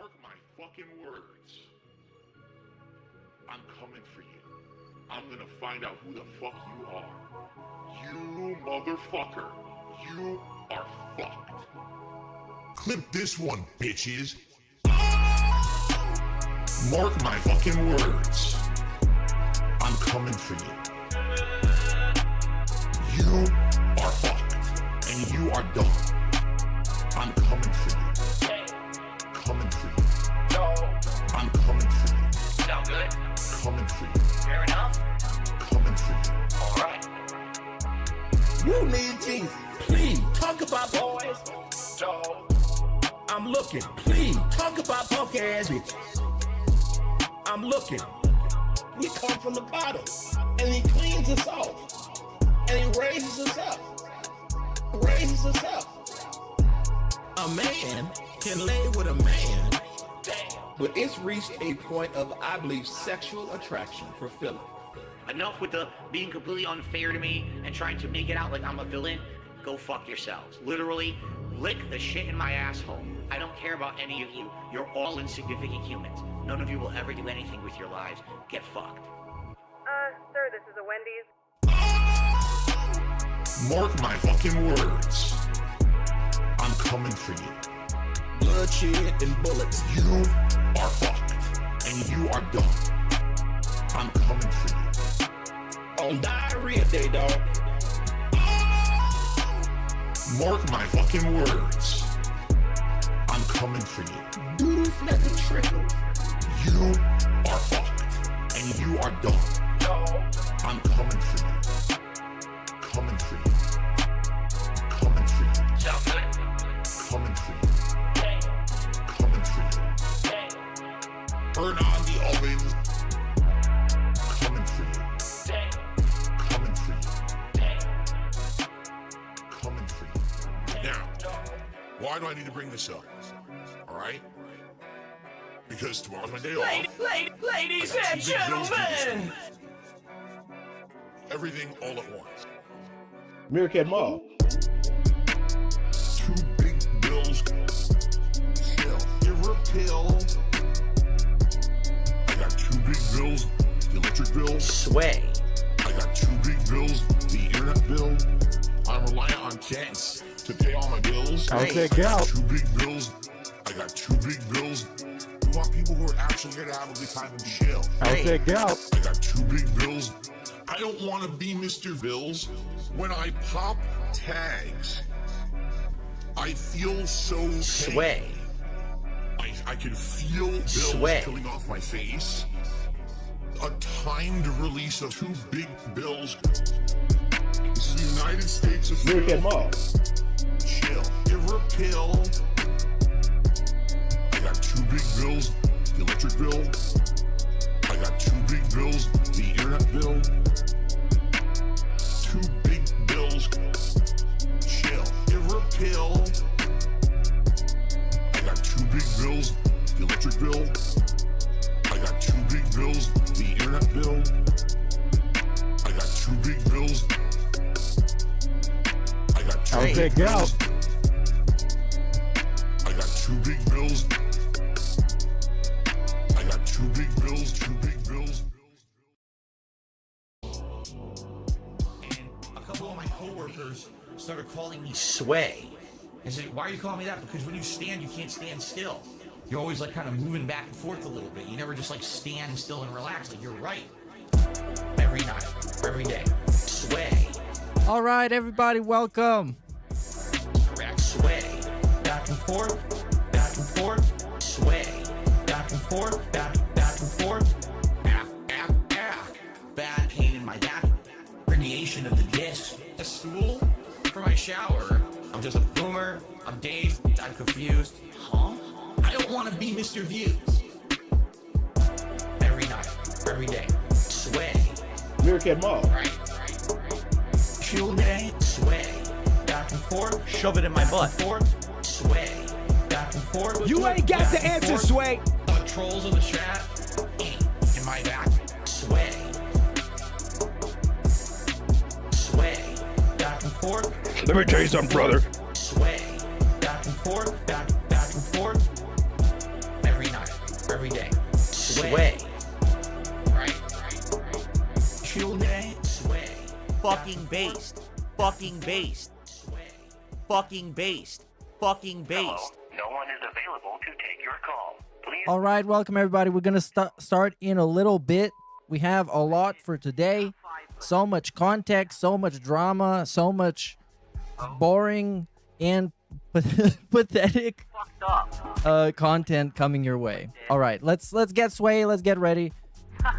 Mark my fucking words. I'm coming for you. I'm gonna find out who the fuck you are. You motherfucker. You are fucked. Clip this one, bitches. Mark my fucking words. I'm coming for you. You are fucked. And you are done. I'm coming for you. Coming for you. I'm coming for you. Sound good? Coming for you. Fair enough. Coming for you. Alright. You need Jesus. Please talk about boys. I'm looking. Please talk about punk ass bitches. I'm looking. We come from the bottom, and he cleans us off, and he raises us up. Raises us up. A man can lay with a man, but it's reached a point of, I believe, sexual attraction for Philip. Enough with the being completely unfair to me and trying to make it out like I'm a villain. Go fuck yourselves. Literally, lick the shit in my asshole. I don't care about any of you. You're all insignificant humans. None of you will ever do anything with your lives. Get fucked. Sir, this is a Wendy's. Mark my fucking words. I'm coming for you. Bloodshed and bullets. You are fucked. And you are done. I'm coming for you. On diarrhea day, dog. Mark my fucking words. I'm coming for you. Doodles let the trickle. You are fucked. And you are done. I'm coming for you. Coming for you. Coming for you. Sound good? Coming for you. Coming for you. Burn on the ovens. Coming for you. Coming for you. Coming for you. Now, why do I need to bring this up? Alright? Because tomorrow's my day off. Ladies and gentlemen! Everything all at once. Meerkat Mall. 2 big bills. Chill. Give her a pill. I got 2 big bills. The electric bill. Sway. I got 2 big bills. The internet bill. I'm reliant on chance to pay all my bills. I'll take I got out. 2 big bills. I got 2 big bills. We want people who are actually here to have a good time and chill. I'll take out. I got 2 big bills. I don't want to be Mr. Bills. When I pop tags, I feel so Sway. I can feel bills Sway. coming off my face. A timed release of 2 big bills. This is the United States of Meerkat Mall. Chill. Give her a pill. I got 2 big bills. The electric bill. I got 2 big bills. The internet bill. 2 big bills. Chill. Give her a pill. I got 2 big bills. The electric bill. I got 2 big bills. The internet bill. I got 2 big bills. I got 2 I'll big take bills. out. I got 2 big bills. I got 2 big bills. 2 big bills. And a couple of my coworkers started calling me Sway. I said, why are you calling me that? Because when you stand, you can't stand still. You're always like kind of moving back and forth a little bit. You never just like stand still and relax. Like you're right. Every night, every day. Sway. All right, everybody, welcome. Correct. Sway. Back and forth. Back and forth. Sway. Back and forth. Back and forth. Bad pain in my back. Herniation of the disc. A stool for my shower. I'm just a boomer. I'm dazed. I'm confused. Huh? I don't want to be Mr. Views. Every night. Every day. Sway. Meerkat Mall. Right. Chill day. Sway. Back and forth. Shove it in my butt. Forth. Sway. Back and forth. You ain't got Back the and answer, forth. Sway. Trolls of the chat. In my back. Sway. Sway. Back and forth. Let me tell you something, brother. Sway. Back and forth. Back and forth. Every fucking based, fucking based, fucking based, fucking based. No one is available to take your call. Please. All right, welcome everybody. We're gonna start in a little bit. We have a lot for today. So much context, so much drama, so much boring and pathetic content coming your way. All right, let's get Sway. Let's get ready.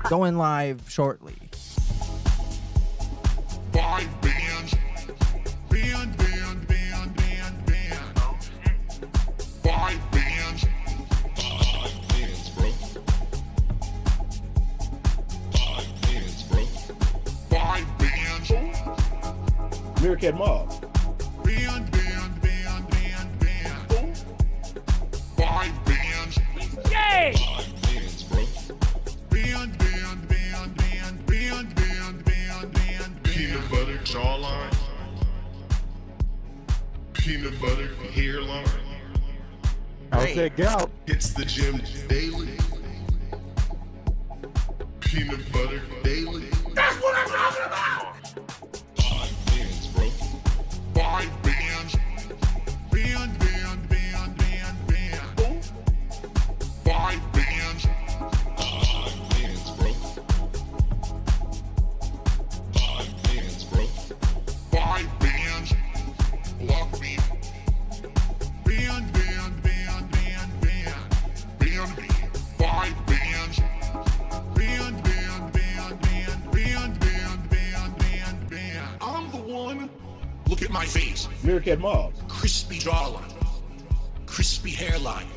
Going live shortly. 5 bands. Band. 5 bands. 5 bands, bro. 5 bands, bro. 5 bands. Meerkat Mob. Band. 5 bands. Yay! 5 bands, bro. Band. Peanut butter jawline. Peanut butter hairline. How's that gout? Hits the gym daily. Peanut butter daily. That's what I'm talking about! 5 bands, bro. 5 bands. Band. 5 bands. 5 bands, bro. 5 bands, bro. 5 bands. Block me. Band. 5 bands. Band. I'm the one. Look at my face. Meerkat Mob. Crispy jawline. Crispy hairline.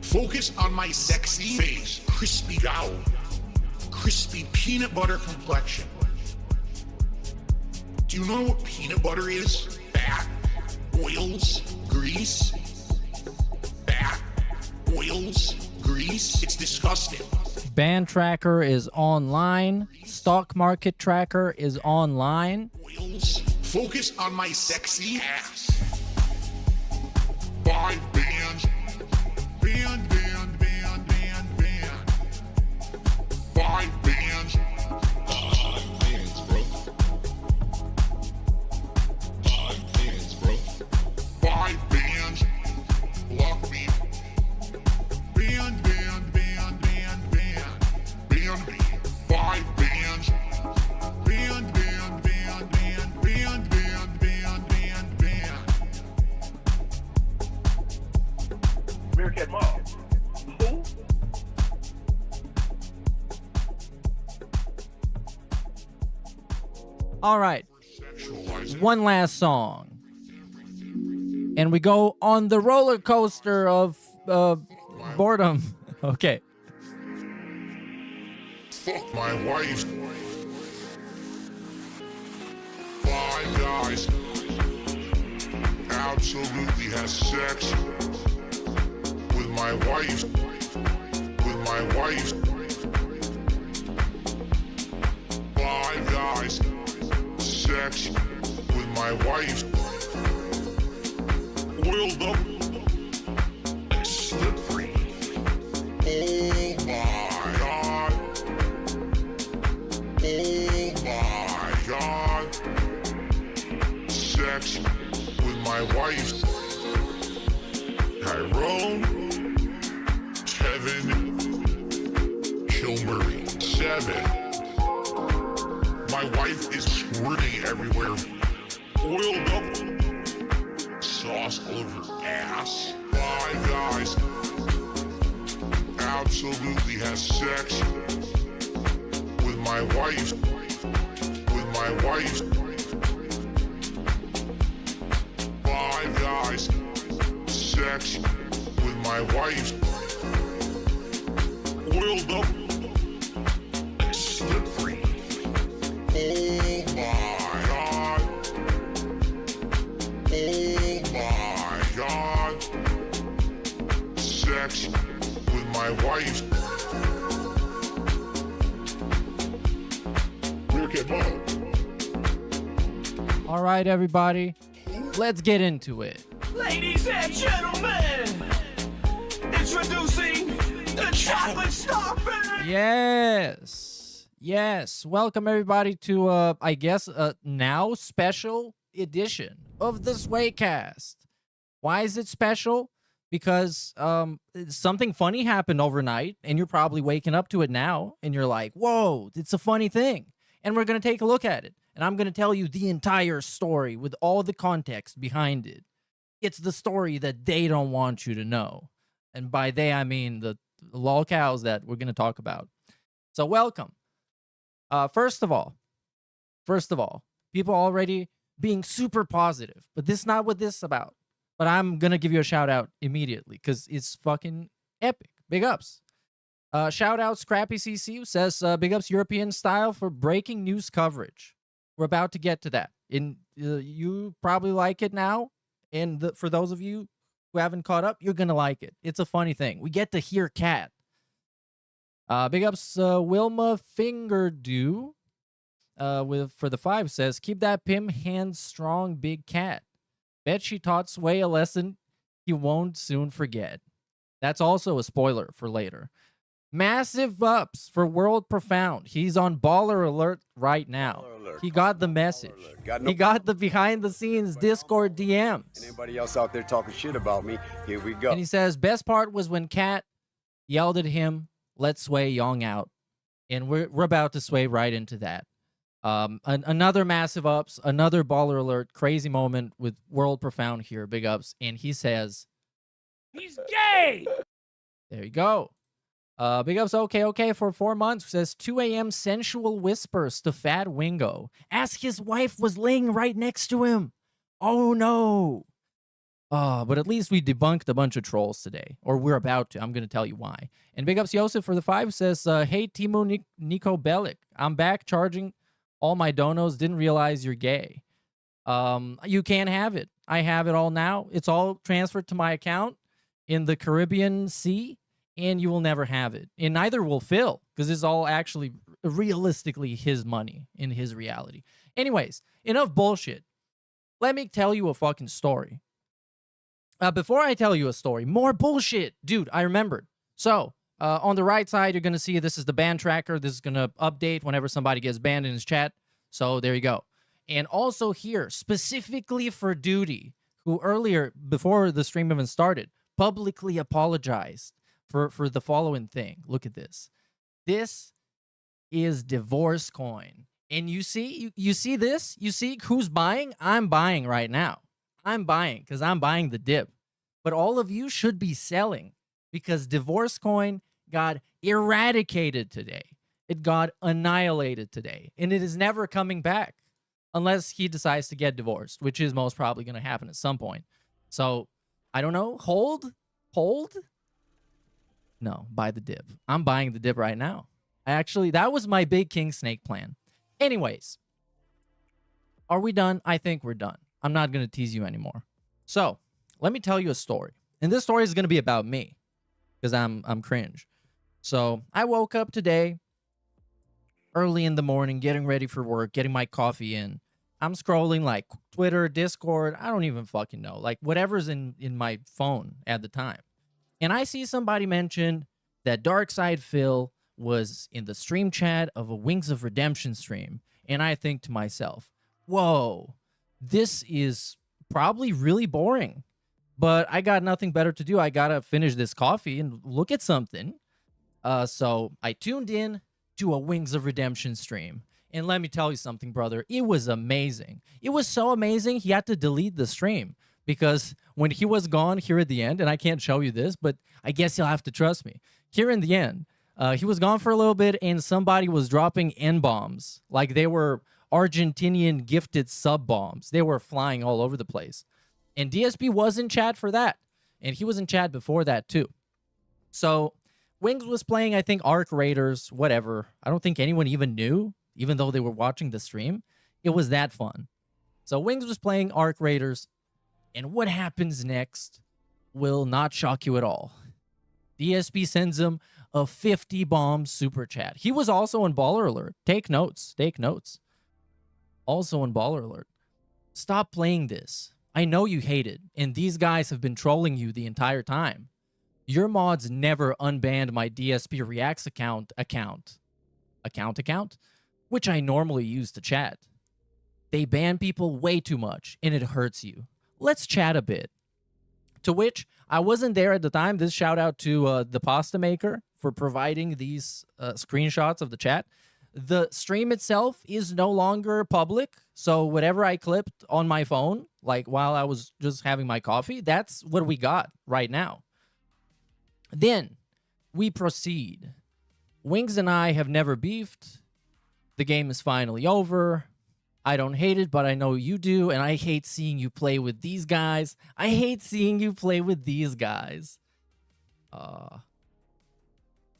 Focus on my sexy face. Crispy jowl. Crispy peanut butter complexion. Do you know what peanut butter is? Fat, oils, grease. Fat, oils, grease. It's disgusting. Band tracker is online. Stock market tracker is online. Oils. Focus on my sexy ass. 5 bands. Band. 5 bands. 5 bands, bro. 5 bands, bro. 5 bands. Block me. Band. 5 bands. Meerkat Mob. Who? All right, one last song, and we go on the roller coaster of boredom. Okay. Fuck my wife. 5 guys absolutely has sex with my wife. With my wife. 5 guys sex with my wife. Oiled up. Slippery. Oh my god. Oh my god. Sex with my wife. Tyrone. Kevin. Kilmurray. 7. My wife is squirting everywhere. Oiled up. Sauce all over her ass. 5 guys absolutely has sex with my wife. With my wife. 5 guys sex with my wife. Oiled up. Slippery. Oh my god. Oh my god. Sex with my wife. Meerkat Mob. All right, everybody, let's get into it. Ladies and gentlemen, introducing the chocolate stopper. Yes. Yes, welcome everybody to I guess now special edition of the Swaycast. Why is it special? Because something funny happened overnight and you're probably waking up to it now and you're like, "Whoa, it's a funny thing." And we're going to take a look at it. And I'm going to tell you the entire story with all the context behind it. It's the story that they don't want you to know. And by they I mean the lolcows that we're going to talk about. So welcome. First of all, people already being super positive, but this is not what this is about. But I'm gonna give you a shout out immediately because it's fucking epic. Big ups. Shout out Scrappy CC who says big ups European style for breaking news coverage. We're about to get to that. You probably like it now, and for those of you who haven't caught up, you're gonna like it. It's a funny thing. We get to hear Cat. Big ups, Wilma Fingerdew for the 5 says, keep that Pim hands strong, big cat. Bet she taught Sway a lesson he won't soon forget. That's also a spoiler for later. Massive ups for World Profound. He's on baller alert right now. He got the message. He got the behind the scenes Discord DMs. Anybody else out there talking shit about me? Here we go. And he says, best part was when Cat yelled at him, let's Sway Young out. And we're about to sway right into that. Another massive ups, another baller alert, crazy moment with World Profound here, big ups. And he says, he's gay. There you go. Big ups, okay, for 4 months. Says 2 a.m. sensual whispers to Fat Wingo. Ask his wife was laying right next to him. Oh no. But at least we debunked a bunch of trolls today, or we're about to. I'm going to tell you why. And big ups Yosef for the 5 says, hey, Timo Nico Bellic, I'm back charging all my donos. Didn't realize you're gay. You can't have it. I have it all now. It's all transferred to my account in the Caribbean Sea, and you will never have it. And neither will Phil, because it's all actually realistically his money in his reality. Anyways, enough bullshit. Let me tell you a fucking story. Before I tell you a story, more bullshit. Dude, I remembered. So, on the right side, you're going to see this is the ban tracker. This is going to update whenever somebody gets banned in his chat. So, there you go. And also here, specifically for Duty, who earlier, before the stream even started, publicly apologized for the following thing. Look at this. This is divorce coin. And you see this? You see who's buying? I'm buying right now. I'm buying because I'm buying the dip. But all of you should be selling because divorce coin got eradicated today. It got annihilated today. And it is never coming back unless he decides to get divorced, which is most probably going to happen at some point. So, I don't know. Hold? No, buy the dip. I'm buying the dip right now. That was my big king snake plan. Anyways, are we done? I think we're done. I'm not going to tease you anymore. So, let me tell you a story. And this story is going to be about me because I'm cringe. So, I woke up today early in the morning, getting ready for work, getting my coffee in. I'm scrolling like Twitter, Discord, I don't even fucking know. Like whatever's in my phone at the time. And I see somebody mention that Darkside Phil was in the stream chat of a Wings of Redemption stream. And I think to myself, whoa, this is probably really boring. But I got nothing better to do. I got to finish this coffee and look at something. So I tuned in to a Wings of Redemption stream. And let me tell you something, brother. It was amazing. It was so amazing, he had to delete the stream. Because when he was gone here at the end, and I can't show you this, but I guess you'll have to trust me. Here in the end, he was gone for a little bit, and somebody was dropping N-bombs. Like they were Argentinian gifted sub-bombs. They were flying all over the place. And DSP was in chat for that. And he was in chat before that, too. So, Wangz was playing, I think, Arc Raiders, whatever. I don't think anyone even knew, even though they were watching the stream. It was that fun. So, Wangz was playing Arc Raiders. And what happens next will not shock you at all. DSP sends him a 50-bomb super chat. He was also in Baller Alert. Take notes. Take notes. Also in Baller Alert. Stop playing this. I know you hate it, and these guys have been trolling you the entire time. Your mods never unbanned my DSP Reacts account. account, which I normally use to chat. They ban people way too much, and it hurts you. Let's chat a bit. To which I wasn't there at the time. This shout out to the pasta maker for providing these screenshots of the chat. The stream itself is no longer public, so whatever I clipped on my phone, like while I was just having my coffee, that's what we got right now. Then we proceed. Wangz and I have never beefed. The game is finally over. I don't hate it, but I know you do, and I hate seeing you play with these guys. I hate seeing you play with these guys.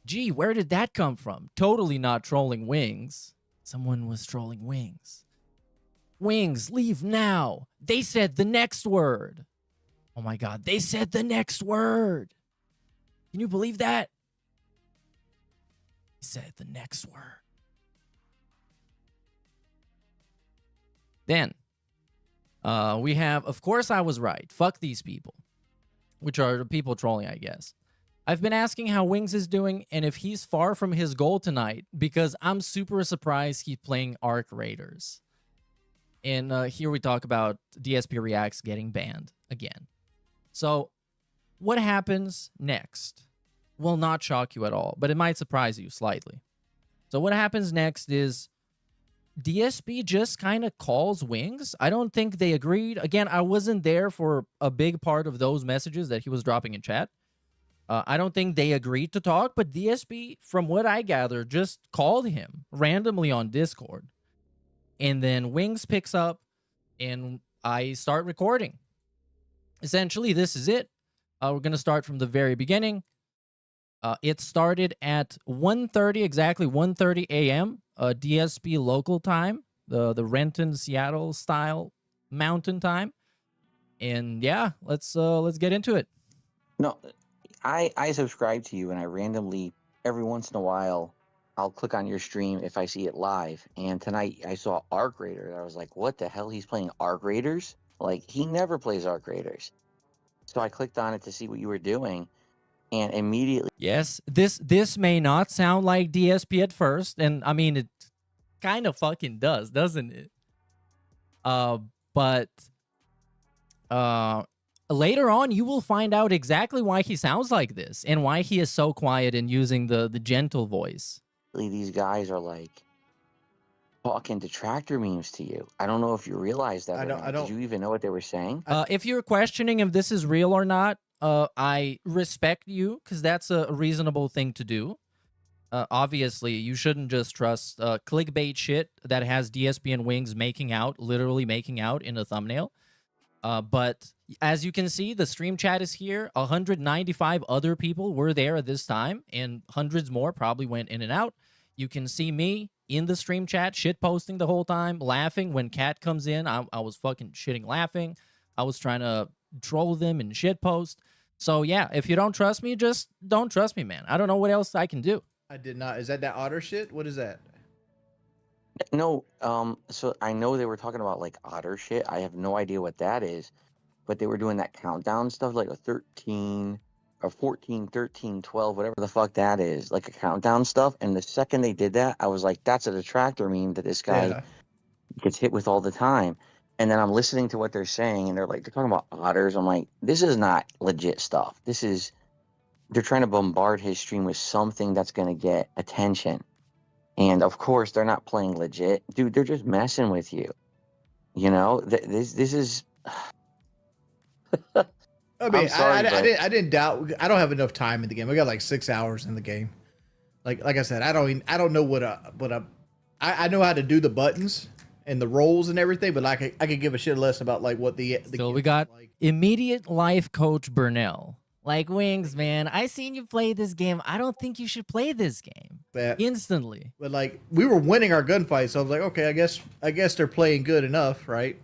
Gee, where did that come from? Totally not trolling Wangz. Someone was trolling Wangz. Wangz, leave now. They said the next word. Oh my God, they said the next word. Can you believe that? He said the next word. Then, we have, of course I was right. Fuck these people. Which are the people trolling, I guess. I've been asking how Wangz is doing and if he's far from his goal tonight because I'm super surprised he's playing Arc Raiders. And here we talk about DSP Reacts getting banned again. So, what happens next will not shock you at all, but it might surprise you slightly. So what happens next is DSP just kind of calls Wangz. I don't think they agreed. Again, I wasn't there for a big part of those messages that he was dropping in chat. I don't think they agreed to talk, but DSP, from what I gather, just called him randomly on Discord. And then Wangz picks up, and I start recording. Essentially, this is it. We're going to start from the very beginning. It started at 1:30, exactly 1:30 a.m., DSP local time, the Renton, Seattle style mountain time. And yeah, let's get into it. No, I subscribe to you, and I randomly, every once in a while, I'll click on your stream if I see it live. And tonight I saw Arc Raiders. I was like, what the hell? He's playing Arc Raiders? Like, he never plays Arc Raiders. So I clicked on it to see what you were doing, and immediately... Yes, this may not sound like DSP at first, and I mean, it kind of fucking does, doesn't it? But later on, you will find out exactly why he sounds like this and why he is so quiet and using the gentle voice. These guys are like talking detractor memes to you. I don't know if you realize that. Did you even know what they were saying? If you're questioning if this is real or not, I respect you because that's a reasonable thing to do. Obviously, you shouldn't just trust clickbait shit that has DSP and Wangz making out, literally making out in a thumbnail. But as you can see, the stream chat is here. 195 other people were there at this time, and hundreds more probably went in and out. You can see me in the stream chat, shit posting the whole time, laughing. When Cat comes in, I was fucking shitting laughing. I was trying to troll them and shit post. So yeah, if you don't trust me, just don't trust me, man. I don't know what else I can do. I did not. Is that otter shit? What is that? No, so I know they were talking about like otter shit. I have no idea what that is, but they were doing that countdown stuff, like a 13 or 14, 13, 12, whatever the fuck that is, like a countdown stuff. And the second they did that, I was like, that's a detractor meme that this guy gets hit with all the time. And then I'm listening to what they're saying, and they're talking about otters. I'm like, this is not legit stuff. They're trying to bombard his stream with something that's going to get attention. And of course, they're not playing legit. Dude, they're just messing with you. You know, this is... I mean, I didn't doubt. I don't have enough time in the game. I got like 6 hours in the game. Like I said, I don't know I know how to do the buttons and the rolls and everything, but like I could give a shit less about like what the so we got like. Immediate life coach Burnell. Like, Wangz, man, I seen you play this game. I don't think you should play this game. Instantly. But like, we were winning our gunfight, so I was like, okay, I guess they're playing good enough, right?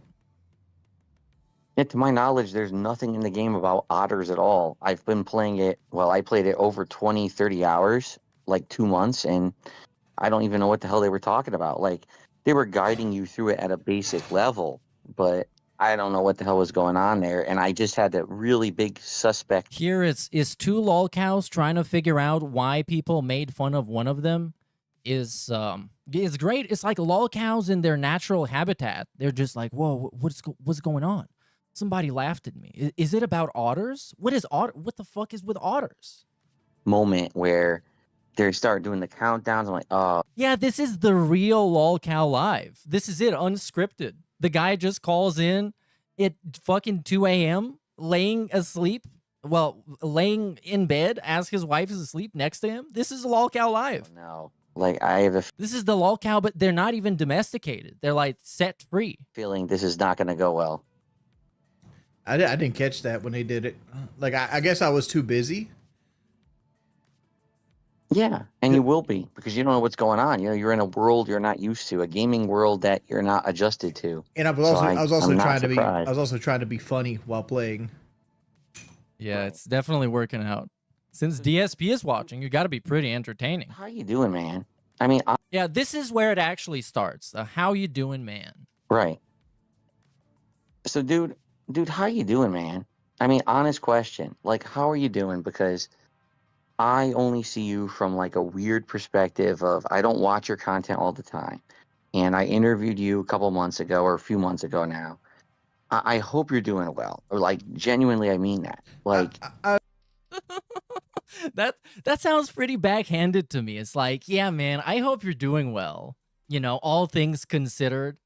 Yeah, to my knowledge, there's nothing in the game about otters at all. I've been playing it, I played it over 20, 30 hours, like 2 months, and I don't even know what the hell they were talking about. Like, they were guiding you through it at a basic level, but I don't know what the hell was going on there, and I just had a really big suspect. Here is two lolcows trying to figure out why people made fun of one of them. is great. It's like lolcows in their natural habitat. They're just like, whoa, what's going on? Somebody laughed at me. Is it about otters? What the fuck is with otters? Moment where they start doing the countdowns. I'm like, oh. Yeah, this is the real lolcow live. This is it, unscripted. The guy just calls in at fucking 2 a.m. laying asleep. Well, laying in bed as his wife is asleep next to him. This is lolcow live. Oh, no. Like, I have a This is the lolcow, but they're not even domesticated. They're like set free. feeling this is not going to go well. I didn't catch that when they did it. Like, I guess I was too busy. Yeah, and you will be, because you don't know what's going on. You know, you're in a world you're not used to, a gaming world that you're not adjusted to. And I was also I'm not trying to be funny while playing. Yeah, it's definitely working out. Since DSP is watching, you got to be pretty entertaining. How you doing, man? I mean, yeah, this is where it actually starts. The how you doing, man? Right. So, dude, how you doing, man? I mean, honest question. Like, how are you doing? Because I only see you from like a weird perspective of I don't watch your content all the time. And I interviewed you a couple months ago or a few months ago now. I hope you're doing well. Or like genuinely I mean that. Like that sounds pretty backhanded to me. It's like, yeah, man, I hope you're doing well. You know, all things considered.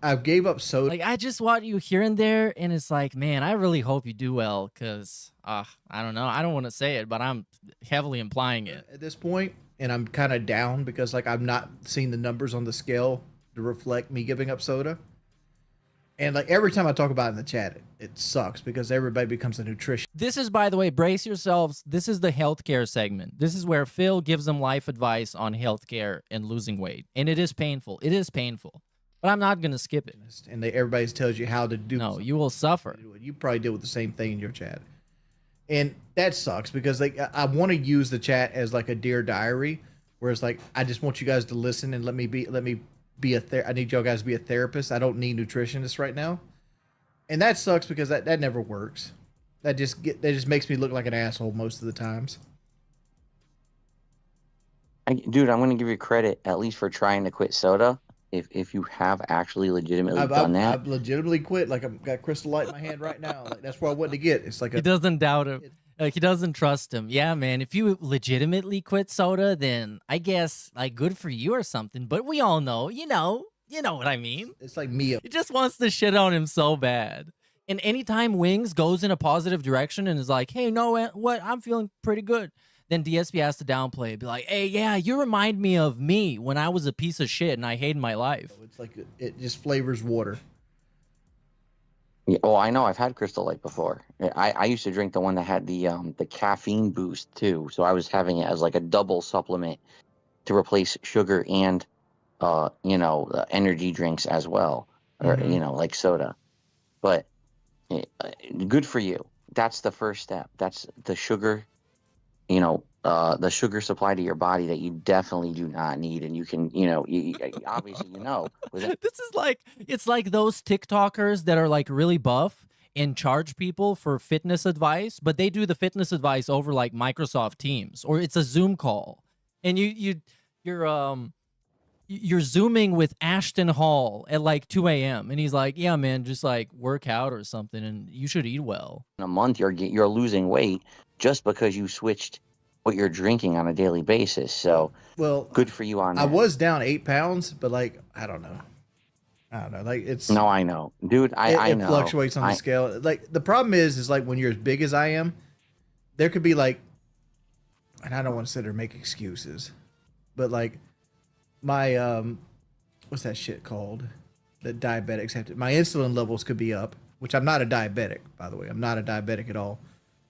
I've gave up soda. Like, I just want you here and there, and it's like, man, I really hope you do well, because, I don't know. I don't want to say it, but I'm heavily implying it. At this point, and I'm kind of down because, like, I'm not seeing the numbers on the scale to reflect me giving up soda. And, like, every time I talk about it in the chat, it sucks because everybody becomes a nutrition. This is, by the way, brace yourselves. This is the healthcare segment. This is where Phil gives them life advice on healthcare and losing weight. And it is painful. It is painful. But I'm not going to skip it. And everybody tells you how to do. No, you will suffer. You probably deal with the same thing in your chat. And that sucks because like I want to use the chat as like a Dear Diary, where it's like, I just want you guys to listen and let me be I need y'all guys to be a therapist. I don't need nutritionists right now. And that sucks because that never works. That just makes me look like an asshole most of the times. Dude, I'm going to give you credit at least for trying to quit soda. If you have actually legitimately done that. I've legitimately quit. Like I've got Crystal Light in my hand right now. Like that's what I wanted to get. It's like he doesn't doubt him. Like he doesn't trust him. Yeah, man. If you legitimately quit soda, then I guess like good for you or something. But we all know, you know what I mean. It's like Mia. He just wants to shit on him so bad. And anytime Wangz goes in a positive direction and is like, hey, no, what? I'm feeling pretty good. Then DSP has to downplay it. Be like, hey, yeah, you remind me of me when I was a piece of shit and I hated my life. It's like it just flavors water. Yeah, oh, I know. I've had Crystal Light before. I used to drink the one that had the caffeine boost too. So I was having it as like a double supplement to replace sugar and energy drinks as well, or like soda. But good for you. That's the first step. That's the sugar. The sugar supply to your body that you definitely do not need. And you can, obviously, This is like, it's like those TikTokers that are like really buff and charge people for fitness advice, but they do the fitness advice over like Microsoft Teams, or it's a Zoom call. And you're Zooming with Ashton Hall at like 2 a.m. And he's like, yeah, man, just like work out or something. And you should eat well. In a month, you're losing weight just because you switched what you're drinking on a daily basis. So, well, good for you on that. I was down 8 pounds, but like, I don't know. Like it's. No, I know, dude. I know. It fluctuates on the scale. Like the problem is like when you're as big as I am, there could be like, and I don't want to sit there and make excuses, but like my what's that shit called? That diabetics have to. My insulin levels could be up, which I'm not a diabetic, by the way. I'm not a diabetic at all.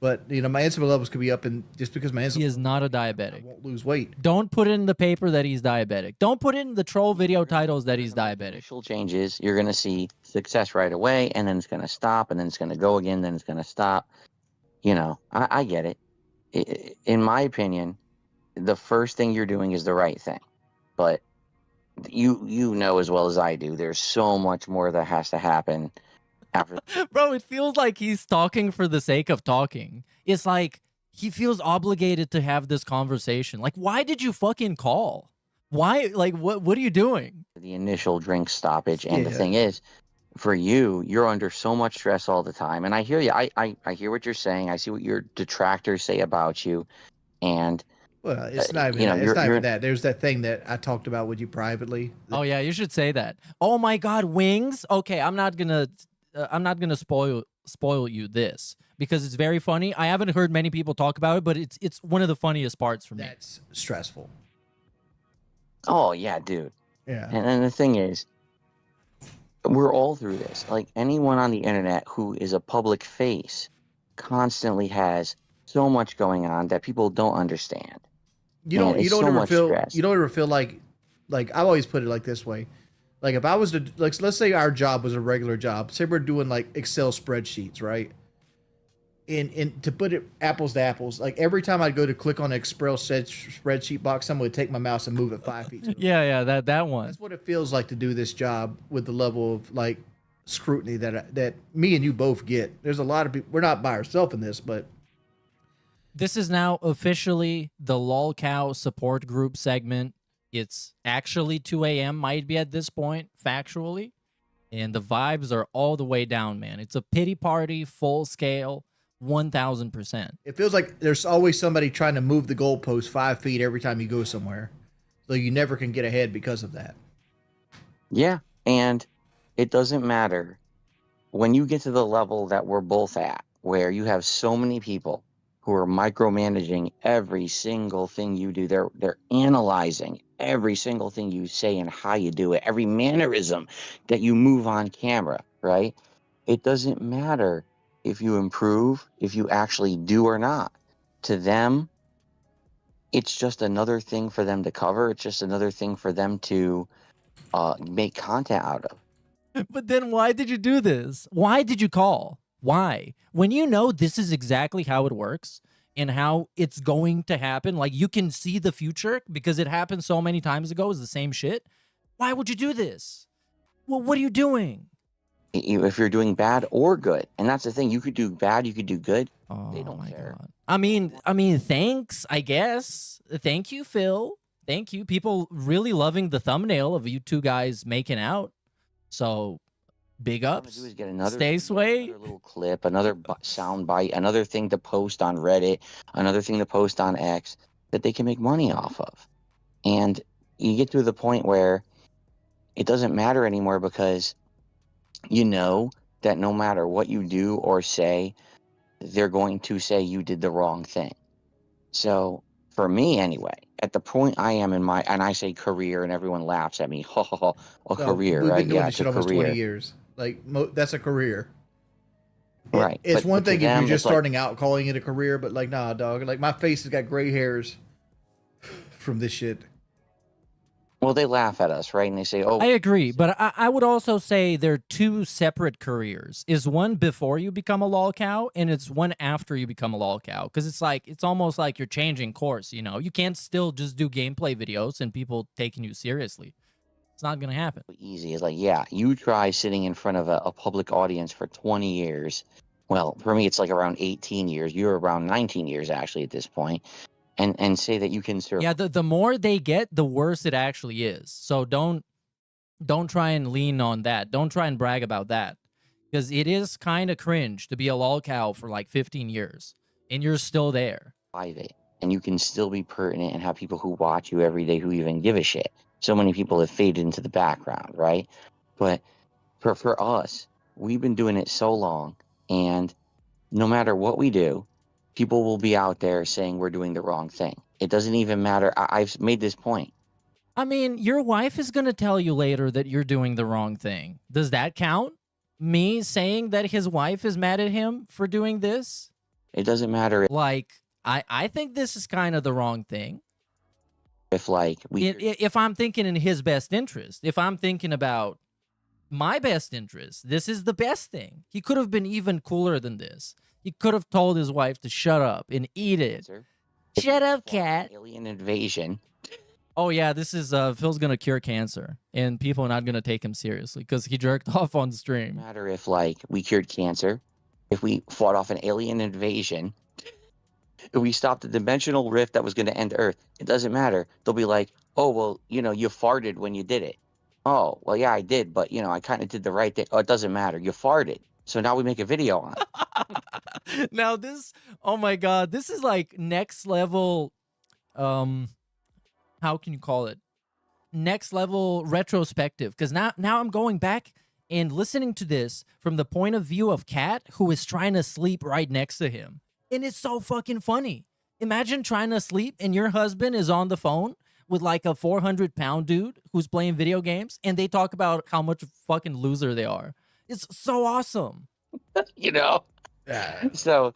But, my insulin levels could be up, and just because my insulin... He is not a diabetic. I won't lose weight. Don't put in the paper that he's diabetic. Don't put in the troll video titles that he's diabetic. Initial changes, you're going to see success right away, and then it's going to stop, and then it's going to go again, then it's going to stop. I get it. In my opinion, the first thing you're doing is the right thing. But you know as well as I do, there's so much more that has to happen. Bro, it feels like he's talking for the sake of talking. It's like he feels obligated to have this conversation. Like, why did you fucking call? Why? Like, what are you doing? The initial drink stoppage. And the Yeah. thing is, for you, you're under so much stress all the time. And I hear you. I hear what you're saying. I see what your detractors say about you. And Well, it's not even you know, that. It's not you're even that. There's that thing that I talked about with you privately. Oh yeah, you should say that. Oh my God, Wings. Okay, I'm not gonna spoil you this because it's very funny. I haven't heard many people talk about it, but it's one of the funniest parts for me. That's stressful. Oh yeah, dude. Yeah. And the thing is, we're all through this. Like anyone on the internet who is a public face constantly has so much going on that people don't understand. You Man, don't it's so ever much feel stress. you don't ever feel like I've always put it like this way. Like if I was to like let's say our job was a regular job. Say we're doing like Excel spreadsheets, right? And to put it apples to apples, like every time I'd go to click on an Excel spreadsheet box, someone would take my mouse and move it 5 feet. To the Yeah, that one. That's what it feels like to do this job with the level of like scrutiny that me and you both get. There's a lot of people. We're not by ourselves in this, but This is now officially the LolCow support group segment. It's actually 2 a.m. might be at this point, factually. And the vibes are all the way down, man. It's a pity party, full scale, 1,000%. it feels like there's always somebody trying to move the goalpost 5 feet every time you go somewhere, so you never can get ahead because of that. Yeah, and it doesn't matter when you get to the level that we're both at, where you have so many people who are micromanaging every single thing you do. They're analyzing every single thing you say and how you do it, every mannerism that you move on camera, right? It doesn't matter if you improve, if you actually do or not. To them, it's just another thing for them to cover. It's just another thing for them to make content out of. But then why did you do this? Why did you call? Why? When you know this is exactly how it works and how it's going to happen, like you can see the future because it happened so many times ago, is the same shit. Why would you do this? Well, what are you doing? If you're doing bad or good, and that's the thing, you could do bad, you could do good. Oh, They don't my care. God. I mean, thanks, I guess. Thank you, Phil. Thank you. People really loving the thumbnail of you two guys making out. So, big All I'm gonna ups. do is get another Stay video, Sway. another little clip, another sound bite, another thing to post on Reddit, another thing to post on X that they can make money off of. And you get to the point where it doesn't matter anymore because you know that no matter what you do or say, they're going to say you did the wrong thing. So for me anyway, at the point I am in my, and I say career and everyone laughs at me, ha ha ha, a No, career, we've right? been doing Yeah, this it's shit a almost career. 20 years. Like that's a career. Right. It's But one to thing if them, you're just it's like- starting out calling it a career, but like, nah, dog. Like my face has got gray hairs from this shit. Well, they laugh at us, right? And they say, oh, I agree, but I would also say they're two separate careers. Is one before you become a lol cow, and it's one after you become a lol cow. Because it's almost like you're changing course. You know, you can't still just do gameplay videos and people taking you seriously. It's not gonna happen. easy. It's like, yeah, you try sitting in front of a public audience for 20 years. Well, for me, it's like around 18 years. You're around 19 years, actually, at this point. And say that you can survive. Yeah, the more they get, the worse it actually is. So don't try and lean on that. Don't try and brag about that. Because it is kind of cringe to be a lol cow for like 15 years and you're still there. It, and you can still be pertinent and have people who watch you every day who even give a shit. So many people have faded into the background, right? But for us, we've been doing it so long, and no matter what we do, people will be out there saying we're doing the wrong thing. It doesn't even matter. I've made this point. I mean, your wife is going to tell you later that you're doing the wrong thing. Does that count? Me saying that his wife is mad at him for doing this? It doesn't matter Like, I think this is kind of the wrong thing. if like If I'm thinking in his best interest, if I'm thinking about my best interest, this is the best thing. He could have been even cooler than this. He could have told his wife to shut up and eat it. Shut up, cat. Alien invasion. Oh yeah, this is Phil's gonna cure cancer, and people are not gonna take him seriously because he jerked off on stream. Matter if like we cured cancer, if we fought off an alien invasion, if we stopped the dimensional rift that was going to end Earth. It doesn't matter. They'll be like, oh, well, you farted when you did it. Oh, well, yeah, I did, but I kind of did the right thing. Oh, it doesn't matter. You farted. So now we make a video on it. Now this, oh my God, this is like next level. How can you call it? Next level retrospective. Because now I'm going back and listening to this from the point of view of Kat, who is trying to sleep right next to him. And it's so fucking funny. Imagine trying to sleep and your husband is on the phone with like a 400-pound dude who's playing video games, and they talk about how much fucking loser they are. It's so awesome. Yeah. So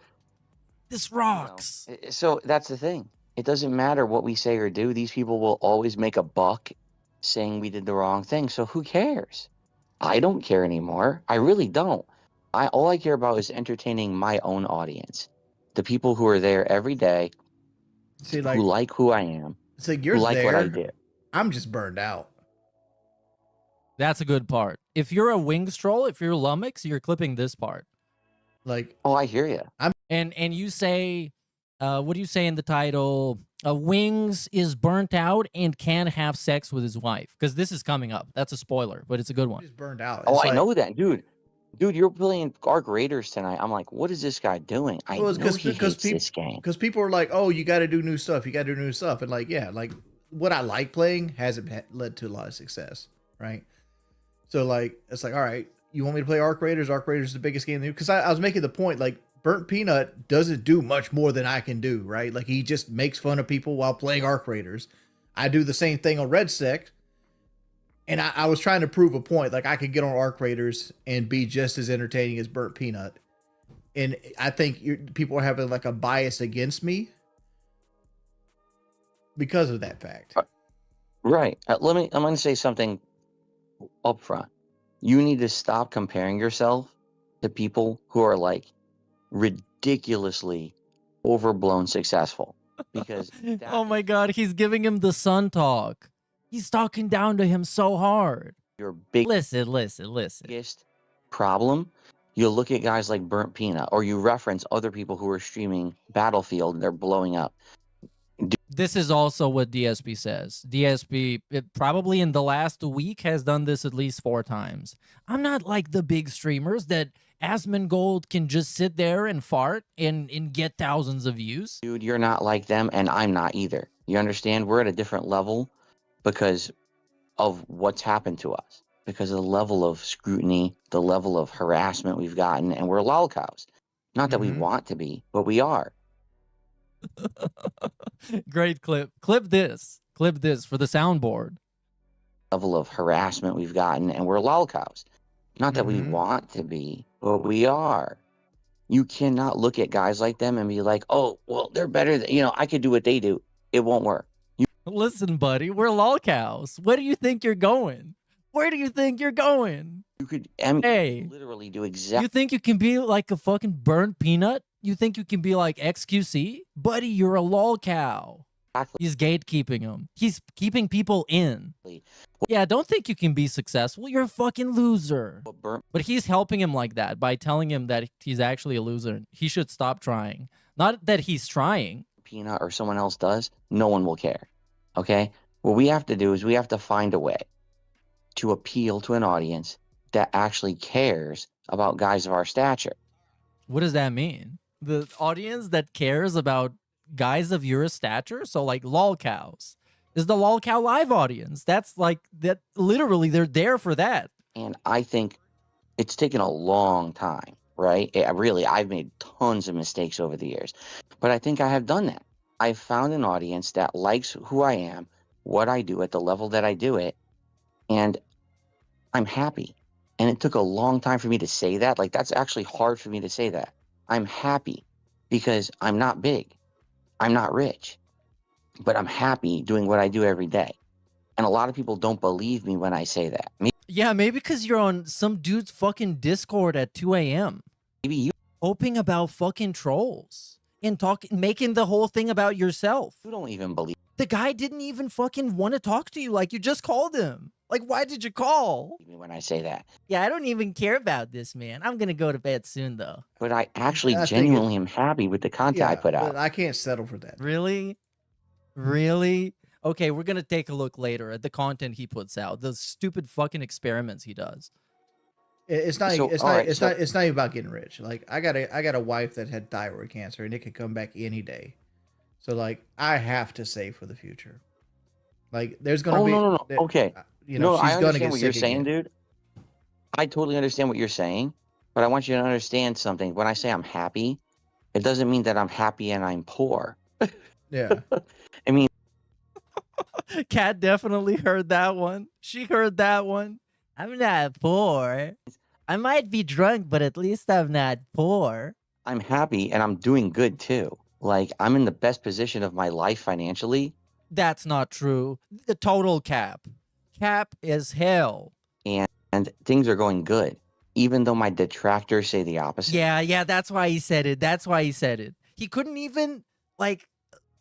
this rocks. So that's the thing. It doesn't matter what we say or do. These people will always make a buck saying we did the wrong thing. So who cares? I don't care anymore. I really don't. All I care about is entertaining my own audience. The people who are there every day, See, who like who I am, it's like you're who like there. what I did. I'm just burned out. That's a good part. If you're a Wangz troll, if you're Lummox, you're clipping this part. Like, oh, I hear you. And you say, what do you say in the title? Wangz is burnt out and can have sex with his wife. Because this is coming up. That's a spoiler, but it's a good one. He's burned out. Oh, It's I know that, dude. Dude, you're playing Arc Raiders tonight. I'm like, what is this guy doing? I know he hates this game. Because people are like, oh, you got to do new stuff. You got to do new stuff. And like, yeah, like what I like playing hasn't led to a lot of success, right? So like, it's like, all right, you want me to play Arc Raiders? Arc Raiders is the biggest game. Because I was making the point, like, Burnt Peanut doesn't do much more than I can do, right? Like, he just makes fun of people while playing Arc Raiders. I do the same thing on Red Sect. And I was trying to prove a point. Like, I could get on Arc Raiders and be just as entertaining as Burnt Peanut. And I think people are having like a bias against me because of that fact. Right. I'm going to say something up front. You need to stop comparing yourself to people who are like ridiculously overblown successful. Because oh my God, he's giving him the sun talk. He's talking down to him so hard. Your listen. Biggest problem, you look at guys like Burnt Peanut, or you reference other people who are streaming Battlefield and they're blowing up. This is also what DSP says. DSP, probably in the last week, has done this at least 4 times. I'm not like the big streamers that Asmongold can just sit there and fart and get thousands of views. Dude, you're not like them, and I'm not either. You understand? We're at a different level because of what's happened to us, because of the level of scrutiny, the level of harassment we've gotten, and we're lolcows. Not that we want to be, but we are. Great clip. Clip this for the soundboard. Level of harassment we've gotten, and we're lolcows. Not that we want to be, but we are. You cannot look at guys like them and be like, oh, well, they're better than, I could do what they do. It won't work. Listen, buddy, we're lolcows. Where do you think you're going? Where do you think you're going? You could literally do exactly. You think you can be like a fucking Burnt Peanut? You think you can be like XQC? Buddy, you're a lolcow. He's gatekeeping him. He's keeping people in. Yeah, don't think you can be successful. You're a fucking loser. But he's helping him like that by telling him that he's actually a loser. He should stop trying. Not that he's trying. Peanut or someone else does, no one will care. Okay? What we have to do is we have to find a way to appeal to an audience that actually cares about guys of our stature. What does that mean? The audience that cares about guys of your stature? So like lolcows. Is the lolcow live audience. That's like, that literally they're there for that. And I think it's taken a long time, right? I've made tons of mistakes over the years, but I think I have done that. I've found an audience that likes who I am, what I do at the level that I do it, and I'm happy. And it took a long time for me to say that. Like, that's actually hard for me to say that. I'm happy because I'm not big. I'm not rich, but I'm happy doing what I do every day. And a lot of people don't believe me when I say that. Yeah, maybe because you're on some dude's fucking Discord at 2 a.m. Maybe you hoping about fucking trolls and making the whole thing about yourself. You don't even believe. The guy didn't even fucking want to talk to you. Like, you just called him. Like, why did you call? When I say that. Yeah, I don't even care about this, man. I'm going to go to bed soon, though. But I actually genuinely am happy with the content I put out. But I can't settle for that. Really? Really? Okay, we're gonna take a look later at the content he puts out, the stupid fucking experiments he does. It's not. So, It's all not. right, It's so not. It's not even about getting rich. Like I got a wife that had thyroid cancer, and it could come back any day. So like, I have to save for the future. Like, there's gonna oh be. no no no. there- Okay. You know, No, she's I gonna understand get what you're sick saying, again. dude. I totally understand what you're saying, but I want you to understand something. When I say I'm happy, it doesn't mean that I'm happy and I'm poor. Yeah. I mean, Kat definitely heard that one. She heard that one. I'm not poor. I might be drunk, but at least I'm not poor. I'm happy and I'm doing good too. Like I'm in the best position of my life financially, That's not true. The total cap. Cap is hell. and things are going good, even though my detractors say the opposite. Yeah, that's why he said it. That's why he said it. He couldn't even, like,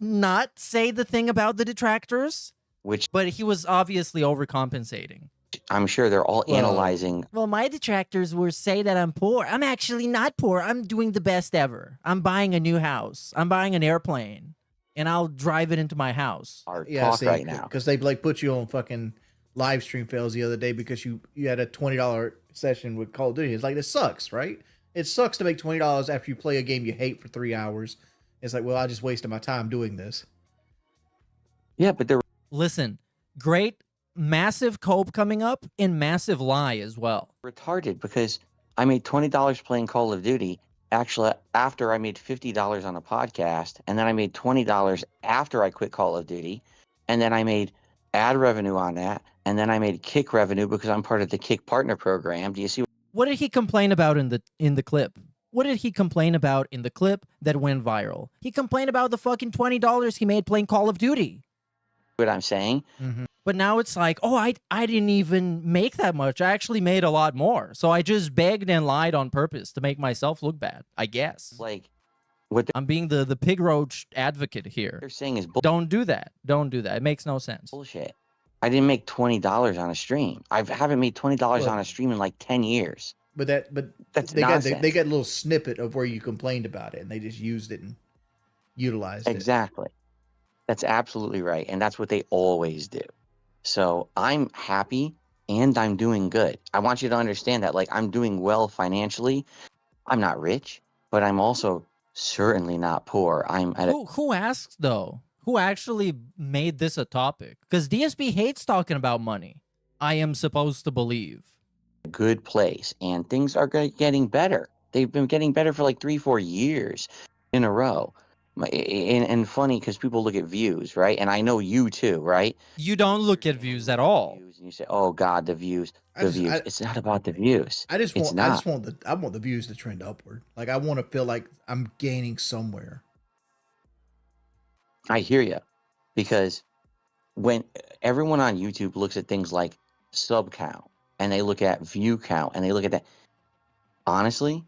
not say the thing about the detractors, Which but he was obviously overcompensating. I'm sure they're all Well- analyzing. Well, my detractors will say that I'm poor. I'm actually not poor. I'm doing the best ever. I'm buying a new house. I'm buying an airplane, and I'll drive it into my house. Our Yeah. talk See, right now. because they like put you on fucking live stream fails the other day because you had a $20 session with Call of Duty. It's like, this sucks, right? It sucks to make $20 after you play a game you hate for 3 hours. It's like, well, I just wasted my time doing this. Yeah, but they're Listen, great, massive cope coming up, and massive lie as well. retarded because I made $20 playing Call of Duty. Actually, after I made $50 on a podcast, and then I made $20 after I quit Call of Duty, and then I made ad revenue on that, and then I made Kick revenue because I'm part of the Kick Partner Program. Do you see What did he complain about in the clip? What did he complain about in the clip that went viral? He complained about the fucking $20 he made playing Call of Duty. what I'm saying? But now it's like, oh, I didn't even make that much. I actually made a lot more. So I just begged and lied on purpose to make myself look bad, I guess. Like what I'm being the pig roach advocate here. they're saying is Don't do that. Don't do that. It makes no sense. bullshit. I didn't make $20 on a stream. I haven't made $20 Well- on a stream in like 10 years. But That's they nonsense. got a little snippet of where you complained about it, and they just used it and utilized it. Exactly. That's absolutely right. And that's what they always do. So I'm happy and I'm doing good. I want you to understand that. Like, I'm doing well financially. I'm not rich, but I'm also certainly not poor. I'm at a Who asked, though? Who actually made this a topic? Because DSP hates talking about money. I am supposed to believe. good place and things are getting better. They've been getting better for like 3-4 years in a row. And funny because people look at views, right? And I know you too, right? You don't look at views at all. Views, and you say, "Oh God, the views, the views." It's not about the views. I just It's want not. I want the views to trend upward. Like, I want to feel like I'm gaining somewhere. I hear you, because when everyone on YouTube looks at things like sub count and they look at view count and they look at that, honestly,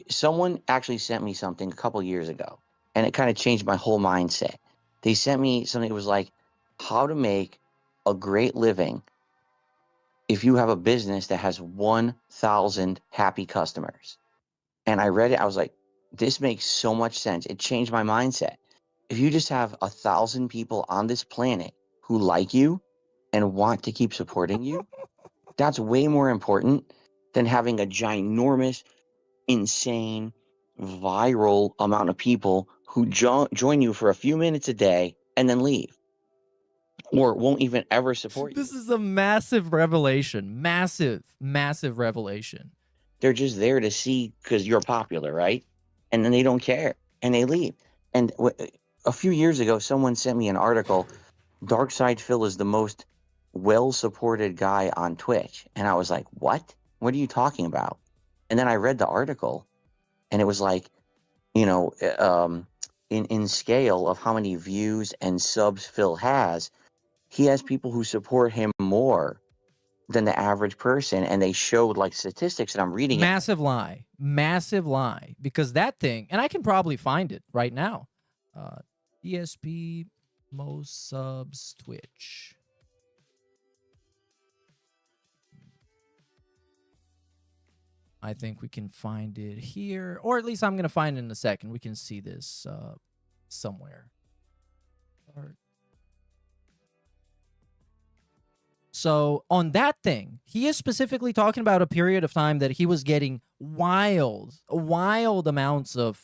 someone actually sent me something a couple years ago, and it kind of changed my whole mindset. They sent me something that was like, how to make a great living if you have a business that has 1,000 happy customers. And I read it, I was like, this makes so much sense. It changed my mindset. If you just have 1,000 people on this planet who like you and want to keep supporting you, that's way more important than having a ginormous, insane, viral amount of people who join you for a few minutes a day and then leave, or won't even ever support you. This is a massive revelation. Massive revelation. They're just there to see because you're popular, right? And then they don't care and they leave. And a few years ago, someone sent me an article. Darkside Phil is the most well-supported guy on Twitch. And I was like, what? What are you talking about? And then I read the article, and it was like, you know, in scale of how many views and subs Phil has, he has people who support him more than the average person. And they showed like statistics, and I'm reading it. Massive lie. Massive lie. Because that thing, and I can probably find it right now. DSP most subs Twitch. I think we can find it here, or at least I'm gonna find it in a second. We can see this somewhere. So on that thing, he is specifically talking about a period of time that he was getting wild amounts of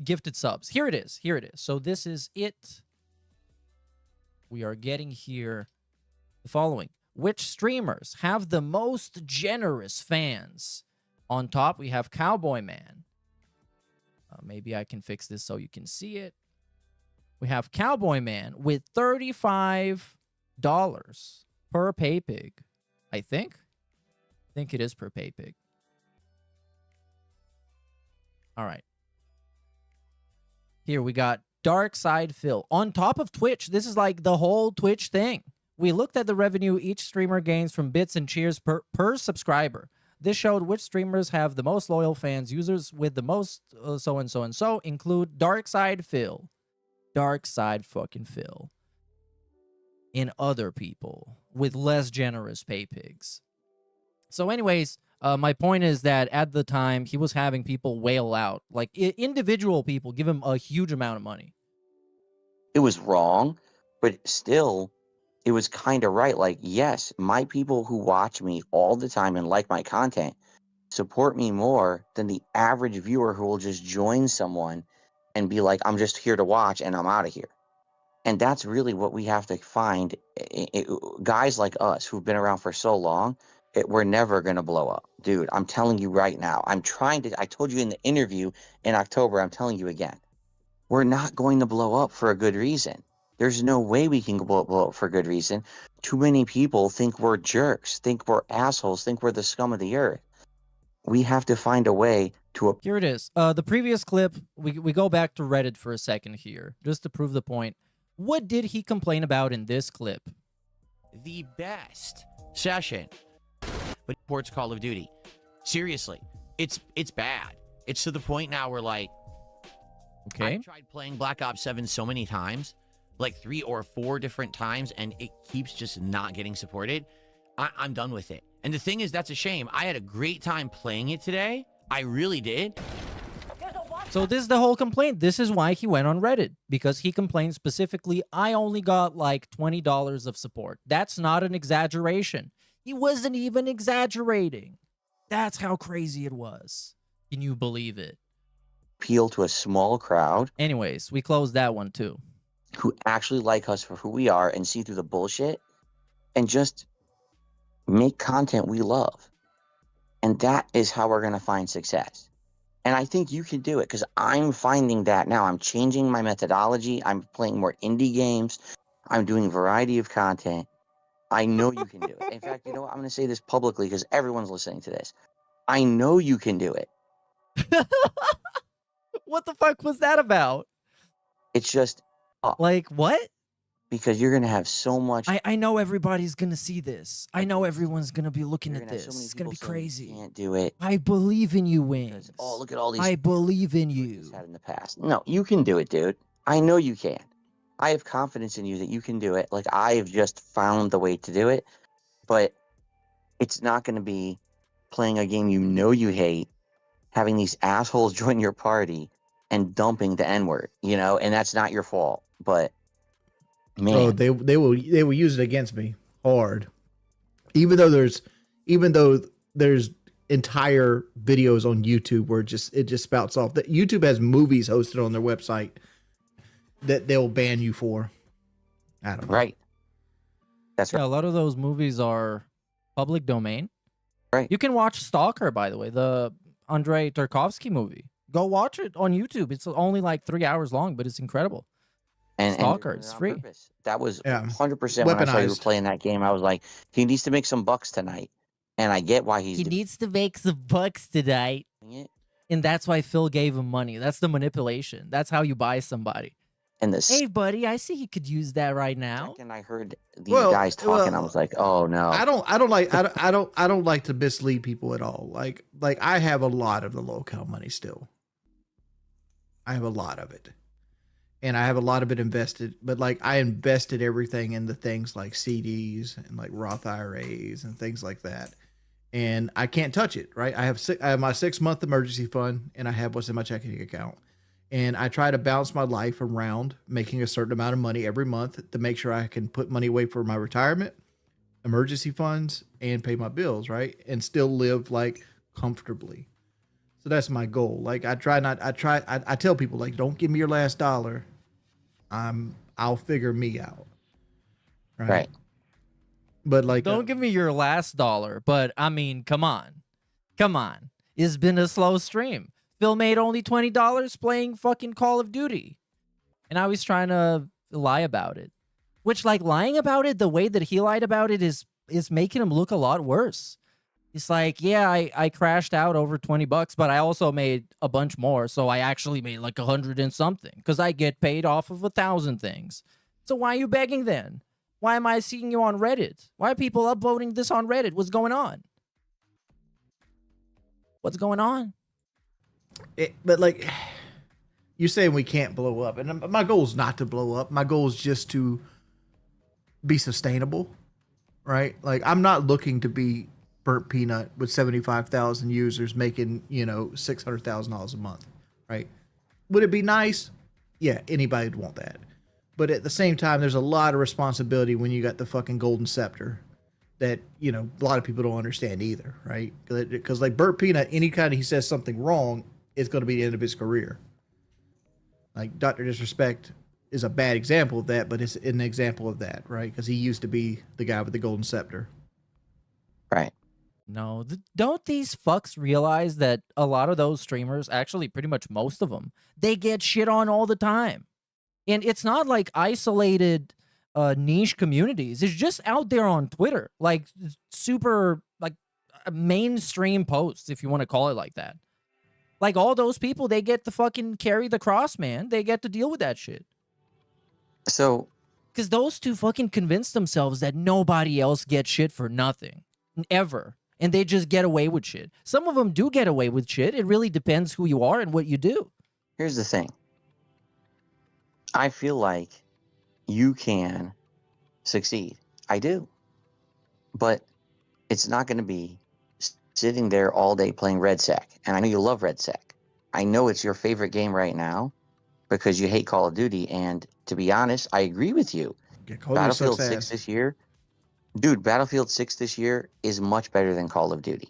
gifted subs. Here it is. So this is it. We are getting here the following. Which streamers have the most generous fans? On top, we have Cowboy Man. Maybe I can fix this so you can see it. We have Cowboy Man with $35 per PayPig. I think it is per PayPig. All right. Here we got Dark Side Phil. On top of Twitch, this is like the whole Twitch thing. We looked at the revenue each streamer gains from bits and cheers per subscriber. This showed which streamers have the most loyal fans. Users with the most so and so and so include Dark Side Phil. Dark Side fucking Phil. And other people with less generous pay pigs. So anyways, my point is that at the time, he was having people wail out. Like, individual people give him a huge amount of money. It was wrong, but still, it was kind of right. Like, yes, my people who watch me all the time and like my content support me more than the average viewer who will just join someone and be like, I'm just here to watch and I'm out of here. And that's really what we have to find. Guys like us who've been around for so long, we're never going to blow up. Dude, I'm telling you right now. I told you in the interview in October, I'm telling you again. We're not going to blow up for a good reason. There's no way we can blow up for a good reason. Too many people think we're jerks, think we're assholes, think we're the scum of the earth. We have to find a way to... Here it is. The previous clip, we go back to Reddit for a second here, just to prove the point. What did he complain about in this clip? The best session, but ports Call of Duty. Seriously, it's bad. It's to the point now where, like, okay, I've tried playing Black Ops 7 so many times, like 3 or 4 different times, and it keeps just not getting supported. I'm done with it. And the thing is, that's a shame. I had a great time playing it today. I really did. So this is the whole complaint. This is why he went on Reddit, because he complained specifically, I only got like $20 of support. That's not an exaggeration. He wasn't even exaggerating. That's how crazy it was. Can you believe it? Appeal to a small crowd. Anyways, we closed that one too. Who actually like us for who we are and see through the bullshit and just make content we love. And that is how we're going to find success. And I think you can do it because I'm finding that now. I'm changing my methodology. I'm playing more indie games. I'm doing a variety of content. I know you can do it. In fact, you know what? I'm going to say this publicly because everyone's listening to this. I know you can do it. What the fuck was that about? It's just... like, what? Because you're going to have so much... I know everybody's going to see this. I know everyone's going to be looking at this. It's going to be crazy. You can't do it. I believe in you, Wangz. Oh, look at all these... I believe in you. Had in the past. No, you can do it, dude. I know you can. I have confidence in you that you can do it. Like, I have just found the way to do it. But it's not going to be playing a game you know you hate, having these assholes join your party, and dumping the N-word, you know? And that's not your fault. But... man. Oh, they will use it against me hard. Even though there's entire videos on YouTube where it just spouts off. That YouTube has movies hosted on their website that they'll ban you for. I don't know. Right. That's right. Yeah, a lot of those movies are public domain. Right. You can watch Stalker, by the way, the Andrei Tarkovsky movie. Go watch it on YouTube. It's only like 3 hours long, but it's incredible. And Stalker, it's free. Purpose. That was 100% when I saw you were playing that game. I was like, he needs to make some bucks tonight. And I get why he needs to make some bucks tonight. And that's why Phil gave him money. That's the manipulation. That's how you buy somebody. And this, hey, buddy, I see you could use that right now. And I heard these guys talking. I was like, oh no. I don't like to mislead people at all. Like I have a lot of the low-cal money still. I have a lot of it. And I have a lot of it invested, but like I invested everything into things like CDs and like Roth IRAs and things like that. And I can't touch it, right? I have my 6-month emergency fund and I have what's in my checking account. and I try to balance my life around making a certain amount of money every month to make sure I can put money away for my retirement, emergency funds, and pay my bills, right? And still live like comfortably. So that's my goal. Like I tell people, like, don't give me your last dollar. I'll figure me out. Right. But like, don't give me your last dollar. But I mean, come on. It's been a slow stream. Phil made only $20 playing fucking Call of Duty. And I was trying to lie about it. Which, like, lying about it, the way that he lied about it is making him look a lot worse. It's like, yeah, I crashed out over $20, but I also made a bunch more. So I actually made like 100 and something because I get paid off of 1,000 things. So why are you begging then? Why am I seeing you on Reddit? Why are people upvoting this on Reddit? What's going on? What's going on? But like, you're saying we can't blow up. And my goal is not to blow up. My goal is just to be sustainable, right? Like, I'm not looking to be Burnt Peanut with 75,000 users making, $600,000 a month, right? Would it be nice? Yeah, anybody would want that. But at the same time, there's a lot of responsibility when you got the fucking golden scepter that, a lot of people don't understand either, right? Because like Burnt Peanut, anytime he says something wrong, it's going to be the end of his career. Like Dr. Disrespect is a bad example of that, but it's an example of that, right? Because he used to be the guy with the golden scepter. Right. No, don't these fucks realize that a lot of those streamers, actually pretty much most of them, they get shit on all the time. And it's not like isolated niche communities. It's just out there on Twitter, like super like mainstream posts, if you want to call it like that. Like all those people, they get to fucking carry the cross, man. They get to deal with that shit. So, because those two fucking convince themselves that nobody else gets shit for nothing, ever. And they just get away with shit. Some of them do get away with shit. It really depends who you are and what you do. Here's the thing. I feel like you can succeed. I do. But it's not going to be sitting there all day playing Red Sack. And I know you love Red Sack. I know it's your favorite game right now because you hate Call of Duty. And to be honest, I agree with you. Battlefield 6 this year. Dude, Battlefield 6 this year is much better than Call of Duty.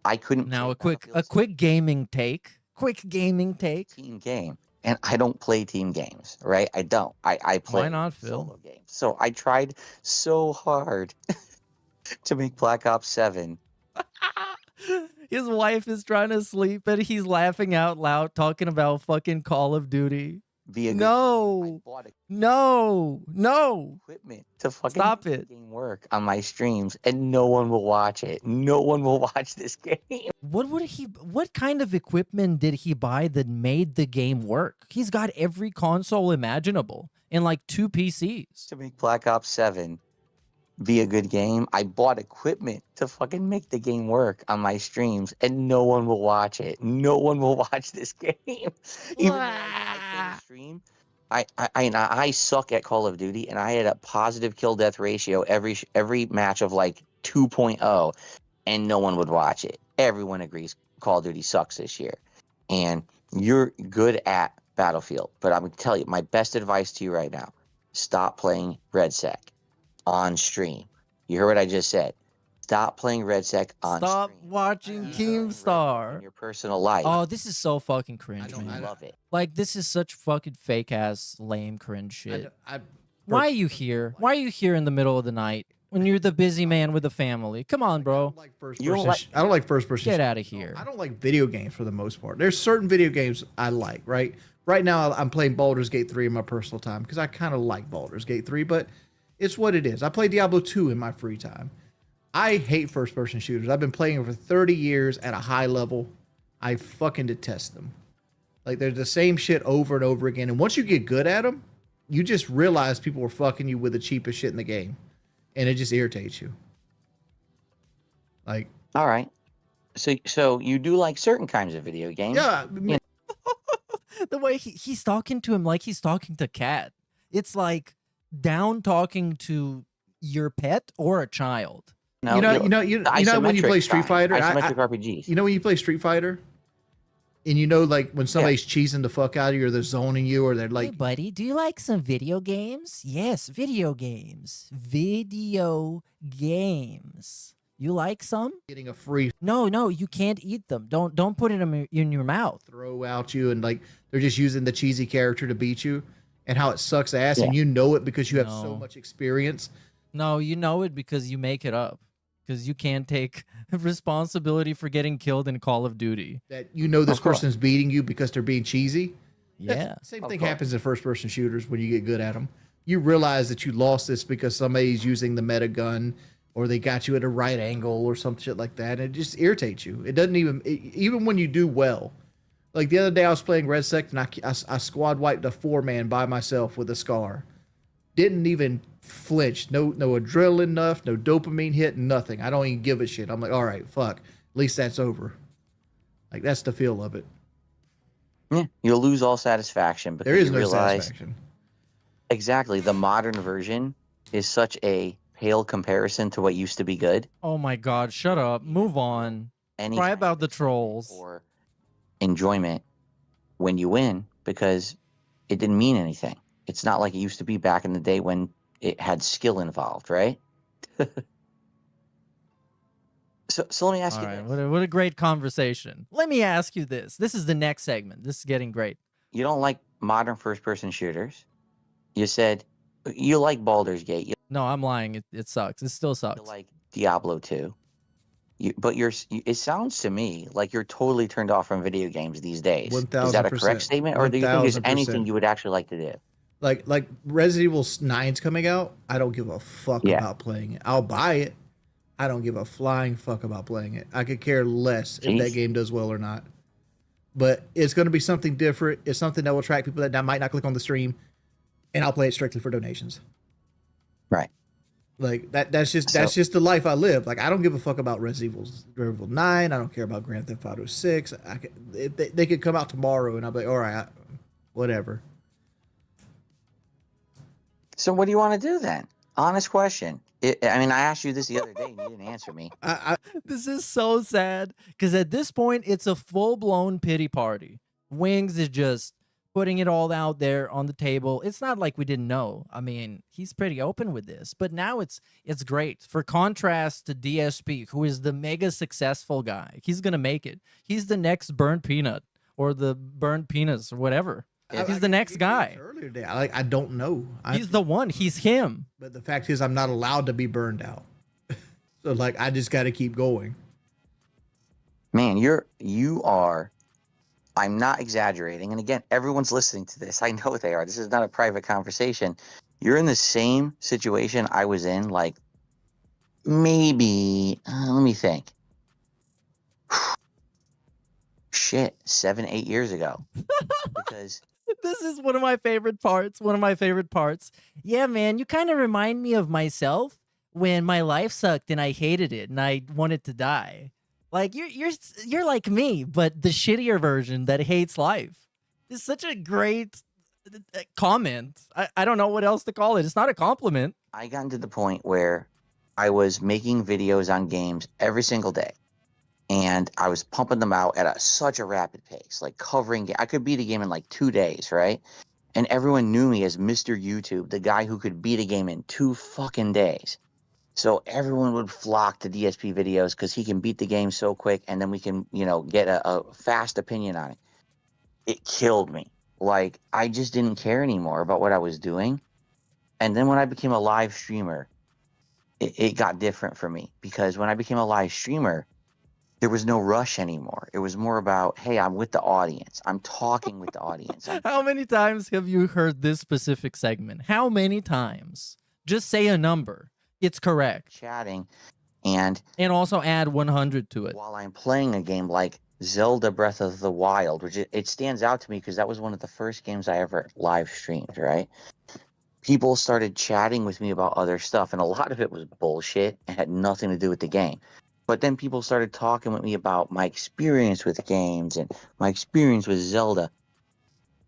I couldn't. Now a quick gaming take. Team game. And I don't play team games, right? I don't. I play Why not, Phil? solo games. So I tried so hard to make Black Ops 7. His wife is trying to sleep and he's laughing out loud talking about fucking Call of Duty. No. Equipment to fucking stop make it. The game work on my streams, and no one will watch it. No one will watch this game. What kind of equipment did he buy that made the game work? He's got every console imaginable and like 2 PCs. To make Black Ops 7 be a good game, I bought equipment to fucking make the game work on my streams, and no one will watch it. No one will watch this game. Even though I play the stream, I suck at Call of Duty, and I had a positive kill death ratio every match of like 2.0, and no one would watch it. Everyone agrees Call of Duty sucks this year, and you're good at Battlefield. But I'm gonna tell you, my best advice to you right now: stop playing Red Sack on stream. You heard what I just said. Stop playing Red Sack on stream. Stop watching Keemstar in your personal life. Oh, this is so fucking cringe, I man. love it. Like, this is such fucking fake ass, lame, cringe shit. Why are you here? Why are you here in the middle of the night when you're the busy man with a family? Come on, bro. I don't like first person. Get out of here. I don't like video games for the most part. There's certain video games I like, right? Right now, I'm playing Baldur's Gate 3 in my personal time because I kind of like Baldur's Gate 3, but it's what it is. I play Diablo 2 in my free time. I hate first-person shooters. I've been playing them for 30 years at a high level. I fucking detest them. Like, they're the same shit over and over again. And once you get good at them, you just realize people are fucking you with the cheapest shit in the game. And it just irritates you. Like, all right. So you do like certain kinds of video games? Yeah. The way he's talking to him like he's talking to Cat. It's like down talking to your pet or a child. No, you know when you play Street Fighter, isometric RPGs. You know when you play Street Fighter, And you know, like when somebody's cheesing the fuck out of you, or they're zoning you, or they're like, "Hey, buddy, do you like some video games?" "Yes, video games. Video games. You like some?" getting a free No, you can't eat them. Don't put it in your mouth. throw out you, and like they're just using the cheesy character to beat you, and how it sucks ass, Yeah. and you know it because you have so No. much experience. No, you know it because you make it up. Because you can't take responsibility for getting killed in Call of Duty. That you know this Of course. person's beating you because they're being cheesy. Yeah. Same Of thing course. happens in first-person shooters when you get good at them. You realize that you lost this because somebody's using the meta gun, or they got you at a right angle, or some shit like that. And it just irritates you. It doesn't even when you do well. Like the other day, I was playing Red Sect, and I squad wiped a 4-man by myself with a scar. Didn't even flinch. No adrenaline enough. No dopamine hit. Nothing. I don't even give a shit. I'm like, all right, fuck. At least that's over. Like that's the feel of it. Yeah, you'll lose all satisfaction because There is you no realize satisfaction. exactly the modern version is such a pale comparison to what used to be good. Oh my God, shut up. Move on. Any Cry kind about of the trolls. or enjoyment when you win because it didn't mean anything. It's not like it used to be back in the day when it had skill involved, right? So let me ask All you right, this. what a great conversation. Let me ask you this. This is the next segment. This is getting great. You don't like modern first-person shooters. You said you like Baldur's Gate. You No, I'm lying. It sucks. It still sucks. like Diablo 2. But it sounds to me like you're totally turned off from video games these days. Is that a 1000%. correct statement, or do you think there's 1000%. anything you would actually like to do? Like Resident Evil 9's coming out. I don't give a fuck Yeah. about playing it. I'll buy it. I don't give a flying fuck about playing it. I could care less if that Jeez. game does well or not. But it's going to be something different. It's something that will attract people that might not click on the stream, and I'll play it strictly for donations. Right. Like that's just the life I live. Like I don't give a fuck about Resident Evil 9. I don't care about Grand Theft Auto 6. They could come out tomorrow, and I'll be like, all right, whatever. So what do you want to do then? Honest question. I mean, I asked you this the other day and you didn't answer me. This is so sad because at this point, it's a full-blown pity party. Wangz is just putting it all out there on the table. It's not like we didn't know. I mean, he's pretty open with this, but now it's great. For contrast to DSP, who is the mega successful guy. He's gonna make it. He's the next Burnt Peanut or the Burnt Peanuts or whatever. He's the next guy. Earlier today, I don't know. He's the one. He's him. But the fact is, I'm not allowed to be burned out. So like, I just got to keep going. Man, you are. I'm not exaggerating. And again, everyone's listening to this. I know they are. This is not a private conversation. You're in the same situation I was in, like maybe, let me think. Shit, 7-8 years ago. Because This is one of my favorite parts. One of my favorite parts. Yeah, man, you kind of remind me of myself when my life sucked and I hated it and I wanted to die. Like you're like me, but the shittier version that hates life. It's such a great comment. I don't know what else to call it. It's not a compliment. I got to the point where I was making videos on games every single day. And I was pumping them out at such a rapid pace, like covering. I could beat a game in like 2 days, right? And everyone knew me as Mr. YouTube, the guy who could beat a game in 2 fucking days. So everyone would flock to DSP videos because he can beat the game so quick, and then we can, get a fast opinion on it. It killed me. Like, I just didn't care anymore about what I was doing. And then when I became a live streamer, it got different for me, because when I became a live streamer, there was no rush anymore. It was more about, hey, I'm with the audience. I'm talking with the audience. How many times have you heard this specific segment? How many times? Just say a number. It's correct. Chatting. And also add 100 to it. While I'm playing a game like Zelda Breath of the Wild, which it stands out to me because that was one of the first games I ever live streamed, right? People started chatting with me about other stuff, and a lot of it was bullshit and had nothing to do with the game. But then people started talking with me about my experience with games and my experience with Zelda.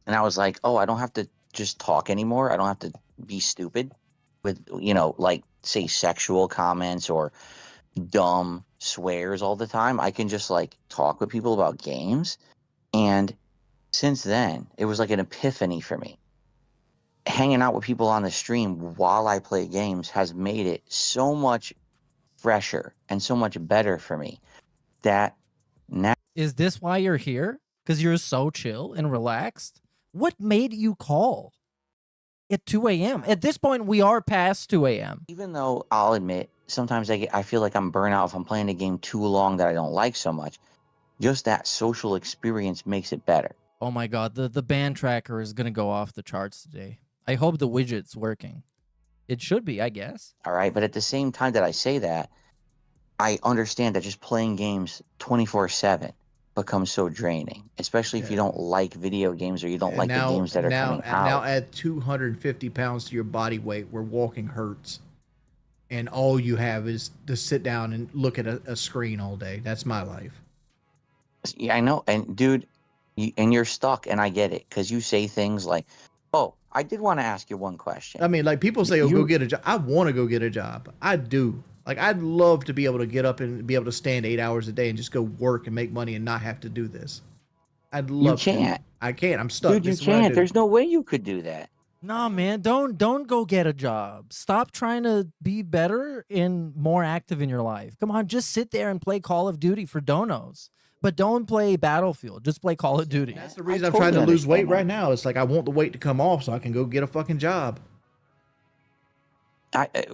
And I was like, oh, I don't have to just talk anymore. I don't have to be stupid with, like, say, sexual comments or dumb swears all the time. I can just, like, talk with people about games. And since then, it was like an epiphany for me. Hanging out with people on the stream while I play games has made it so much fresher and so much better for me that now. Is this why you're here? Because you're so chill and relaxed? What made you call at 2 a.m.? At this point, we are past 2 a.m. Even though I'll admit, sometimes I feel like I'm burnt out if I'm playing a game too long that I don't like so much. Just that social experience makes it better. Oh my god, the band tracker is gonna go off the charts today. I hope the widget's working. It should be, I guess. All right, but at the same time that I say that, I understand that just playing games 24/7 becomes so draining, especially if you don't like video games or you don't like the games that are coming out. Now add 250 pounds to your body weight where walking hurts. And all you have is to sit down and look at a screen all day. That's my life. Yeah, I know. And dude, you're stuck, and I get it, because you say things like, oh, I did want to ask you one question. I mean, like people say, oh, go get a job. I want to go get a job. I do. Like, I'd love to be able to get up and be able to stand 8 hours a day and just go work and make money and not have to do this. I'd love to. You can't. I can't. I'm stuck. Dude, you can't. There's no way you could do that. Nah, man, don't go get a job. Stop trying to be better and more active in your life. Come on, just sit there and play Call of Duty for donos. But don't play Battlefield. Just play Call of Duty. That's the reason I'm trying to lose weight right now. It's like I want the weight to come off so I can go get a fucking job.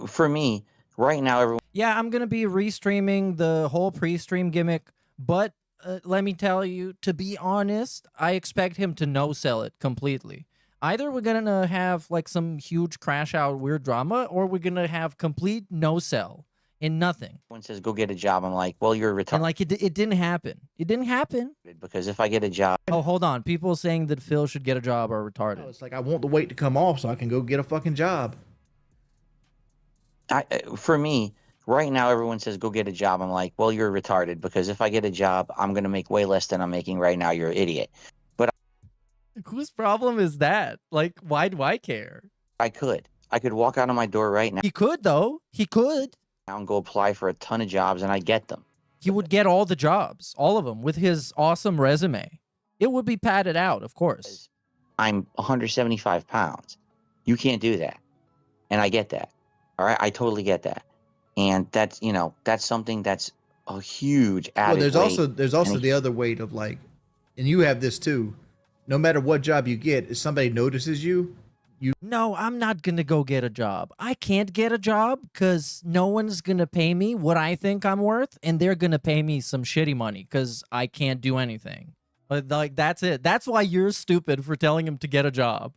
For me, right now, everyone. Yeah, I'm going to be restreaming the whole pre-stream gimmick. But let me tell you, to be honest, I expect him to no-sell it completely. Either we're going to have like some huge crash out weird drama, or we're going to have complete no-sell. And nothing. One says, go get a job. I'm like, well, you're retarded. And like, it didn't happen. It didn't happen. Because if I get a job. Oh, hold on. People saying that Phil should get a job are retarded. No, it's like I want the weight to come off so I can go get a fucking job. For me, right now, everyone says, go get a job. I'm like, well, you're retarded. Because if I get a job, I'm going to make way less than I'm making right now. You're an idiot. But whose problem is that? Like, why do I care? I could walk out of my door right now. He could, though. He could. And go apply for a ton of jobs, and I get them. He would get all the jobs, all of them, with his awesome resume. It would be padded out, of course. I'm 175 pounds. You can't do that. And I get that. All right? I totally get that. And that's, that's something that's a huge added Well, there's also the other weight of like, and you have this too, no matter what job you get, if somebody notices you, No, I'm not going to go get a job. I can't get a job because no one's going to pay me what I think I'm worth, and they're going to pay me some shitty money because I can't do anything. Like, that's it. That's why you're stupid for telling him to get a job,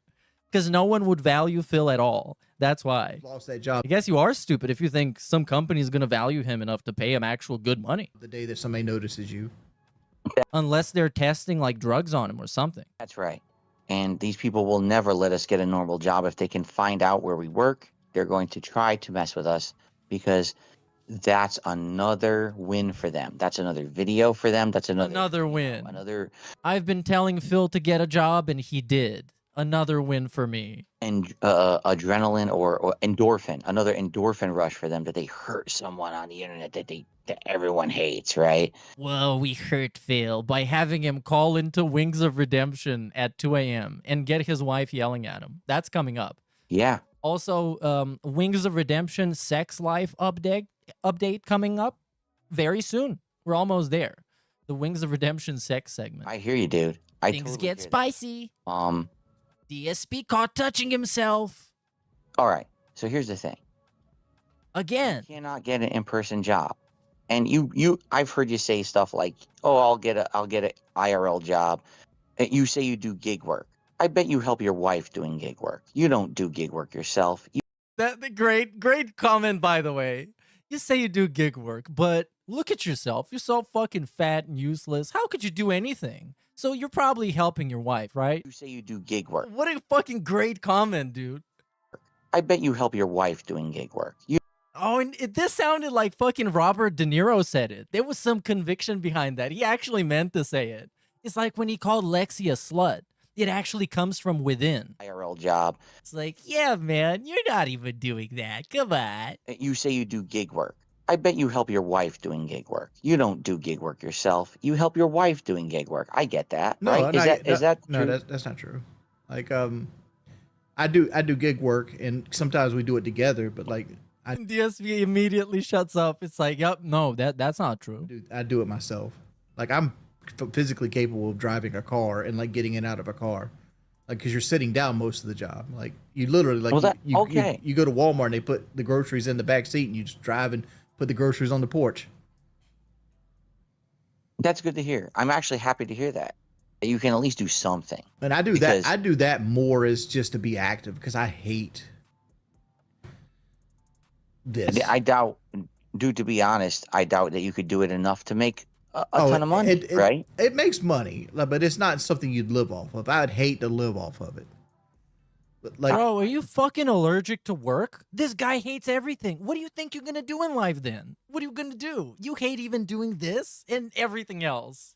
because no one would value Phil at all. That's why. Lost that job. I guess you are stupid if you think some company is going to value him enough to pay him actual good money. The day that somebody notices you. Unless they're testing, like, drugs on him or something. That's right. And these people will never let us get a normal job. If they can find out where we work, they're going to try to mess with us, because that's another win for them. That's another video for them. That's another win. I've been telling Phil to get a job, and he did. Another win for me. And adrenaline or endorphin, another endorphin rush for them, that they hurt someone on the internet that everyone hates, right? Well, we hurt Phil by having him call into Wings of Redemption at 2 a.m. and get his wife yelling at him. That's coming up. Yeah. Also, Wings of Redemption sex life update coming up very soon. We're almost there. The Wings of Redemption sex segment. I hear you, dude. Things get spicy. DSP caught touching himself. All right. So here's the thing. Again. You cannot get an in-person job. And I've heard you say stuff like, "Oh, I'll get a IRL job." And you say you do gig work. I bet you help your wife doing gig work. You don't do gig work yourself. That's a great comment, by the way. You say you do gig work, but look at yourself. You're so fucking fat and useless. How could you do anything? So you're probably helping your wife, right? You say you do gig work. What a fucking great comment, dude. I bet you help your wife doing gig work. Oh, and this sounded like fucking Robert De Niro said it. There was some conviction behind that. He actually meant to say it. It's like when he called Lexi a slut. It actually comes from within. IRL job. It's like, yeah, man, you're not even doing that. Come on. You say you do gig work. I bet you help your wife doing gig work. You don't do gig work yourself. You help your wife doing gig work. I get that, No, right? Is that no? true? That's not true. Like I do gig work, and sometimes we do it together. But like DSV immediately shuts up. It's like, yep, no, that's not true. I do it myself. Like I'm physically capable of driving a car and like getting in and out of a car, like because you're sitting down most of the job. Like you literally like you go to Walmart and they put the groceries in the back seat and you just drive and put the groceries on the porch. That's good to hear. I'm actually happy to hear that you can at least do something. And I do that. I do that more as just to be active because I hate this. I doubt, dude. To be honest, I doubt that you could do it enough to make a ton of money. Right? It makes money, but it's not something you'd live off of. I'd hate to live off of it. Like, bro, are you fucking allergic to work? This guy hates everything. What do you think you're gonna do in life then? What are you gonna do? You hate even doing this and everything else.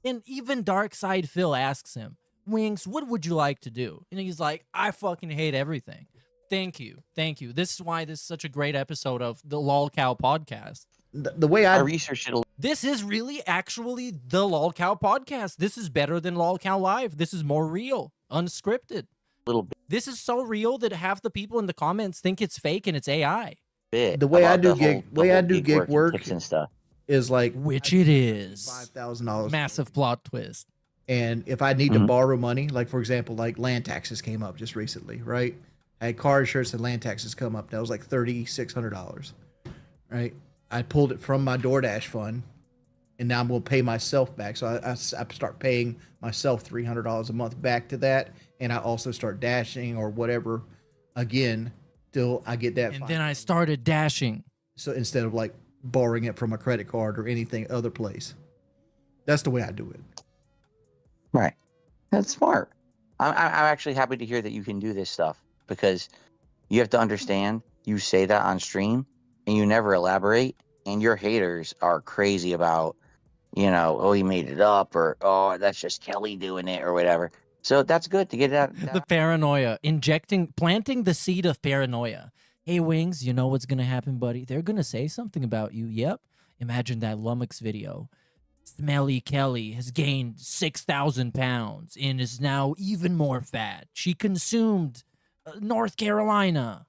And even Dark Side Phil asks him, Wangz, what would you like to do? And he's like, I fucking hate everything. Thank you. Thank you. This is why this is such a great episode of the LolCow podcast. The way I researched it. This is really actually the LolCow podcast. This is better than LolCow Live. This is more real, unscripted. Little bit. This is so real that half the people in the comments think it's fake and it's AI. The way I do gig work and stuff is like, which it is $5,000 massive plot twist. And if I need to borrow money, like for example, like land taxes came up just recently, right? I had car insurance and land taxes come up. That was like $3,600, right? I pulled it from my DoorDash fund, and now I'm going to pay myself back. So I start paying myself $300 a month back to that, and I also start dashing or whatever again till I get that. And then I started dashing. So instead of like borrowing it from a credit card or anything other place, that's the way I do it. Right, that's smart. I'm actually happy to hear that you can do this stuff, because you have to understand, you say that on stream and you never elaborate, and your haters are crazy about, you know, oh, he made it up, or oh, that's just Kelly doing it, or whatever. So that's good to get it out. The paranoia, planting the seed of paranoia. Hey, Wangz, you know what's going to happen, buddy? They're going to say something about you. Yep. Imagine that Lummox video. Smelly Kelly has gained 6,000 pounds and is now even more fat. She consumed North Carolina.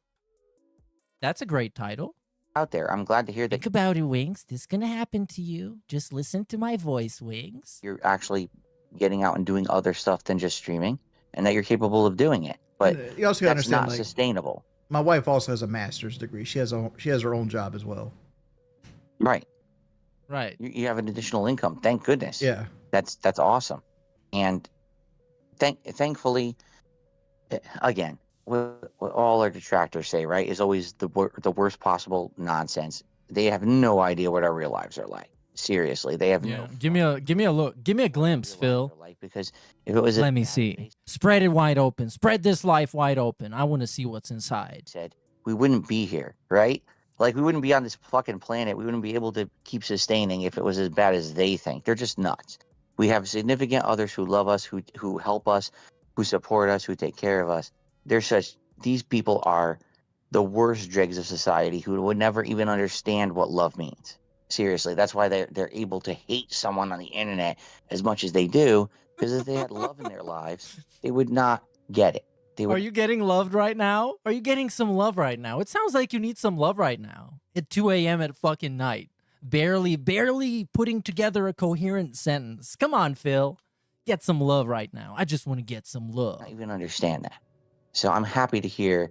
That's a great title. Out there. I'm glad to hear that. Think about it, Wangz. This is going to happen to you. Just listen to my voice, Wangz. You're actually getting out and doing other stuff than just streaming, and that you're capable of doing it. But you also that's understand, not like, sustainable. My wife also has a master's degree. She has her own job as well. Right. Right. You have an additional income. Thank goodness. Yeah. That's awesome. And thankfully, again, what all our detractors say, right, is always the worst possible nonsense. They have no idea what our real lives are like. Seriously, they have no. Give me a look. Give me a glimpse, Phil. Like, because if it was, let me see. Spread it wide open. Spread this life wide open. I want to see what's inside. Said we wouldn't be here, right? Like, we wouldn't be on this fucking planet. We wouldn't be able to keep sustaining if it was as bad as they think. They're just nuts. We have significant others who love us, who help us, who support us, who take care of us. These people are the worst dregs of society who would never even understand what love means. Seriously, that's why they're able to hate someone on the internet as much as they do, because if they had love in their lives, they would not get it. Are you getting loved right now? Are you getting some love right now? It sounds like you need some love right now at 2 a.m. at fucking night. Barely putting together a coherent sentence. Come on, Phil. Get some love right now. I just want to get some love. I don't even understand that. So I'm happy to hear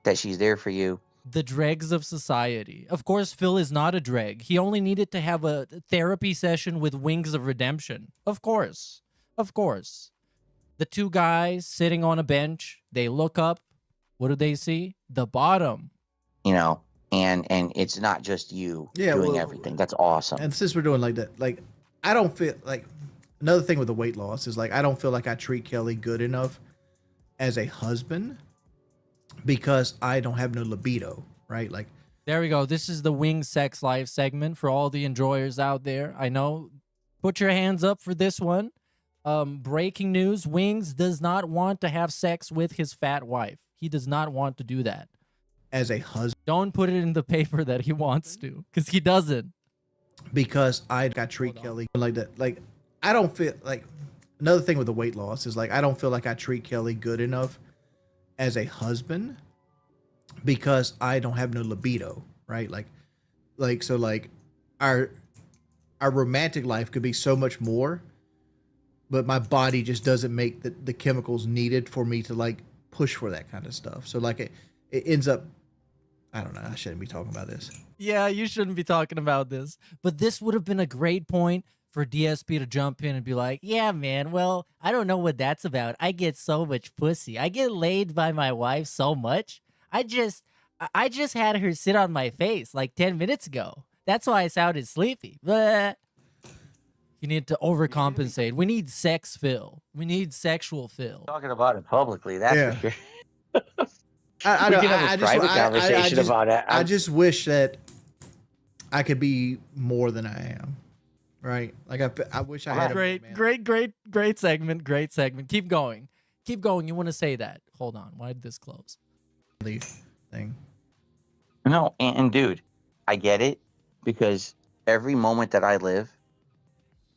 that she's there for you. The dregs of society. Of course, Phil is not a dreg. He only needed to have a therapy session with Wings of Redemption. Of course. Of course. The two guys sitting on a bench, they look up. What do they see? The bottom. You know, and it's not just you doing everything. That's awesome. And since we're doing like that, like, I don't feel like, another thing with the weight loss is like, I don't feel like I treat Kelly good enough as a husband because I don't have no libido, right? Like, there we go. This is the Wing Sex Life segment for all the enjoyers out there. I know. Put your hands up for this one. Breaking news, Wangz does not want to have sex with his fat wife. He does not want to do that. as a husband. Don't put it in the paper that he wants to, because he doesn't. Because I treat Kelly like that. Like, I don't feel like, another thing with the weight loss is like, I don't feel like I treat Kelly good enough as a husband because I don't have no libido, right? So our romantic life could be so much more, but my body just doesn't make the chemicals needed for me to like push for that kind of stuff. So like it ends up, I don't know, I shouldn't be talking about this. Yeah, you shouldn't be talking about this. But this would have been a great point for DSP to jump in and be like, yeah, man, well, I don't know what that's about. I get so much pussy. I get laid by my wife so much. I just had her sit on my face like 10 minutes ago. That's why I sounded sleepy. Blah. You need to overcompensate. We need sex Phil. We need sexual Phil. Talking about it publicly, that's for sure. I We can have a private conversation about it. I just wish that I could be more than I am. Right? Like I wish I had great segment. Great segment. Keep going. Keep going. You want to say that? Hold on. Why did this close? Thing. No, and dude, I get it, because every moment that I live,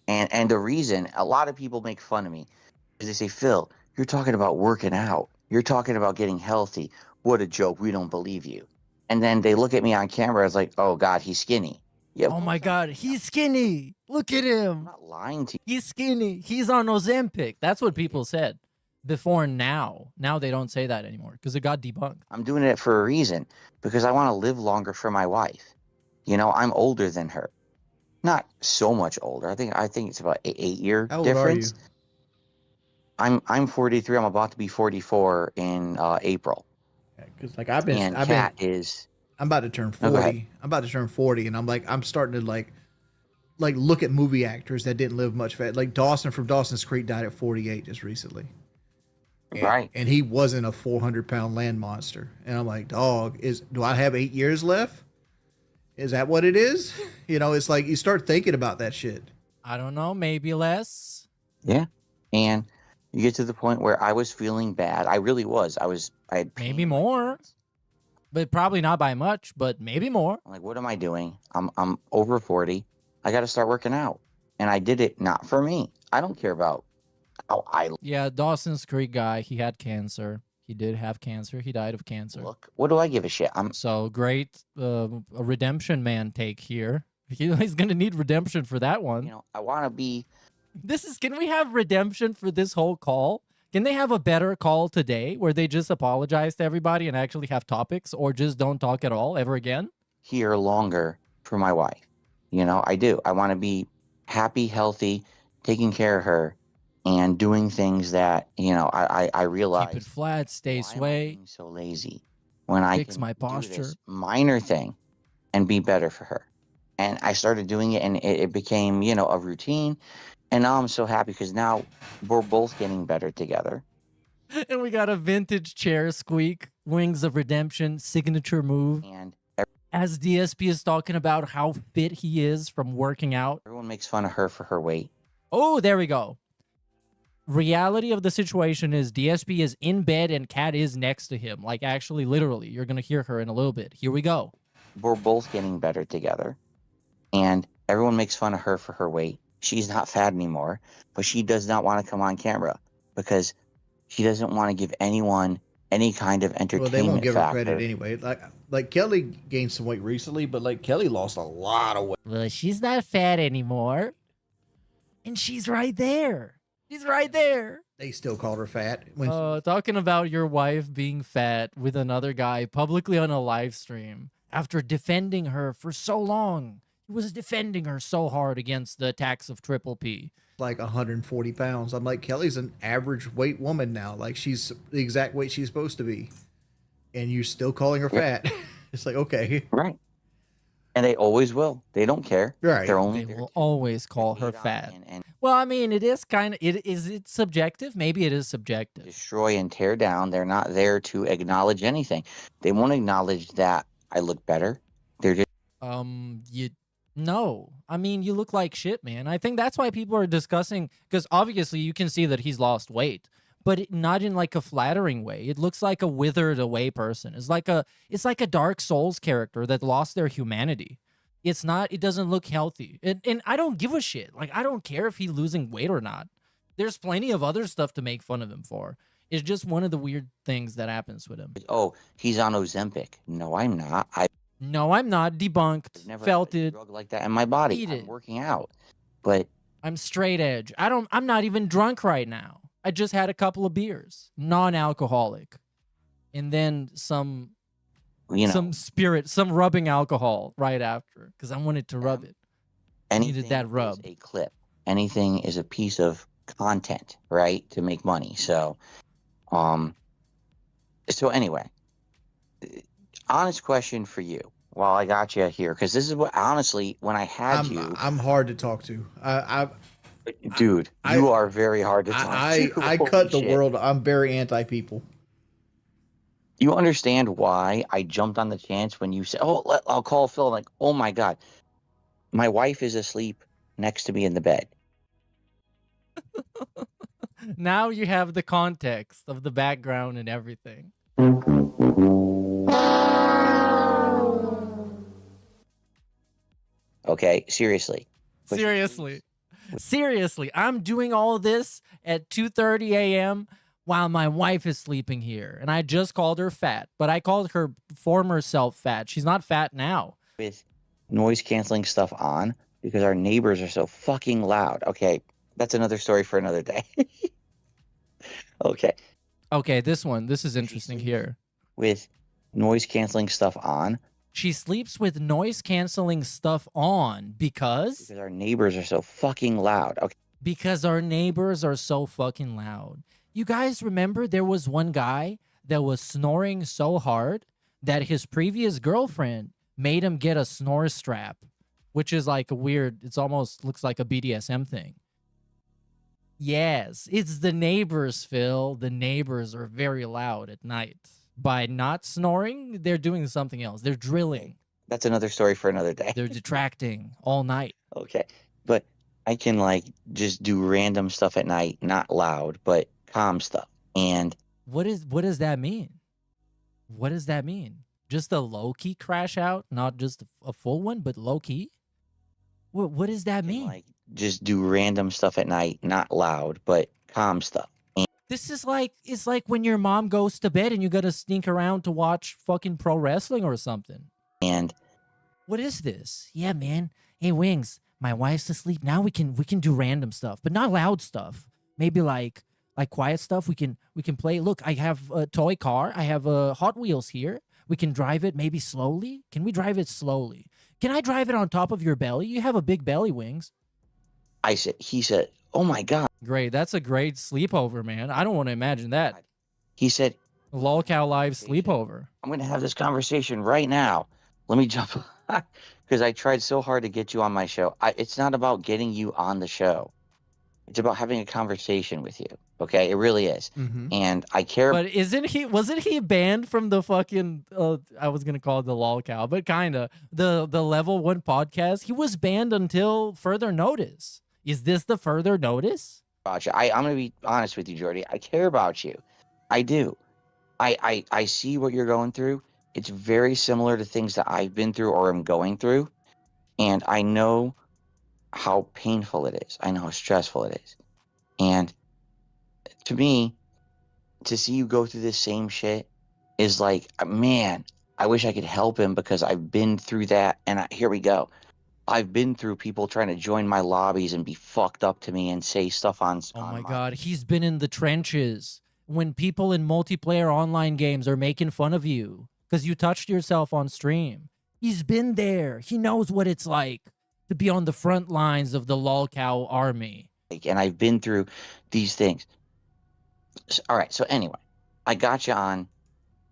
and the reason a lot of people make fun of me is they say, Phil, you're talking about working out. You're talking about getting healthy. What a joke. We don't believe you. And then they look at me on camera. It's like, oh, God, he's skinny. Yeah. Oh, my God. He's skinny. Look at him. I'm not lying to you. He's skinny. He's on Ozempic. That's what people said before now. Now they don't say that anymore because it got debunked. I'm doing it for a reason, because I want to live longer for my wife. You know, I'm older than her. Not so much older. I think it's about 8-year How old difference. Are you? I'm 43. I'm about to be 44 in April. Because like I'm about to turn 40. Oh, go ahead. I'm about to turn 40, and I'm starting to like look at movie actors that didn't live much fat. Like Dawson from Dawson's Creek died at 48 just recently. Right. And he wasn't a 400-pound land monster. And I'm like, dog, do I have 8 years left? Is that what it is? You know, it's like you start thinking about that shit. I don't know, maybe less. Yeah. And you get to the point where I was feeling bad. I really was. I had pain. Maybe more. But probably not by much, but maybe more. I'm like, what am I doing? I'm over 40. I got to start working out. And I did it not for me. I don't care about how I look. Yeah, Dawson's Creek guy, he had cancer. He did have cancer. He died of cancer. What do I give a shit? So great, a redemption man take here. He's going to need redemption for that one. You know, I want to be. Can we have redemption for this whole call? Can they have a better call today where they just apologize to everybody and actually have topics, or just don't talk at all ever again? Here longer for my wife. You know, I do. I want to be happy, healthy, taking care of her, and doing things that, you know, I realize. Keep it flat, stay sway. Being so lazy when I fix my posture. Do this minor thing and be better for her. And I started doing it, and it became, you know, a routine. And now I'm so happy because now we're both getting better together. And we got a vintage chair squeak, Wings of Redemption, signature move. And as DSP is talking about how fit he is from working out. Everyone makes fun of her for her weight. Oh, there we go. Reality of the situation is DSP is in bed and Kat is next to him. Like, actually, literally. You're going to hear her in a little bit. Here we go. We're both getting better together. And everyone makes fun of her for her weight. She's not fat anymore, but she does not want to come on camera because she doesn't want to give anyone any kind of entertainment. Well, they won't give factor. her credit anyway. Like Kelly gained some weight recently, but like Kelly lost a lot of weight. Well, she's not fat anymore. And she's right there. She's right there. They still called her fat. Talking about your wife being fat with another guy publicly on a live stream after defending her for so long. He was defending her so hard against the attacks of Triple P. Like 140 pounds. I'm like, Kelly's an average weight woman now. Like, she's the exact weight she's supposed to be. And you're still calling her fat. It's like, okay. Right. And they always will. They don't care. Right. They will always call her fat. Well, I mean, it is kind of, is it subjective? Maybe it is subjective. Destroy and tear down. They're not there to acknowledge anything. They won't acknowledge that I look better. They're just. No, I mean, you look like shit, man. I think that's why people are discussing, because obviously you can see that he's lost weight, but not in like a flattering way. It looks like a withered away person. It's like a Dark Souls character that lost their humanity. It's not, it doesn't look healthy. And I don't give a shit. Like, I don't care if he's losing weight or not. There's plenty of other stuff to make fun of him for. It's just one of the weird things that happens with him. Oh, he's on Ozempic. No, I'm not. No, I'm not. Debunked. Never Felt had a it. drug like that in my body. Eat I'm it. working out, but I'm straight edge. I'm not even drunk right now. I just had a couple of beers, non-alcoholic, and then some rubbing alcohol right after because I wanted to rub it. Needed that rub. Is a clip. Anything is a piece of content, right, to make money. So, anyway, honest question for you. While I got you here, because this is what honestly, when I had I'm hard to talk to. Dude, you are very hard to talk to. I cut the world. I'm very anti-people. You understand why I jumped on the chance when you said, "Oh, I'll call Phil." I'm like, oh my god, my wife is asleep next to me in the bed. Now you have the context of the background and everything. Okay, seriously. Seriously, I'm doing all this at 2:30 a.m. while my wife is sleeping here. And I just called her fat, but I called her former self fat. She's not fat now. With noise canceling stuff on because our neighbors are so fucking loud. Okay, that's another story for another day. Okay, this is interesting here. With noise canceling stuff on. She sleeps with noise canceling stuff on because our neighbors are so fucking loud. Okay. Because our neighbors are so fucking loud. You guys remember there was one guy that was snoring so hard that his previous girlfriend made him get a snore strap, which is like a weird, it's almost looks like a BDSM thing. Yes, it's the neighbors, Phil. The neighbors are very loud at night. By not snoring, they're doing something else. They're drilling. That's another story for another day. They're detracting all night. Okay. But I can like just do random stuff at night, not loud, but calm stuff. And what does that mean? What does that mean? Just a low-key crash out, not just a full one, but low-key? What does that mean? Like just do random stuff at night, not loud, but calm stuff. This is like, it's like when your mom goes to bed and you gotta sneak around to watch fucking pro wrestling or something. And what is this? Yeah, man. Hey, Wangz, my wife's asleep. Now we can do random stuff, but not loud stuff. Maybe like quiet stuff. We can play. Look, I have a toy car. I have a Hot Wheels here. We can drive it maybe slowly. Can we drive it slowly? Can I drive it on top of your belly? You have a big belly, Wangz. He said, oh my God. Great. That's a great sleepover, man. I don't want to imagine that. He said, LOLcow Live sleepover. I'm going to have this conversation right now. Let me jump because I tried so hard to get you on my show. It's not about getting you on the show. It's about having a conversation with you. Okay, it really is. Mm-hmm. And I care. But wasn't he banned from the fucking, I was going to call it the LOLcow, but kind of the Level 1 podcast? He was banned until further notice. Is this the further notice? About you. I'm going to be honest with you, Jordy. I care about you. I do. I see what you're going through. It's very similar to things that I've been through or am going through. And I know how painful it is. I know how stressful it is. And to me, to see you go through this same shit is like, man, I wish I could help him because I've been through that. And here we go. I've been through people trying to join my lobbies and be fucked up to me and say stuff on. Oh my God, he's been in the trenches when people in multiplayer online games are making fun of you because you touched yourself on stream. He's been there. He knows what it's like to be on the front lines of the LOLcow army. And I've been through these things. All right. So anyway, I got you on.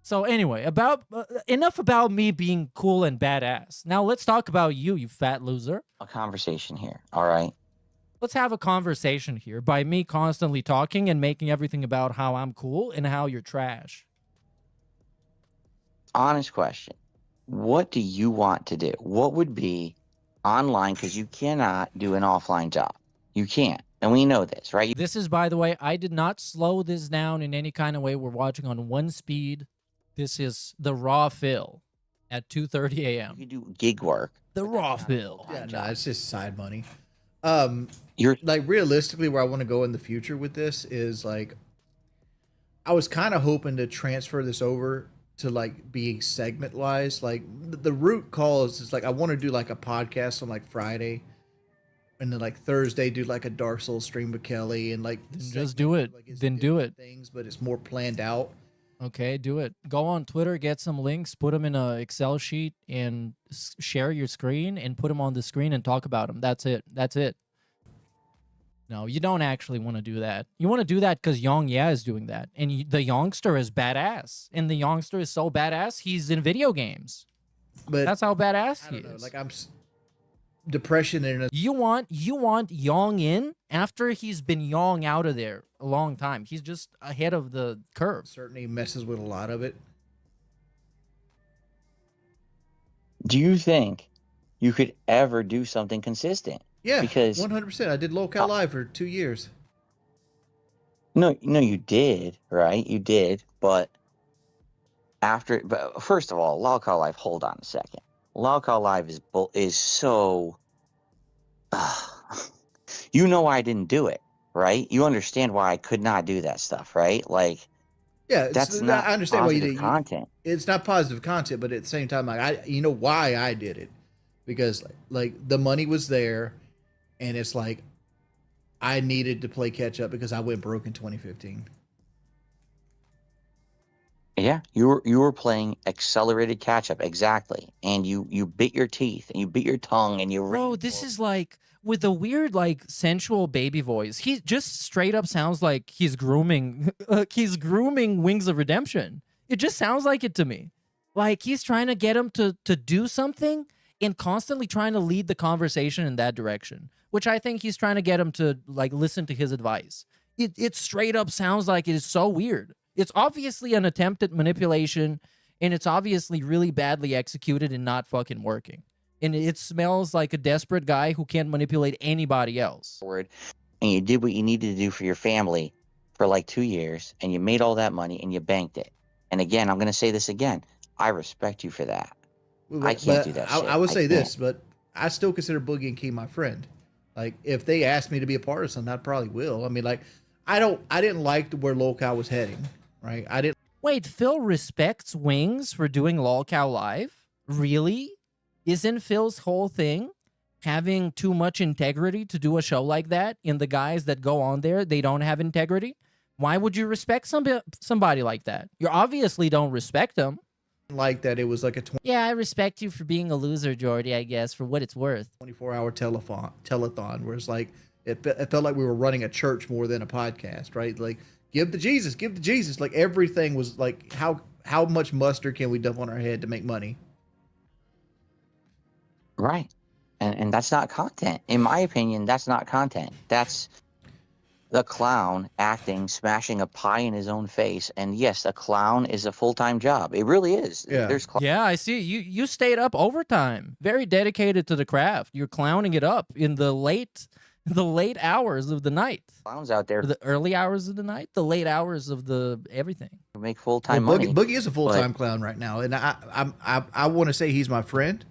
So anyway, enough about me being cool and badass. Now let's talk about you fat loser. A conversation here. All right. Let's have a conversation here by me constantly talking and making everything about how I'm cool and how you're trash. Honest question. What do you want to do? What would be online? Because you cannot do an offline job. You can't. and we know this, right? This is, by the way, I did not slow this down in any kind of way. We're watching on one speed. This is the raw fill at 2:30 You a.m. can do gig work. The raw fill. Yeah, no, job. it's just side money. You're Like realistically, where I want to go in the future with this is like, I was kind of hoping to transfer this over to like being segment wise. Like the root cause is like I want to do like a podcast on like Friday, and then like Thursday do like a Dark Souls stream with Kelly, and like Just do it. like, it's Then do different it. things, but it's more planned out. Okay, do it. Go on Twitter, get some links, put them in a Excel sheet, and share your screen and put them on the screen and talk about them. That's it. That's it. No, you don't actually want to do that. You want to do that because Yong Ya is doing that, and the youngster is badass, and the youngster is so badass he's in video games. But That's how badass I he don't know. is. Like depression and You want Yong in after he's been Yong out of there a long time. He's just ahead of the curve. certainly messes with a lot of it. Do you think you could ever do something consistent? Yeah, Because 100%. I did Locale Live for 2 years. no, you did, right? You did, but first of all, Locale Live. Hold on a second. Locale Live is so. You know why I didn't do it, right? You understand why I could not do that stuff, right? Like Yeah, that's not. I understand why you positive did. content. It's not positive content, but at the same time, like you know why I did it, because like the money was there, and it's like I needed to play catch up because I went broke in 2015. Yeah, you were playing accelerated catch up exactly, and you bit your teeth and you bit your tongue and you. Bro, this is like with a weird, like sensual baby voice. He just straight up sounds like he's grooming. He's grooming Wings of Redemption. It just sounds like it to me. Like he's trying to get him to do something and constantly trying to lead the conversation in that direction, which I think he's trying to get him to like listen to his advice. It straight up sounds like it is so weird. It's obviously an attempt at manipulation, and it's obviously really badly executed and not fucking working. And it smells like a desperate guy who can't manipulate anybody else. Forward, and you did what you needed to do for your family for like 2 years, and you made all that money and you banked it. And again, I'm going to say this again. I respect you for that. I can't do that shit. I would say this, can't. but I still consider Boogie and Key my friend. Like if they asked me to be a part of something, I probably will. I mean, like I didn't like where Locale was heading. Right? I didn't. Wait, Phil respects Wings for doing LolCow Live? Really? Isn't Phil's whole thing having too much integrity to do a show like that? And the guys that go on there, they don't have integrity? Why would you respect somebody like that? You obviously don't respect them. Like that it was like a Yeah, I respect you for being a loser, Jordy, I guess, for what it's worth. 24-hour telethon where it's like it felt like we were running a church more than a podcast, right? Like give to Jesus. Like everything was like how much mustard can we dump on our head to make money? Right. And that's not content. In my opinion, that's not content. That's the clown acting, smashing a pie in his own face. And yes, a clown is a full-time job. It really is. Yeah. There's Yeah, I see. You stayed up overtime. Very dedicated to the craft. You're clowning it up in the late hours of the night. clowns out there The early hours of the night, the late hours of the everything. who make full-time Well, money. Boogie is a full-time clown right now, and I want to say he's my friend.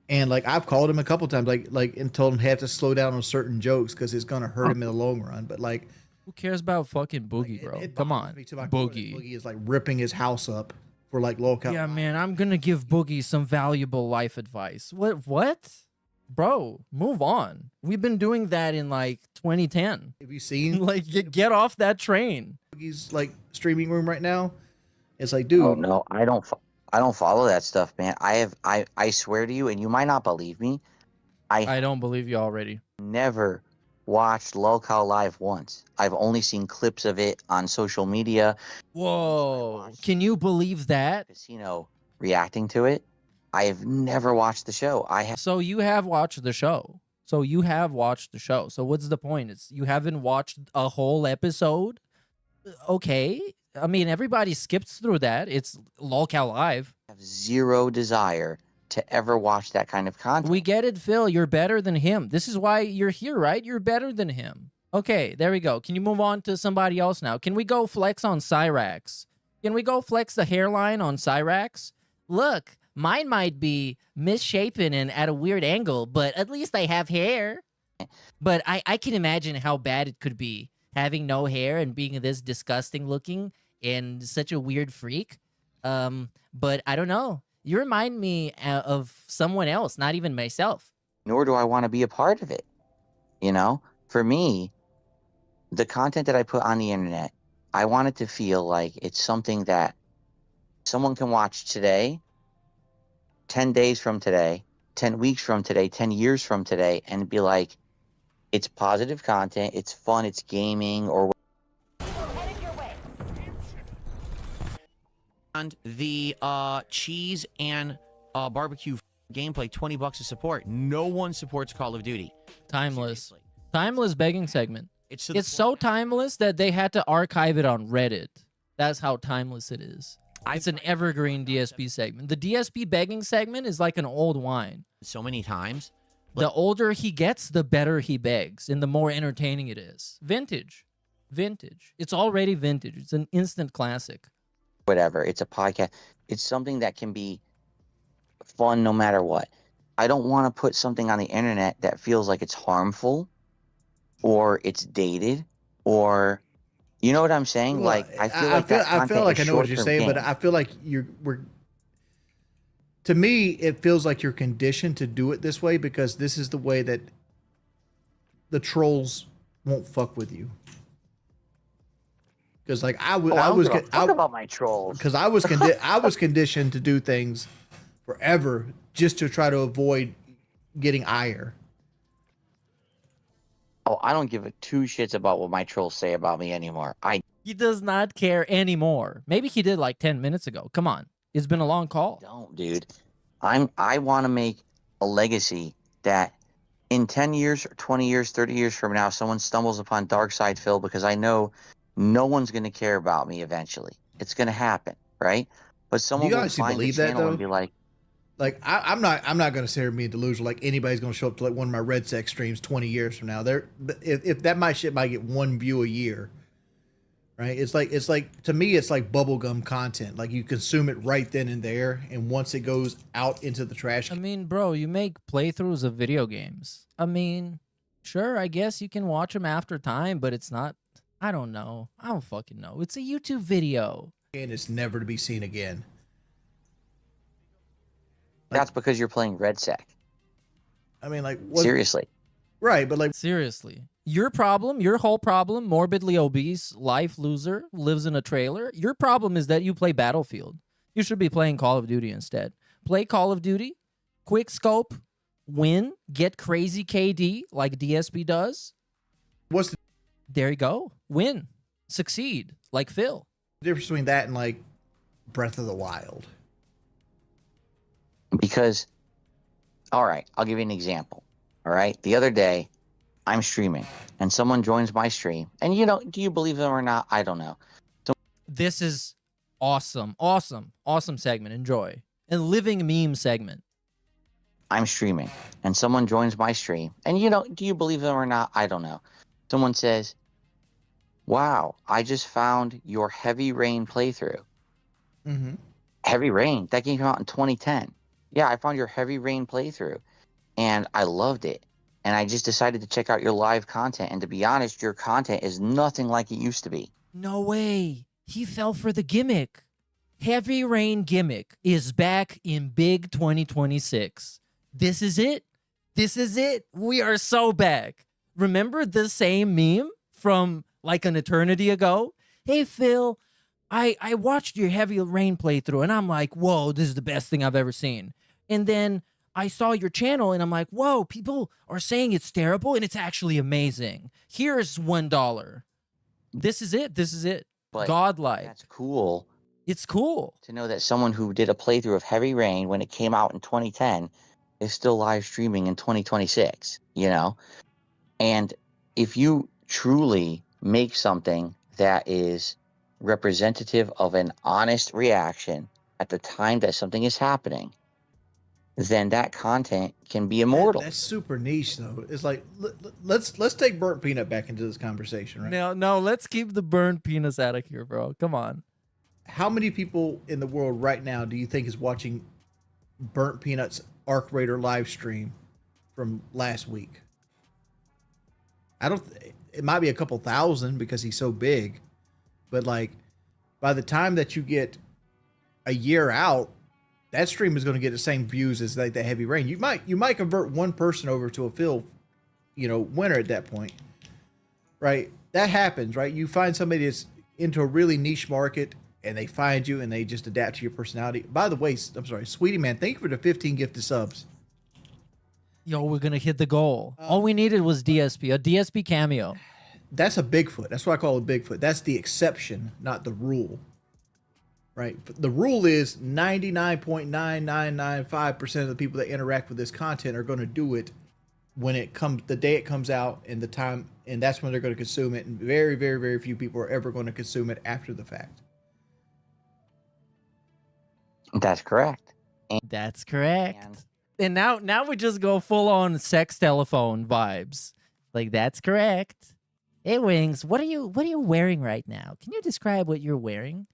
And like I've called him a couple times, like and told him he had to slow down on certain jokes because it's gonna hurt him in the long run. But like, Who cares about fucking Boogie, bro? it Come bothers on, me to my core that Boogie. Boogie is like ripping his house up for like Locale. Yeah, man, I'm gonna give Boogie some valuable life advice. What? Bro, move on. We've been doing that in like 2010. Have you seen Like, get off that train. Boogie's like streaming room right now? It's like, dude, Oh no, I don't follow that stuff, man. I swear to you, and you might not believe me, I don't believe you already. never watched Locale Live once. I've only seen clips of it on social media. Whoa, can you believe that? Casino reacting to it. I have never watched the show. I have. So you have watched the show. So what's the point? It's you haven't watched a whole episode? Okay. I mean, everybody skips through that. It's LolCal Live. Zero desire to ever watch that kind of content. We get it, Phil. You're better than him. This is why you're here, right? You're better than him. Okay, there we go. Can you move on to somebody else now? Can we go flex on Cyrax? Can we go flex the hairline on Cyrax? Look, mine might be misshapen and at a weird angle, but at least I have hair. But I can imagine how bad it could be having no hair and being this disgusting looking and such a weird freak. But I don't know. You remind me of someone else, not even myself. Nor do I want to be a part of it. You know, for me, the content that I put on the internet, I want it to feel like it's something that someone can watch today, 10 days from today, 10 weeks from today, 10 years from today, and be like, it's positive content, it's fun, it's gaming, or And the cheese and barbecue gameplay, $20 a support. No one supports Call of Duty. Timeless. Seriously. Timeless begging segment. It's so timeless that they had to archive it on Reddit. That's how timeless it is. It's an evergreen DSP segment. The DSP begging segment is like an old wine. so many times. The older he gets, the better he begs, and the more entertaining it is. Vintage. Vintage. It's already vintage. It's an instant classic. whatever. It's a podcast. It's something that can be fun no matter what. I don't want to put something on the internet that feels like it's harmful or it's dated or, you know what I'm saying? Well, like I feel like I know what you're saying, but I feel like to me, it feels like you're conditioned to do it this way because this is the way that the trolls won't fuck with you. Because like I was about my trolls. Because I was conditioned to do things forever just to try to avoid getting ire. Oh, I don't give a two shits about what my trolls say about me anymore. He does not care anymore. Maybe he did like 10 minutes ago. Come on. It's been a long call. Don't, dude. I want to make a legacy that in 10 years, 20 years, 30 years from now, someone stumbles upon Dark Side Phil because I know no one's going to care about me eventually. It's going to happen, right? But someone will find the channel and be like, I'm not going to sit here and be delusional like anybody's going to show up to like one of my Red Sex streams 20 years from now. If that shit might get one view a year, right? It's like to me it's like bubblegum content. Like you consume it right then and there, and once it goes out into the trash. I mean, bro, you make playthroughs of video games. I mean, sure, I guess you can watch them after time, but it's not. I don't know. I don't fucking know. It's a YouTube video, and it's never to be seen again. That's because you're playing Red Sec. I mean, like seriously, right? But like seriously, your whole problem, morbidly obese, life loser, lives in a trailer. Your problem is that you play Battlefield. You should be playing Call of Duty instead. Play Call of Duty, quick scope, win, get crazy KD like DSP does. There you go. Win, succeed like Phil. The difference between that and like Breath of the Wild. Because, all right, I'll give you an example. All right, the other day, I'm streaming, and someone joins my stream, and do you believe them or not? I don't know. This is awesome segment. Enjoy. And living meme segment. I'm streaming, and someone joins my stream, and do you believe them or not? I don't know. Someone says, "Wow, I just found your Heavy Rain playthrough." Mm-hmm. Heavy Rain, that game came out in 2010. Yeah, I found your Heavy Rain playthrough, and I loved it. And I just decided to check out your live content. And to be honest, your content is nothing like it used to be. No way. He fell for the gimmick. Heavy Rain gimmick is back in big 2026. This is it. This is it. We are so back. Remember the same meme from like an eternity ago? Hey, Phil, I watched your Heavy Rain playthrough, and I'm like, whoa, this is the best thing I've ever seen. And then I saw your channel, and I'm like, whoa, people are saying it's terrible, and it's actually amazing. Here's $1. This is it. This is it. But godlike. That's cool. It's cool to know that someone who did a playthrough of Heavy Rain when it came out in 2010 is still live streaming in 2026, And if you truly make something that is representative of an honest reaction at the time that something is happening, then that content can be immortal. That's super niche though. It's like let's take burnt peanut back into this conversation, right? No, let's keep the burned penis out of here, bro. Come on. How many people in the world right now do you think is watching Burnt Peanut's Arc Raider live stream from last week? I don't. It might be a couple thousand because he's so big, but like by the time that you get a year out, that stream is going to get the same views as like the Heavy Rain. You might convert one person over to a Phil, winner at that point, right? That happens, right? You find somebody that's into a really niche market, and they find you, and they just adapt to your personality. By the way, I'm sorry, Sweetie Man, thank you for the 15 gifted subs. Yo, we're gonna hit the goal. All we needed was DSP, a DSP cameo. That's a Bigfoot. That's what I call a Bigfoot. That's the exception, not the rule. Right? The rule is 99.9995% of the people that interact with this content are going to do it when it comes, the day it comes out, and the time, and that's when they're going to consume it. And very, very, very few people are ever going to consume it after the fact. That's correct. That's correct. And now we just go full on sex telephone vibes. Like, that's correct. Hey Wangz, what are you wearing right now? Can you describe what you're wearing?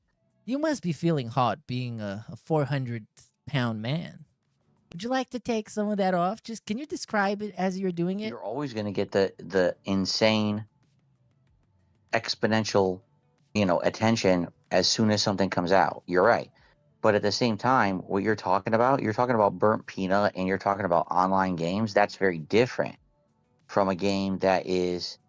You must be feeling hot being a 400-pound man. Would you like to take some of that off? Just can you describe it as you're doing it? You're always going to get the insane exponential, attention as soon as something comes out. You're right. But at the same time, what you're talking about burnt peanut and you're talking about online games. That's very different from a game that is.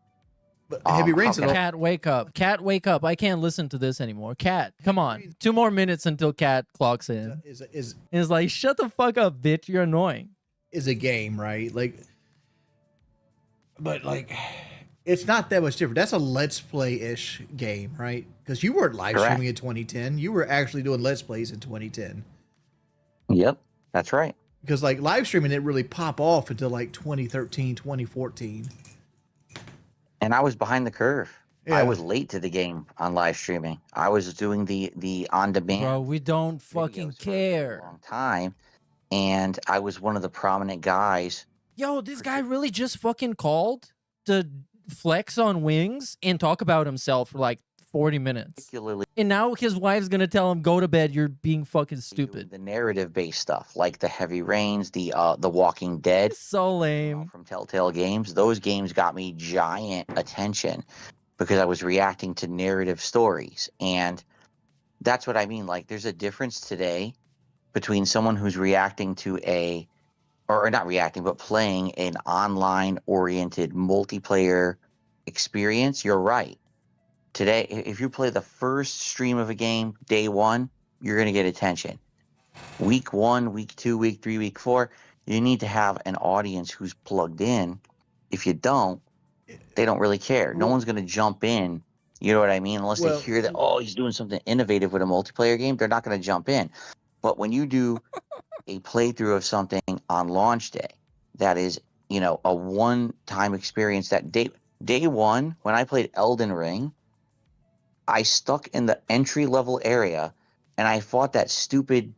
But Heavy Rain's Cat, wake up. Cat, wake up. I can't listen to this anymore. Cat, come on. 2 more minutes until Cat clocks in. It's like, shut the fuck up, bitch. You're annoying. Is a game, right? But it's not that much different. That's a Let's Play-ish game, right? Because you weren't live streaming in 2010. You were actually doing Let's Plays in 2010. Yep, that's right. Because live streaming didn't really pop off until 2013, 2014. And I was behind the curve. Yeah. I was late to the game on live streaming. I was doing the on demand. Bro, we don't fucking care. For a long time, and I was one of the prominent guys. Yo, this guy really just fucking called to flex on Wangz and talk about himself for 40 minutes. And now his wife's gonna tell him, go to bed, you're being fucking stupid. The narrative-based stuff, like the Heavy Rains, the Walking Dead. It's so lame. From Telltale Games. Those games got me giant attention because I was reacting to narrative stories. And that's what I mean. There's a difference today between someone who's reacting to or not reacting, but playing an online-oriented multiplayer experience. You're right. Today, if you play the first stream of a game, day one, you're going to get attention. Week 1, week 2, week 3, week 4, you need to have an audience who's plugged in. If you don't, they don't really care. No one's going to jump in, you know what I mean? Unless they hear that, he's doing something innovative with a multiplayer game, they're not going to jump in. But when you do a playthrough of something on launch day, that is, a one-time experience, that day one, when I played Elden Ring, I stuck in the entry-level area, and I fought that stupid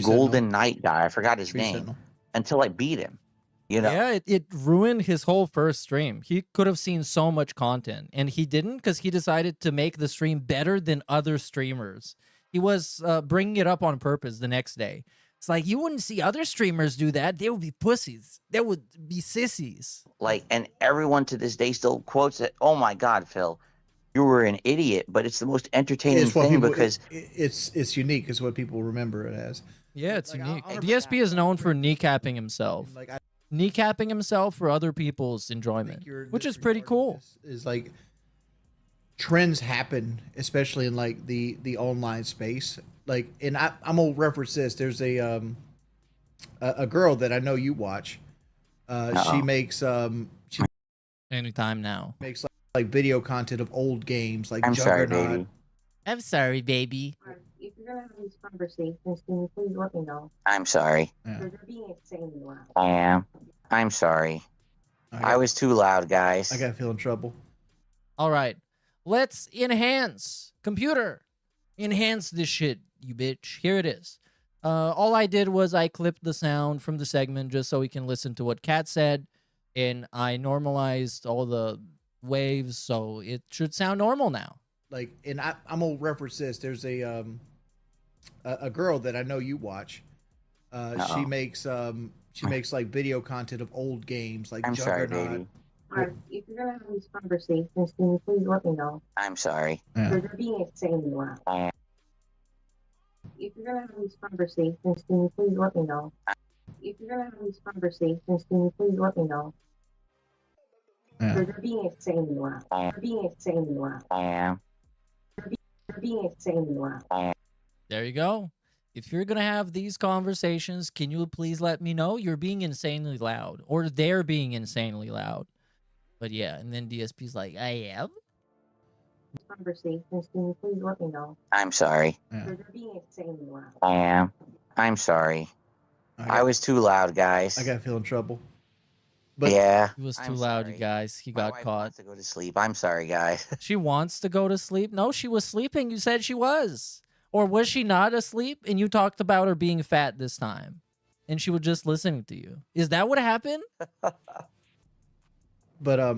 Golden Knight guy. I forgot his name. Until I beat him. Yeah, it ruined his whole first stream. He could have seen so much content, and he didn't because he decided to make the stream better than other streamers. He was bringing it up on purpose the next day. It's like, you wouldn't see other streamers do that. They would be pussies. They would be sissies. And everyone to this day still quotes it. Oh my God, Phil. You were an idiot, but it's the most entertaining thing because it's unique. Is what people remember it as. Yeah, it's unique. DSP is known for kneecapping himself, kneecapping himself for other people's enjoyment, which is pretty cool. Is trends happen, especially in the online space. And I'm gonna reference this. There's a girl that I know you watch. She makes anytime now makes video content of old games like I'm sorry, Juggernaut. baby. I'm sorry, baby. If you're gonna have these conversations, can you please let me know? I'm sorry. Because they're being insanely loud. I am. I'm sorry. I was too loud, guys. I gotta feel in trouble. All right, let's enhance. Computer, enhance this shit, you bitch. Here it is. All I did was I clipped the sound from the segment just so we can listen to what Kat said, and I normalized all the waves so it should sound normal now. Like, and I'm gonna reference this. There's a girl that I know you watch. She makes like video content of old games like I'm sorry, Juggernaut. baby. Alright, if you're gonna have these conversations, can you please let me know? I'm sorry. Yeah. They're being insanely loud. If you're gonna have these conversations, can you please let me know? If you're gonna have these conversations, can you please let me know? Yeah. They're being insanely loud. They're being insanely loud. They're being insanely loud. There you go. If you're gonna have these conversations, can you please let me know? You're being insanely loud, or they're being insanely loud. But yeah, and then DSP's like, I am. Conversations, can you please let me know? I'm sorry. Yeah. They're being insanely loud. I am. I'm sorry. I was too loud, guys. I gotta feel in trouble. But yeah. He was too I'm loud, sorry. you guys. He My got wife caught. wants to go to sleep. I'm sorry, guys. She wants to go to sleep. No, she was sleeping. You said she was. Or was she not asleep? And you talked about her being fat this time. And she was just listening to you. Is that what happened? but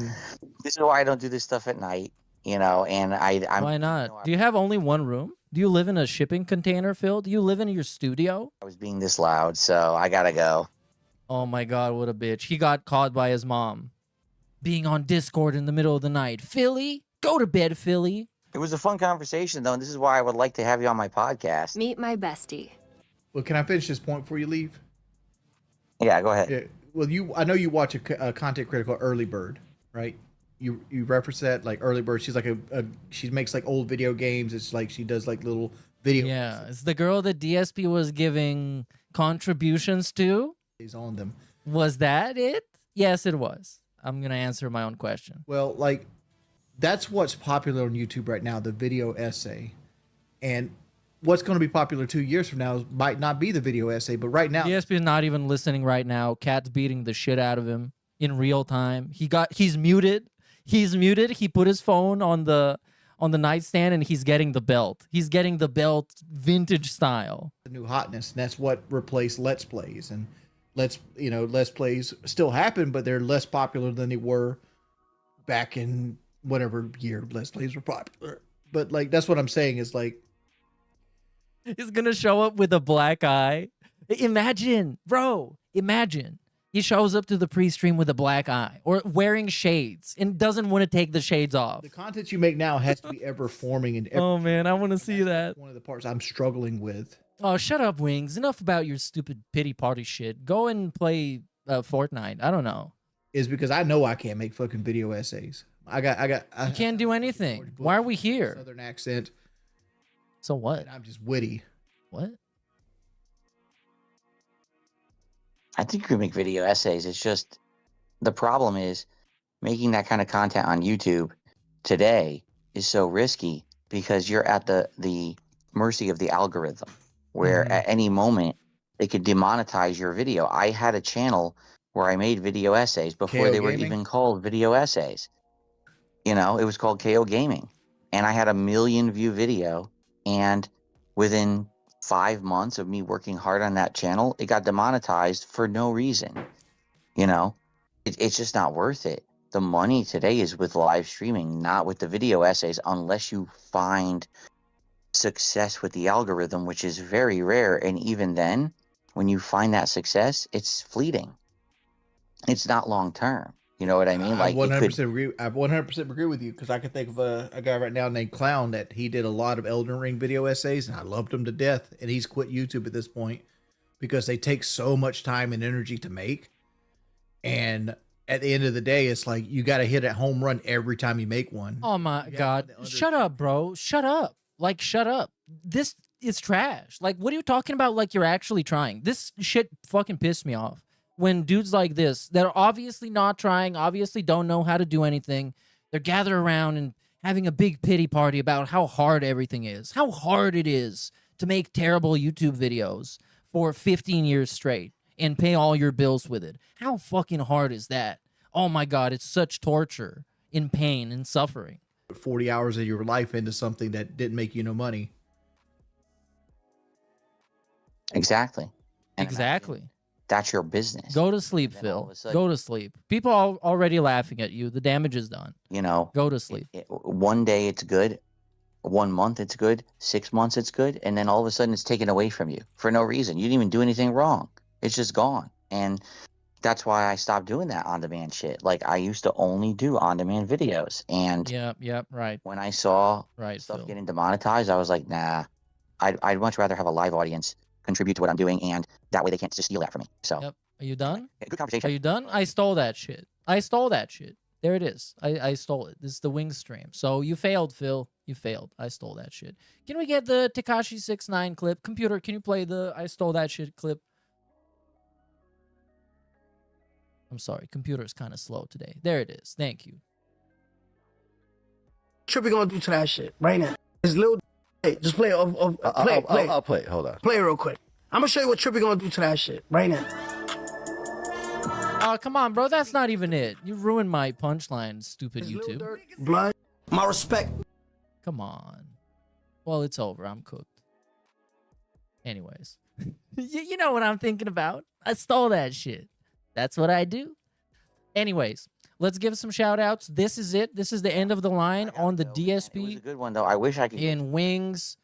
this is why I don't do this stuff at night, you know, and I'm Why not? Do you have only one room? Do you live in a shipping container, Phil? Do you live in your studio? I was being this loud, so I gotta go. Oh my god, what a bitch. He got caught by his mom. Being on Discord in the middle of the night. Philly? Go to bed, Philly. It was a fun conversation, though, and this is why I would like to have you on my podcast. Meet my bestie. well, can I finish this point before you leave? Yeah, go ahead. Yeah. Well, I know you watch a content critic called Early Bird, right? You reference that, like Early Bird. She's like she makes like old video games. It's like she does like little video. Yeah, it's the girl that DSP was giving contributions to. He's on them. Was that it? Yes, it was. I'm gonna answer my own question. Well, like that's what's popular on YouTube right now, the video essay. And what's going to be popular 2 years from now might not be the video essay, but right now DSP is not even listening right now. Cat's beating the shit out of him in real time. He's muted. He's muted. He put his phone on the nightstand and he's getting the belt. He's getting the belt vintage style. the new hotness, and that's what replaced Let's Plays. And Let's Plays still happen, but they're less popular than they were back in whatever year Let's Plays were popular. But like that's what I'm saying is like He's gonna show up with a black eye. Imagine, bro. Imagine he shows up to the pre-stream with a black eye or wearing shades and doesn't want to take the shades off. the content you make now has to be ever forming and Oh man, I want to see that. one of the parts I'm struggling with. Oh, shut up, Wings. Enough about your stupid pity party shit. Go and play Fortnite. I don't know. Is because I know I can't make fucking video essays. I You can't do anything. Why are we here? Southern accent. So what? And I'm just witty. What? I think you can make video essays. It's just the problem is making that kind of content on YouTube today is so risky because you're at the mercy of the algorithm where at any moment they could demonetize your video. I had a channel where I made video essays before KO they were Gaming? even called video essays. You know, it was called KO Gaming. And I had a 1 million view video. And within 5 months of me working hard on that channel, it got demonetized for no reason. You know, it's just not worth it. The money today is with live streaming, not with the video essays, unless you find success with the algorithm, which is very rare. And even then, when you find that success, it's fleeting. It's not long term. You know what I mean? Like I 100% agree. I 100% agree with you because I can think of a guy right now named Clown that he did a lot of Elden Ring video essays, and I loved him to death. And he's quit YouTube at this point because they take so much time and energy to make. And at the end of the day, it's like you got to hit a home run every time you make one. Oh my God. Shut up, bro. Shut up. Like, shut up. This is trash. Like, what are you talking about? Like, you're actually trying. This shit fucking pissed me off. When dudes like this, that are obviously not trying, obviously don't know how to do anything, they're gathered around and having a big pity party about how hard everything is, how hard it is to make terrible YouTube videos for 15 years straight and pay all your bills with it. How fucking hard is that? Oh my God, it's such torture and pain and suffering. 40 hours of your life into something that didn't make you no money. Exactly. And Exactly. that's your business. Go to sleep, And then all Phil. of a sudden- Go to sleep. People are already laughing at you. The damage is done. You know, Go to sleep. one day it's good, 1 month it's good, 6 months it's good, and then all of a sudden it's taken away from you for no reason. You didn't even do anything wrong. It's just gone. And that's why I stopped doing that on-demand shit. Like, I used to only do on-demand videos. And Yep, right. when I saw Right, stuff Phil. getting demonetized, I was like, nah, I'd much rather have a live audience contribute to what I'm doing, and that way they can't just steal that from me. So, Yep. Are you done? good conversation. Are you done? I stole that shit. There it is. I stole it. This is the Wings stream. So you failed, Phil. You failed. I stole that shit. Can we get the Tekashi 69 clip? Computer, can you play the I stole that shit clip? I'm sorry. Computer's kind of slow today. There it is. Thank you. Trippy gonna do to that shit right now. It's little. Hey, just play it. Play. I'll play it. Hold on. Play it real quick. I'm gonna show you what Trippy gonna do to that shit right now. Oh, come on, bro. That's not even it. You ruined my punchline, stupid It's Lil YouTube. Durk, blood. My respect. Come on. Well, it's over. I'm cooked. Anyways. you know what I'm thinking about. I stole that shit. That's what I do. Anyways, let's give some shout outs. This is it. This is the end of the line on the It was a DSP good one, though. I wish I could. in Wings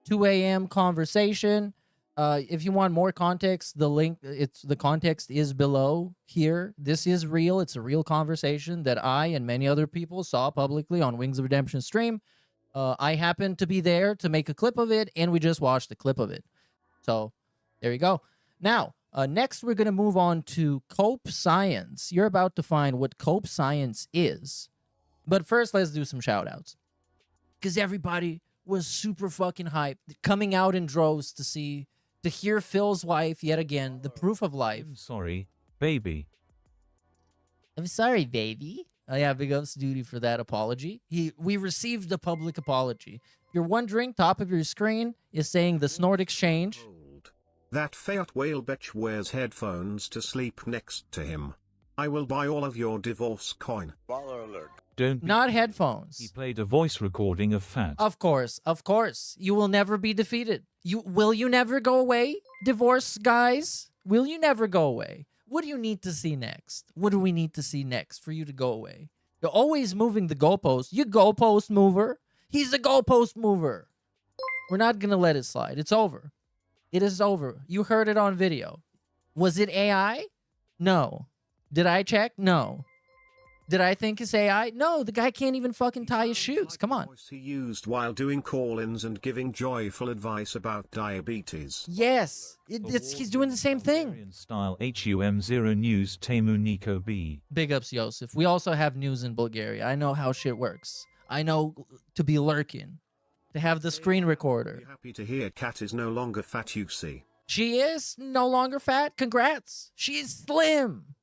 2 a.m. conversation. If you want more context, the context is below here. This is real. It's a real conversation that I and many other people saw publicly on Wings of Redemption stream. I happened to be there to make a clip of it, and we just watched the clip of it. So there you go. Now, next we're going to move on to cope science. You're about to find what cope science is. But first, let's do some shout outs. Because everybody was super fucking hyped, coming out in droves to hear Phil's wife yet again, the proof of life. I'm sorry, baby. I'm sorry, baby. Oh, yeah, big ups duty for that apology. We received the public apology. If you're wondering, top of your screen is saying the Snort Exchange. That fat whale bitch wears headphones to sleep next to him. I will buy all of your divorce coin. Baller alert. Don't. Not headphones. He played a voice recording of Fat. Of course. You will never be defeated. Will you never go away, divorce guys? Will you never go away? What do you need to see next? What do we need to see next for you to go away? You're always moving the goalpost. You goalpost mover. He's a goalpost mover. We're not going to let it slide. It's over. It is over. You heard it on video. Was it AI? No. Did I check? No. Did I think it's AI? No, the guy can't even fucking tie his shoes. Come on. He used while doing call-ins and giving joyful advice about diabetes. Yes, he's doing the same thing. Style HUM0 News Temu Nico B. Big ups, Yosef. We also have news in Bulgaria. I know how shit works. I know to be lurking, to have the screen recorder. Happy to hear Kat is no longer fat, you see. She is no longer fat. Congrats. She's slim.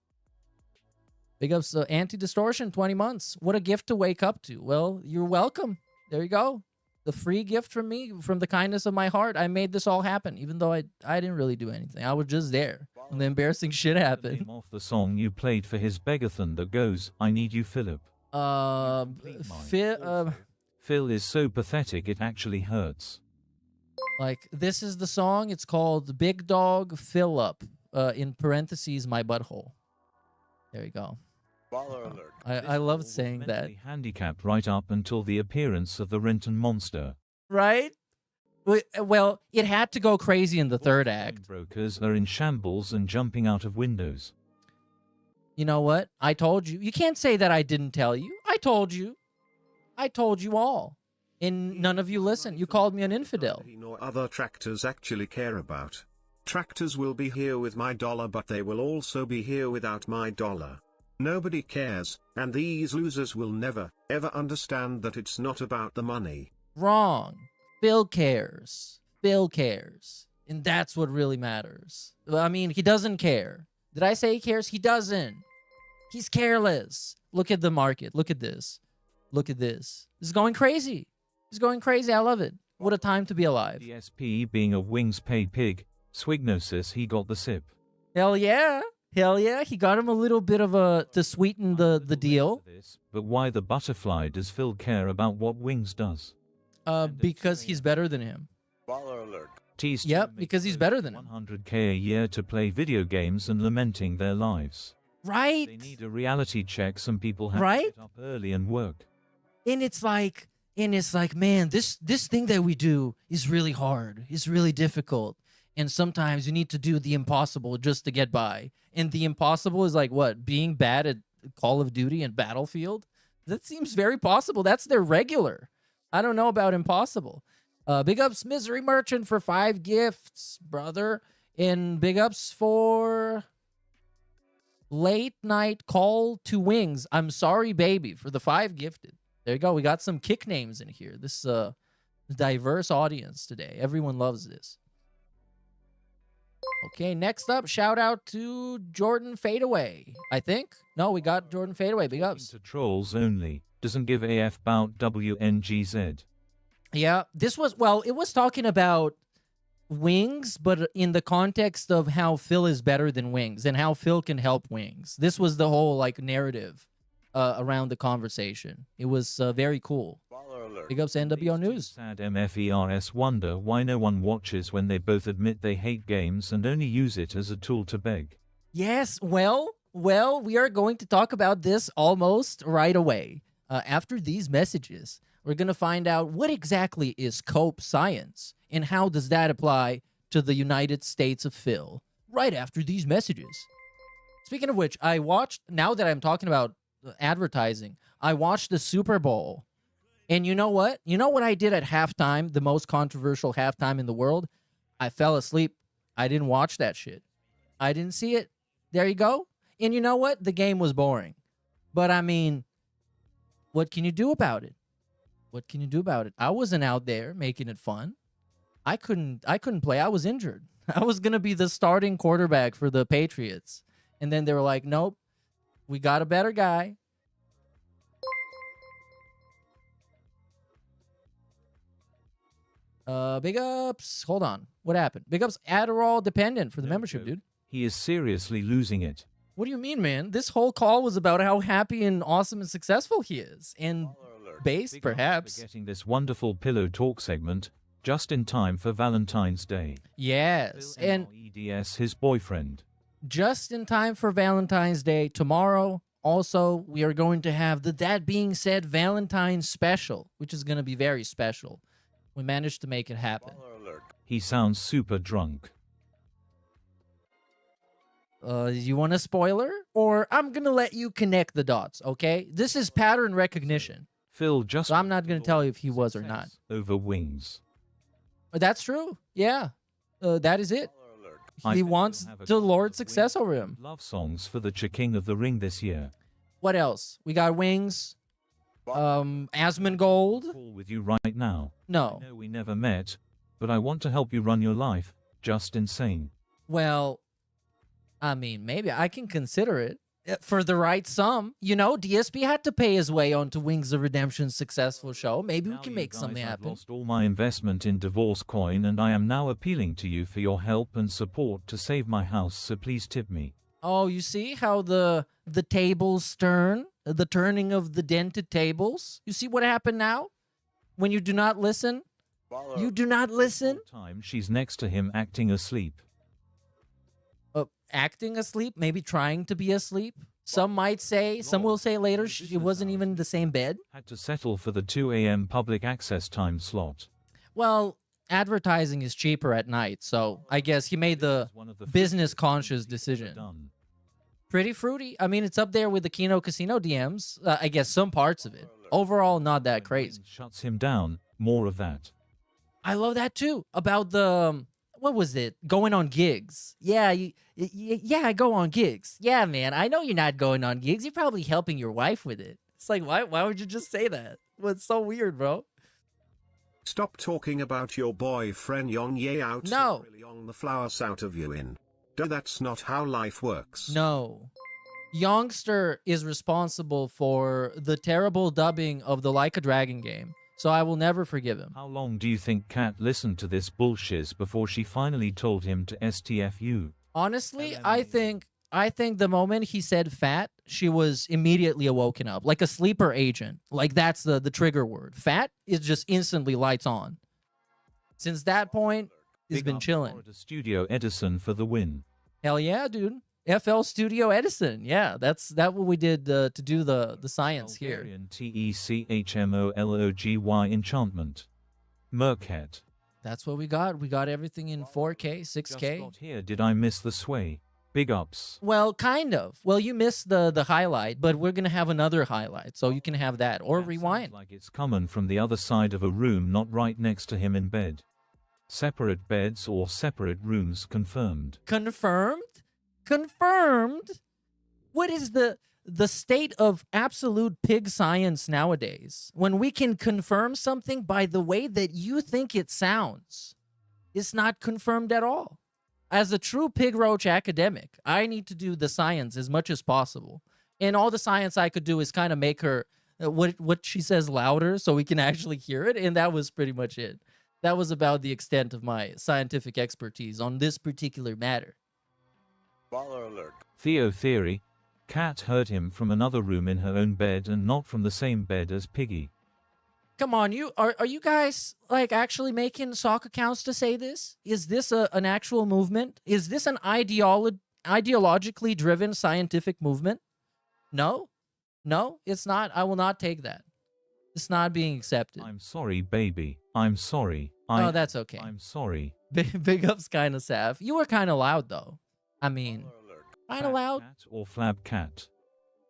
Big ups, Anti-Distortion, 20 months. What a gift to wake up to. Well, you're welcome. There you go. The free gift from me, from the kindness of my heart. I made this all happen, even though I didn't really do anything. I was just there when the embarrassing shit happened. Name off the song you played for his begathon that goes, I need you, Philip. Phil is so pathetic it actually hurts. Like, this is the song. It's called Big Dog Fill Up, in parentheses, my butthole. There you go. Baller alert. I love saying that. Handicapped right up until the appearance of the Renton monster. Right? Well, it had to go crazy in the third act. Brokers are in shambles and jumping out of windows. You know what? I told you. You can't say that I didn't tell you. I told you. I told you all. And none of you listened. You called me an infidel. Nor other tractors actually care about. Tractors will be here with my dollar, but they will also be here without my dollar. Nobody cares, and these losers will never, ever understand that it's not about the money. Wrong. Phil cares. Phil cares. And that's what really matters. I mean, he doesn't care. Did I say he cares? He doesn't. He's careless. Look at the market. Look at this. Look at this. This is going crazy. It's going crazy. I love it. What a time to be alive. DSP being a Wings paid pig, Swignosis, he got the sip. Hell yeah. Hell yeah. He got him a little bit of to sweeten the deal. But why the butterfly does Phil care about what Wings does? Because he's better than him. Baller alert. Teased Yep, because he's better than him. 100K a year to play video games and lamenting their lives. Right? They need a reality check. Some people have Right? to get up early and work. And it's like, man, this thing that we do is really hard. It's really difficult. And sometimes you need to do the impossible just to get by. And the impossible is like what? Being bad at Call of Duty and Battlefield? That seems very possible. That's their regular. I don't know about impossible. Big ups Misery Merchant for 5 gifts, brother. And big ups for Late Night Call to Wings. I'm sorry, baby, for the 5 gifted. There you go. We got some kick names in here. This diverse audience today. Everyone loves this. Okay, next up, shout out to Jordan Fadeaway, I think. No, we got Jordan Fadeaway. Big ups. To trolls only. Doesn't give AF about WNGZ. Yeah, this was, well, it was talking about Wangz, but in the context of how Phil is better than Wangz and how Phil can help Wangz. This was the whole, like, narrative around the conversation. It was very cool. Big ups to NWO News. Sad MFERS wonder why no one watches when they both admit they hate games and only use it as a tool to beg. Yes, well, we are going to talk about this almost right away. After these messages, we're going to find out what exactly is cope science and how does that apply to the United States of Phil right after these messages. Speaking of which, I watched, now that I'm talking about advertising, I watched the Super Bowl. And you know what? You know what I did at halftime, the most controversial halftime in the world? I fell asleep. I didn't watch that shit. I didn't see it. There you go. And you know what? The game was boring. But I mean, what can you do about it? What can you do about it? I wasn't out there making it fun. I couldn't play. I was injured. I was going to be the starting quarterback for the Patriots. And then they were like, nope, we got a better guy. Big ups. Hold on. What happened? Big ups Adderall dependent for the membership, dude. He is seriously losing it. What do you mean, man? This whole call was about how happy and awesome and successful he is. And based, perhaps. For getting this wonderful pillow talk segment just in time for Valentine's Day. Yes. And EDS, his boyfriend. Just in time for Valentine's Day tomorrow. Also, we are going to have the That Being Said Valentine's special, which is going to be very special. We managed to make it happen. He sounds super drunk. You want a spoiler? Or I'm going to let you connect the dots, okay? This is pattern recognition. Phil just... So I'm not going to tell you if he was or not. Over Wangz. That's true. Yeah. That is it. He wants to lord success over him. Love songs for the King of the Ring this year. What else? We got Wangz. Asmongold. Call with you right now. No. I know we never met, but I want to help you run your life. Just insane. Well, I mean, maybe I can consider it for the right sum. You know, DSP had to pay his way onto Wings of Redemption's successful show. Maybe we can make something happen. I've lost all my investment in divorce coin, and I am now appealing to you for your help and support to save my house. So please tip me. Oh, you see how the tables turn? The turning of the dented tables? You see what happened now? When you do not listen? You do not listen? Time she's next to him acting asleep. Acting asleep? Maybe trying to be asleep? Some might say, some will say later, it wasn't even the same bed. Had to settle for the 2 a.m. public access time slot. Well, advertising is cheaper at night, so I guess he made the business-conscious decision. Pretty fruity. I mean, it's up there with the Kino Casino DMs. I guess some parts of it. Overall, not that crazy. Shuts him down. More of that. I love that too. About the, what was it? Going on gigs. Yeah, yeah, I go on gigs. Yeah, man, I know you're not going on gigs. You're probably helping your wife with it. It's like, why would you just say that? Well, it's so weird, bro. Stop talking about your boyfriend Yong Ye out. No. Really on the flowers out of you in. That's not how life works. No. Youngster is responsible for the terrible dubbing of the Like a Dragon game, so I will never forgive him. How long do you think Kat listened to this bullshit before she finally told him to STFU? Honestly, I think the moment he said fat, she was immediately awoken up, like a sleeper agent. Like that's the trigger word. Fat is just instantly lights on. Since that point, He's been chilling. Florida Studio Edison for the win. Hell yeah, dude. FL Studio Edison. Yeah, that's what we did to do the science here. TECHMOLOGY enchantment. Merkhead. That's what we got. We got everything in 4K, 6K. Just got here. Did I miss the sway? Big ups. Well, kind of. Well, you missed the highlight, but we're gonna have another highlight, so you can have that or rewind. Like it's coming from the other side of a room, not right next to him in bed. Separate beds or separate rooms confirmed. Confirmed? Confirmed? What is the state of absolute pig science nowadays? When we can confirm something by the way that you think it sounds, it's not confirmed at all. As a true pig roach academic, I need to do the science as much as possible. And all the science I could do is kind of make her what she says louder so we can actually hear it. And that was pretty much it. That was about the extent of my scientific expertise on this particular matter. Baller alert. Theo theory. Cat heard him from another room in her own bed and not from the same bed as Piggy. Come on, are you guys like actually making sock accounts to say this? Is this an actual movement? Is this an ideologically driven scientific movement? No, it's not. I will not take that. It's not being accepted. I'm sorry, baby. I'm sorry. Oh, that's okay. I'm sorry. Big ups, kind of Sav. You were kind of loud though. I mean, kind of loud. Cat or flab cat.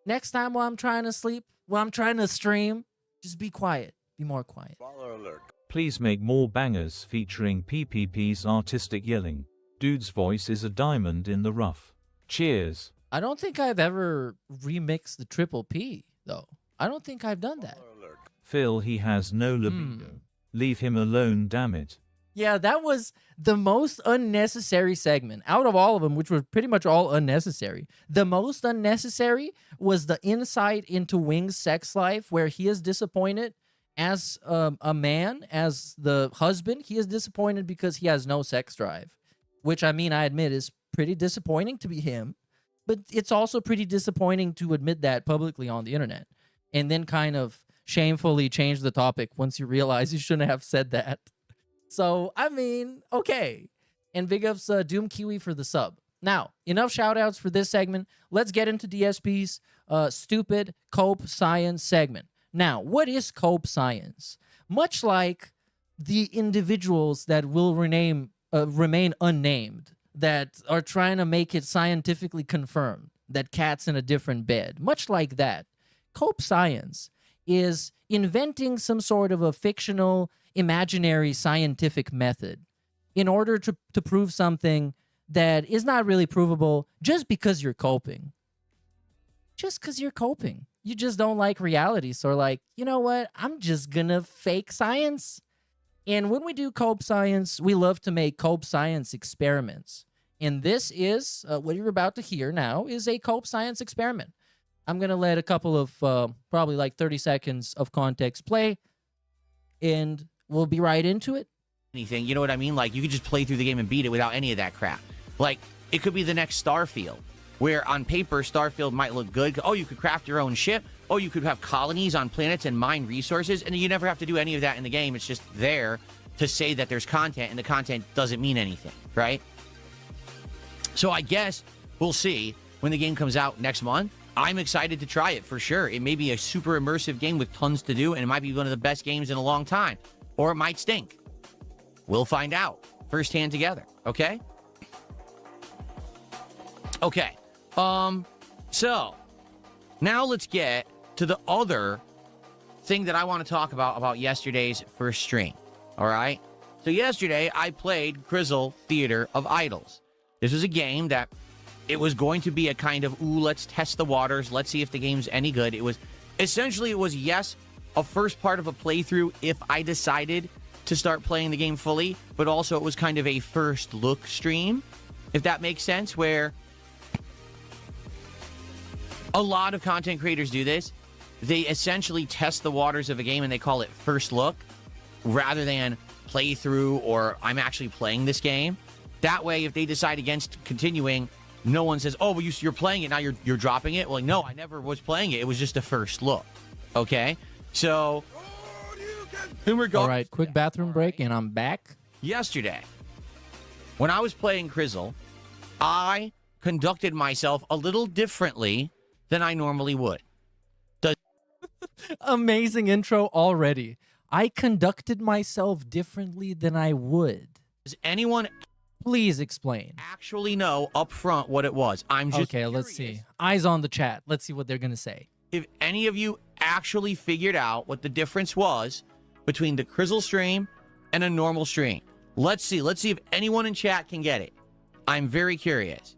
Next time while I'm trying to sleep, while I'm trying to stream, just be quiet. Be more quiet. Baller alert. Please make more bangers featuring PPP's artistic yelling. Dude's voice is a diamond in the rough. Cheers. I don't think I've ever remixed the Triple P though. I don't think I've done that. Phil, he has no libido. Leave him alone, damn it. Yeah, that was the most unnecessary segment out of all of them, which were pretty much all unnecessary. The most unnecessary was the insight into Wang's sex life, where he is disappointed as a man, as the husband. He is disappointed because he has no sex drive, which, I mean, I admit is pretty disappointing to be him, but it's also pretty disappointing to admit that publicly on the internet and then kind of shamefully change the topic once you realize you shouldn't have said that. So, I mean, okay. And big ups Doom Kiwi for the sub. Now, enough shout outs for this segment. Let's get into DSP's stupid cope science segment. Now, what is cope science? Much like the individuals that will remain unnamed, that are trying to make it scientifically confirmed that cat's in a different bed, much like that, cope science is inventing some sort of a fictional, imaginary scientific method in order to prove something that is not really provable just because you're coping. Just because you're coping. You just don't like reality. So like, you know what? I'm just gonna fake science. And when we do cope science, we love to make cope science experiments. And this is, what you're about to hear now, is a cope science experiment. I'm going to let a couple of probably like 30 seconds of context play, and we'll be right into it. Anything, you know what I mean? Like, you could just play through the game and beat it without any of that crap. Like, it could be the next Starfield, where on paper, Starfield might look good. Oh, you could craft your own ship. Oh, you could have colonies on planets and mine resources, and you never have to do any of that in the game. It's just there to say that there's content, and the content doesn't mean anything, right? So I guess we'll see when the game comes out next month. I'm excited to try it for sure. It may be a super immersive game with tons to do, and it might be one of the best games in a long time. Or it might stink. We'll find out firsthand together, okay? Okay. So, now let's get to the other thing that I want to talk about yesterday's first stream, all right? So yesterday, I played Grizzle Theater of Idols. This was a game that it was going to be a kind of, ooh, let's test the waters. Let's see if the game's any good. It was, essentially, it was, yes, a first part of a playthrough if I decided to start playing the game fully, but also it was kind of a first look stream, if that makes sense, where a lot of content creators do this. They essentially test the waters of a game and they call it first look rather than playthrough or I'm actually playing this game. That way, if they decide against continuing, no one says, oh, well, you're playing it, now you're dropping it. Well, like, no, I never was playing it. It was just a first look. Okay? So, in regards, all right, quick bathroom break, and I'm back. Yesterday, When I was playing Crizzle, I conducted myself a little differently than I normally would. Amazing intro already. I conducted myself differently than I would. Does anyone please explain? Actually know up front what it was? I'm just okay. Let's see. Eyes on the chat. Let's see what they're gonna say. If any of you actually figured out what the difference was between the Crizzle stream and a normal stream, let's see. Let's see if anyone in chat can get it. I'm very curious.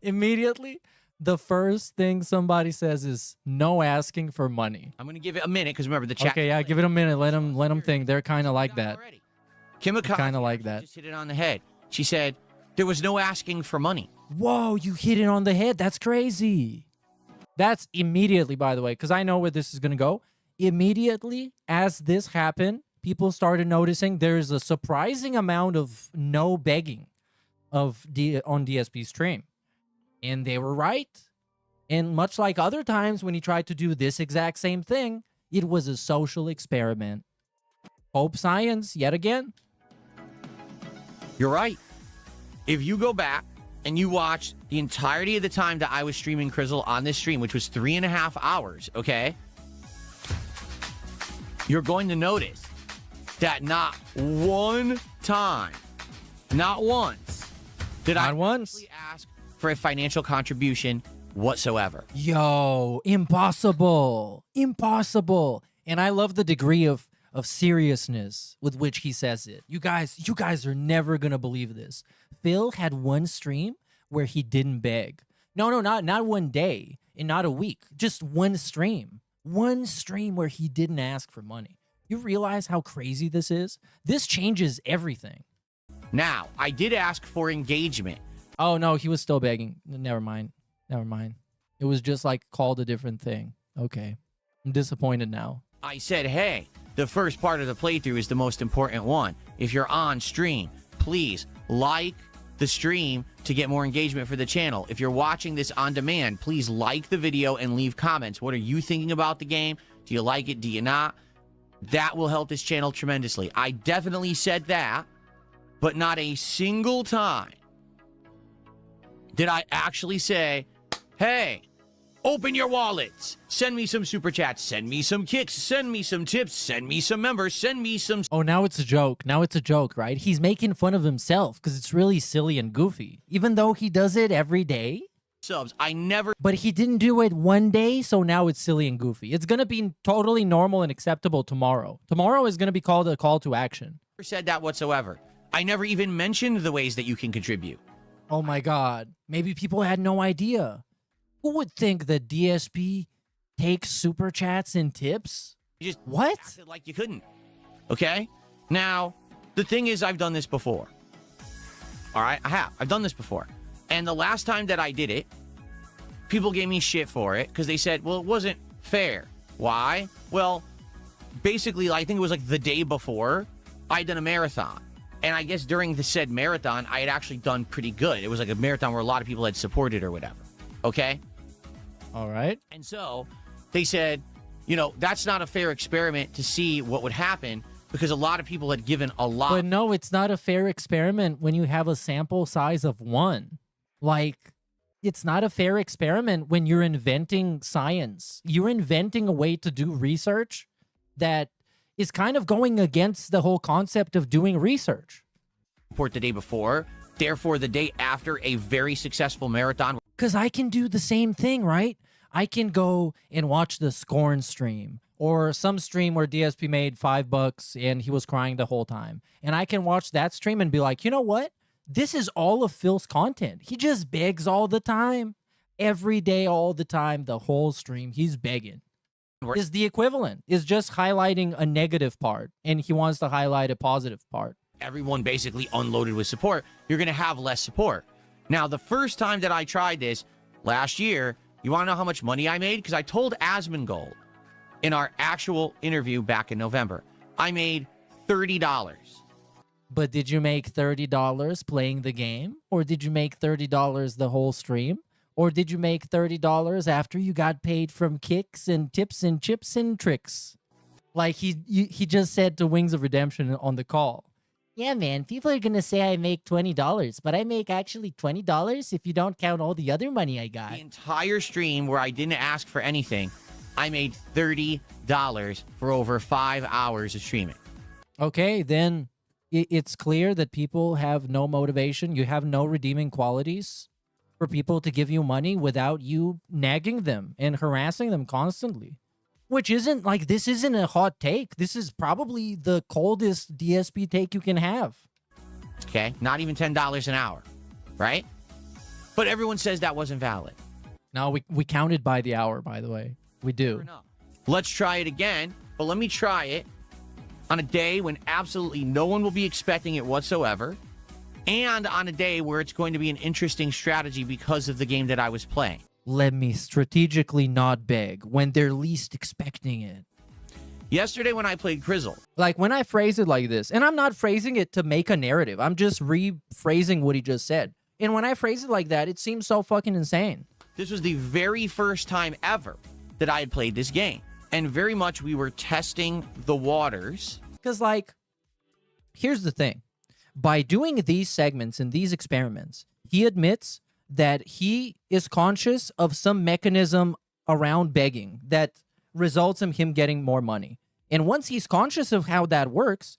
Immediately, the first thing somebody says is no asking for money. I'm gonna give it a minute because remember the chat. Okay, yeah, give it a minute. Let them think. They're kind of like that. Kimiko kind of like that. Just hit it on the head. She said there was no asking for money. Whoa, you hit it on the head. That's crazy. That's immediately, by the way, because I know where this is gonna go. Immediately as this happened, people started noticing there's a surprising amount of no begging on DSP's stream. And they were right. And much like other times when he tried to do this exact same thing, it was a social experiment. Hope science, yet again. You're right. If you go back and you watch the entirety of the time that I was streaming Crizzle on this stream, which was 3.5 hours, okay? You're going to notice that not one time, not once, did I actually ask for a financial contribution whatsoever. Yo, impossible. Impossible. And I love the degree of seriousness with which he says it. You guys are never gonna believe this. Phil had one stream where he didn't beg. No, not one day and not a week. Just one stream. One stream where he didn't ask for money. You realize how crazy this is? This changes everything. Now, I did ask for engagement. Oh, no, he was still begging. Never mind. It was just like called a different thing. Okay. I'm disappointed now. I said, hey, the first part of the playthrough is the most important one. If you're on stream, please like the stream to get more engagement for the channel. If you're watching this on demand, please like the video and leave comments. What are you thinking about the game? Do you like it? Do you not? That will help this channel tremendously. I definitely said that, but not a single time did I actually say, hey, open your wallets, send me some super chats, send me some kicks, send me some tips, send me some members, send me some... Oh, now it's a joke. Now it's a joke, right? He's making fun of himself because it's really silly and goofy. Even though he does it every day. Subs, I never... But he didn't do it one day, so now it's silly and goofy. It's going to be totally normal and acceptable tomorrow. Tomorrow is going to be called a call to action. Never said that whatsoever. I never even mentioned the ways that you can contribute. Oh my God. Maybe people had no idea. Who would think that DSP takes super chats and tips? You just what? Acted like you couldn't. Okay? Now, the thing is, I've done this before. All right? I have. I've done this before. And the last time that I did it, people gave me shit for it because they said, well, it wasn't fair. Why? Well, basically, I think it was like the day before, I'd done a marathon. And I guess during the said marathon, I had actually done pretty good. It was like a marathon where a lot of people had supported or whatever. Okay? All right. And so they said, you know, that's not a fair experiment to see what would happen because a lot of people had given a lot. But no, it's not a fair experiment when you have a sample size of 1. Like, it's not a fair experiment when you're inventing science. You're inventing a way to do research that is kind of going against the whole concept of doing research. Report the day before, therefore the day after a very successful marathon. Because I can do the same thing, right? I can go and watch the Scorn stream or some stream where DSP made $5 and he was crying the whole time. And I can watch that stream and be like, you know what? This is all of Phil's content. He just begs all the time. Every day, all the time, the whole stream, he's begging. Is the equivalent. Is just highlighting a negative part, and he wants to highlight a positive part. Everyone basically unloaded with support. You're going to have less support. Now, the first time that I tried this last year, you want to know how much money I made? Because I told Asmongold in our actual interview back in November, I made $30. But did you make $30 playing the game? Or did you make $30 the whole stream? Or did you make $30 after you got paid from kicks and tips and chips and tricks? Like he just said to Wings of Redemption on the call. Yeah, man, people are gonna say I make $20, but I make actually $20 if you don't count all the other money I got. The entire stream where I didn't ask for anything, I made $30 for over 5 hours of streaming. Okay, then it's clear that people have no motivation. You have no redeeming qualities for people to give you money without you nagging them and harassing them constantly. Which isn't like, this isn't a hot take. This is probably the coldest DSP take you can have. Okay, not even $10 an hour, right? But everyone says that wasn't valid. No, we counted by the hour, by the way. We do. Let's try it again, but let me try it on a day when absolutely no one will be expecting it whatsoever, and on a day where it's going to be an interesting strategy because of the game that I was playing. Let me strategically not beg when they're least expecting it. Yesterday when I played Grizzle. Like when I phrase it like this, and I'm not phrasing it to make a narrative. I'm just rephrasing what he just said. And when I phrase it like that, it seems so fucking insane. This was the very first time ever that I had played this game. And very much we were testing the waters. Because like, here's the thing. By doing these segments and these experiments, he admits that he is conscious of some mechanism around begging that results in him getting more money. And once he's conscious of how that works,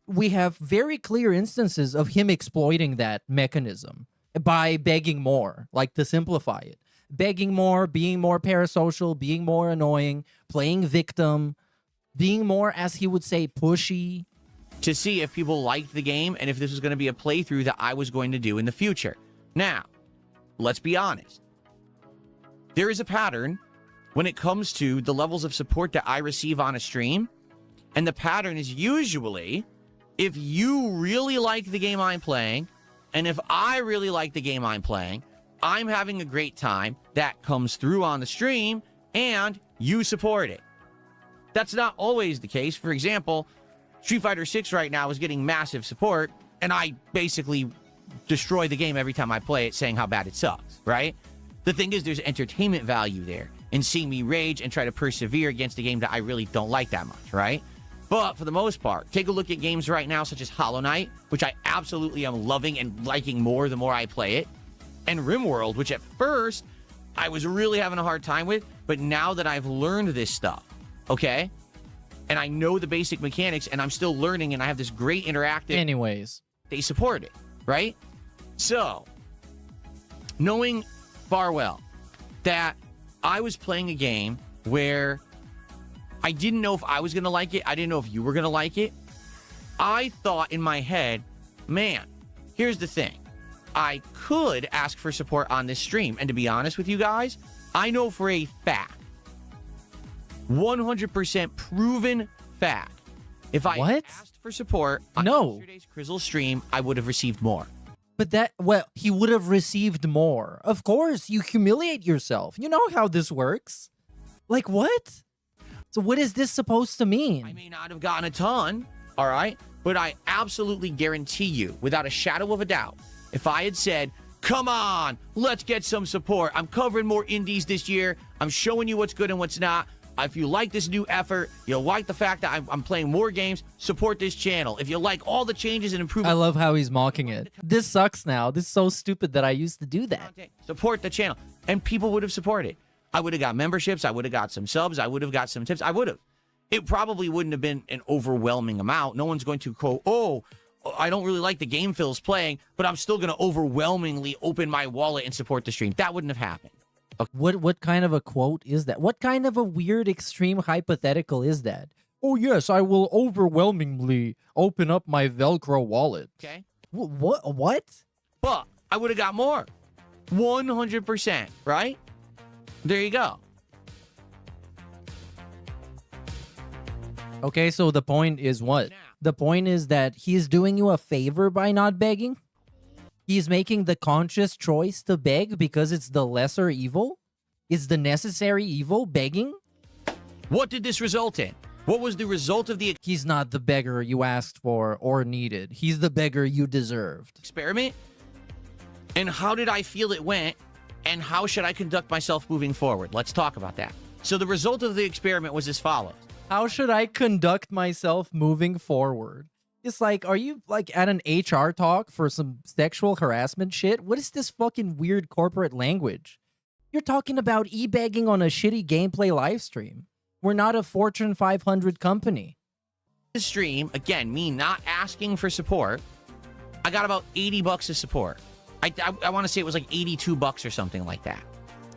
we have very clear instances of him exploiting that mechanism by begging more, like to simplify it. Begging more, being more parasocial, being more annoying, playing victim, being more, as he would say, pushy. To see if people liked the game and if this was going to be a playthrough that I was going to do in the future. Now, let's be honest. There is a pattern when it comes to the levels of support that I receive on a stream. And the pattern is usually, if you really like the game I'm playing, and if I really like the game I'm playing, I'm having a great time, that comes through on the stream, and you support it. That's not always the case. For example, Street Fighter 6 right now is getting massive support, and I basically destroy the game every time I play it, saying how bad it sucks, right? The thing is, there's entertainment value there in seeing me rage and try to persevere against a game that I really don't like that much, right? But for the most part, take a look at games right now such as Hollow Knight, which I absolutely am loving and liking more the more I play it, and RimWorld, which at first I was really having a hard time with, but now that I've learned this stuff, okay, and I know the basic mechanics, and I'm still learning, and I have this great interactive... Anyways. They support it, right? So, knowing far well that I was playing a game where I didn't know if I was going to like it, I didn't know if you were going to like it, I thought in my head, man, here's the thing. I could ask for support on this stream, and to be honest with you guys, I know for a fact, 100% proven fact, if I asked for support on yesterday's Grizzle stream, I would have received more. But he would have received more. Of course, you humiliate yourself. You know how this works. Like, what? So what is this supposed to mean? I may not have gotten a ton, all right? But I absolutely guarantee you, without a shadow of a doubt, if I had said, come on, let's get some support. I'm covering more indies this year. I'm showing you what's good and what's not. If you like this new effort, you'll like the fact that I'm playing more games, support this channel. If you like all the changes and improvements... I love how he's mocking it. This sucks now. This is so stupid that I used to do that. Support the channel. And people would have supported. I would have got memberships. I would have got some subs. I would have got some tips. I would have. It probably wouldn't have been an overwhelming amount. No one's going to go, oh, I don't really like the game Phil's playing, but I'm still going to overwhelmingly open my wallet and support the stream. That wouldn't have happened. Okay. What kind of a quote is that? What kind of a weird extreme hypothetical is that? Oh, yes, I will overwhelmingly open up my Velcro wallet. Okay. What? But I would have got more. 100%, right? There you go. Okay, so the point is what? The point is that he's doing you a favor by not begging? He's making the conscious choice to beg because it's the lesser evil? Is the necessary evil begging? What did this result in? What was the result of the... He's not the beggar you asked for or needed. He's the beggar you deserved. Experiment? And how did I feel it went? And how should I conduct myself moving forward? Let's talk about that. So the result of the experiment was as follows. How should I conduct myself moving forward? It's like, are you like at an HR talk for some sexual harassment shit? What is this fucking weird corporate language? You're talking about e-begging on a shitty gameplay live stream. We're not a Fortune 500 company. This stream, again, me not asking for support, I got about $80 of support. I want to say it was like $82 or something like that.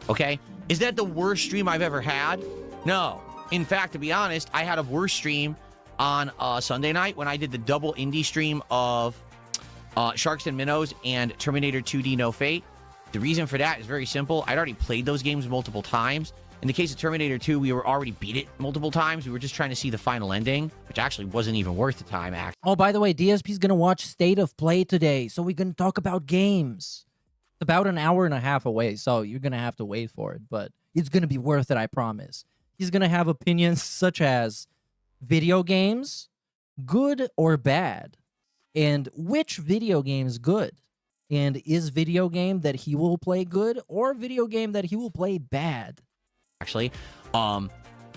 Okay? Is that the worst stream I've ever had? No. In fact, to be honest, I had a worse stream on Sunday night when I did the double indie stream of Sharks and Minnows and Terminator 2D No Fate. The reason for that is very simple. I'd already played those games multiple times. In the case of Terminator 2, we were already beat it multiple times. We were just trying to see the final ending, which actually wasn't even worth the time, actually. Oh, by the way, DSP's going to watch State of Play today, so we're going to talk about games. It's about an hour and a half away, so you're going to have to wait for it, but it's going to be worth it, I promise. He's going to have opinions such as video games, good or bad, and which video game is good, and is video game that he will play good or video game that he will play bad. Actually,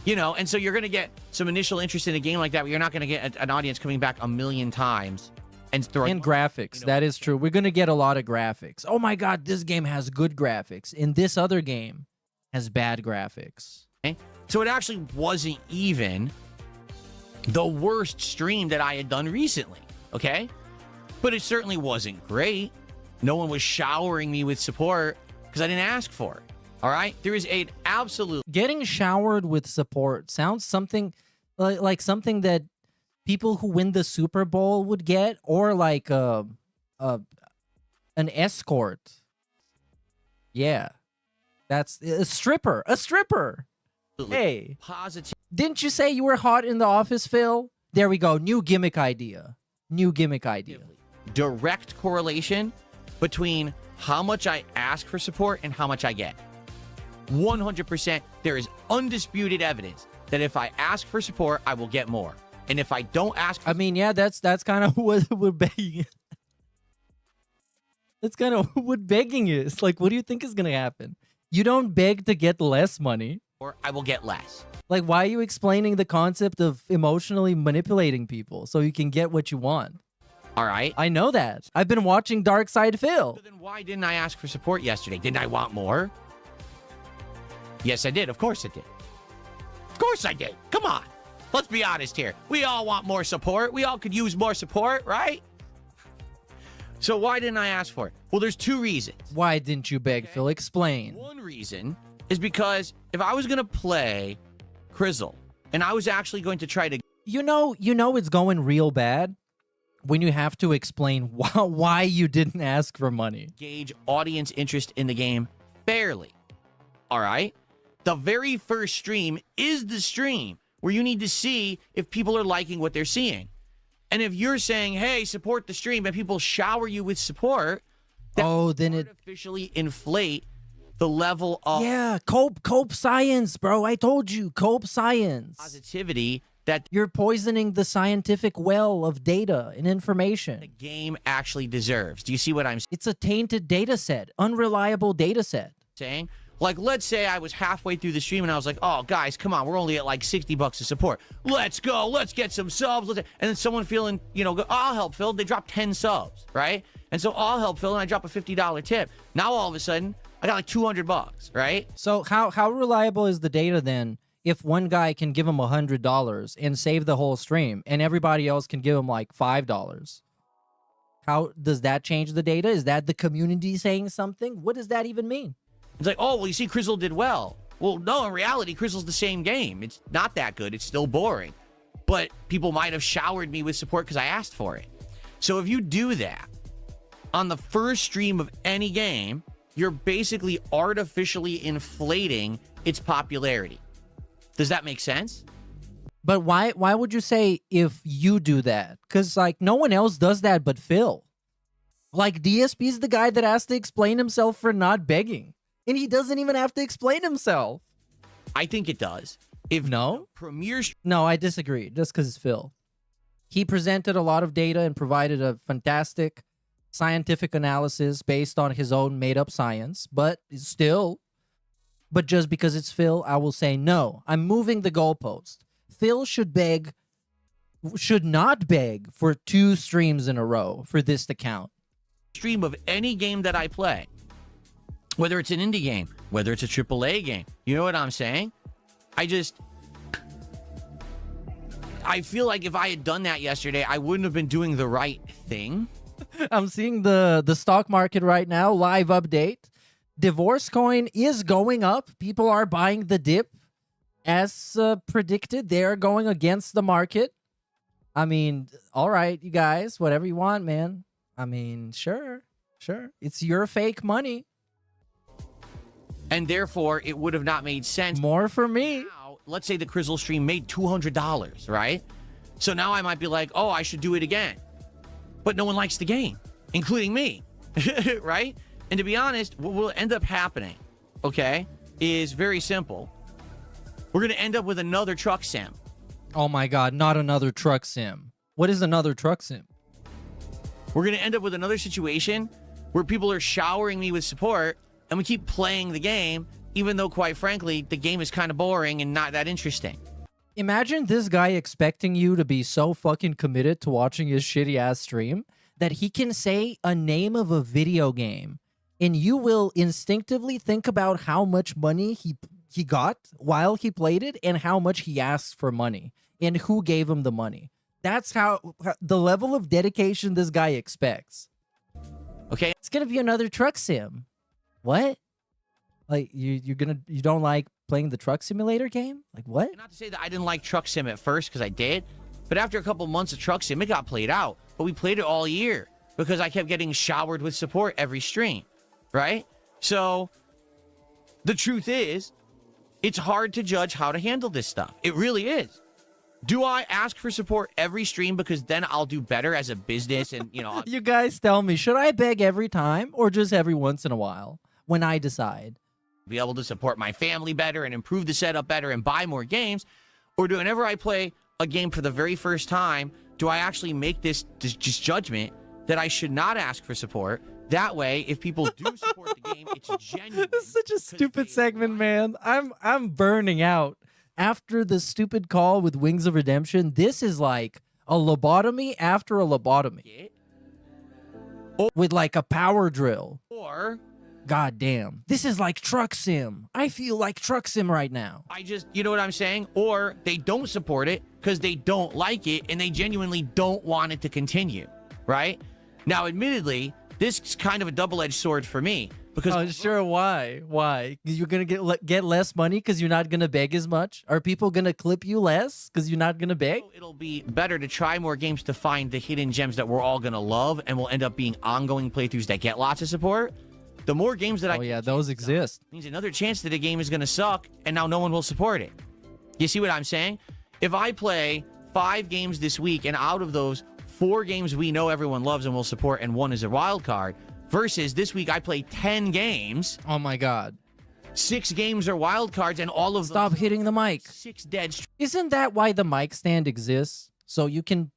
you know, and so you're going to get some initial interest in a game like that, but you're not going to get an audience coming back a million times and throwing. And graphics, you know, that is true. We're going to get a lot of graphics. Oh my God, this game has good graphics, and this other game has bad graphics. Okay? So it actually wasn't even the worst stream that I had done recently, okay? But it certainly wasn't great. No one was showering me with support because I didn't ask for it. All right, there is an absolute getting showered with support sounds something like something that people who win the Super Bowl would get, or like an escort. Yeah, that's a stripper. A stripper. Hey, positive. Didn't you say you were hot in the office, Phil? There we go. New gimmick idea. New gimmick idea. Direct correlation between how much I ask for support and how much I get. 100%, there is undisputed evidence that if I ask for support, I will get more. And if I don't ask for yeah, that's kind of what begging. That's kind of what begging is. Like, what do you think is going to happen? You don't beg to get less money. Or I will get less. Like, why are you explaining the concept of emotionally manipulating people so you can get what you want? All right. I know that. I've been watching Dark Side Phil. So then why didn't I ask for support yesterday? Didn't I want more? Yes, I did. Of course I did. Of course I did. Come on. Let's be honest here. We all want more support. We all could use more support, right? So why didn't I ask for it? Well, there's two reasons. Why didn't you beg, Phil? Explain. One reason is because if I was going to play Crizzle and I was actually going to try to... You know it's going real bad when you have to explain why you didn't ask for money. Gauge audience interest in the game fairly. All right? The very first stream is the stream where you need to see if people are liking what they're seeing. And if you're saying, hey, support the stream, and people shower you with support, that then it artificially inflate the level of... Yeah, cope science, bro. I told you, cope science. Positivity that you're poisoning the scientific well of data and information. The game actually deserves. Do you see what I'm saying? It's a tainted data set, unreliable data set. Saying? Like, let's say I was halfway through the stream and I was like, oh, guys, come on. We're only at like $60 of support. Let's go. Let's get some subs. And then someone feeling, go, I'll help Phil. They drop 10 subs, right? And so I'll help Phil and I drop a $50 tip. Now, all of a sudden, I got like $200, right? So how reliable is the data then if one guy can give him $100 and save the whole stream and everybody else can give him like $5? How does that change the data? Is that the community saying something? What does that even mean? It's like, oh, well, you see, Crizzle did well. Well, no, in reality, Crizzle's the same game. It's not that good. It's still boring. But people might have showered me with support because I asked for it. So if you do that on the first stream of any game, you're basically artificially inflating its popularity. Does that make sense? But why would you say if you do that? Because, like, no one else does that but Phil. Like, DSP's the guy that has to explain himself for not begging. And he doesn't even have to explain himself. I think it does. No, I disagree. Just because it's Phil. He presented a lot of data and provided a fantastic scientific analysis based on his own made-up science. But just because it's Phil, I will say no. I'm moving the goalpost. Phil should not beg for 2 streams in a row for this to count. Stream of any game that I play, whether it's an indie game, whether it's a AAA game. You know what I'm saying? I feel like if I had done that yesterday, I wouldn't have been doing the right thing. I'm seeing the stock market right now, live update. Divorce coin is going up. People are buying the dip. As predicted, they're going against the market. I mean, all right, you guys, whatever you want, man. I mean, sure. It's your fake money. And therefore, it would have not made sense. More for me. Now, let's say the Crizzle stream made $200, right? So now I might be like, oh, I should do it again. But no one likes the game, including me, right? And to be honest, what will end up happening, okay, is very simple. We're going to end up with another truck sim. Oh my God, not another truck sim. What is another truck sim? We're going to end up with another situation where people are showering me with support and we keep playing the game, even though, quite frankly, the game is kind of boring and not that interesting. Imagine this guy expecting you to be so fucking committed to watching his shitty ass stream that he can say a name of a video game and you will instinctively think about how much money he got while he played it and how much he asked for money and who gave him the money. That's how the level of dedication this guy expects. Okay. It's going to be another truck sim. What? Like you don't like playing the truck simulator game? Like what? Not to say that I didn't like truck sim at first, because I did, but after a couple months of truck sim, it got played out. But we played it all year because I kept getting showered with support every stream, right? So the truth is, it's hard to judge how to handle this stuff. It really is. Do I ask for support every stream because then I'll do better as a business and, you know... You guys tell me, should I beg every time or just every once in a while when I decide? Be able to support my family better and improve the setup better and buy more games? Or do whenever I play a game for the very first time, do I actually make this just judgment that I should not ask for support? That way, if people do support the game, it's genuine. This is such a stupid segment, man. I'm burning out. After the stupid call with Wings of Redemption, this is like a lobotomy after a lobotomy. With like a power drill. Or... God damn. This is like truck sim. I feel like truck sim right now. You know what I'm saying? Or they don't support it because they don't like it and they genuinely don't want it to continue, right? Now, admittedly, this is kind of a double-edged sword for me because... Oh, sure. Why? You're going to get less money because you're not going to beg as much? Are people going to clip you less because you're not going to beg? It'll be better to try more games to find the hidden gems that we're all going to love and will end up being ongoing playthroughs that get lots of support. The more games that those exist. Means another chance that a game is going to suck and now no one will support it. You see what I'm saying? If I play 5 games this week and out of those 4 games we know everyone loves and will support and 1 is a wild card, versus this week I play 10 games. Oh my God. 6 games are wild cards and all of them. Stop hitting the mic. 6 dead. Isn't that why the mic stand exists? So you can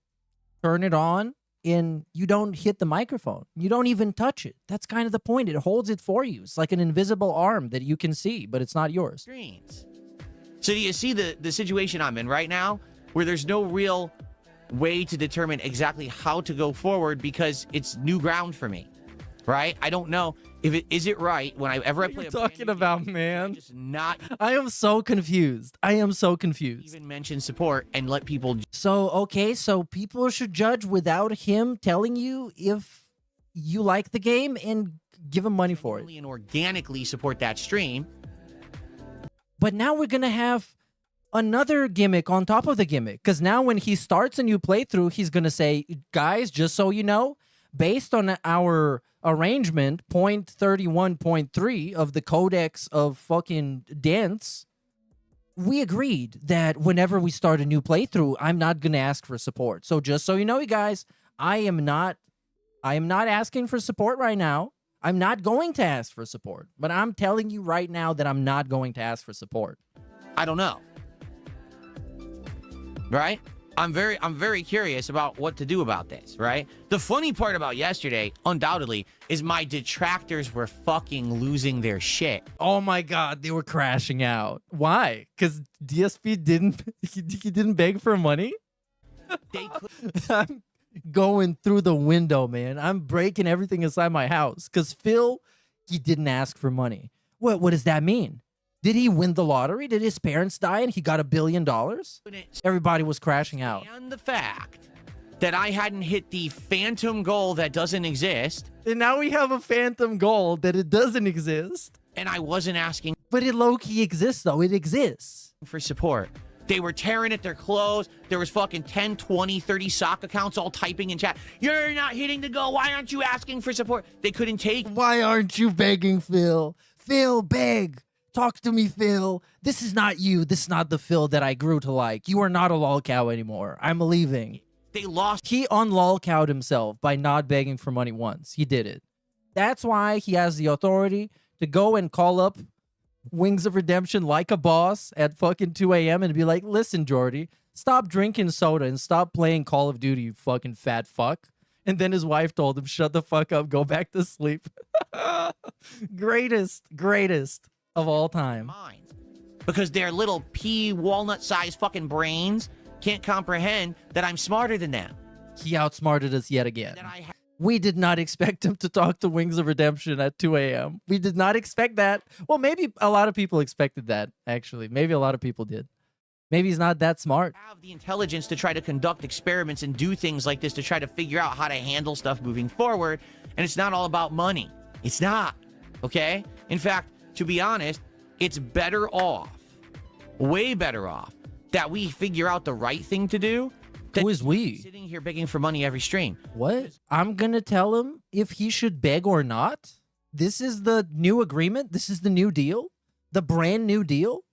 turn it on and you don't hit the microphone. You don't even touch it. That's kind of the point. It holds it for you. It's like an invisible arm that you can see, but it's not yours. Screens. So do you see the situation I'm in right now, where there's no real way to determine exactly how to go forward because it's new ground for me, right? I don't know if is it right whenever I play. What are you talking about, man? Just not. I am so confused. Even mention support and let people. So people should judge without him telling you if you like the game and give him money for it. And organically support that stream. But now we're gonna have another gimmick on top of the gimmick, because now when he starts a new playthrough, he's gonna say, guys, just so you know, based on our arrangement 0.31.3 of the Codex of fucking Dents, we agreed that whenever we start a new playthrough, I'm not gonna ask for support. So just so you know, you guys, I am not asking for support right now. I'm not going to ask for support, but I'm telling you right now that I'm not going to ask for support. I don't know. Right? I'm very curious about what to do about this, right? The funny part about yesterday, undoubtedly, is my detractors were fucking losing their shit. Oh my god, they were crashing out. Why? Because DSP didn't he didn't beg for money? They could I'm going through the window, man. I'm breaking everything inside my house. Because Phil, he didn't ask for money. What does that mean? Did he win the lottery? Did his parents die and he got $1 billion? Everybody was crashing out. And the fact that I hadn't hit the phantom goal that doesn't exist. And now we have a phantom goal that it doesn't exist. And I wasn't asking. But it low-key exists, though. It exists. For support. They were tearing at their clothes. There was fucking 10, 20, 30 sock accounts all typing in chat. You're not hitting the goal. Why aren't you asking for support? They couldn't take. Why aren't you begging, Phil? Phil, beg. Talk to me, Phil. This is not you. This is not the Phil that I grew to like. You are not a lolcow anymore. I'm leaving. They lost. He unlolcowed himself by not begging for money once. He did it. That's why he has the authority to go and call up Wings of Redemption like a boss at fucking 2 a.m. and be like, listen, Jordy, stop drinking soda and stop playing Call of Duty, you fucking fat fuck. And then his wife told him, shut the fuck up, go back to sleep. Greatest of all time. Because their little pea walnut-sized fucking brains can't comprehend that I'm smarter than them. He outsmarted us yet again. We did not expect him to talk to Wings of Redemption at 2 a.m. We did not expect that. Well, maybe a lot of people expected that, actually. Maybe a lot of people did. Maybe he's not that smart. Have the intelligence to try to conduct experiments and do things like this to try to figure out how to handle stuff moving forward. And it's not all about money. It's not. Okay? In fact, to be honest, it's better off, way better off, that we figure out the right thing to do. Who is we? Sitting here begging for money every stream. What? I'm going to tell him if he should beg or not? This is the new agreement? This is the new deal? The brand new deal?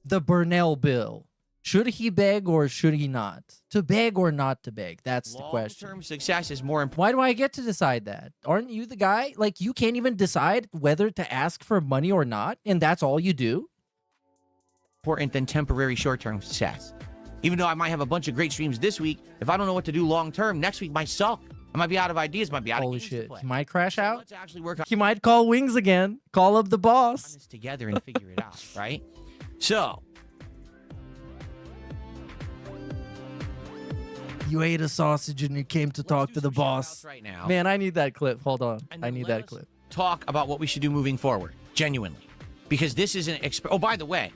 The Burnell bill. Should he beg or should he not? To beg or not to beg? That's the question. Long-term success is more important. Why do I get to decide that? Aren't you the guy? Like, you can't even decide whether to ask for money or not, and that's all you do? Important than temporary short-term success. Even though I might have a bunch of great streams this week, if I don't know what to do long-term, next week might suck. I might be out of ideas, might be out Holy of games shit. to play. He might crash out. Let's actually work on He might call Wings again. Call up the boss. this together and figure it out, right? So, You ate a sausage and you came to talk to the boss. right now. Man, I need that clip. Hold on. And I then need let that us clip. Talk about what we should do moving forward, genuinely, because this is an oh, by the way,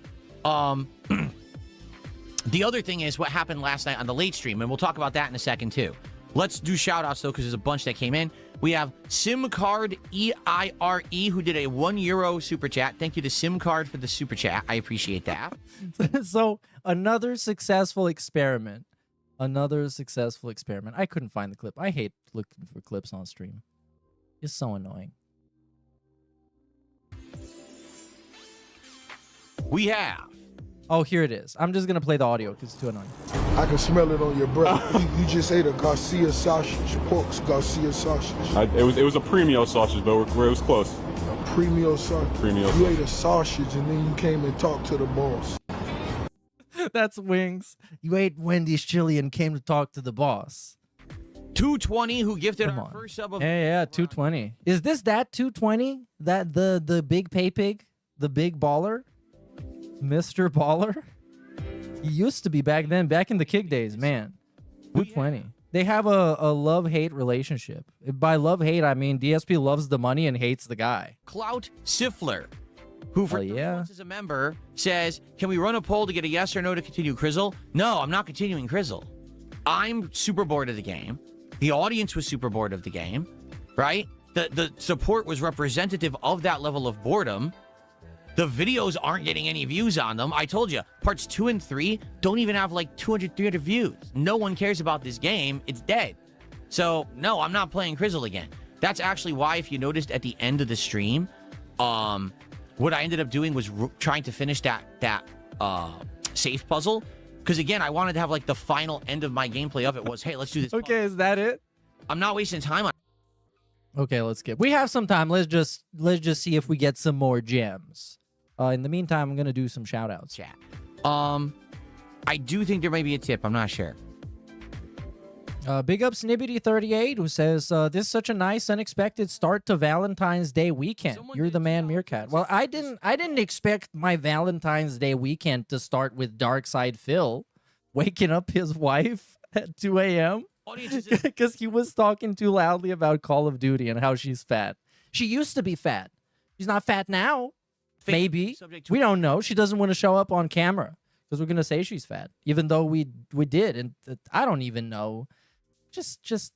the other thing is what happened last night on the late stream, and we'll talk about that in a second too. Let's do shout outs though, because there's a bunch that came in. We have SIM Card EIRE who did a €1 super chat. Thank you to SIM Card for the super chat. I appreciate that. So another successful experiment. Another successful experiment. I couldn't find the clip. I hate looking for clips on stream. It's so annoying. We have. Oh, here it is. I'm just going to play the audio because it's too annoying. I can smell it on your breath. You just ate a Garcia sausage, pork's Garcia sausage. It was a premium sausage, but it was close. A premium sausage. Premium You ate a sausage and then you came and talked to the boss. That's Wings. You ate Wendy's chili and came to talk to the boss. 220 who gifted our first sub of Yeah, 220. Is this that 220? That the big pay pig? The big baller? Mr. Baller? He used to be back then, back in the kick days, man. 220. They have a love-hate relationship. By love-hate, I mean DSP loves the money and hates the guy. Clout Siffler, who for months as a member says, can we run a poll to get a yes or no to continue Crizzle? No, I'm not continuing Crizzle. I'm super bored of the game. The audience was super bored of the game, right? The support was representative of that level of boredom. The videos aren't getting any views on them. I told you, parts 2 and 3 don't even have like 200, 300 views. No one cares about this game. It's dead. So, no, I'm not playing Crizzle again. That's actually why, if you noticed at the end of the stream, what I ended up doing was trying to finish that safe puzzle. Because, again, I wanted to have, like, the final end of my gameplay of it was, hey, let's do this. Okay, is that it? I'm not wasting time on it. Okay, let's skip. We have some time. Let's just see if we get some more gems. In the meantime, I'm going to do some shout-outs. Chat. I do think there may be a tip. I'm not sure. Big up Snibbity38 who says, this is such a nice unexpected start to Valentine's Day weekend. You're the man, Meerkat. Well, I didn't expect my Valentine's Day weekend to start with Dark Side Phil waking up his wife at 2 a.m. because he was talking too loudly about Call of Duty and how she's fat. She used to be fat. She's not fat now. Maybe. We don't know. She doesn't want to show up on camera because we're going to say she's fat, even though we did. And I don't even know. Just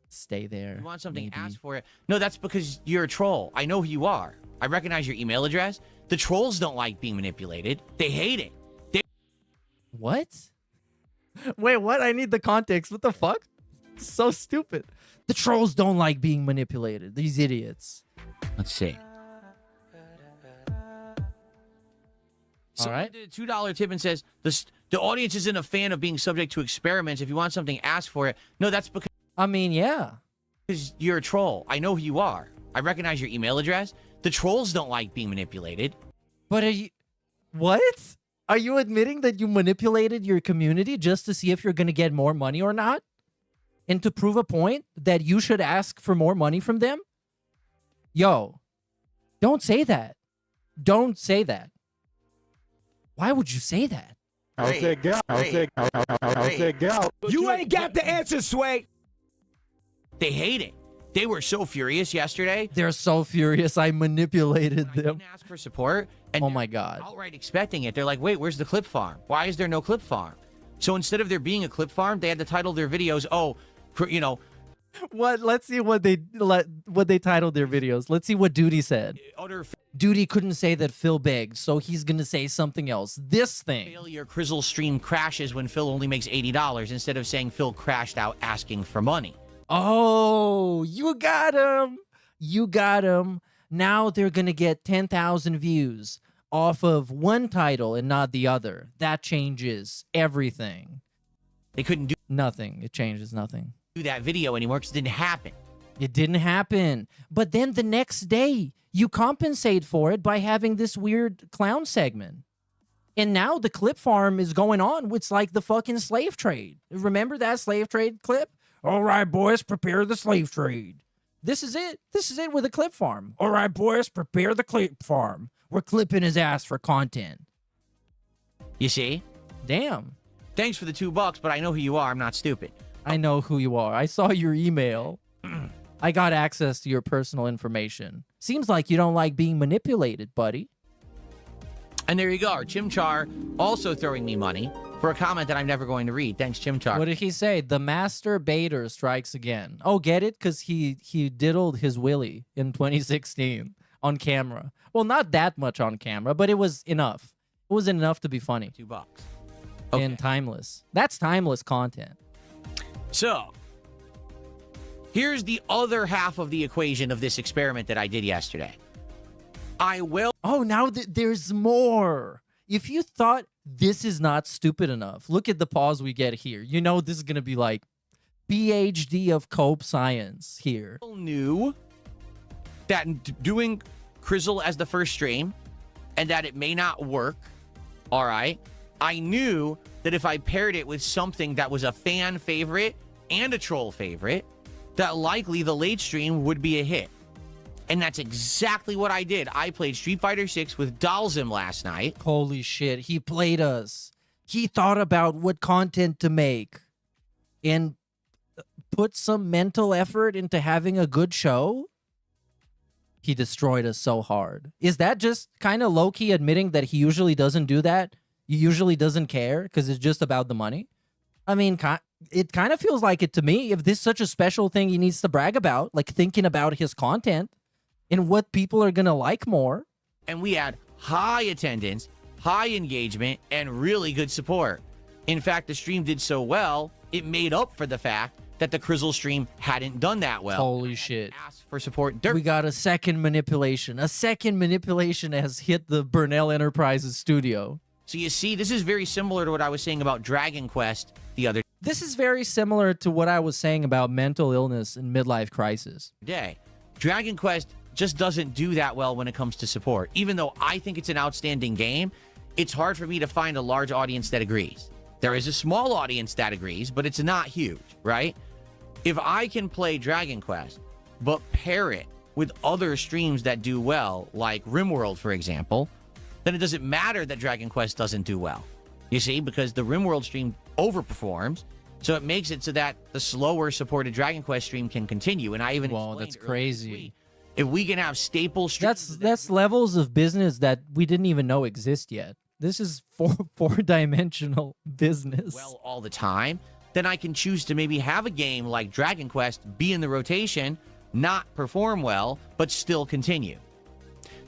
stay there. You want something, maybe. ask for it. No, that's because you're a troll. I know who you are. I recognize your email address. The trolls don't like being manipulated. They hate it. What? Wait, what? I need the context. What the fuck? So stupid. The trolls don't like being manipulated. These idiots. Let's see. All right. Did a $2 tip and says the audience isn't a fan of being subject to experiments. If you want something, ask for it. No, that's because. I mean, yeah. Because you're a troll. I know who you are. I recognize your email address. The trolls don't like being manipulated. But are you. What? Are you admitting that you manipulated your community just to see if you're going to get more money or not? And to prove a point that you should ask for more money from them? Yo, don't say that. Don't say that. Why would you say that? I'll take gout. I'll take gout. You ain't got the answer, Sway. They hate it. They were so furious yesterday. They're so furious I manipulated them. Didn't ask for support. And oh my God. Outright expecting it. They're like, wait, where's the clip farm? Why is there no clip farm? So instead of there being a clip farm, they had to title their videos, What? Let's see what they titled their videos. Let's see what Duty said. Duty couldn't say that Phil begged, so he's gonna say something else. This thing. Failure Crizzle stream crashes when Phil only makes $80 instead of saying Phil crashed out asking for money. Oh, you got him. You got him. Now they're gonna get 10,000 views off of one title and not the other. That changes everything. They couldn't do nothing. It changes nothing. Do that video anymore because it didn't happen. It didn't happen. But then the next day, you compensate for it by having this weird clown segment. And now the clip farm is going on. It's like the fucking slave trade. Remember that slave trade clip? All right, boys, prepare the slave trade. This is it. This is it with a clip farm. All right, boys, prepare the clip farm. We're clipping his ass for content. You see? Damn. Thanks for the $2, but I know who you are. I'm not stupid. I know who you are. I saw your email. I got access to your personal information. Seems like you don't like being manipulated, buddy. And there you go. Chimchar also throwing me money for a comment that I'm never going to read. Thanks, Chimchar. What did he say? The master baiter strikes again. Oh, get it? Because he diddled his willy in 2016 on camera. Well, not that much on camera, but it was enough. It was enough to be funny. $2. Okay. And timeless. That's timeless content. So, here's the other half of the equation of this experiment that I did yesterday. Oh, now there's more. If you thought this is not stupid enough, look at the pause we get here. You know this is going to be like PhD of cope science here. Knew that doing Crizzle as the first stream and that it may not work, all right? I knew that if I paired it with something that was a fan favorite and a troll favorite, that likely the late stream would be a hit. And that's exactly what I did. I played Street Fighter 6 with Dalzim last night. Holy shit, he played us. He thought about what content to make and put some mental effort into having a good show. He destroyed us so hard. Is that just kind of low-key admitting that he usually doesn't do that? He usually doesn't care because it's just about the money? I mean, it kind of feels like it to me. If this is such a special thing he needs to brag about, like thinking about his content and what people are going to like more. And we had high attendance, high engagement, and really good support. In fact, the stream did so well, it made up for the fact that the Crizzle stream hadn't done that well. Holy shit. Asked for support. We got a second manipulation. A second manipulation has hit the Burnell Enterprises studio. So you see, this is very similar to what I was saying about Dragon Quest the other This is very similar to what I was saying about mental illness and midlife crisis. day. Dragon Quest just doesn't do that well when it comes to support. Even though I think it's an outstanding game, it's hard for me to find a large audience that agrees. There is a small audience that agrees, but it's not huge, right? If I can play Dragon Quest, but pair it with other streams that do well, like RimWorld, for example, then it doesn't matter that Dragon Quest doesn't do well. You see, because the RimWorld stream overperforms, so it makes it so that the slower supported Dragon Quest stream can continue. And I even Whoa, that's crazy. If we can have staple streams, that's levels of business that we didn't even know exist yet. This is four-dimensional business. well all the time, then I can choose to maybe have a game like Dragon Quest be in the rotation, not perform well, but still continue.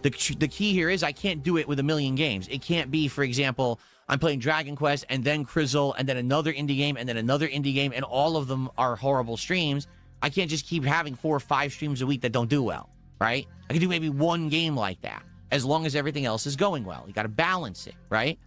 The key here is I can't do it with a million games. It can't be, for example, I'm playing Dragon Quest and then Crizzle and then another indie game and then another indie game, and all of them are horrible streams. I can't just keep having 4 or 5 streams a week that don't do well, right? I can do maybe one game like that, as long as everything else is going well. You got to balance it, right?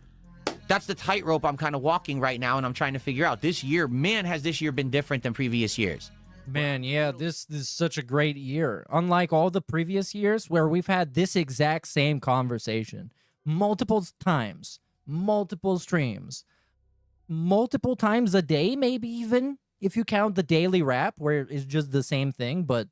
That's the tightrope I'm kind of walking right now, and I'm trying to figure out. This year, man, has this year been different than previous years. Man, yeah, this is such a great year. Unlike all the previous years where we've had this exact same conversation multiple times, multiple streams, multiple times a day, maybe even, if you count the daily wrap where it's just the same thing, but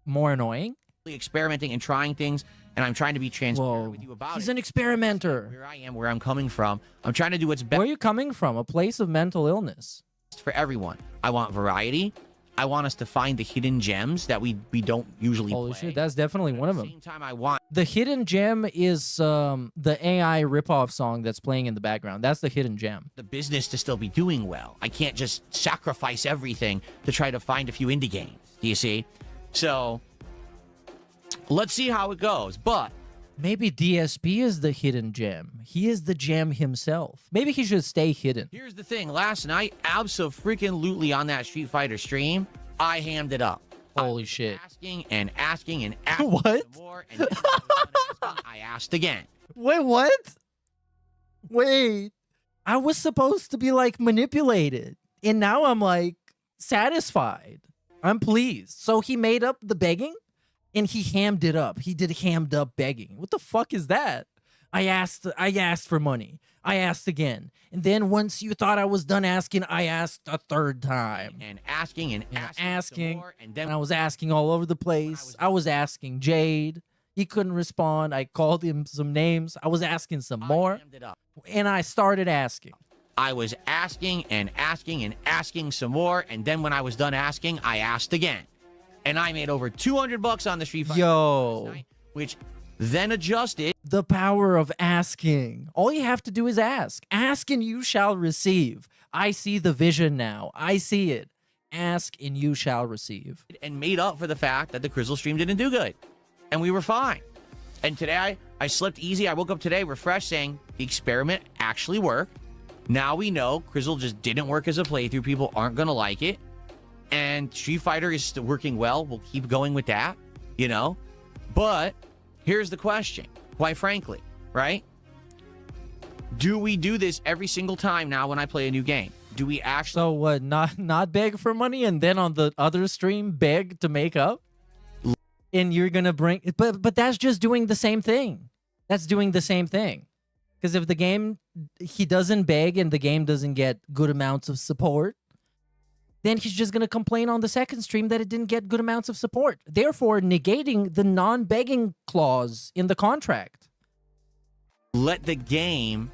more annoying. Experimenting and trying things, and I'm trying to be transparent with you about He's it. an experimenter. Where I am, where I'm coming from. I'm trying to do what's best. Where are you coming from? A place of mental illness. For everyone. I want variety. I want us to find the hidden gems that we don't usually Holy play. shit, that's definitely one of them. At the same time, I want The hidden gem is the AI ripoff song that's playing in the background. That's the hidden gem. the business to still be doing well. I can't just sacrifice everything to try to find a few indie games. Do you see? So let's see how it goes. But maybe DSP is the hidden gem. He is the gem himself. Maybe he should stay hidden. here's the thing. Last night, abso-freaking-lutely on that Street Fighter stream, I hammed it up. Holy shit. Asking and asking and asking What? some more, and then when I was done asking, I asked again. Wait, what? Wait. I was supposed to be like manipulated. And now I'm like satisfied. I'm pleased. So he made up the begging and he hammed it up. He did hammed up begging. What the fuck is that? I asked for money. I asked again. And then once you thought I was done asking, I asked a third time. And asking and asking. some more, and then And I was asking all over the place. I was asking Jade. He couldn't respond. I called him some names. I was asking some more. hammed it up. And I started asking. I was asking and asking and asking some more, and then when I was done asking, I asked again. And I made over $200 on the Street Fighter Yo. last night, which then adjusted. The power of asking. All you have to do is ask. Ask and you shall receive. I see the vision now. I see it. Ask and you shall receive. And made up for the fact that the Crizzle stream didn't do good. And we were fine. And today, I slept easy. I woke up today refreshed saying the experiment actually worked. Now we know Crizzle just didn't work as a playthrough. People aren't going to like it. And Street Fighter is still working well. We'll keep going with that, you know? But here's the question, quite frankly, right? Do we do this every single time now when I play a new game? Do we actually... So what, not beg for money and then on the other stream beg to make up? And you're going to bring... But that's just doing the same thing. That's doing the same thing. Because if the game, he doesn't beg and the game doesn't get good amounts of support, then he's just going to complain on the second stream that it didn't get good amounts of support. Therefore, negating the non-begging clause in the contract. Let the game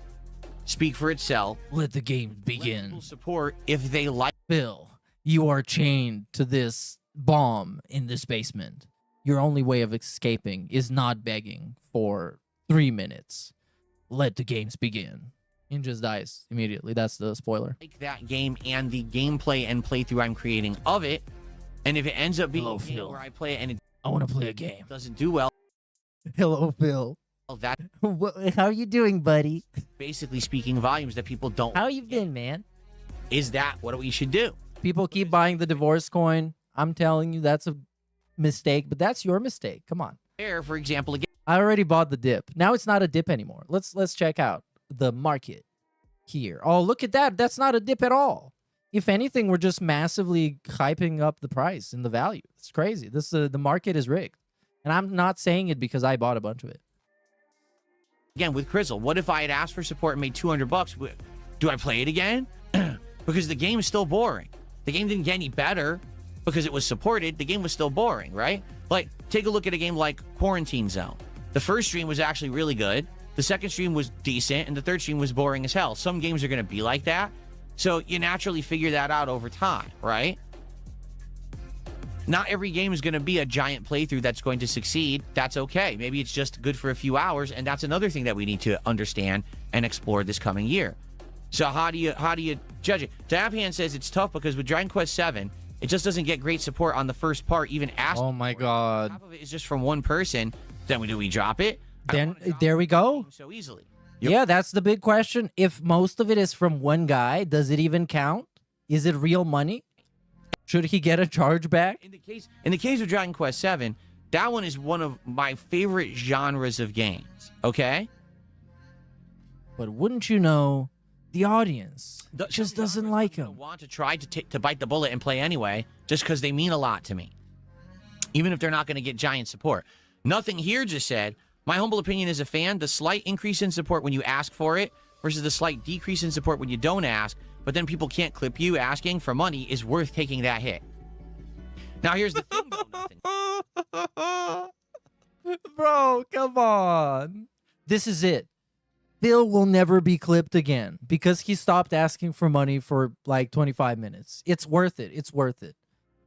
speak for itself. Let the game begin. Let support if they like. Bill, you are chained to this bomb in this basement. Your only way of escaping is not begging for 3 minutes. Let the games begin. And just dies immediately. That's the spoiler. Like that game and the gameplay and playthrough I'm creating of it. And if it ends up being a game where I play it and it I want to play a game. doesn't do well, Hello, Phil. that How you doing, buddy? basically speaking volumes that people don't. How you been, man? Is that what we should do? People keep buying the divorce coin. I'm telling you, that's a mistake, but that's your mistake. Come on. There, for example, again. I already bought the dip. Now it's not a dip anymore. Let's check out the market here. Oh, look at that. That's not a dip at all. If anything, we're just massively hyping up the price and the value. It's crazy. The market is rigged. And I'm not saying it because I bought a bunch of it. Again, with Crizzle, what if I had asked for support and made $200? Do I play it again? Because the game is still boring. The game didn't get any better because it was supported. The game was still boring, right? Like, take a look at a game like Quarantine Zone. The first stream was actually really good. The second stream was decent, and the third stream was boring as hell. Some games are going to be like that. So you naturally figure that out over time, right? Not every game is going to be a giant playthrough that's going to succeed. That's okay. Maybe it's just good for a few hours, and that's another thing that we need to understand and explore this coming year. So how do you judge it? Dabhand says it's tough because with Dragon Quest VII, it just doesn't get great support on the first part, even asking. Oh my God. Half of it is just from one person. Then do we drop it? Then there we go. So easily. Yeah, that's the big question. If most of it is from one guy, does it even count? Is it real money? Should he get a chargeback? In the case of Dragon Quest VII, that one is one of my favorite genres of games. Okay. But wouldn't you know, the audience just doesn't like him. Want to try to bite the bullet and play anyway, just because they mean a lot to me, even if they're not going to get giant support. Nothing here just said, my humble opinion as a fan, the slight increase in support when you ask for it versus the slight decrease in support when you don't ask, but then people can't clip you asking for money is worth taking that hit. Now, here's the thing, though, Bro, come on. This is it. Phil will never be clipped again because he stopped asking for money for like 25 minutes. It's worth it. It's worth it.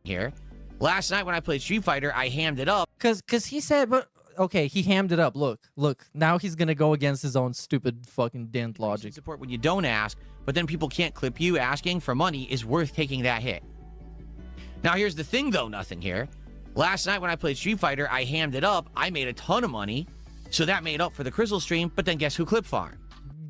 Here. Last night when I played Street Fighter, I hammed it up. Because he said, but okay, he hammed it up. Look. Now he's going to go against his own stupid fucking dent logic. Support when you don't ask, but then people can't clip you asking for money is worth taking that hit. Now, here's the thing, though, nothing here. Last night when I played Street Fighter, I hammed it up. I made a ton of money. So that made up for the Crizzle stream, but then guess who clip farmed?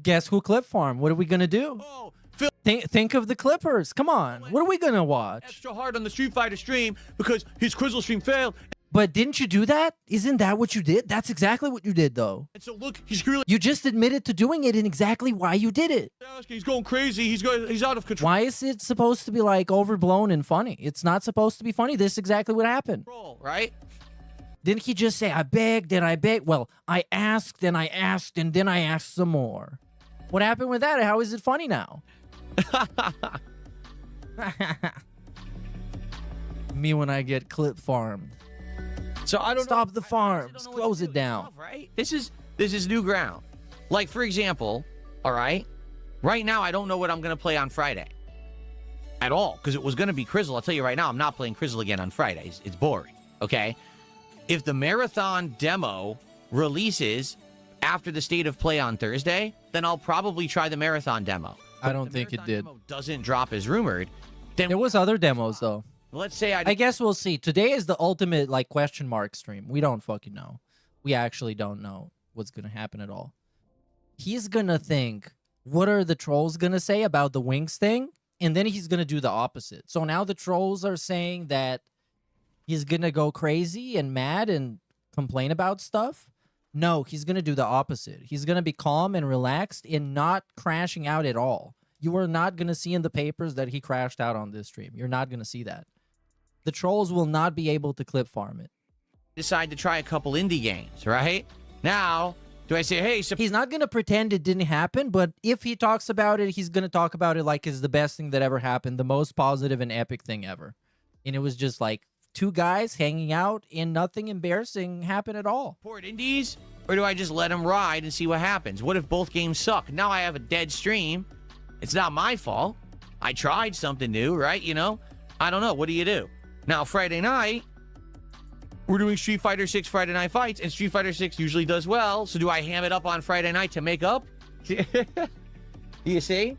Guess who clip farmed? What are we going to do? Oh, Phil. Think of the Clippers. Come on. What are we going to watch? Extra hard on the Street Fighter stream because his Crizzle stream failed. But didn't you do that? Isn't that what you did? That's exactly what you did, though. And so look, he's really... You just admitted to doing it and exactly why you did it. He's going crazy. He's out of control. Why is it supposed to be like overblown and funny? It's not supposed to be funny. This is exactly what happened. Right? Didn't he just say, I begged and I begged? Well, I asked and I asked and then I asked some more. What happened with that? How is it funny now? Me when I get clip farmed. So I don't Stop the farms. Close it down. Right? This is new ground. Like, for example, all right, right now I don't know what I'm going to play on Friday at all because it was going to be Crizzle. I'll tell you right now, I'm not playing Crizzle again on Fridays. It's boring, okay? If the marathon demo releases after the state of play on Thursday, then I'll probably try the marathon demo. I don't think it did. Doesn't drop as rumored. Then there was other demos though. Let's say I guess we'll see. Today is the ultimate like question mark stream. We don't fucking know. We actually don't know what's gonna happen at all. He's gonna think, what are the trolls gonna say about the Wangz thing? And then he's gonna do the opposite. So now the trolls are saying that he's gonna go crazy and mad and complain about stuff. No, he's gonna do the opposite. He's gonna be calm and relaxed and not crashing out at all. You are not gonna see in the papers that he crashed out on this stream. You're not gonna see that. The trolls will not be able to clip farm it. Decide to try a couple indie games, right? Now, do I say, hey... He's not going to pretend it didn't happen, but if he talks about it, he's going to talk about it like it's the best thing that ever happened, the most positive and epic thing ever. And it was just like two guys hanging out and nothing embarrassing happened at all. Support indies, or do I just let them ride and see what happens? What if both games suck? Now I have a dead stream. It's not my fault. I tried something new, right? You know? I don't know. What do you do? Now, Friday night, we're doing Street Fighter 6 Friday Night Fights, and Street Fighter 6 usually does well. So do I ham it up on Friday night to make up? You see?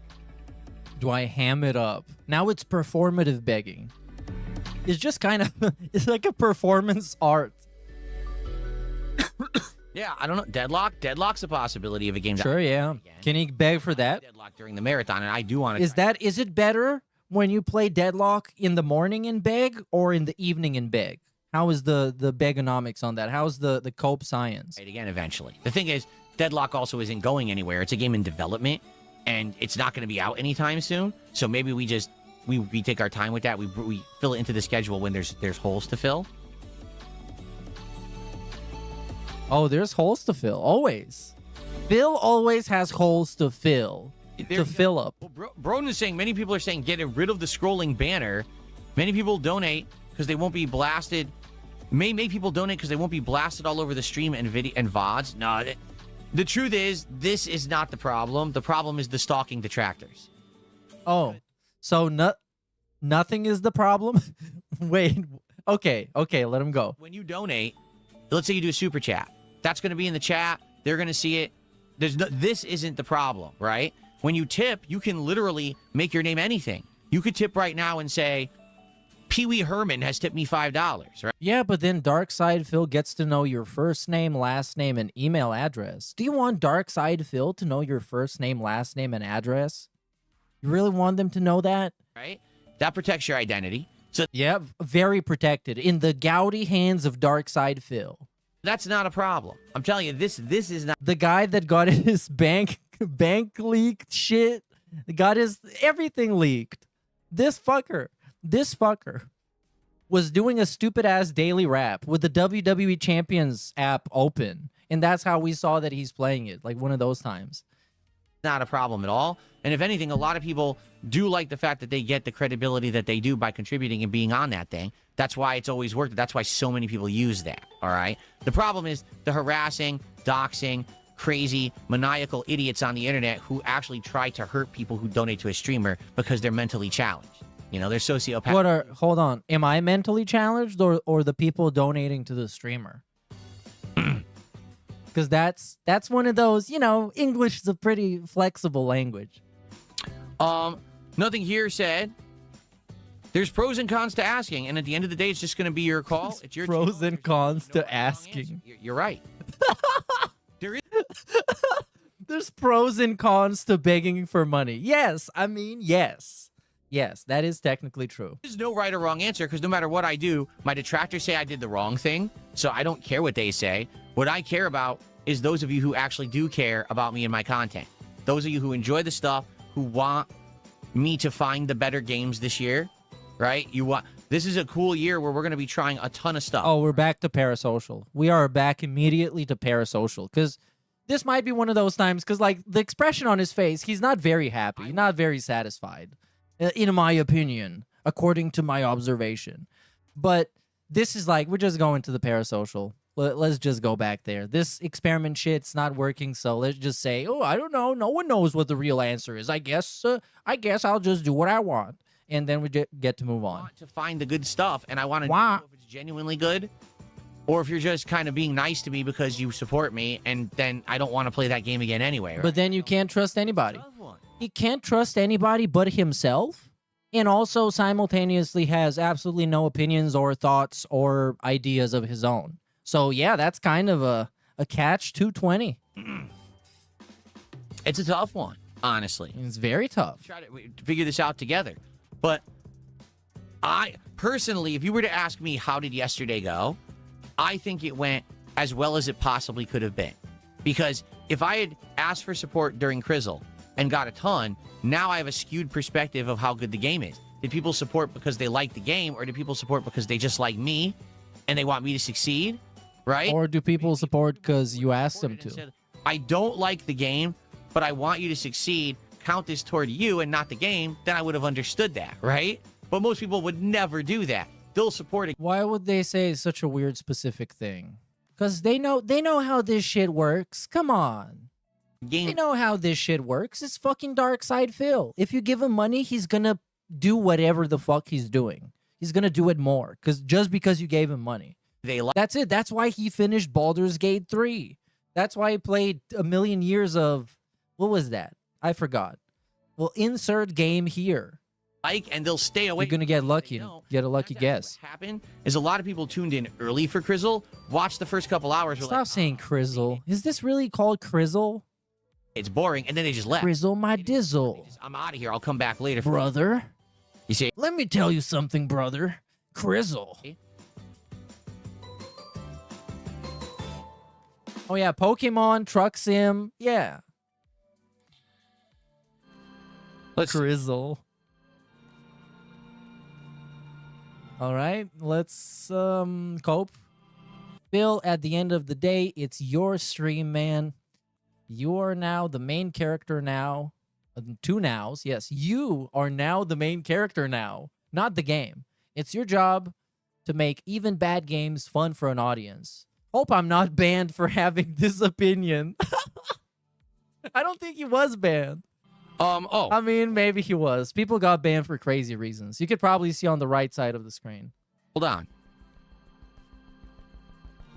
Do I ham it up? Now it's performative begging. It's just kind of, it's like a performance art. Yeah, I don't know. Deadlock? Deadlock's a possibility of a game. Sure, yeah. Can he beg for that? Deadlock during the marathon, and I do want to. Is it better when you play Deadlock in the morning and beg or in the evening and beg? How is the begonomics on that? How's the cope science? Right, again, eventually. The thing is, Deadlock also isn't going anywhere. It's a game in development, and it's not going to be out anytime soon. So maybe we just we take our time with that. We fill it into the schedule when there's holes to fill. Oh, there's holes to fill always. Phil always has holes to fill. To fill up. Well, Broden is saying many people are saying getting rid of the scrolling banner. Many people donate because they won't be blasted. May make people donate because they won't be blasted all over the stream and video and VODs. No, the truth is this is not the problem. The problem is the stalking detractors. Oh, so nothing is the problem? Wait. Okay, let him go. When you donate, let's say you do a super chat. That's going to be in the chat. They're going to see it. This isn't the problem, right? When you tip, you can literally make your name anything. You could tip right now and say, Pee Wee Herman has tipped me $5, right? Yeah, but then Darkside Phil gets to know your first name, last name, and email address. Do you want Darkside Phil to know your first name, last name, and address? You really want them to know that? Right? That protects your identity. So yeah, very protected in the gouty hands of Darkside Phil. That's not a problem. I'm telling you, this is not the guy that got his bank leaked shit, got his everything leaked. This fucker was doing a stupid ass daily rap with the WWE Champions app open, and that's how we saw that he's playing it, like one of those times. Not a problem at all. And if anything, a lot of people do like the fact that they get the credibility that they do by contributing and being on that thing. That's why it's always worked. That's why so many people use that, all right? The problem is the harassing, doxing, crazy, maniacal idiots on the internet who actually try to hurt people who donate to a streamer because they're mentally challenged. You know, they're sociopaths. Hold on. Am I mentally challenged or the people donating to the streamer? Because that's one of those, you know, English is a pretty flexible language. Nothing here said. There's pros and cons to asking, and at the end of the day, it's just going to be your call. It's your pros and cons to asking. You're right. There's pros and cons to begging for money. Yes, I mean, yes. Yes, that is technically true. There's no right or wrong answer because no matter what I do, my detractors say I did the wrong thing, so I don't care what they say. What I care about is those of you who actually do care about me and my content. Those of you who enjoy the stuff, who want me to find the better games this year, right? This is a cool year where we're going to be trying a ton of stuff. Oh, we're back to Parasocial. We are back immediately to Parasocial because this might be one of those times because, like, the expression on his face, he's not very happy, not very satisfied, in my opinion, according to my observation. But this is like, we're just going to the Parasocial. Let's just go back there. This experiment shit's not working, so let's just say, oh, I don't know. No one knows what the real answer is. I guess I'll just do what I want. And then we get to move on. I want to find the good stuff, and I want to know if it's genuinely good, or if you're just kind of being nice to me because you support me, and then I don't want to play that game again anyway. Right? But then you can't trust anybody. He can't trust anybody but himself, and also simultaneously has absolutely no opinions or thoughts or ideas of his own. So, yeah, that's kind of a catch-220. It's a tough one, honestly. It's very tough. Try to figure this out together. But I, personally, if you were to ask me how did yesterday go, I think it went as well as it possibly could have been. Because if I had asked for support during Crizzle and got a ton, now I have a skewed perspective of how good the game is. Did people support because they like the game, or did people support because they just like me and they want me to succeed? Right? Or do people support because you asked them to? Said, I don't like the game, but I want you to succeed. Count this toward you and not the game. Then I would have understood that, right? But most people would never do that. They'll support it. Why would they say such a weird specific thing? Because they know how this shit works. Come on. They know how this shit works. It's fucking Darkside Phil. If you give him money, he's gonna do whatever the fuck he's doing. He's gonna do it more. Just because you gave him money. That's it. That's why he finished Baldur's Gate 3. That's why he played a million years of... What was that? I forgot. Well, insert game here. And they'll stay away. You're going to get lucky. Get a lucky guess. What happened is a lot of people tuned in early for Crizzle, watched the first couple hours. Stop saying Crizzle. Is this really called Crizzle? It's boring, and then they just left. Crizzle my dizzle. I'm out of here. I'll come back later. Brother. You see? Let me tell you something, brother. Crizzle. Oh, yeah. Pokemon, Truck Sim. Yeah. Crizzle. All right. Let's cope. Phil, at the end of the day, it's your stream, man. You are now the main character now. 2 nows. Yes, you are now the main character now, not the game. It's your job to make even bad games fun for an audience. Hope I'm not banned for having this opinion. I don't think he was banned. I mean, maybe he was. People got banned for crazy reasons. You could probably see on the right side of the screen. Hold on.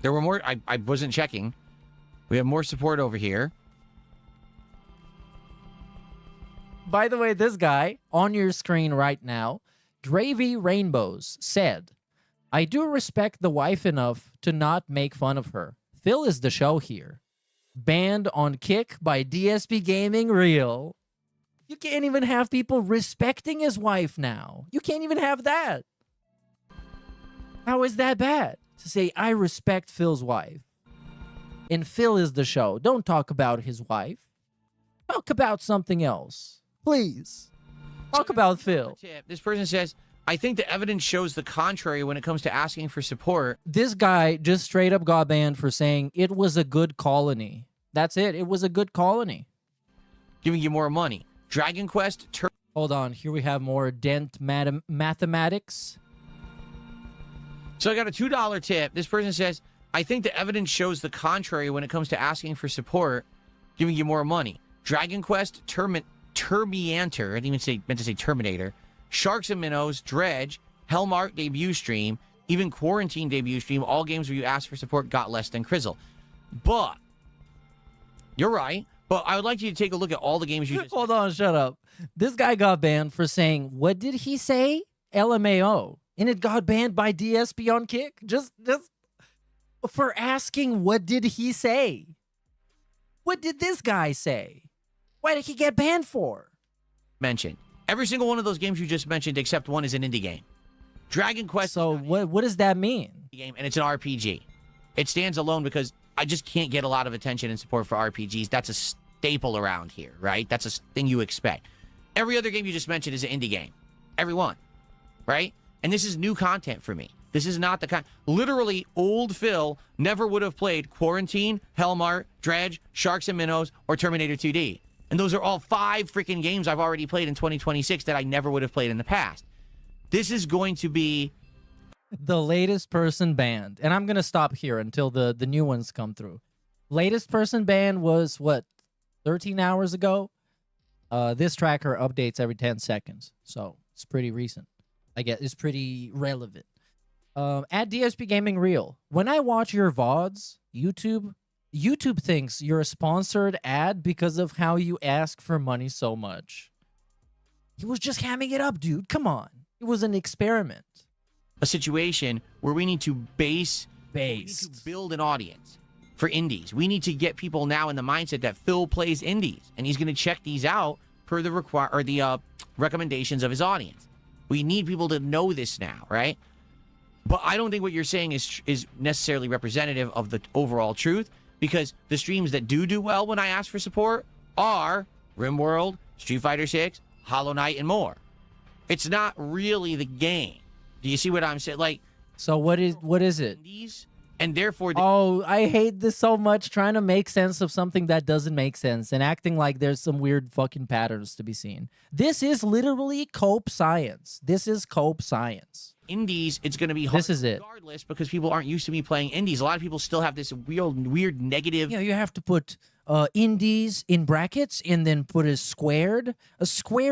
There were more. I wasn't checking. We have more support over here. By the way, this guy on your screen right now, Gravy Rainbows, said, I do respect the wife enough to not make fun of her. Phil is the show here. Banned on Kick by DSP Gaming Real. You can't even have people respecting his wife now. You can't even have that. How is that bad? To say, I respect Phil's wife. And Phil is the show. Don't talk about his wife. Talk about something else. Please. Talk about Phil. This person says, I think the evidence shows the contrary when it comes to asking for support. This guy just straight up got banned for saying it was a good colony. That's it. It was a good colony. Giving you more money. Dragon Quest. Hold on. Here we have more Dent Mathematics. So I got a $2 tip. This person says, I think the evidence shows the contrary when it comes to asking for support, giving you more money. Dragon Quest, Turbianter, I didn't even say, meant to say Terminator, Sharks and Minnows, Dredge, Hellmark debut stream, even Quarantine debut stream, all games where you ask for support got less than Crizzle. But, you're right, but I would like you to take a look at all the games you just... Hold on, shut up. This guy got banned for saying, what did he say? LMAO. And it got banned by DSP on Kick? Just for asking, what did he say? What did this guy say? Why did he get banned for? Mentioned. Every single one of those games you just mentioned, except one, is an indie game. Dragon Quest. So what does that mean? Game, and it's an RPG. It stands alone because I just can't get a lot of attention and support for RPGs. That's a staple around here, right? That's a thing you expect. Every other game you just mentioned is an indie game. Every one, right? And this is new content for me. This is not the kind... Literally, old Phil never would have played Quarantine, Hellmart, Dredge, Sharks and Minnows, or Terminator 2D. And those are all 5 freaking games I've already played in 2026 that I never would have played in the past. This is going to be... the latest person banned. And I'm going to stop here until the new ones come through. Latest person banned was, what, 13 hours ago? This tracker updates every 10 seconds. So, it's pretty recent. I guess it's pretty relevant. At DSP Gaming Real, when I watch your VODs, YouTube thinks you're a sponsored ad because of how you ask for money so much. He was just hamming it up, dude. Come on. It was an experiment. A situation where we need to build an audience for indies. We need to get people now in the mindset that Phil plays indies, and he's going to check these out per the recommendations of his audience. We need people to know this now, right? But I don't think what you're saying is necessarily representative of the overall truth, because the streams that do well when I ask for support are RimWorld, Street Fighter 6, Hollow Knight, and more. It's not really the game. Do you see what I'm saying? Like, so what is it? And therefore... I hate this so much, trying to make sense of something that doesn't make sense and acting like there's some weird fucking patterns to be seen. This is literally cope science. This is cope science. Indies, it's going to be hard this is it. Regardless, because people aren't used to me playing indies. A lot of people still have this weird negative... Yeah, you have to put indies in brackets and then put a square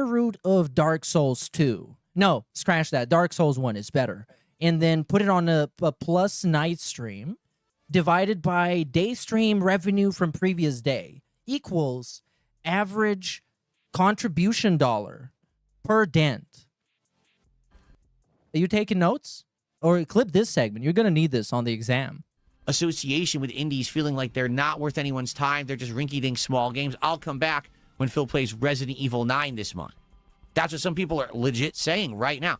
root of Dark Souls 2. No, scratch that. Dark Souls 1 is better. And then put it on a plus night stream divided by day stream revenue from previous day equals average contribution dollar per dent. Are you taking notes? Or clip this segment. You're going to need this on the exam. Association with indies feeling like they're not worth anyone's time. They're just rinky-dink small games. I'll come back when Phil plays Resident Evil 9 this month. That's what some people are legit saying right now.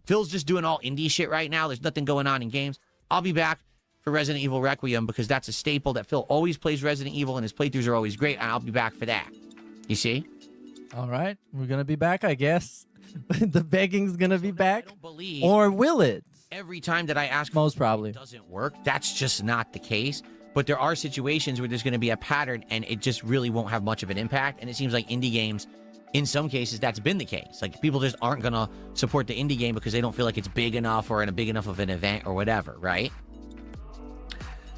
Phil's just doing all indie shit right now. There's nothing going on in games. I'll be back for Resident Evil Requiem because that's a staple that Phil always plays Resident Evil and his playthroughs are always great, and I'll be back for that. You see? All right. We're going to be back, I guess. The begging's going to be back. I don't believe. Or will it? Every time that I ask, most probably doesn't work. That's just not the case. But there are situations where there's going to be a pattern and it just really won't have much of an impact. And it seems like indie games, in some cases, that's been the case. Like, people just aren't going to support the indie game because they don't feel like it's big enough or in a big enough of an event or whatever, right?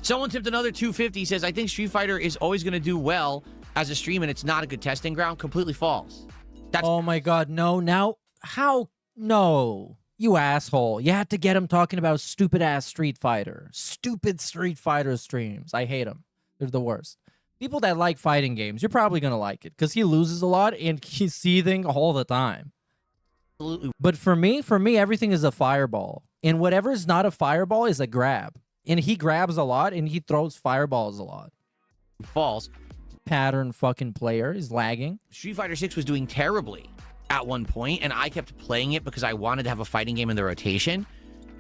Someone tipped another 250, says, I think Street Fighter is always going to do well as a stream and it's not a good testing ground. Completely false. Oh my God, no. Now, how? No. You asshole. You had to get him talking about stupid-ass Street Fighter. Stupid Street Fighter streams. I hate them. They're the worst. People that like fighting games, you're probably going to like it because he loses a lot and he's seething all the time. Absolutely. But for me, everything is a fireball. And whatever is not a fireball is a grab. And he grabs a lot and he throws fireballs a lot. False. Pattern fucking player is lagging. Street Fighter 6 was doing terribly at one point, and I kept playing it because I wanted to have a fighting game in the rotation.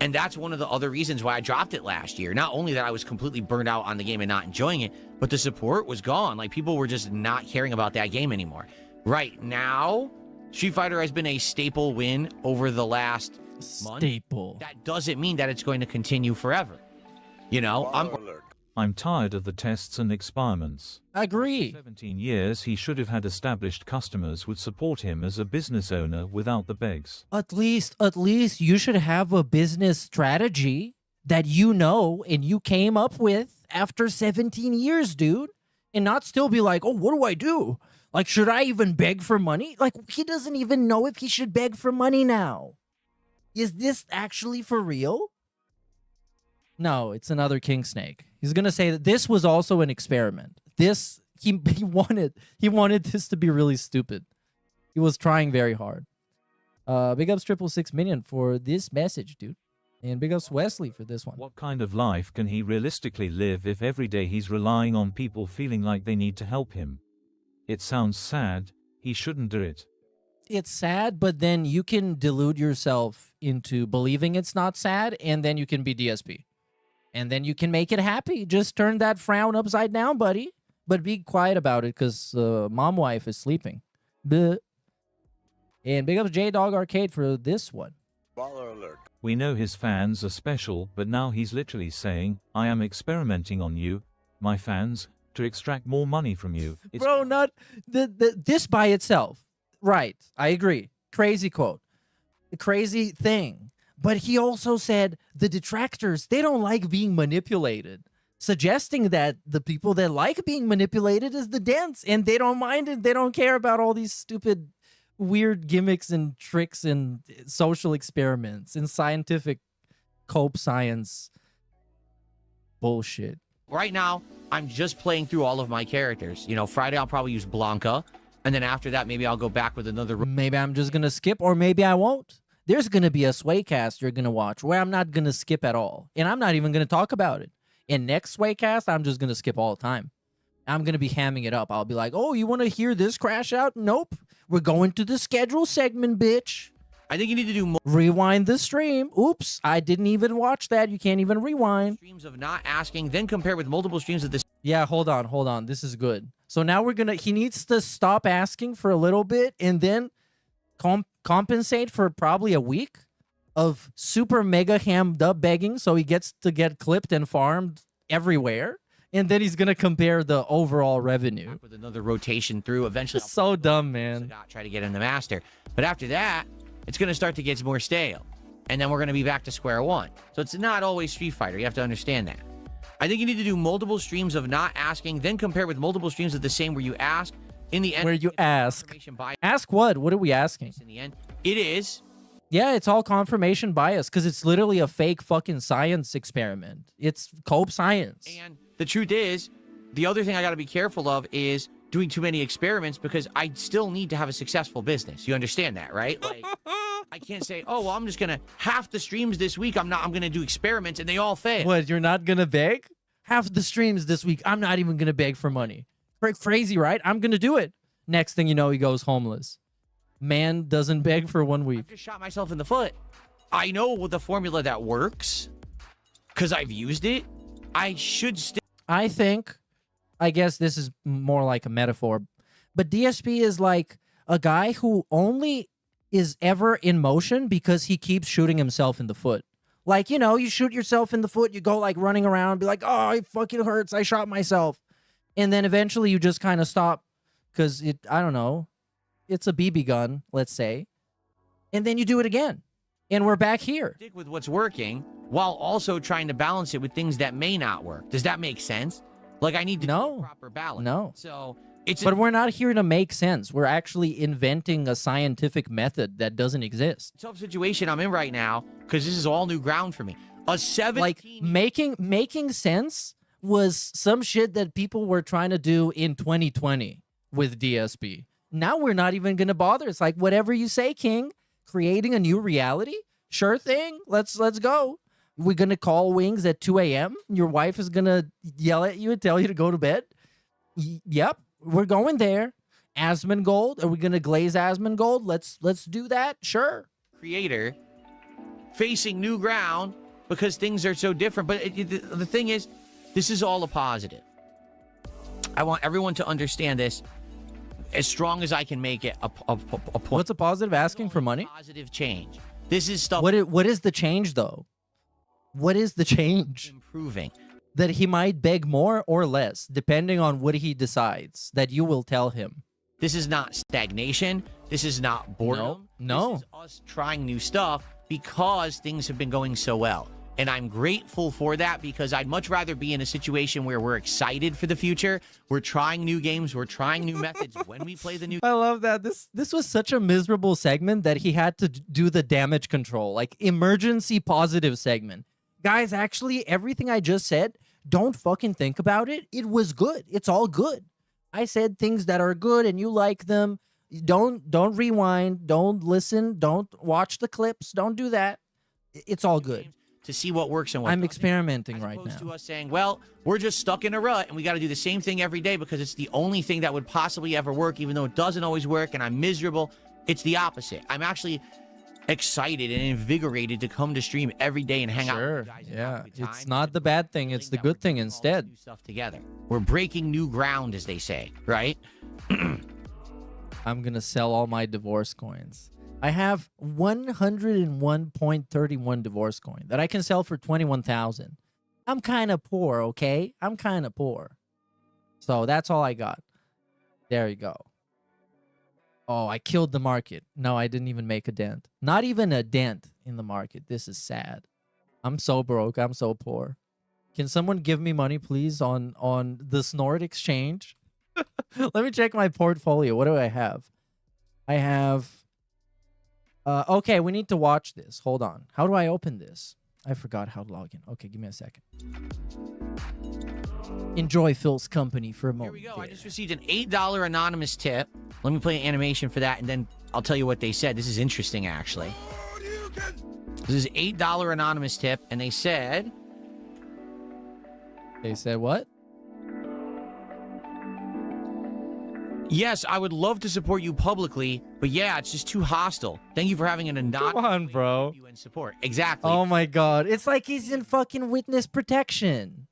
And that's one of the other reasons why I dropped it last year. Not only that I was completely burned out on the game and not enjoying it, but the support was gone. Like, people were just not caring about that game anymore. Right now, Street Fighter has been a staple win over the last month. Staple. That doesn't mean that it's going to continue forever. You know, I'm tired of the tests and experiments. Agree. 17 years he should have had established customers would support him as a business owner without the begs. At least you should have a business strategy that you know and you came up with after 17 years, dude. And not still be like, oh, what do I do? Like, should I even beg for money? Like, he doesn't even know if he should beg for money now. Is this actually for real? No, it's another king snake. He's gonna say that this was also an experiment. This he wanted this to be really stupid. He was trying very hard. Big ups 666 million for this message, dude. And big ups Wesley for this one. What kind of life can he realistically live if every day he's relying on people feeling like they need to help him? It sounds sad. He shouldn't do it. It's sad, but then you can delude yourself into believing it's not sad, and then you can be DSP. And then you can make it happy. Just turn that frown upside down, buddy. But be quiet about it, because mom wife is sleeping. Bleh. And big ups J-Dog Arcade for this one. Baller alert. We know his fans are special, but now he's literally saying, I am experimenting on you, my fans, to extract more money from you. It's Bro, not this by itself. Right, I agree. Crazy quote. Crazy thing. But he also said the detractors, they don't like being manipulated, suggesting that the people that like being manipulated is the dense, and they don't mind it. They don't care about all these stupid, weird gimmicks and tricks and social experiments and scientific cope science bullshit. Right now, I'm just playing through all of my characters. You know, Friday I'll probably use Blanca, and then after that, maybe I'll go back with another. Maybe I'm just going to skip, or maybe I won't. There's going to be a Swaycast you're going to watch where I'm not going to skip at all. And I'm not even going to talk about it. In next Swaycast, I'm just going to skip all the time. I'm going to be hamming it up. I'll be like, oh, you want to hear this crash out? Nope. We're going to the schedule segment, bitch. I think you need to do more. Rewind the stream. Oops, I didn't even watch that. You can't even rewind. Streams of not asking, then compare with multiple streams of this. Yeah, hold on. This is good. So now he needs to stop asking for a little bit and then compensate for probably a week of super mega hammed up begging, so he gets to get clipped and farmed everywhere, and then he's gonna compare the overall revenue with another rotation through. Eventually, so dumb, man. Try to get in the master, but after that, it's gonna start to get more stale, and then we're gonna be back to square one. So it's not always Street Fighter. You have to understand that. I think you need to do multiple streams of not asking, then compare with multiple streams of the same where you ask. In the end, where you ask what? What are we asking? In the end, it is. Yeah, it's all confirmation bias because it's literally a fake fucking science experiment. It's cope science. And the truth is, the other thing I got to be careful of is doing too many experiments because I still need to have a successful business. You understand that, right? Like, I can't say, oh, well, I'm just going to half the streams this week. I'm going to do experiments and they all fail. What, you're not going to beg? Half the streams this week, I'm not even going to beg for money. Crazy, right? I'm going to do it. Next thing you know, he goes homeless. Man doesn't beg for 1 week. I just shot myself in the foot. I know the formula that works because I've used it. I should still. I guess this is more like a metaphor, but DSP is like a guy who only is ever in motion because he keeps shooting himself in the foot. Like, you know, you shoot yourself in the foot, you go like running around, be like, oh, it fucking hurts, I shot myself. And then eventually you just kind of stop because I don't know, it's a BB gun, let's say. And then you do it again. And we're back here. Stick with what's working while also trying to balance it with things that may not work. Does that make sense? Like, I need to do a proper balance. No. So it's but we're not here to make sense. We're actually inventing a scientific method that doesn't exist. tough situation I'm in right now because this is all new ground for me. A 17 like making sense was some shit that people were trying to do in 2020 with DSP. Now we're not even gonna bother. It's like whatever you say, King. Creating a new reality? Sure thing. Let's go. We're gonna call Wangz at 2 a.m. Your wife is gonna yell at you and tell you to go to bed. Yep, we're going there. Asmongold. Are we gonna glaze Asmongold? Let's do that. Sure. Creator facing new ground because things are so different. But the thing is, this is all a positive. I want everyone to understand this as strong as I can make it a point. What's a positive? Asking for money? Positive change. This is stuff. What is the change, though? What is the change? Improving. That he might beg more or less, depending on what he decides, that you will tell him. This is not stagnation. This is not boredom. No. This is us trying new stuff because things have been going so well. And I'm grateful for that because I'd much rather be in a situation where we're excited for the future. We're trying new games. We're trying new methods when we play the new. I love that. This was such a miserable segment that he had to do the damage control, like emergency positive segment. Guys, actually, everything I just said, don't fucking think about it. It was good. It's all good. I said things that are good and you like them. Don't rewind. Don't listen. Don't watch the clips. Don't do that. It's all good. To see what works and what I'm doesn't, experimenting as right opposed now. to us saying, well, we're just stuck in a rut and we got to do the same thing every day because it's the only thing that would possibly ever work, even though it doesn't always work and I'm miserable. It's the opposite. I'm actually excited and invigorated to come to stream every day and hang out with you guys. Yeah, it's not the bad thing. It's the good thing instead. Do stuff together. We're breaking new ground, as they say, right? I'm going to sell all my divorce coins. I have 101.31 divorce coin that I can sell for 21,000. I'm kind of poor, okay? I'm kind of poor. So that's all I got. There you go. Oh, I killed the market. No, I didn't even make a dent. Not even a dent in the market. This is sad. I'm so broke. I'm so poor. Can someone give me money, please, on the Snort exchange? Let me check my portfolio. What do I have? I have... okay, we need to watch this. Hold on. How do I open this? I forgot how to log in. Okay, give me a second. Enjoy Phil's company for a moment. Here we go. I just received an $8 anonymous tip. Let me play an animation for that, and then I'll tell you what they said. This is interesting, actually. This is $8 anonymous tip, and they said... They said what? Yes, I would love to support you publicly, but yeah, it's just too hostile. Thank you for having an anonymous. Come on, bro. And support. Exactly. Oh my god. It's like he's in fucking witness protection.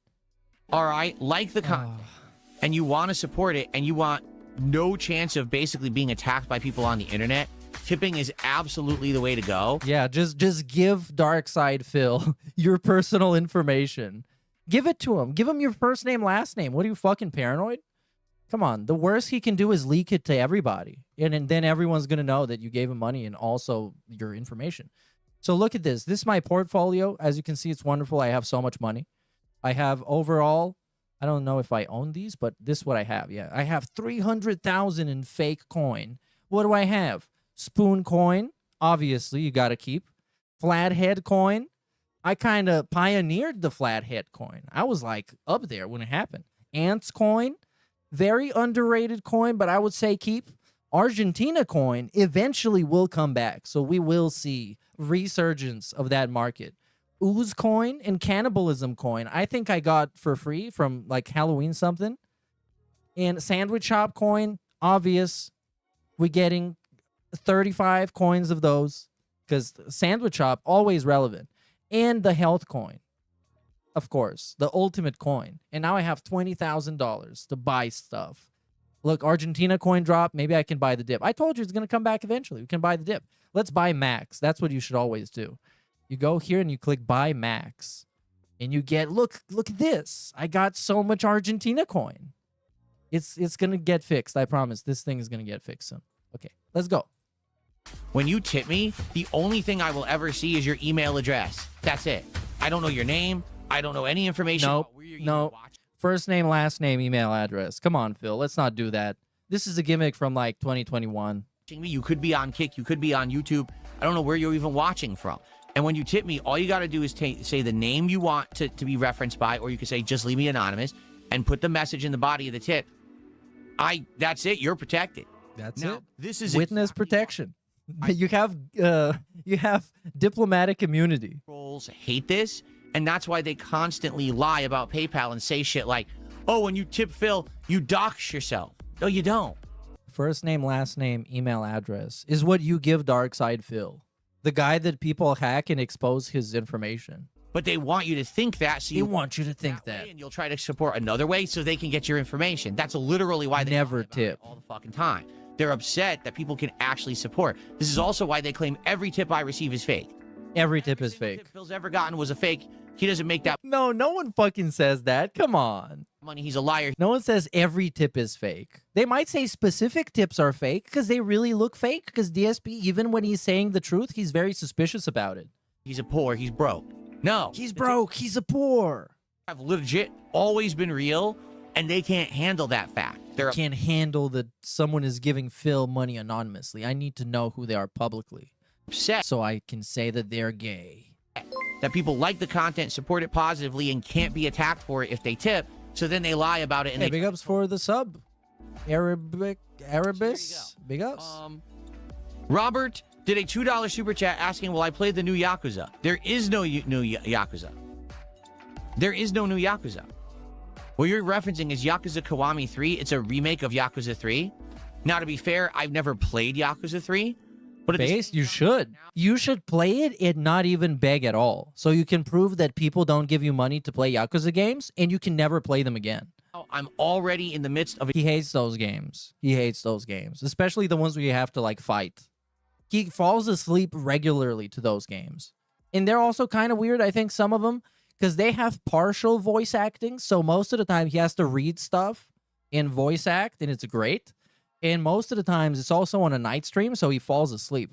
All right, like the content, and you want to support it, and you want no chance of basically being attacked by people on the internet, tipping is absolutely the way to go. Yeah, just give Darkside Phil your personal information. Give it to him. Give him your first name, last name. What are you, fucking paranoid? Come on, the worst he can do is leak it to everybody. And then everyone's going to know that you gave him money and also your information. So look at this. This is my portfolio. As you can see, it's wonderful. I have so much money. I have overall, I don't know if I own these, but this is what I have. Yeah, I have 300,000 in fake coin. What do I have? Spoon coin. Obviously, you got to keep. Flathead coin. I kind of pioneered the flathead coin. I was like up there when it happened. Ants coin. Very underrated coin, but I would say keep. Argentina coin eventually will come back, so we will see resurgence of that market. Ooze coin and cannibalism coin, I think I got for free from like Halloween something. And sandwich shop coin, obvious. We're getting 35 coins of those because sandwich shop, always relevant. And the health coin. Of course, the ultimate coin. And now I have $20,000 to buy stuff. Look, Argentina coin drop. Maybe I can buy the dip. I told you it's going to come back eventually. We can buy the dip. Let's buy max. That's what you should always do. You go here and you click buy max. And you get, look at this. I got so much Argentina coin. It's going to get fixed. I promise. This thing is going to get fixed soon. Okay, let's go. When you tip me, the only thing I will ever see is your email address. That's it. I don't know your name. I don't know any information. Nope. No. First name, last name, email address. Come on, Phil. Let's not do that. This is a gimmick from like 2021. You could be on Kick. You could be on YouTube. I don't know where you're even watching from. And when you tip me, all you got to do is say the name you want to be referenced by, or you can say, just leave me anonymous, and put the message in the body of the tip. That's it. You're protected. That's now, it. This is witness protection. You have diplomatic immunity. Trolls hate this, and that's why they constantly lie about PayPal and say shit like, oh, when you tip Phil, you dox yourself. No, you don't. First name, last name, email address is what you give Darkside Phil. The guy that people hack and expose his information. But they want you to think that. So they want you to think that. And you'll try to support another way so they can get your information. That's literally why they never tip all the fucking time. They're upset that people can actually support. This is also why they claim every tip I receive is fake. Every tip is fake. Tip Phil's ever gotten was a fake. He doesn't make that. No one fucking says that. Come on. Money. He's a liar. No one says every tip is fake. They might say specific tips are fake because they really look fake. Because DSP, even when he's saying the truth, he's very suspicious about it. He's a poor. He's broke. No. He's broke. He's a poor. Have legit always been real, and they can't handle that fact. They can't handle that someone is giving Phil money anonymously. I need to know who they are publicly. Upset. So I can say that they're gay. That people like the content, support it positively, and can't be attacked for it if they tip. So then they lie about it. And hey, big ups for the sub. Arabis. Big ups. Robert did a $2 super chat asking, will I play the new Yakuza? There is no new Yakuza. There is no new Yakuza. What you're referencing is Yakuza Kiwami 3. It's a remake of Yakuza 3. Now, to be fair, I've never played Yakuza 3. But you should. You should play it and not even beg at all. So you can prove that people don't give you money to play Yakuza games, and you can never play them again. I'm already in the midst of it. He hates those games. He hates those games, especially the ones where you have to, like, fight. He falls asleep regularly to those games. And they're also kind of weird, I think, some of them, because they have partial voice acting. So most of the time, he has to read stuff in voice act, and it's great. And most of the times, it's also on a night stream, so he falls asleep.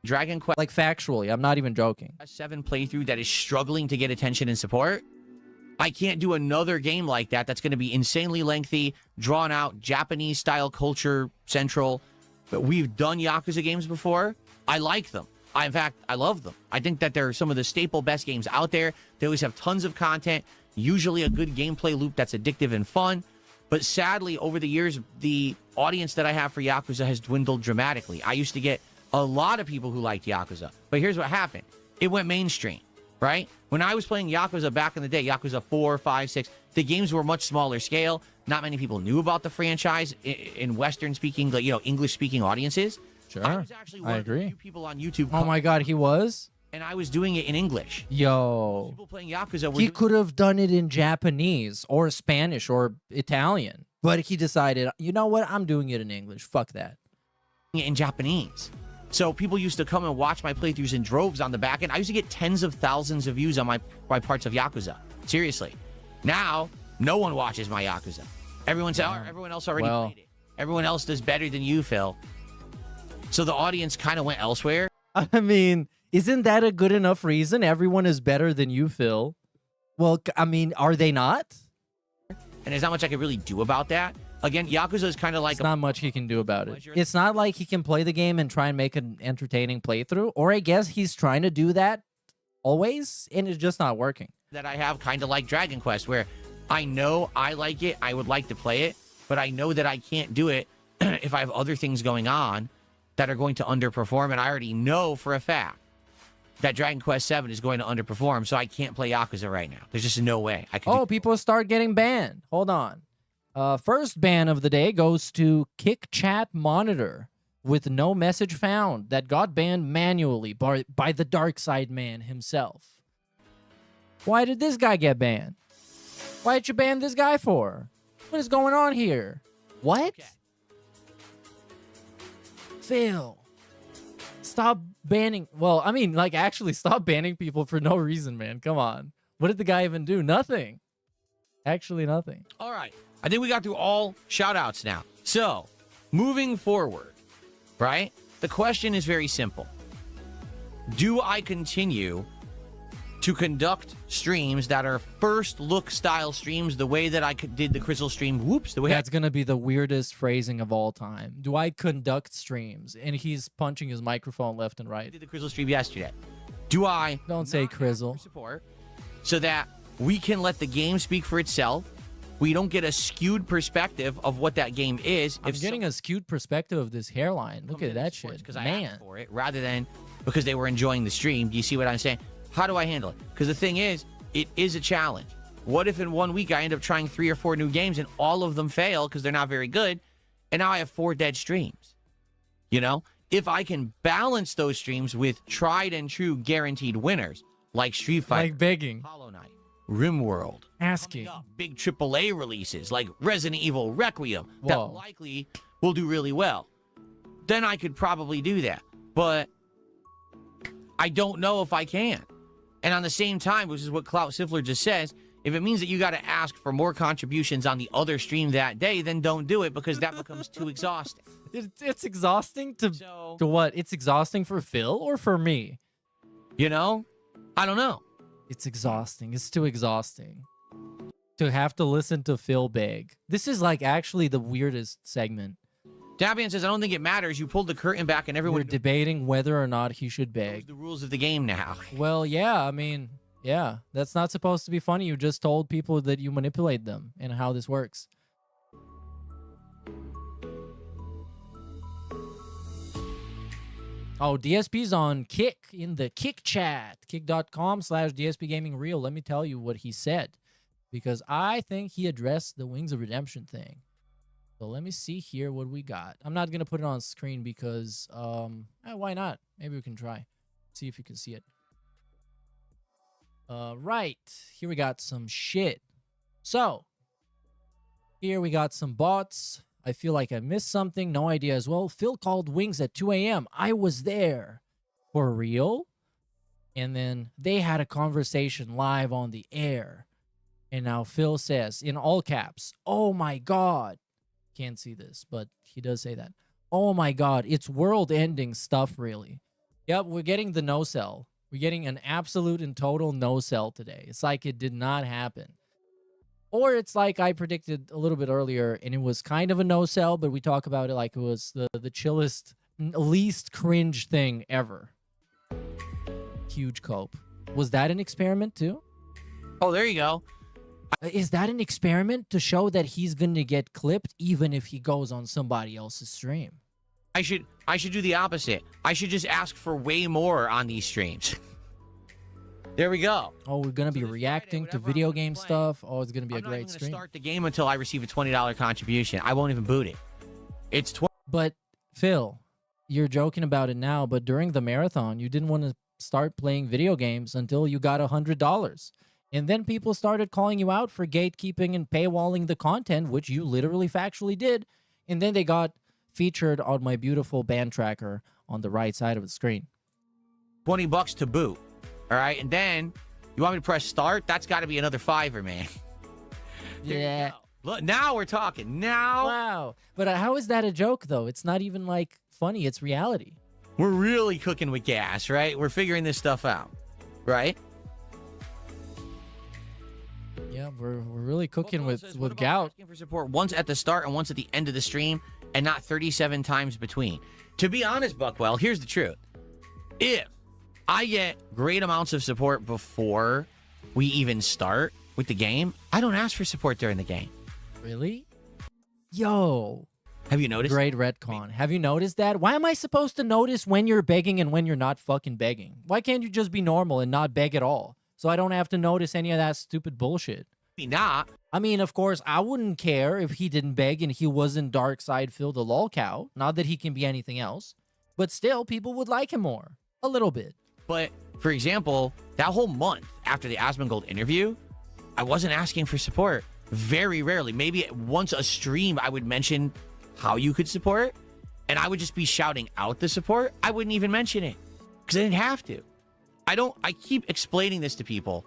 Dragon Quest, like factually, I'm not even joking. 7 playthrough that is struggling to get attention and support. I can't do another game like that. That's going to be insanely lengthy, drawn out, Japanese style culture central. But we've done Yakuza games before. I like them. In fact, I love them. I think that they're some of the staple best games out there. They always have tons of content, usually a good gameplay loop that's addictive and fun. But sadly, over the years, the audience that I have for Yakuza has dwindled dramatically. I used to get a lot of people who liked Yakuza. But here's what happened. It went mainstream, right? When I was playing Yakuza back in the day, Yakuza 4, 5, 6, the games were much smaller scale. Not many people knew about the franchise in Western-speaking, English-speaking audiences. Sure, I was actually one I of the agree. few people on YouTube. Oh my God, he was? And I was doing it in English. Yo. People playing Yakuza were he could have done it in Japanese or Spanish or Italian. But he decided, you know what? I'm doing it in English. Fuck that. In Japanese. So people used to come and watch my playthroughs in droves on the back end. I used to get tens of thousands of views on my parts of Yakuza. Seriously. Now, no one watches my Yakuza. Everyone else already played it. Everyone else does better than you, Phil. So the audience kind of went elsewhere. I mean, isn't that a good enough reason? Everyone is better than you, Phil. Well, I mean, are they not? And there's not much I can really do about that. Again, Yakuza is kind of like... It's not much he can do about it. It's not like he can play the game and try and make an entertaining playthrough. Or I guess he's trying to do that always, and it's just not working. That I have kind of like Dragon Quest, where I know I like it, I would like to play it, but I know that I can't do it if I have other things going on that are going to underperform, and I already know for a fact that Dragon Quest 7 is going to underperform, so I can't play Yakuza right now. There's just no way I can. People start getting banned. Hold on. First ban of the day goes to Kick Chat Monitor with no message found that got banned manually by the Dark Side Man himself. Why did this guy get banned? Why did you ban this guy for? What is going on here? What? Okay. Phil. Stop banning. Well, I mean, like, actually stop banning people for no reason, man. Come on. What did the guy even do? Nothing. Actually, nothing. All right. I think we got through all shout-outs now. So, moving forward, right? The question is very simple. Do I continue to conduct streams that are first look style streams the way that I did the Crystal stream? Whoops. The way That's going to be the weirdest phrasing of all time. Do I conduct streams? And he's punching his microphone left and right. I did the Crystal stream yesterday. Do I don't say Crizzle support so that we can let the game speak for itself? We don't get a skewed perspective of what that game is. I'm getting a skewed perspective of this hairline. Look at that shit. Because I asked for it rather than because they were enjoying the stream. Do you see what I'm saying? How do I handle it? Because the thing is, it is a challenge. What if in 1 week I end up trying 3 or 4 new games and all of them fail because they're not very good, and now I have 4 dead streams? You know? If I can balance those streams with tried and true guaranteed winners, like Street Fighter, like begging, Hollow Knight, RimWorld, asking, big AAA releases like Resident Evil Requiem that likely will do really well, then I could probably do that. But I don't know if I can. And on the same time, which is what Clout Siffler just says, if it means that you got to ask for more contributions on the other stream that day, then don't do it because that becomes too exhausting. It's exhausting to what? It's exhausting for Phil or for me? You know? I don't know. It's exhausting. It's too exhausting to have to listen to Phil beg. This is like actually the weirdest segment. Dabian says, I don't think it matters. You pulled the curtain back and everyone... We're debating whether or not he should beg. The rules of the game now. Well, yeah, I mean, yeah. That's not supposed to be funny. You just told people that you manipulate them and how this works. Oh, DSP's on Kick in the Kick chat. Kick.com/DSPGamingReal. Let me tell you what he said, because I think he addressed the Wings of Redemption thing. So let me see here what we got. I'm not going to put it on screen because, why not? Maybe we can try. See if you can see it. Right. Here we got some shit. So, here we got some bots. I feel like I missed something. No idea as well. Phil called Wings at 2 a.m. I was there. For real? And then they had a conversation live on the air. And now Phil says, in all caps, oh my God. Can't see this, but he does say that. Oh my God, it's world-ending stuff, really. Yep, we're getting the no-sell. We're getting an absolute and total no-sell today. It's like it did not happen. Or it's like I predicted a little bit earlier, and it was kind of a no-sell, but we talk about it like it was the chillest, least cringe thing ever. Huge cope. Was that an experiment too? Oh, there you go. Is that an experiment to show that he's going to get clipped even if he goes on somebody else's stream? I should do the opposite. I should just ask for way more on these streams. There we go. Oh, we're going to be reacting to video game stuff. Oh, it's going to be a great stream. I'm not even going to start the game until I receive a $20 contribution. I won't even boot it. It's 20. But, Phil, you're joking about it now, but during the marathon, you didn't want to start playing video games until you got $100. And then people started calling you out for gatekeeping and paywalling the content, which you literally factually did. And then they got featured on my beautiful band tracker on the right side of the screen. $20 to boot. All right. And then you want me to press start? That's got to be another $5, man. Yeah. Look, now we're talking. Now. Wow. But how is that a joke, though? It's not even like funny. It's reality. We're really cooking with gas, right? We're figuring this stuff out, right? Yeah, we're really cooking with gout. Asking for support once at the start and once at the end of the stream, and not 37 times between. To be honest, Buckwell, here's the truth. If I get great amounts of support before we even start with the game, I don't ask for support during the game. Really? Yo. Have you noticed? Great retcon. Have you noticed that? Why am I supposed to notice when you're begging and when you're not fucking begging? Why can't you just be normal and not beg at all? So I don't have to notice any of that stupid bullshit. Not. I mean, of course, I wouldn't care if he didn't beg and he wasn't Dark Side Phil the lol cow. Not that he can be anything else. But still, people would like him more. A little bit. But, for example, that whole month after the Asmongold interview, I wasn't asking for support. Very rarely. Maybe once a stream I would mention how you could support. and I would just be shouting out the support, I wouldn't even mention it because I didn't have to. I keep explaining this to people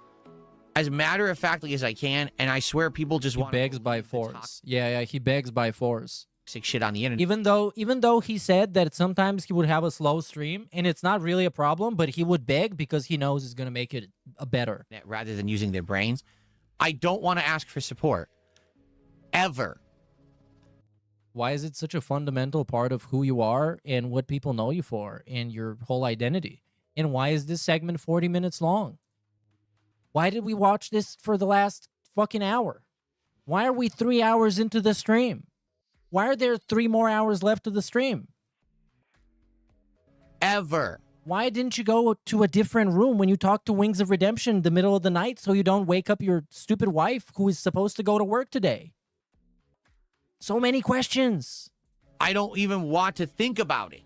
as matter-of-factly as I can, and I swear people just want. He begs by force. Yeah, he begs by force. Shit on the internet. Even though he said that sometimes he would have a slow stream, and it's not really a problem, but he would beg because he knows it's gonna make it a better. Rather than using their brains, I don't want to ask for support ever. Why is it such a fundamental part of who you are and what people know you for and your whole identity? And why is this segment 40 minutes long? Why did we watch this for the last fucking hour? Why are we 3 hours into the stream? Why are there 3 more hours left of the stream? Ever. Why didn't you go to a different room when you talked to Wings of Redemption in the middle of the night so you don't wake up your stupid wife who is supposed to go to work today? So many questions. I don't even want to think about it.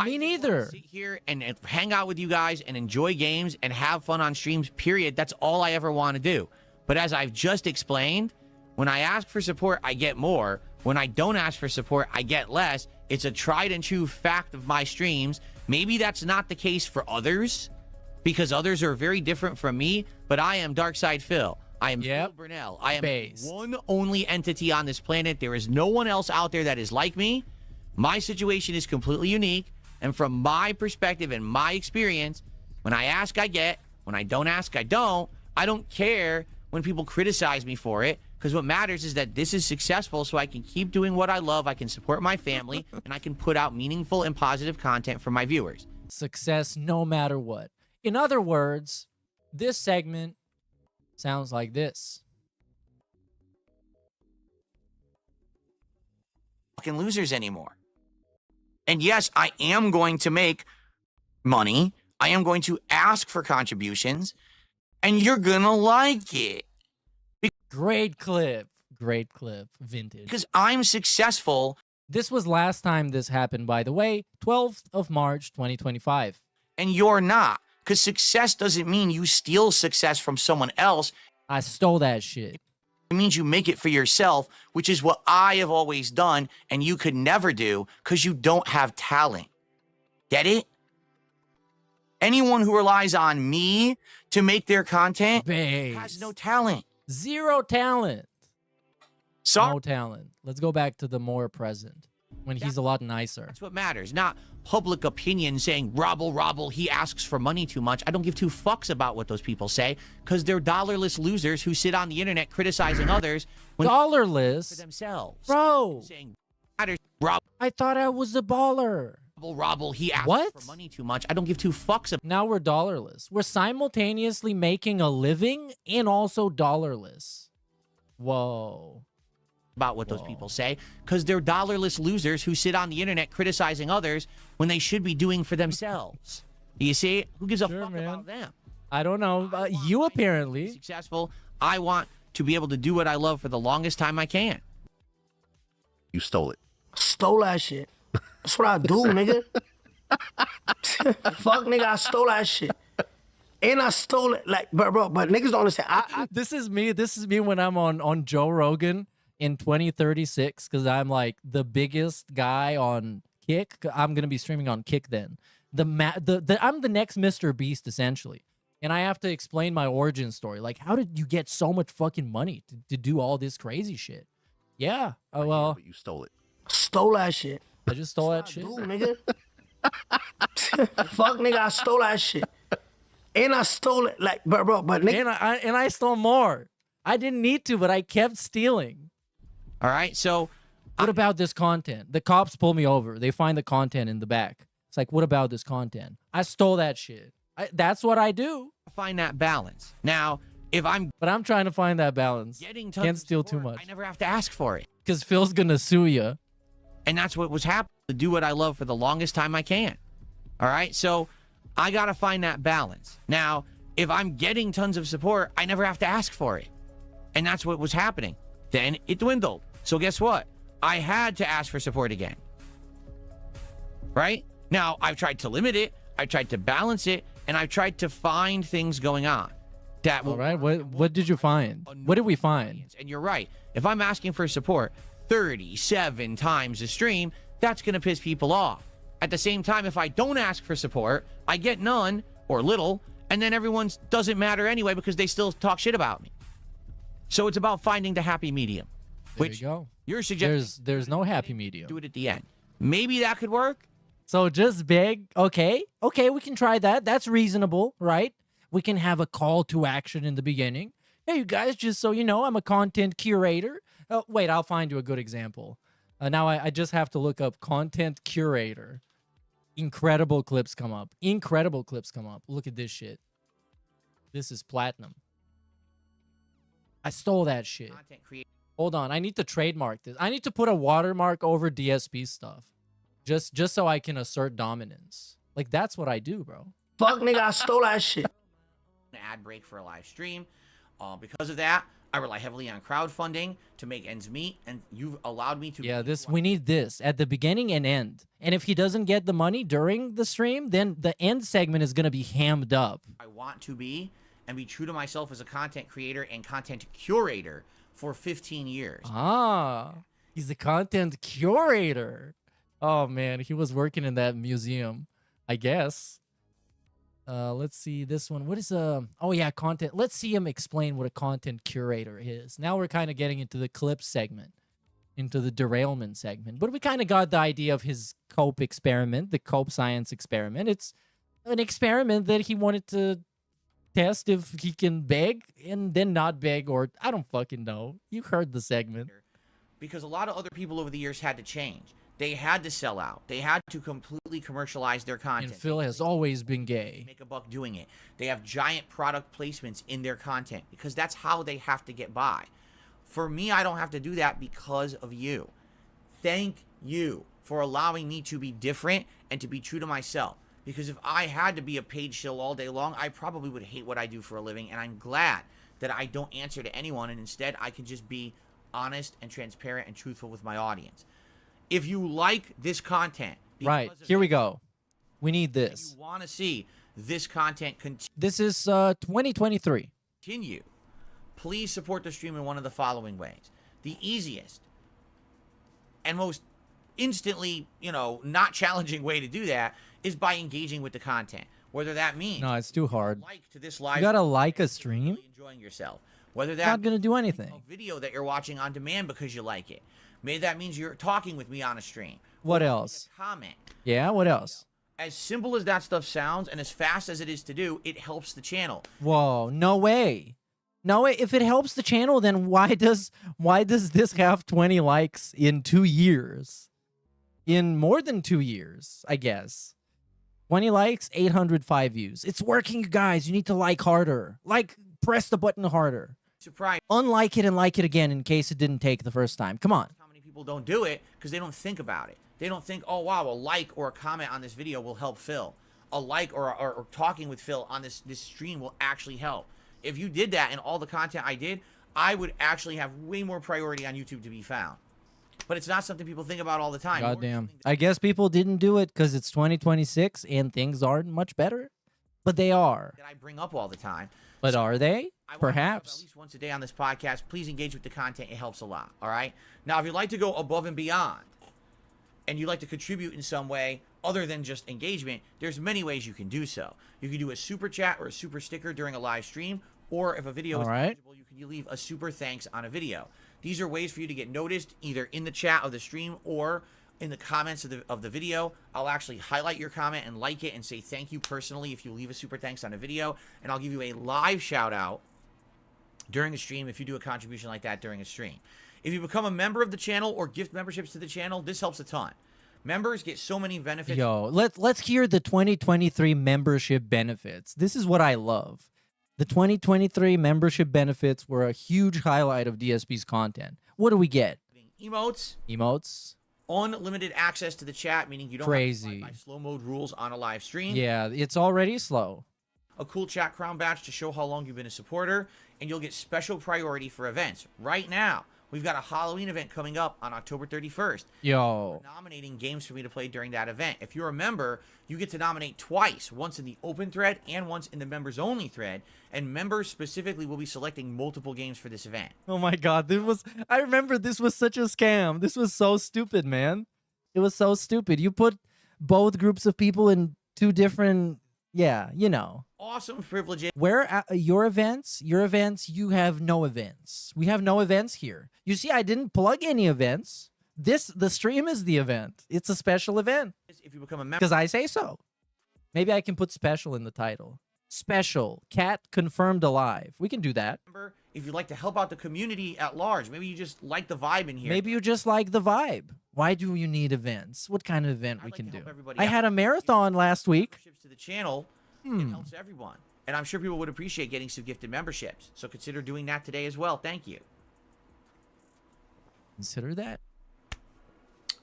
Me neither. Sit here and hang out with you guys and enjoy games and have fun on streams, period. That's all I ever want to do. But as I've just explained, when I ask for support, I get more. When I don't ask for support, I get less. It's a tried and true fact of my streams. Maybe that's not the case for others, because others are very different from me, but I am Darkside Phil. I am Phil Burnell. I am one only entity on this planet. There is no one else out there that is like me. My situation is completely unique. And from my perspective and my experience, when I ask, I get. When I don't ask, I don't. I don't care when people criticize me for it, because what matters is that this is successful so I can keep doing what I love, I can support my family, and I can put out meaningful and positive content for my viewers. Success no matter what. In other words, this segment sounds like this. Fucking losers anymore. And yes, I am going to make money. I am going to ask for contributions, and you're gonna like it. Great clip. Great clip. Vintage. Because I'm successful. This was last time this happened, by the way, 12th of March, 2025. And you're not. Because success doesn't mean you steal success from someone else. I stole that shit. It means you make it for yourself, which is what I have always done, and you could never do because you don't have talent. Get it? Anyone who relies on me to make their content has no talent. Zero talent. So no talent. Let's go back to the more present, when he's a lot nicer. That's what matters, not public opinion saying, Robble, he asks for money too much. I don't give two fucks about what those people say, because they're dollarless losers who sit on the internet criticizing others. Dollarless? For themselves. Bro. Saying, Rob, I thought I was a baller. Robble, he asks for money too much. I don't give two fucks about. Now we're dollarless. We're simultaneously making a living and also dollarless. Whoa. About what those people say, because they're dollarless losers who sit on the internet criticizing others when they should be doing for themselves. You see? Who gives a fuck about them? I don't know. You apparently. Successful. I want to be able to do what I love for the longest time I can. You stole it. Stole that shit. That's what I do, nigga. Fuck, nigga, I stole that shit. And I stole it, like, but niggas don't understand. This is me when I'm on Joe Rogan in 2036, because I'm like the biggest guy on Kick. I'm gonna be streaming on Kick then. I'm the next Mr. Beast essentially, and I have to explain my origin story. Like, how did you get so much fucking money to do all this crazy shit? Yeah, well, but you stole it. Stole that shit. I just stole that shit, nigga. Fuck, nigga, I stole that shit. And I stole it, like, but nigga. And I stole more. I didn't need to, but I kept stealing. All right, so what about this content? The cops pull me over. They find the content in the back. It's like, what about this content? I stole that shit. That's what I do. Find that balance. Now, but I'm trying to find that balance. Can't steal too much. I never have to ask for it. Because Phil's gonna sue you. And that's what was happening. To do what I love for the longest time I can. All right, so I gotta find that balance. Now, if I'm getting tons of support, I never have to ask for it. And that's what was happening. Then it dwindled. So guess what? I had to ask for support again. Right? Now, I've tried to limit it, I've tried to balance it, and I've tried to find things going on. All right, what did you find? What did we find? And you're right. If I'm asking for support 37 times a stream, That's going to piss people off. At the same time, if I don't ask for support, I get none or little, and then everyone's doesn't matter anyway because they still talk shit about me. So it's about finding the happy medium. There you go. You're suggesting There's no happy medium. do it at the end. Maybe that could work. So just beg. Okay, we can try that. That's reasonable, right? We can have a call to action in the beginning. Hey, you guys, just so you know, I'm a content curator. Oh, wait, I'll find you a good example. Now I just have to look up content curator. Incredible clips come up. Incredible clips come up. Look at this shit. This is platinum. I stole that shit. Hold on, I need to trademark this. I need to put a watermark over DSP stuff. Just so I can assert dominance. Like, that's what I do, bro. Fuck, nigga, I stole that shit. An ad break for a live stream. Because of that, I rely heavily on crowdfunding to make ends meet, and you've allowed me to... Yeah, we need this at the beginning and end. And if he doesn't get the money during the stream, then the end segment is going to be hammed up. I want to be and be true to myself as a content creator and content curator for 15 years. Ah, he's a content curator. Oh, man, he was working in that museum, I guess. Let's see this one. What is oh yeah, content. Let's see him explain what a content curator is. Now we're kind of getting into the clip segment, into the derailment segment. But we kind of got the idea of his cope experiment, the cope science experiment. It's an experiment that he wanted to test if he can beg and then not beg, or I don't fucking know. You heard the segment. Because a lot of other people over the years had to change. They had to sell out. They had to completely commercialize their content. And Phil has always been gay. Make a buck doing it. They have giant product placements in their content because that's how they have to get by. For me, I don't have to do that because of you. Thank you for allowing me to be different and to be true to myself. Because if I had to be a paid shill all day long, I probably would hate what I do for a living. And I'm glad that I don't answer to anyone. And instead, I can just be honest and transparent and truthful with my audience. If you like this content, right, here we go. We need this. You want to see this content continue. This is 2023. Continue. Please support the stream in one of the following ways. The easiest and most instantly, not challenging way to do that is by engaging with the content. Whether that means no, it's too hard. Like to this live, you gotta like a stream. Really enjoying yourself. Whether that's not gonna do anything. A video that you're watching on demand because you like it. Maybe that means you're talking with me on a stream. What else? Comment. Yeah, what else? As simple as that stuff sounds and as fast as it is to do, it helps the channel. Whoa, no way. No way. If it helps the channel, then why does this have 20 likes in 2 years? In more than 2 years, I guess. 20 likes, 805 views. It's working, you guys. You need to like harder. Press the button harder. Surprise. Unlike it and like it again in case it didn't take the first time. Come on. How many people don't do it because they don't think about it. They don't think, oh, wow, a like or a comment on this video will help Phil. A like or talking with Phil on this stream will actually help. If you did that and all the content I did, I would actually have way more priority on YouTube to be found. But it's not something people think about all the time. Goddamn. I guess people didn't do it because it's 2026 and things aren't much better. But they are. That I bring up all the time. But are they? Perhaps. At least once a day on this podcast. Please engage with the content. It helps a lot. All right. Now, if you'd like to go above and beyond, and you'd like to contribute in some way other than just engagement, there's many ways you can do so. You can do a super chat or a super sticker during a live stream, or if a video is eligible, you can leave a super thanks on a video. These are ways for you to get noticed either in the chat of the stream or in the comments of the video. I'll actually highlight your comment and like it and say thank you personally if you leave a super thanks on a video, and I'll give you a live shout out during a stream if you do a contribution like that during a stream. If you become a member of the channel or gift memberships to the channel, this helps a ton. Members get so many benefits. Yo, let's hear the 2023 membership benefits. This is what I love. The 2023 membership benefits were a huge highlight of DSP's content. What do we get? Emotes. Emotes. Unlimited access to the chat, meaning you don't have to abide by slow mode rules on a live stream. Yeah, it's already slow. A cool chat crown badge to show how long you've been a supporter, and you'll get special priority for events. Right now, we've got a Halloween event coming up on October 31st. Yo. We're nominating games for me to play during that event. If you're a member, you get to nominate twice, once in the open thread and once in the members only thread, and members specifically will be selecting multiple games for this event. Oh my god, I remember this was such a scam. This was so stupid, man. It was so stupid. You put both groups of people in two different, yeah, you know. Awesome privileges. Where your events, you have no events. We have no events here. You see, I didn't plug any events. The stream is the event. It's a special event. If you become a member, because I say so. Maybe I can put special in the title. Special. Cat confirmed alive. We can do that. If you'd like to help out the community at large, maybe you just like the vibe in here. Maybe you just like the vibe. Why do you need events? What kind of event we can do? I had a marathon last week. To the channel, it helps everyone. And I'm sure people would appreciate getting some gifted memberships. So consider doing that today as well. Thank you. Consider that.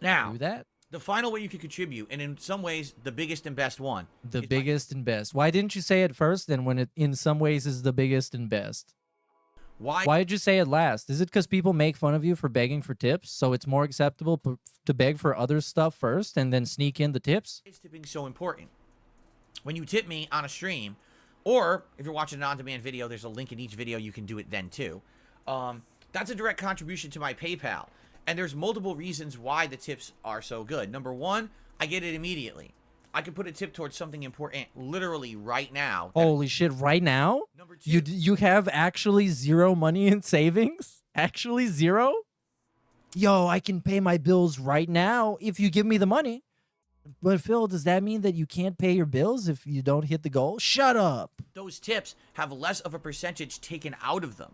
Now, do that. The final way you could contribute, and in some ways, the biggest and best one. The biggest and best. Why didn't you say it first then when it in some ways is the biggest and best? Why did you say it last? Is it because people make fun of you for begging for tips, so it's more acceptable to beg for other stuff first and then sneak in the tips? Why is tipping so important? When you tip me on a stream, or if you're watching an on-demand video, there's a link in each video. You can do it then too. That's a direct contribution to my PayPal. And there's multiple reasons why the tips are so good. Number one, I get it immediately. I can put a tip towards something important literally right now. Holy shit, right now? Number two, you have actually zero money in savings? Actually zero? Yo, I can pay my bills right now if you give me the money. But Phil, does that mean that you can't pay your bills if you don't hit the goal? Shut up. Those tips have less of a percentage taken out of them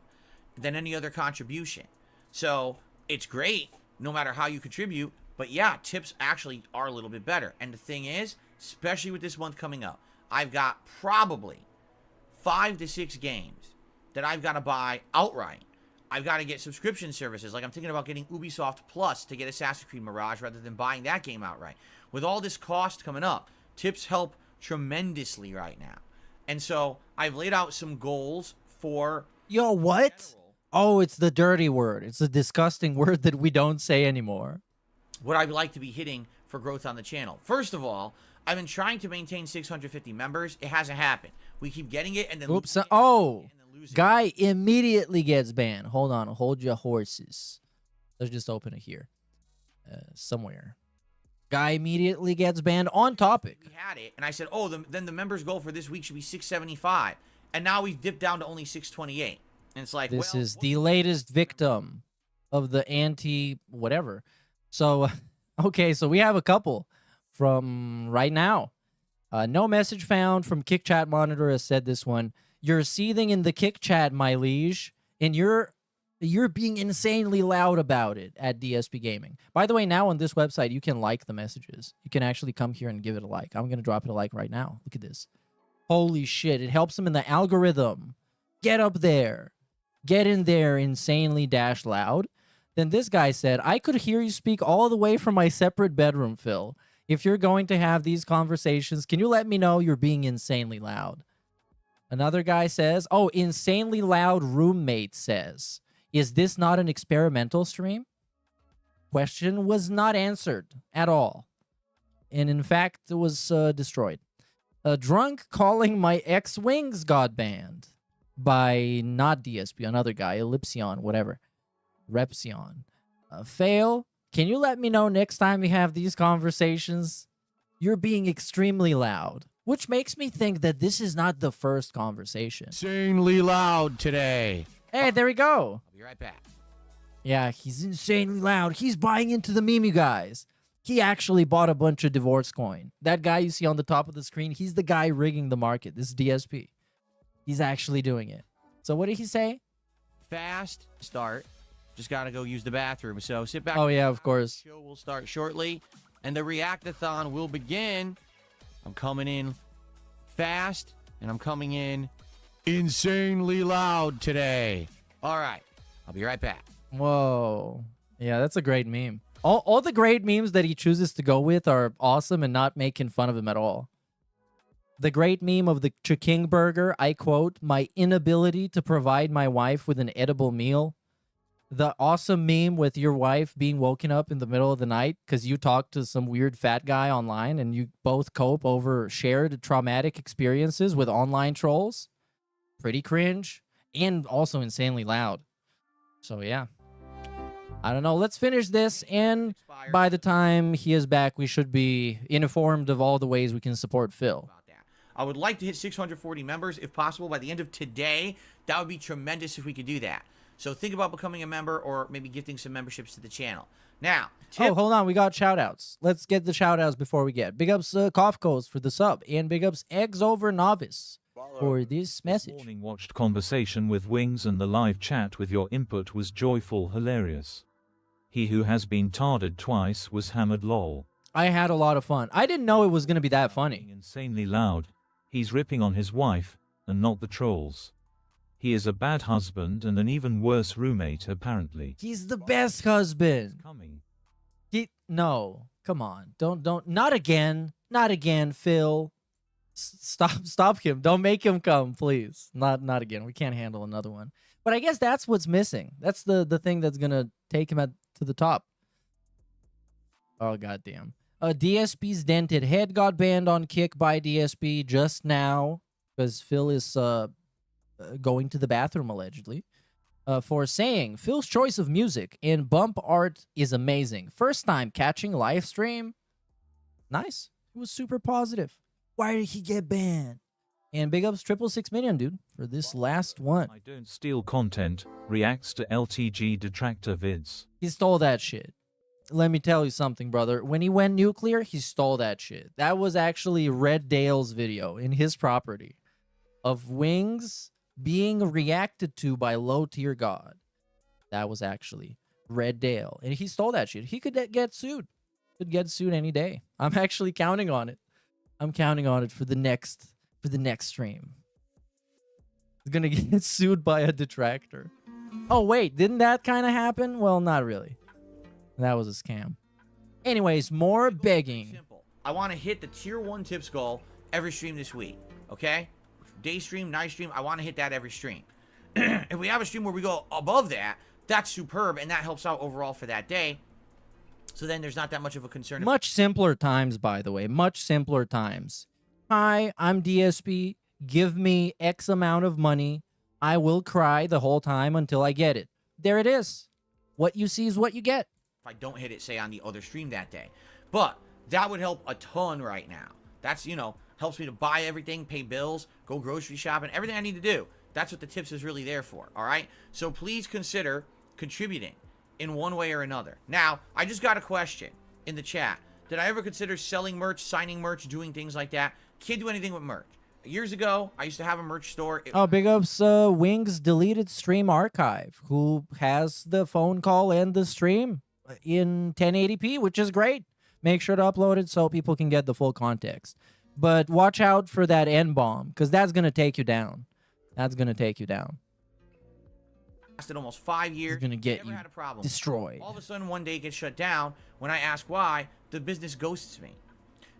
than any other contribution. So it's great no matter how you contribute, but yeah, tips actually are a little bit better. And the thing is, especially with this month coming up, I've got probably 5 to 6 games that I've got to buy outright. I've got to get subscription services. Like I'm thinking about getting Ubisoft Plus to get Assassin's Creed Mirage rather than buying that game outright. With all this cost coming up, tips help tremendously right now. And so I've laid out some goals for... Yo, what? Oh, it's the dirty word. It's a disgusting word that we don't say anymore. What I'd like to be hitting for growth on the channel. First of all, I've been trying to maintain 650 members. It hasn't happened. We keep getting it and then... Oops. Oh, guy immediately gets banned. Hold on. Hold your horses. Let's just open it here. Somewhere. Guy immediately gets banned on topic. We had it, and I said, oh, then the members goal for this week should be 675. And now we've dipped down to only 628. And it's like, this is the latest victim of the anti-whatever. So, okay, so we have a couple from right now. No message found from Kick Chat Monitor has said this one. You're seething in the Kick Chat, my liege, and you're being insanely loud about it at DSP Gaming. By the way, now on this website, you can like the messages. You can actually come here and give it a like. I'm going to drop it a like right now. Look at this. Holy shit. It helps them in the algorithm. Get up there. Get in there insanely dash loud. Then this guy said, I could hear you speak all the way from my separate bedroom, Phil. If you're going to have these conversations, can you let me know you're being insanely loud? Another guy says, oh, insanely loud roommate says, is this not an experimental stream? Question was not answered at all. And in fact, it was destroyed. A drunk calling my ex Wangz got banned by not DSP, another guy, Ellipsion, whatever. Repsion. Fail. Can you let me know next time you have these conversations? You're being extremely loud. Which makes me think that this is not the first conversation. Insanely loud today. Hey, there we go. I'll be right back. Yeah, he's insanely loud. He's buying into the meme, you guys. He actually bought a bunch of divorce coin. That guy you see on the top of the screen, he's the guy rigging the market. This is DSP. He's actually doing it. So what did he say? Fast start. Just got to go use the bathroom. So sit back. Oh, yeah, of course. The show will start shortly. And the Reactathon will begin. I'm coming in fast. And I'm coming in insanely loud today. All right. I'll be right back. Whoa. Yeah, that's a great meme. All the great memes that he chooses to go with are awesome and not making fun of him at all. The great meme of the Chiking burger, I quote, my inability to provide my wife with an edible meal. The awesome meme with your wife being woken up in the middle of the night because you talked to some weird fat guy online and you both cope over shared traumatic experiences with online trolls. Pretty cringe and also insanely loud. So, yeah. I don't know. Let's finish this, and by the time he is back, we should be informed of all the ways we can support Phil. I would like to hit 640 members if possible by the end of today. That would be tremendous if we could do that. So think about becoming a member or maybe gifting some memberships to the channel. Now, oh, hold on. We got shout-outs. Let's get the shout-outs before we get. Big ups Kofkos for the sub, and big ups Eggs Over Novice for this message. Morning watched conversation with Wangz, and the live chat with your input was joyful, hilarious. He who has been tarded twice was hammered lol. I had a lot of fun. I didn't know it was going to be that funny. Insanely loud. He's ripping on his wife, and not the trolls. He is a bad husband and an even worse roommate, apparently. He's the best husband. No, come on. Don't, not again. Not again, Phil. Stop him. Don't make him come, please. Not again. We can't handle another one. But I guess that's what's missing. That's the thing that's going to take him to the top. Oh, goddamn. DSP's dented head got banned on Kick by DSP just now because Phil is going to the bathroom, allegedly, for saying Phil's choice of music and bump art is amazing. First time catching live stream. Nice. It was super positive. Why did he get banned? And big ups 666 million, dude, for this last one. I don't steal content. Reacts to LTG detractor vids. He stole that shit. Let me tell you something, brother. When he went nuclear, he stole that shit. That was actually Red Dale's video in his property of Wangz being reacted to by low tier god. That was actually Red Dale. And he stole that shit. He could get sued. Could get sued any day. I'm actually counting on it. I'm counting on it for the next stream. He's gonna get sued by a detractor. Oh, wait. Didn't that kind of happen? Well, not really. That was a scam. Anyways, more begging. I want to hit the tier 1 tips goal every stream this week. Okay? Day stream, night stream, I want to hit that every stream. If we have a stream where we go above that, that's superb, and that helps out overall for that day. So then there's not that much of a concern. Much simpler times, by the way. Much simpler times. Hi, I'm DSP. Give me X amount of money. I will cry the whole time until I get it. There it is. What you see is what you get. If I don't hit it, say, on the other stream that day. But that would help a ton right now. That's, helps me to buy everything, pay bills, go grocery shopping, everything I need to do. That's what the tips is really there for, all right? So please consider contributing in one way or another. Now, I just got a question in the chat. Did I ever consider selling merch, signing merch, doing things like that? Can't do anything with merch. Years ago, I used to have a merch store. Oh, big ups Wangz deleted stream archive, who has the phone call and the stream in 1080p, which is great. Make sure to upload it so people can get the full context. But watch out for that N-bomb, because that's going to take you down. That's going to take you down. Lasted almost 5 years. It's going to get you destroyed. All of a sudden, one day it gets shut down. When I ask why, the business ghosts me.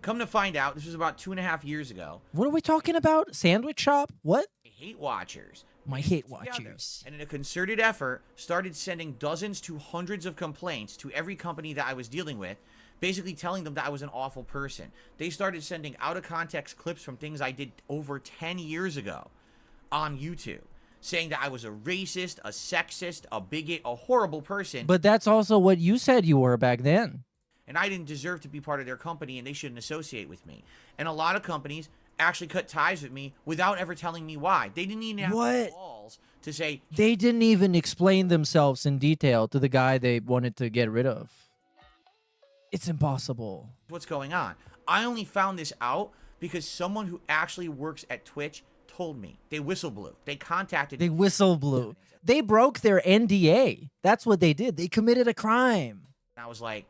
Come to find out, this was about 2.5 years ago. What are we talking about? Sandwich shop? What? Hate Watchers. My Hate Watchers. And in a concerted effort, started sending dozens to hundreds of complaints to every company that I was dealing with, basically telling them that I was an awful person. They started sending out-of-context clips from things I did over 10 years ago on YouTube, saying that I was a racist, a sexist, a bigot, a horrible person. But that's also what you said you were back then. And I didn't deserve to be part of their company, and they shouldn't associate with me. And a lot of companies actually cut ties with me without ever telling me why. They didn't even have the balls to say... They didn't even explain themselves in detail to the guy they wanted to get rid of. It's impossible. What's going on? I only found this out because someone who actually works at Twitch told me. They whistleblew. They contacted me. They whistleblew. They broke their NDA. That's what they did. They committed a crime. And I was like,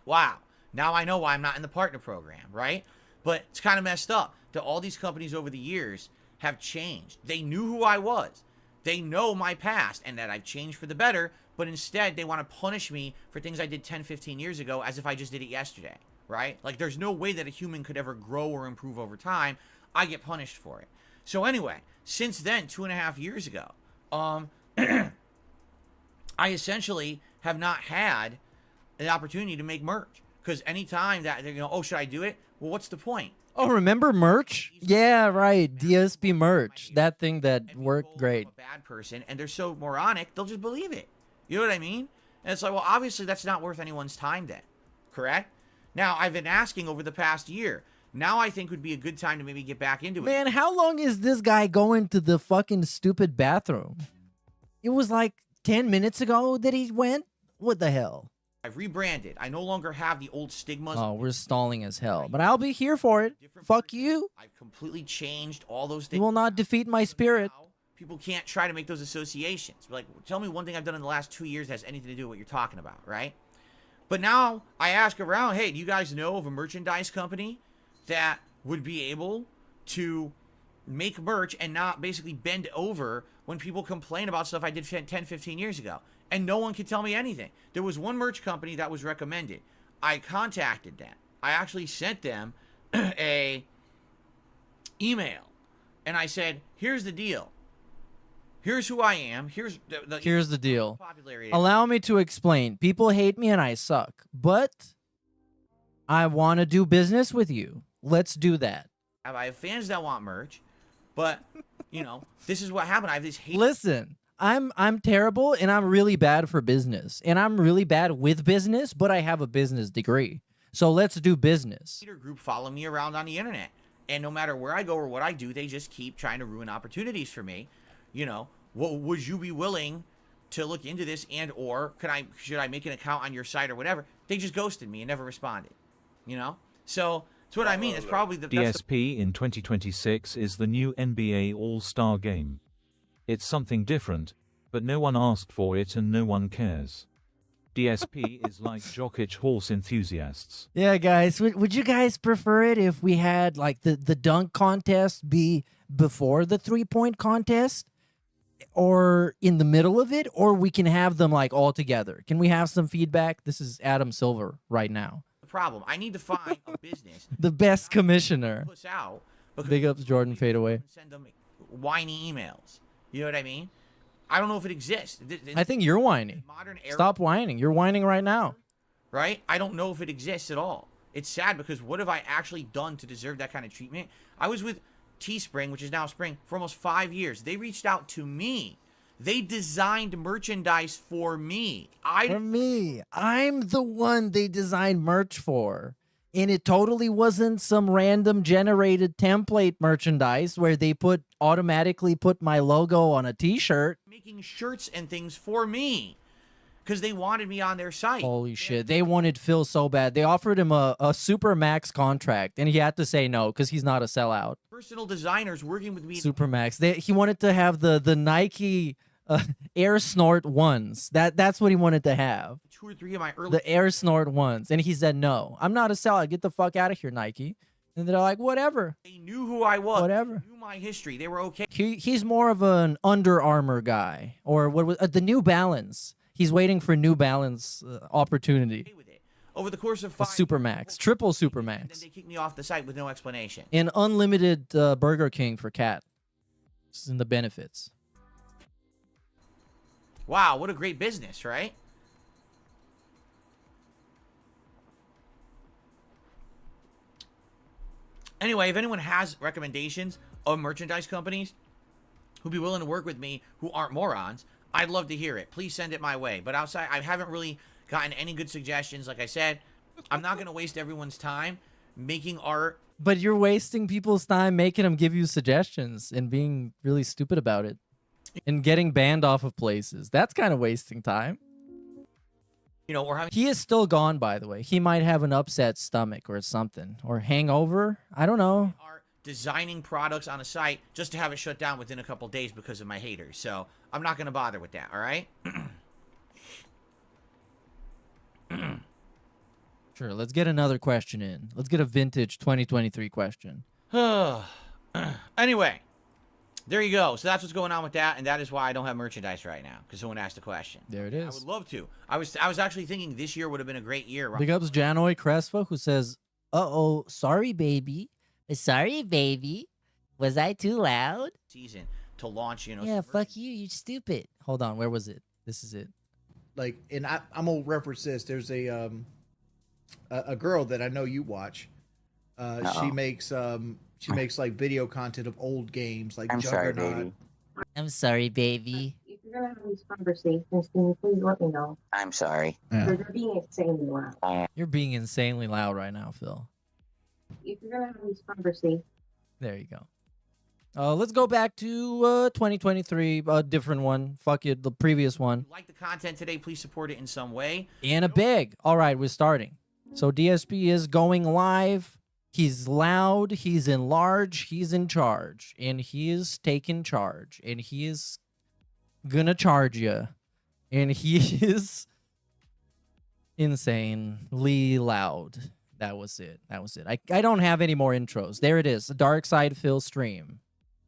wow, now I know why I'm not in the partner program, right? But it's kind of messed up that all these companies over the years have changed. They knew who I was. They know my past and that I've changed for the better, but instead they want to punish me for things I did 10, 15 years ago as if I just did it yesterday, right? Like, there's no way that a human could ever grow or improve over time. I get punished for it. So anyway, since then, 2.5 years ago, I essentially have not had an opportunity to make merch, because anytime that they're oh, should I do it? Well, what's the point? Oh, remember merch? Yeah, right. DSP merch. That thing that worked great. I'm a bad person, and they're so moronic, they'll just believe it. You know what I mean? And it's like, well, obviously that's not worth anyone's time then, correct? Now, I've been asking over the past year. Now I think would be a good time to maybe get back into it. Man, how long is this guy going to the fucking stupid bathroom? It was like 10 minutes ago that he went? What the hell? I've rebranded. I no longer have the old stigmas. Oh, we're stalling as hell. But I'll be here for it. Fuck you. I've completely changed all those things. You will not defeat my spirit. People can't try to make those associations. Like, tell me one thing I've done in the last 2 years that has anything to do with what you're talking about, right? But now I ask around, hey, do you guys know of a merchandise company that would be able to make merch and not basically bend over when people complain about stuff I did 10, 15 years ago? And no one could tell me anything. There was one merch company that was recommended. I contacted them. I actually sent them a email. And I said, here's the deal. Here's who I am. Here's the deal. Allow me to explain. People hate me and I suck. But I want to do business with you. Let's do that. I have fans that want merch. But, you know, this is what happened. I have this hate. Listen. I'm terrible and I'm really bad for business. And I'm really bad with business, but I have a business degree. So let's do business. Group follow me around on the internet. And no matter where I go or what I do, they just keep trying to ruin opportunities for me. You know, would you be willing to look into this and or should I make an account on your site or whatever? They just ghosted me and never responded. You know? So that's what I mean. It's probably the DSP in 2026 is the new NBA All-Star game. It's something different, but no one asked for it and no one cares. DSP is like Jokic horse enthusiasts. Yeah, guys, would you guys prefer it if we had like the dunk contest be before the 3-point contest or in the middle of it, or we can have them like all together? Can we have some feedback? This is Adam Silver right now. the problem. I need to find a business. The best commissioner. Big ups, Jordan Fadeaway. Send them whiny emails. You know what I mean? I don't know if it exists. I think you're whining. Stop whining. You're whining right now. Right? I don't know if it exists at all. It's sad because what have I actually done to deserve that kind of treatment? I was with Teespring, which is now Spring, for almost 5 years. They reached out to me. They designed merchandise for me. For me. I'm the one they designed merch for. And it totally wasn't some random generated template merchandise where they automatically put my logo on a t-shirt. Making shirts and things for me because they wanted me on their site. Holy shit. They wanted Phil so bad. They offered him a super max contract and he had to say no because he's not a sellout. Personal designers working with me. Super max. He wanted to have the Nike Air Snort ones. That's what he wanted to have. 2 or 3 of my early. The Air Snort ones. And he said, no, I'm not a sellout. Get the fuck out of here, Nike. And they're like, whatever. They knew who I was. Whatever. They knew my history. They were okay. He's more of an Under Armour guy. Or what was the New Balance. He's waiting for New Balance opportunity. Over the course of 5 Super Max. Triple Super Max. Then they kicked me off the site with no explanation. And unlimited Burger King for Cat. This is in the benefits. Wow, what a great business, right? Anyway, if anyone has recommendations of merchandise companies who'd be willing to work with me who aren't morons, I'd love to hear it. Please send it my way. But outside, I haven't really gotten any good suggestions. Like I said, I'm not going to waste everyone's time making art. But you're wasting people's time making them give you suggestions and being really stupid about it. And getting banned off of places. That's kind of wasting time. You know, or having... He is still gone, by the way. He might have an upset stomach or something. Or hangover. I don't know. Designing products on a site just to have it shut down within a couple days because of my haters. So I'm not going to bother with that, all right? Sure, let's get another question in. Let's get a vintage 2023 question. Anyway, there you go. So that's what's going on with that, and that is why I don't have merchandise right now, because someone asked a question. There it is. I would love to. I was actually thinking this year would have been a great year. Big ups Janoy Crespo, who says, uh-oh, sorry, baby. Sorry, baby. Was I too loud? Season to launch, you know. Yeah, fuck you. You're stupid. Hold on. Where was it? This is it. Like, and I'm gonna reference this. There's a girl that I know you watch. She makes like video content of old games, like I'm sorry, Juggernaut. baby. I'm sorry, baby. gonna have these conversations, can you please let me know? I'm sorry. Because they're being insanely loud. You're being insanely loud right now, Phil. If you're gonna have these conversations. There you go. Let's go back to 2023, a different one. Fuck it, the previous one. If you like the content today, please support it in some way. And a big. All right, we're starting. So DSP is going live. He's loud, he's in large, he's in charge, and he is taking charge, and he is gonna charge you, and he is insanely loud. That was it. That was it. I don't have any more intros. There it is. The Dark Side Phil stream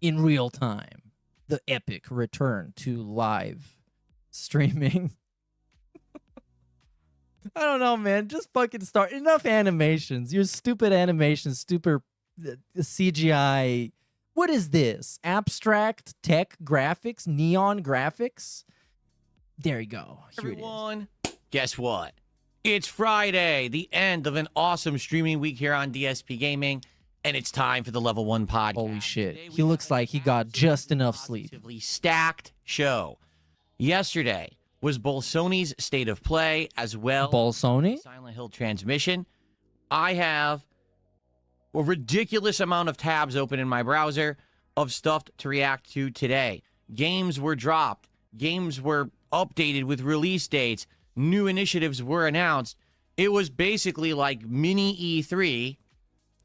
in real time. The epic return to live streaming. I don't know, man. Just fucking start. Enough animations. Your stupid animations, stupid CGI. What is this? Abstract tech graphics? Neon graphics? There you go. Here Everyone, guess what? It's Friday, the end of an awesome streaming week here on DSP Gaming, and it's time for the Level 1 podcast. Holy shit. He looks like he got just enough sleep. Stacked show. Yesterday was both Sony's State of Play as well Sony? Silent Hill Transmission. I have a ridiculous amount of tabs open in my browser of stuff to react to today. Games were dropped. Games were updated with release dates. New initiatives were announced. It was basically like mini E3.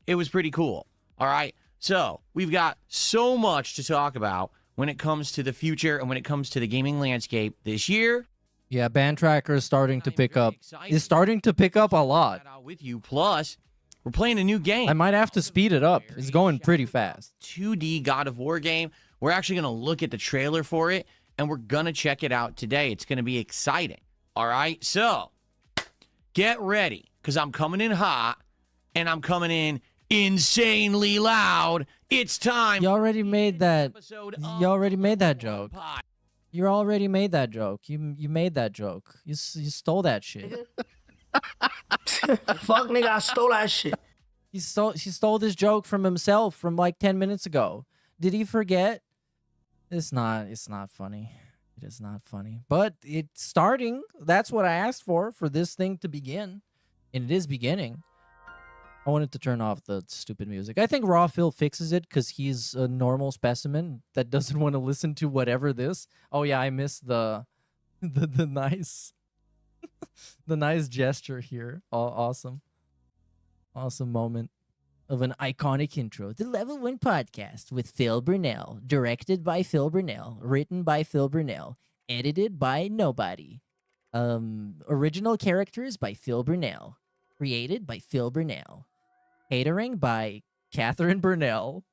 It was pretty cool. All right. So we've got so much to talk about when it comes to the future and when it comes to the gaming landscape this year. Yeah, Band Tracker is starting to pick up. It's starting to pick up a lot. With you. Plus, we're playing a new game. I might have to speed it up. It's going pretty fast. 2D God of War game. We're actually going to look at the trailer for it, and we're going to check it out today. It's going to be exciting. All right? So, get ready, because I'm coming in hot, and I'm coming in insanely loud. It's time. You already made that. You already made that joke. You already made that joke. You made that joke. You stole that shit. Fuck nigga, I stole that shit. He stole this joke from himself from like 10 minutes ago. Did he forget? It's not funny. It is not funny. But it's starting. That's what I asked for this thing to begin. And it is beginning. I wanted to turn off the stupid music. I think Raw Phil fixes it because he's a normal specimen that doesn't want to listen to whatever this. Oh yeah, I missed the nice the nice gesture here. Awesome moment of an iconic intro. The Level 1 podcast with Phil Burnell, directed by Phil Burnell, written by Phil Burnell, edited by nobody. Original characters by Phil Burnell, created by Phil Burnell. Catering by Catherine Burnell.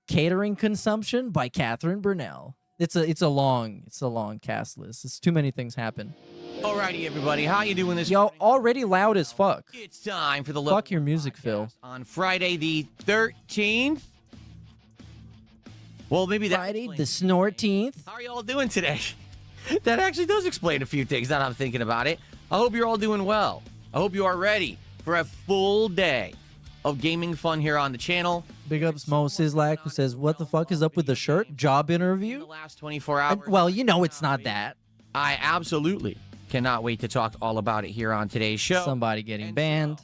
Catering consumption by Catherine Burnell. It's a long cast list. It's too many things happen. Alrighty, everybody, how you doing this? Yo, already loud as fuck. It's time for the fuck your music, Phil. On Friday the 13th. Well, maybe that Friday the SNORTWAVE. How are you all doing today? That actually does explain a few things. Now that I'm thinking about it. I hope you're all doing well. I hope you are ready for a full day of gaming fun here on the channel. Big ups Mo Sislak, who says, "What the fuck is up with the shirt? Job interview?" The last 24 hours. Well, you know it's not that. I absolutely cannot wait to talk all about it here on today's show. Somebody getting banned.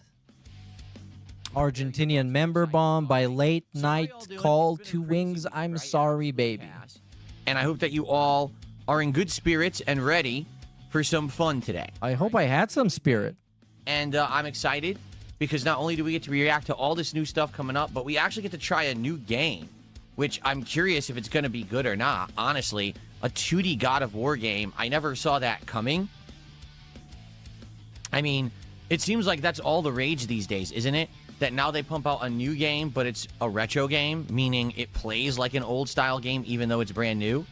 Argentinian member bomb by late night call to Wangz. I'm sorry, baby. And I hope that you all are in good spirits and ready for some fun today. I hope I had some spirit. And I'm excited because not only do we get to react to all this new stuff coming up, but we actually get to try a new game, which I'm curious if it's going to be good or not. Honestly, a 2D God of War game, I never saw that coming. I mean, it seems like that's all the rage these days, isn't it? That now they pump out a new game, but it's a retro game, meaning it plays like an old-style game even though it's brand new.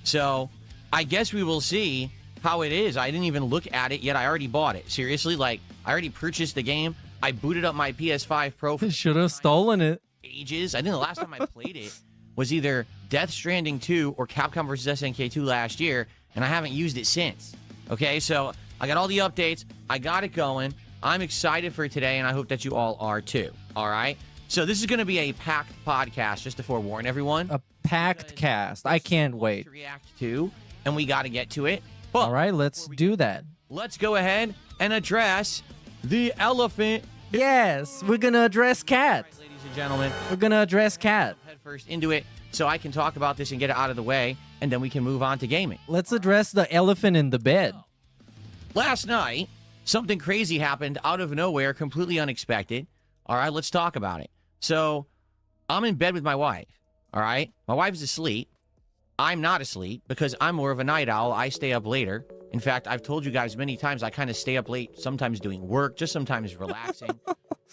So I guess we will see how it is. I didn't even look at it yet. I already bought it. Seriously, like, I already purchased the game. I booted up my PS5 Pro. Should have stolen it. Ages. I think the last time I played it was either Death Stranding 2 or Capcom vs. SNK 2 last year, and I haven't used it since. Okay, so I got all the updates. I got it going. I'm excited for today, and I hope that you all are too. All right? So this is going to be a packed podcast, just to forewarn everyone. A packed cast. I can't wait. To react to, and we got to get to it. But all right, let's do that. Let's go ahead and address the elephant. Yes, we're going to address Cat. Right, ladies and gentlemen. We're going to address Cat. Head first into it so I can talk about this and get it out of the way, and then we can move on to gaming. Let's address the elephant in the bed. Last night, something crazy happened out of nowhere, completely unexpected. All right, let's talk about it. So, I'm in bed with my wife. All right, my wife's asleep. I'm not asleep because I'm more of a night owl. I stay up later. In fact, I've told you guys many times I kind of stay up late, sometimes doing work, just sometimes relaxing.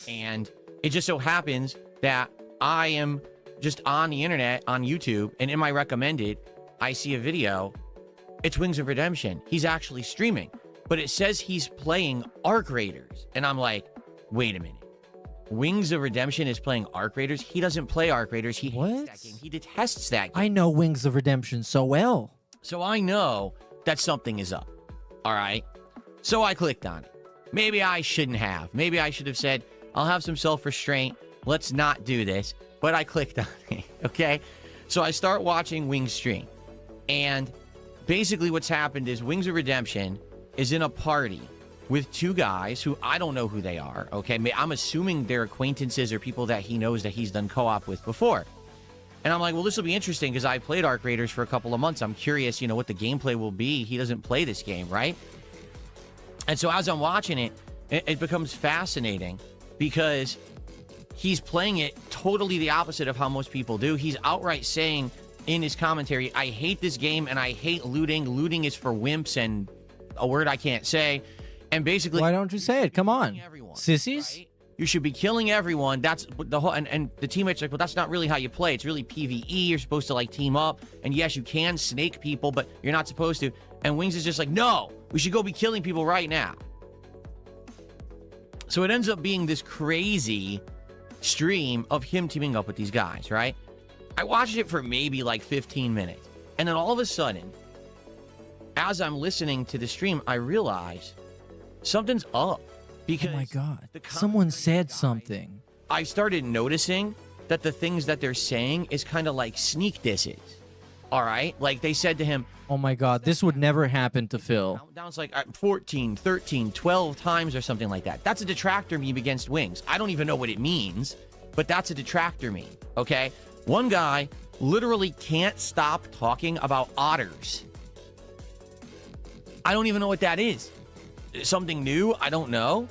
And it just so happens that I am just on the internet, on YouTube, and in my recommended, I see a video. It's Wings of Redemption. He's actually streaming, but it says he's playing Arc Raiders. And I'm like, wait a minute. Wings of Redemption is playing Arc Raiders? He doesn't play Arc Raiders. He hates that game. He detests that game. I know Wings of Redemption so well. So I know that something is up. All right. So I clicked on it. Maybe I shouldn't have. Maybe I should have said, I'll have some self-restraint. Let's not do this. But I clicked on it. Okay. So I start watching Wings stream. And basically what's happened is Wings of Redemption is in a party with two guys who I don't know who they are. Okay. I'm assuming they're acquaintances or people that he knows that he's done co-op with before. And I'm like, well, this will be interesting because I played Arc Raiders for a couple of months. I'm curious, what the gameplay will be. He doesn't play this game, right? And so as I'm watching it, it becomes fascinating because he's playing it totally the opposite of how most people do. He's outright saying in his commentary, I hate this game and I hate looting. Looting is for wimps and a word I can't say. And basically... Why don't you say it? Come on. Sissies? Right? You should be killing everyone. That's the whole, and the teammates are like, well, that's not really how you play. It's really PvE. You're supposed to team up. And yes, you can snake people, but you're not supposed to. And Wings is just like, no, we should go be killing people right now. So it ends up being this crazy stream of him teaming up with these guys, right? I watched it for maybe 15 minutes. And then all of a sudden, as I'm listening to the stream, I realize something's up. Because oh my God, someone said something. I started noticing that the things that they're saying is kind of like sneak disses. All right? Like they said to him, oh my God, this would never happen to Phil. It's like 14, 13, 12 times or something like that. That's a detractor meme against Wings. I don't even know what it means, but that's a detractor meme, okay? One guy literally can't stop talking about otters. I don't even know what that is. Something new? I don't know.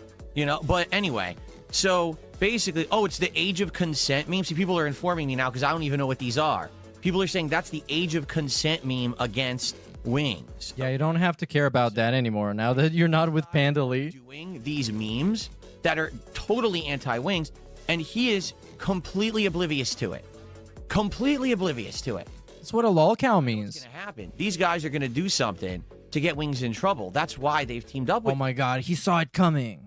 But anyway, so basically, it's the age of consent meme. See, people are informing me now because I don't even know what these are. People are saying that's the age of consent meme against Wings. Yeah, you don't have to care about that anymore now that you're not with Panda Lee. Doing these memes that are totally anti-Wings, and he is completely oblivious to it. Completely oblivious to it. That's what a lolcow means. What's going to happen? These guys are going to do something to get Wings in trouble. That's why they've teamed up with Oh my God, he saw it coming.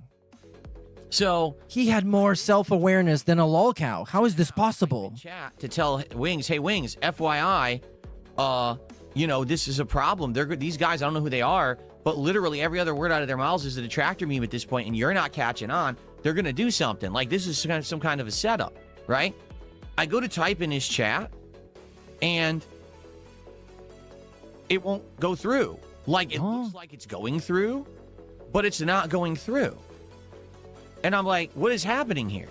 So he had more self-awareness than a lolcow. How is this possible? Chat to tell Wings, hey Wings, FYI, this is a problem. These guys, I don't know who they are, but literally every other word out of their mouths is a detractor meme at this point, and you're not catching on. They're gonna do something. Like this is some kind of a setup, right? I go to type in his chat, and it won't go through. Like it looks like it's going through, but it's not going through. And I'm like, what is happening here?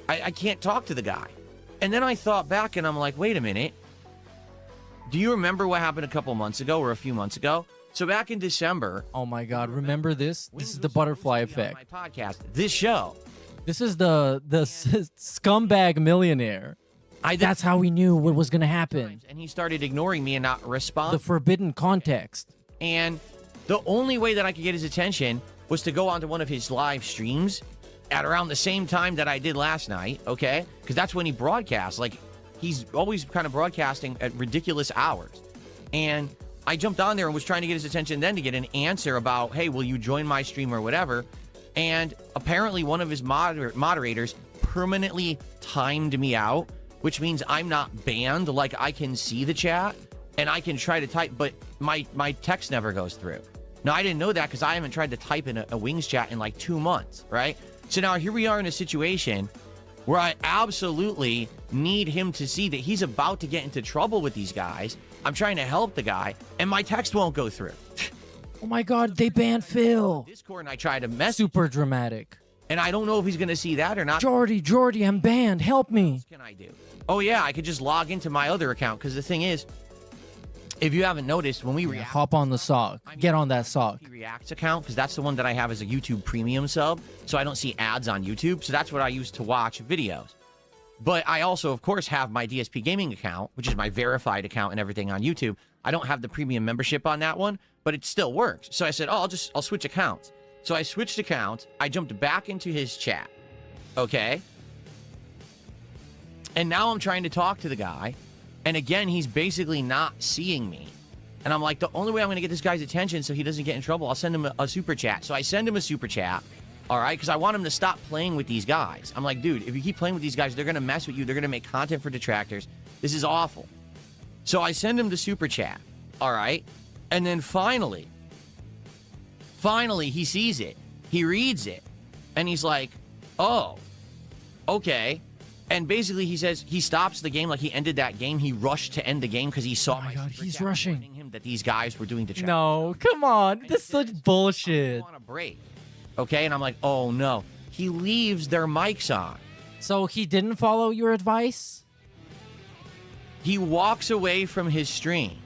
I can't talk to the guy. And then I thought back and I'm like, wait a minute. Do you remember what happened a couple months ago or a few months ago? So back in December. Oh my God, remember this? This is the butterfly effect. My podcast, this show. This is the scumbag millionaire. That's how we knew what was going to happen. And he started ignoring me and not responding. The forbidden context. And the only way that I could get his attention was to go onto one of his live streams at around the same time that I did last night, okay? Because that's when he broadcasts. Like, he's always kind of broadcasting at ridiculous hours. And I jumped on there and was trying to get his attention then to get an answer about, hey, will you join my stream or whatever? And apparently one of his moderators permanently timed me out, which means I'm not banned. Like, I can see the chat and I can try to type, but my text never goes through. Now, I didn't know that because I haven't tried to type in a Wings chat in 2 months, right? So now here we are in a situation where I absolutely need him to see that he's about to get into trouble with these guys. I'm trying to help the guy, and my text won't go through. Oh my God, they banned Phil. Discord, and I try to message. Super dramatic. And I don't know if he's going to see that or not. Jordy, I'm banned. Help me. What can I do? Oh, yeah, I could just log into my other account, because the thing is, if you haven't noticed, when we react, hop on the sock. Get on that sock. Reacts account, because that's the one that I have as a YouTube premium sub, so I don't see ads on YouTube. So that's what I use to watch videos. But I also, of course, have my DSP gaming account, which is my verified account and everything on YouTube. I don't have the premium membership on that one, but it still works. So I said, oh, I'll switch accounts. So I switched accounts. I jumped back into his chat. Okay. And now I'm trying to talk to the guy. And again, he's basically not seeing me. And I'm like, the only way I'm going to get this guy's attention so he doesn't get in trouble, I'll send him a super chat. So I send him a super chat. All right, because I want him to stop playing with these guys. I'm like, dude, if you keep playing with these guys, they're going to mess with you. They're going to make content for detractors. This is awful. So I send him the super chat. All right. And then finally, he sees it. He reads it. And he's like, oh, okay. And basically he says he stops the game, like he ended that game. He rushed to end the game because he saw my God, super he's chat rushing warning him that these guys were doing detractors. No, come on. This is such bullshit. I want a break. Okay, and I'm like, oh no. He leaves their mics on. So he didn't follow your advice? He walks away from his stream,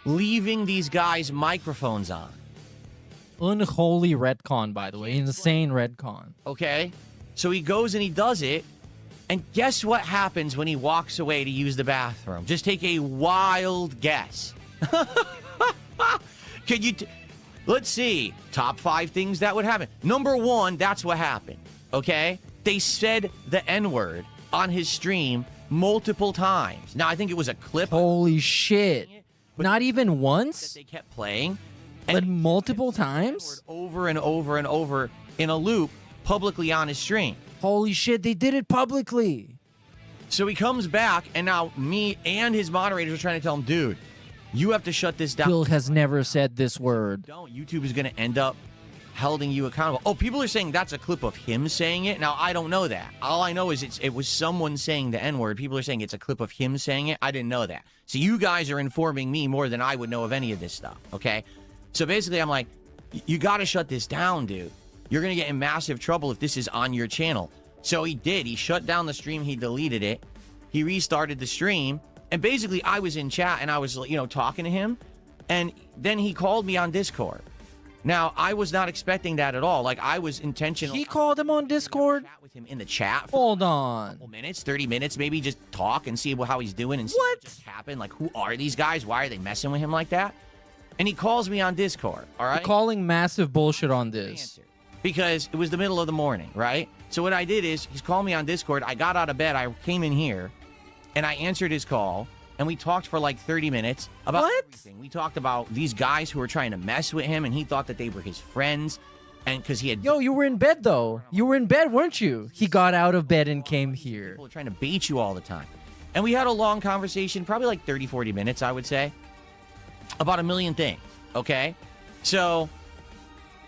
leaving these guys' microphones on. Unholy retcon, by the way. Insane retcon. Okay? So he goes and he does it, and guess what happens when he walks away to use the bathroom? Just take a wild guess. Could you... Let's see. Top 5 things that would happen. Number 1, that's what happened. Okay? They said the N-word on his stream multiple times. Now, I think it was a clip. Holy shit. Not even once? That they kept playing. But multiple times? Over and over and over in a loop publicly on his stream. Holy shit, they did it publicly. So he comes back, and now me and his moderators are trying to tell him, dude, you have to shut this down. Phil has never said this word. Don't. YouTube is going to end up holding you accountable. Oh, people are saying that's a clip of him saying it. Now, I don't know that. All I know is it was someone saying the N-word. People are saying it's a clip of him saying it. I didn't know that. So you guys are informing me more than I would know of any of this stuff, okay? So basically, I'm like, you got to shut this down, dude. You're going to get in massive trouble if this is on your channel. So he did. He shut down the stream. He deleted it. He restarted the stream. And basically, I was in chat, and I was, talking to him. And then he called me on Discord. Now, I was not expecting that at all. Like, I was intentional. He called him on Discord? Chat with him in the chat. Hold on. A couple minutes, 30 minutes, maybe just talk and see how he's doing and see what just happened. Like, who are these guys? Why are they messing with him like that? And he calls me on Discord, all right? You're calling massive bullshit on this. Because it was the middle of the morning, right? So what I did is, he's called me on Discord. I got out of bed. I came in here. And I answered his call, and we talked for like 30 minutes about everything. We talked about these guys who were trying to mess with him, and he thought that they were his friends, and because he had... Yo, you were in bed, though. You were in bed, weren't you? He got out of bed and came here. People are trying to bait you all the time. And we had a long conversation, probably like 30, 40 minutes, I would say, about a million things, okay? So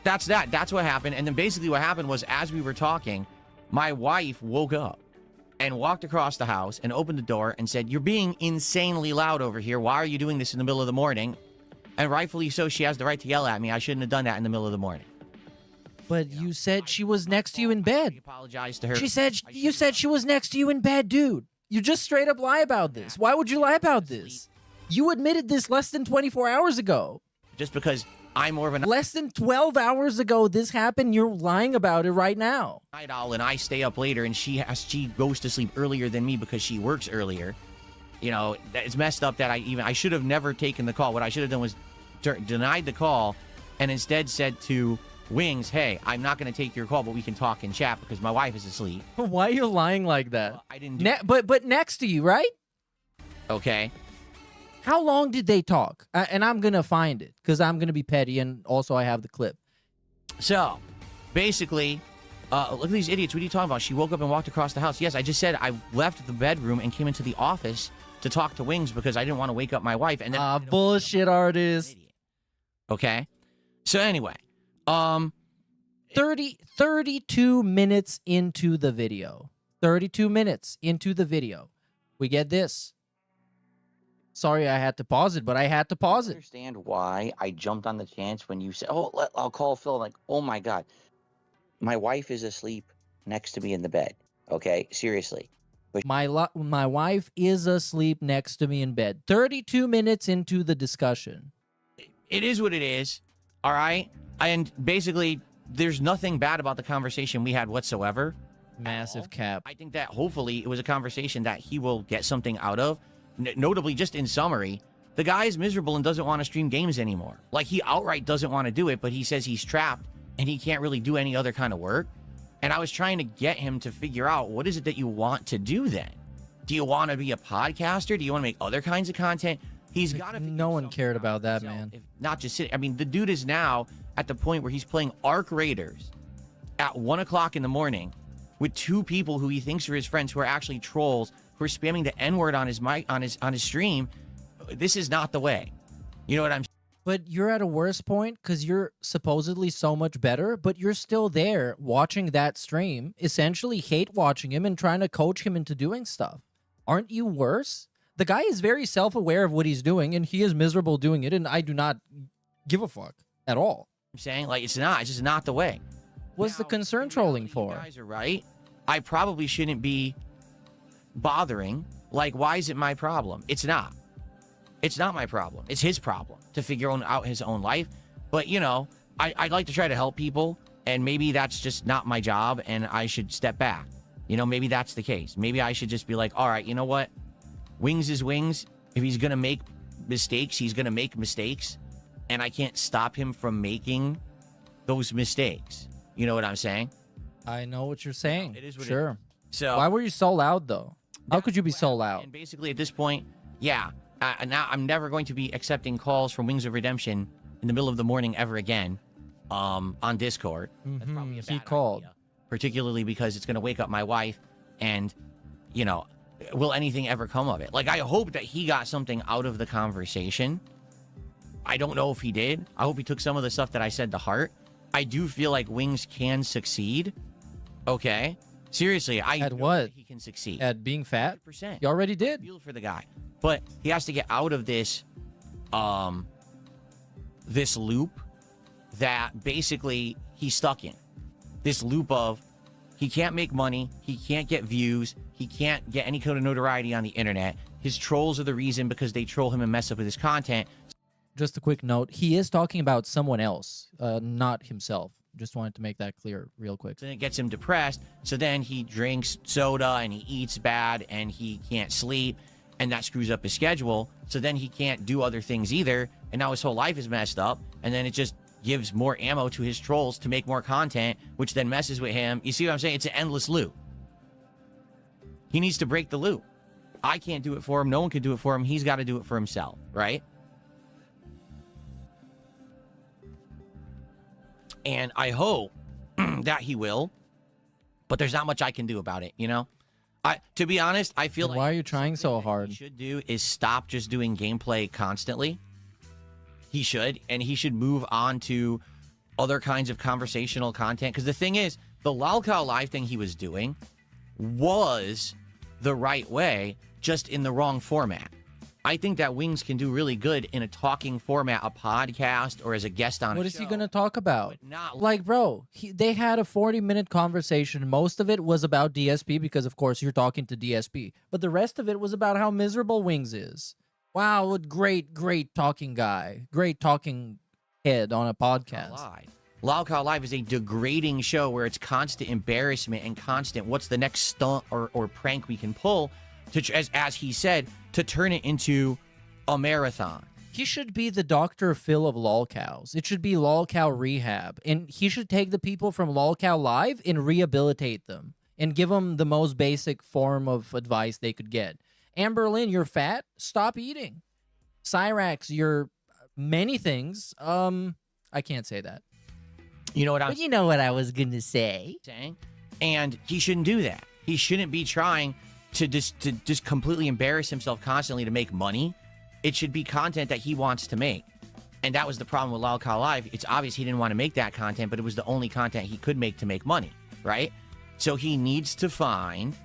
that's that. That's what happened. And then basically what happened was, as we were talking, my wife woke up and walked across the house and opened the door and said, "You're being insanely loud over here. Why are you doing this in the middle of the morning?" And rightfully so, she has the right to yell at me. I shouldn't have done that in the middle of the morning. But you said she was next to you in bed. I apologized to her. You said she was next to you in bed, dude. You just straight up lie about this. Why would you lie about this? You admitted this less than 24 hours ago. Just because I'm more of an... Less than 12 hours ago this happened, you're lying about it right now. Night owl, and I stay up later, and she goes to sleep earlier than me because she works earlier. You know, it's messed up that I should have never taken the call. What I should have done was denied the call and instead said to Wangz, "Hey, I'm not going to take your call, but we can talk in chat because my wife is asleep." Why are you lying like that? Well, I didn't do but next to you, right? Okay. How long did they talk? And I'm going to find it because I'm going to be petty, and also I have the clip. So, basically, look at these idiots. What are you talking about? She woke up and walked across the house. Yes, I just said I left the bedroom and came into the office to talk to Wangz because I didn't want to wake up my wife. And then bullshit artist. Okay? So anyway, 32 minutes into the video. 32 minutes into the video. We get this. Sorry, I had to pause it, but I had to pause it. I understand why I jumped on the chance when you said, "Oh, I'll call Phil." I'm like, oh my god, my wife is asleep next to me in the bed. Okay, seriously. But My wife is asleep next to me in bed. 32 minutes into the discussion. It is what it is. All right. And basically, there's nothing bad about the conversation we had whatsoever. Massive cap. I think that hopefully it was a conversation that he will get something out of. Notably, just in summary, the guy is miserable and doesn't want to stream games anymore. Like, he outright doesn't want to do it, but he says he's trapped and he can't really do any other kind of work. And I was trying to get him to figure out, what is it that you want to do then? Do you want to be a podcaster? Do you want to make other kinds of content? He's got to. No one cared about that, man. Not just sitting. I mean, the dude is now at the point where he's playing Arc Raiders at 1 o'clock in the morning with 2 people who he thinks are his friends who are actually trolls who are spamming the N-word on his mic on his stream. This is not the way. You know what I'm saying? But you're at a worse point because you're supposedly so much better, but you're still there watching that stream, essentially hate watching him and trying to coach him into doing stuff. Aren't you worse? The guy is very self-aware of what he's doing, and he is miserable doing it, and I do not give a fuck at all. I'm saying, like, it's just not the way. What's the concern trolling for? You guys are right. I probably shouldn't be bothering. Like, why is it my problem? It's not. It's not my problem. It's his problem to figure out his own life. But, you know, I'd like to try to help people, and maybe that's just not my job, and I should step back. You know, maybe that's the case. Maybe I should just be like, all right, you know what? Wings is Wings. If he's going to make mistakes, he's going to make mistakes, and I can't stop him from making those mistakes. You know what I'm saying? I know what you're saying. No, it is what sure. it is. So why were you so loud, though? How could you be so loud? And basically, at this point, yeah, now I'm never going to be accepting calls from Wings of Redemption in the middle of the morning ever again on Discord. That's probably a bad He called. idea, particularly because it's going to wake up my wife, and, you know, will anything ever come of it? Like, I hope that he got something out of the conversation. I don't know if he did. I hope he took some of the stuff that I said to heart. I do feel like Wings can succeed. Okay? Seriously, At what? He can succeed. At being fat? 100%. You already did. I feel for the guy. But he has to get out of this this loop that basically he's stuck in. This loop of he can't make money, he can't get views, he can't get any kind of notoriety on the internet. His trolls are the reason because they troll him and mess up with his content. Just a quick note. He is talking about someone else, not himself. Just wanted to make that clear real quick. Then it gets him depressed. So then he drinks soda and he eats bad and he can't sleep. And that screws up his schedule. So then he can't do other things either. And now his whole life is messed up. And then it just gives more ammo to his trolls to make more content, which then messes with him. You see what I'm saying? It's an endless loop. He needs to break the loop. I can't do it for him. No one can do it for him. He's got to do it for himself, right? And I hope that he will, but there's not much I can do about it, you know? To be honest, I feel like... Why are you trying so hard? He should do is stop just doing gameplay constantly. He should, and he should move on to other kinds of conversational content. Because the thing is, the Lolcow Live thing he was doing was the right way, just in the wrong format. I think that Wings can do really good in a talking format, a podcast, or as a guest on a show. What is he going to talk about? Not like, bro, they had a 40-minute conversation. Most of it was about DSP because, of course, you're talking to DSP. But the rest of it was about how miserable Wings is. Wow, what great talking guy. Great talking head on a podcast. Lolcow Live is a degrading show where it's constant embarrassment and constant what's the next stunt or prank we can pull to, as he said, to turn it into a marathon. He should be the Dr. Phil of lolcows. It should be lolcow rehab. And he should take the people from lolcow Live and rehabilitate them and give them the most basic form of advice they could get. Amberlynn, you're fat. Stop eating. Cyrax, you're many things. I can't say that. You know what But you know what I was going to say. saying? And he shouldn't do that. He shouldn't be trying to just completely embarrass himself constantly to make money. It should be content that he wants to make. And that was the problem with Lol Cow Live. It's obvious he didn't want to make that content, but it was the only content he could make to make money, right? So he needs to find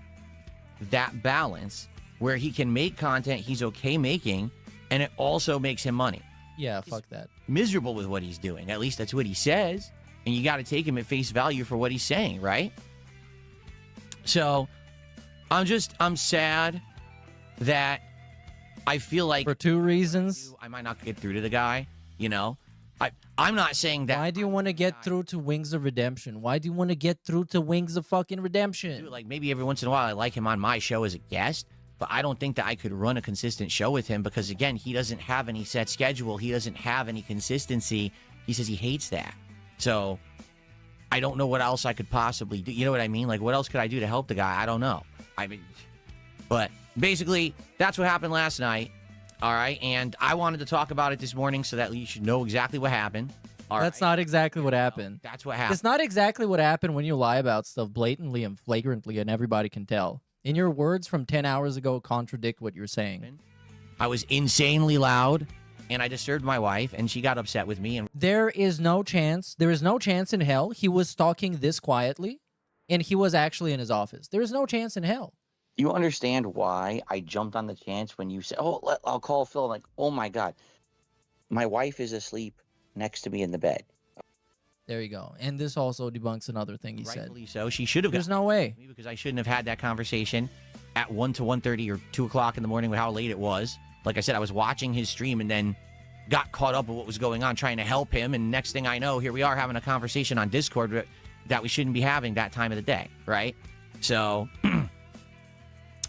that balance where he can make content he's okay making, and it also makes him money. Yeah, fuck that. Miserable with what he's doing. At least that's what he says. And you got to take him at face value for what he's saying, right? So I'm sad that I feel like for two reasons I might not get through to the guy, you know. I'm not saying that. Why do you want to get through to Wings of Redemption? Why do you want to get through to Wings of fucking Redemption? Dude, like maybe every once in a while I like him on my show as a guest, but I don't think that I could run a consistent show with him because again, he doesn't have any set schedule. He doesn't have any consistency. He says he hates that. So I don't know what else I could possibly do. You know what I mean? Like what else could I do to help the guy? I don't know. I mean, but basically that's what happened last night. All right, and I wanted to talk about it this morning so that you should know exactly what happened. That's not exactly what happened. That's what happened. It's not exactly what happened when you lie about stuff blatantly and flagrantly and everybody can tell. And your words from 10 hours ago contradict what you're saying. I was insanely loud, and I disturbed my wife, and she got upset with me. And there is no chance in hell he was talking this quietly, and he was actually in his office. There is no chance in hell. You understand why I jumped on the chance when you said, "Oh, I'll call Phil." I'm like, oh my god, my wife is asleep next to me in the bed. There you go. And this also debunks another thing he said. Rightfully so. She should have. There's no way. Because I shouldn't have had that conversation at 1 to 1:30 or 2 o'clock in the morning with how late it was. Like I said, I was watching his stream and then got caught up with what was going on, trying to help him. And next thing I know, here we are having a conversation on Discord that we shouldn't be having that time of the day, right? So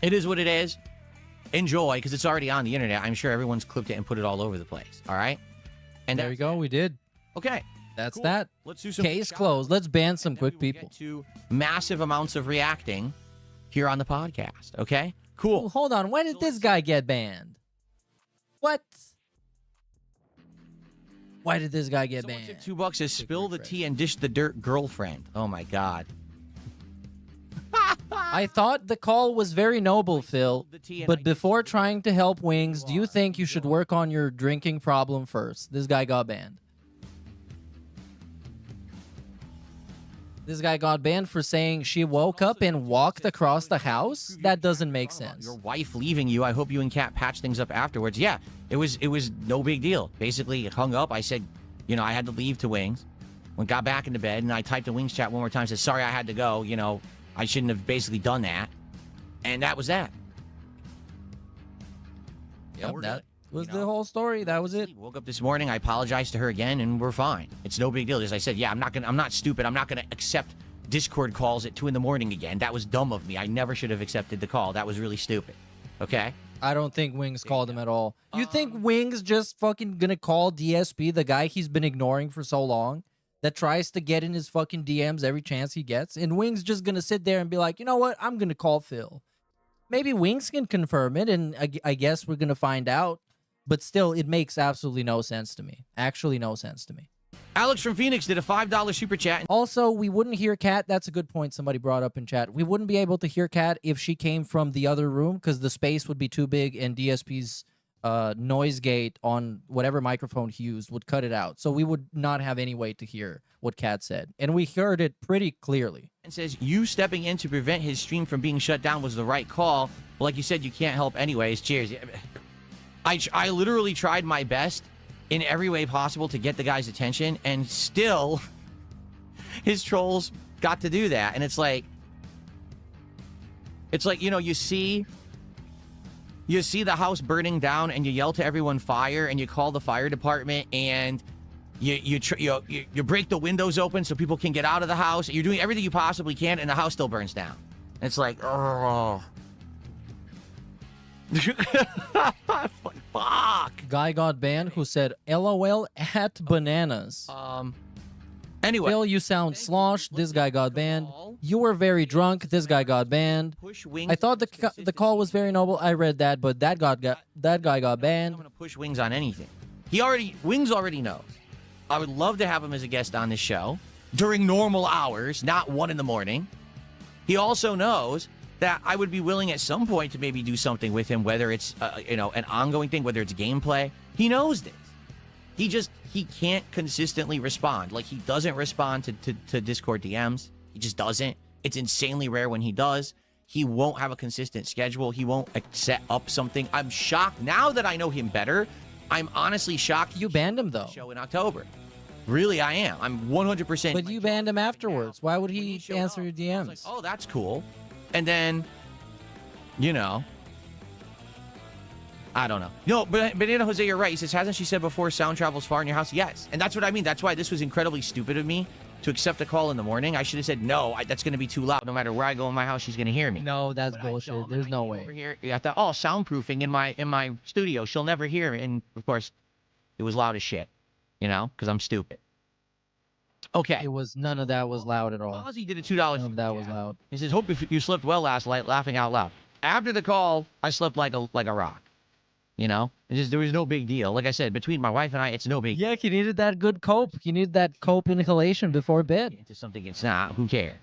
it is what it is. Enjoy, because it's already on the internet. I'm sure everyone's clipped it and put it all over the place. All right? And there we go. We did. Okay. That's cool. that. Let's do some case closed. Let's ban some quick people. Get to massive amounts of reacting here on the podcast. Okay? Cool. Well, hold on. When did this guy get banned? What? Why did this guy get banned? $2 says spill the tea and dish the dirt, girlfriend. Oh my god. I thought the call was very noble, Phil, but before trying to help Wings, do you think you should work on your drinking problem first? This guy got banned. This guy got banned for saying she woke up and walked across the house? That doesn't make sense. Your wife leaving you. I hope you and Kat patch things up afterwards. Yeah, it was no big deal. Basically, it hung up. I said, you know, I had to leave to Wings. Got back into bed, and I typed in Wings chat one more time. Said, sorry, I had to go. You know, I shouldn't have basically done that. And that was that. Yep, that was the whole story. That was it. Woke up this morning. I apologized to her again, and we're fine. It's no big deal. As I said, yeah, I'm not stupid. I'm not gonna accept Discord calls at 2 in the morning again. That was dumb of me. I never should have accepted the call. That was really stupid. Okay? I don't think Wings called him at all. You think Wings just fucking gonna call DSP, the guy he's been ignoring for so long, that tries to get in his fucking DMs every chance he gets, and Wings just gonna sit there and be like, you know what? I'm gonna call Phil. Maybe Wings can confirm it, and I guess we're gonna find out. But still, it makes absolutely no sense to me. Actually, no sense to me. Alex from Phoenix did a $5 super chat. Also, we wouldn't hear Kat. That's a good point somebody brought up in chat. We wouldn't be able to hear Kat if she came from the other room because the space would be too big and DSP's noise gate on whatever microphone he used would cut it out. So we would not have any way to hear what Kat said. And we heard it pretty clearly. And says, you stepping in to prevent his stream from being shut down was the right call. Well, like you said, you can't help anyways. Cheers. I literally tried my best in every way possible to get the guy's attention, and still his trolls got to do that. And it's like, you know, you see the house burning down and you yell to everyone fire and you call the fire department and you break the windows open so people can get out of the house. You're doing everything you possibly can and the house still burns down. And it's like, oh. Fuck. Guy got banned who said LOL at bananas. Anyway. Phil, you sound sloshed. This guy got banned. You were very drunk. This guy got banned. I thought the call was very noble. I read that, but that guy got banned. I'm gonna push Wings on anything. Wings already knows. I would love to have him as a guest on this show during normal hours, not 1 in the morning. He also knows that I would be willing at some point to maybe do something with him, whether it's you know, an ongoing thing, whether it's gameplay. He knows this. He can't consistently respond. Like, he doesn't respond to Discord DMs. He just doesn't. It's insanely rare when he does. He won't have a consistent schedule. He won't set up something. I'm shocked. Now that I know him better, I'm honestly shocked. You banned him, though. Show in October. Really, I am. I'm 100%. But you banned him afterwards. Why would he answer your DMs? Like, oh, that's cool. And then, you know, I don't know. No, but Banana Jose, you're right. He says, hasn't she said before sound travels far in your house? Yes. And that's what I mean. That's why this was incredibly stupid of me to accept a call in the morning. I should have said, no, that's going to be too loud. No matter where I go in my house, she's going to hear me. No, that's bullshit. There's no way. Over here, I thought, oh, soundproofing in my studio. She'll never hear. And, of course, it was loud as shit, you know, because I'm stupid. Okay. It was, none of that was loud at all. Ozzy did a $2. None of that was loud. He says, hope if you slept well last night, laughing out loud. After the call, I slept like a rock. You know, there was no big deal. Like I said, between my wife and I, it's no big. Yeah, you needed that good cope. You needed that cope inhalation before bed. Into something it's not. Who cares?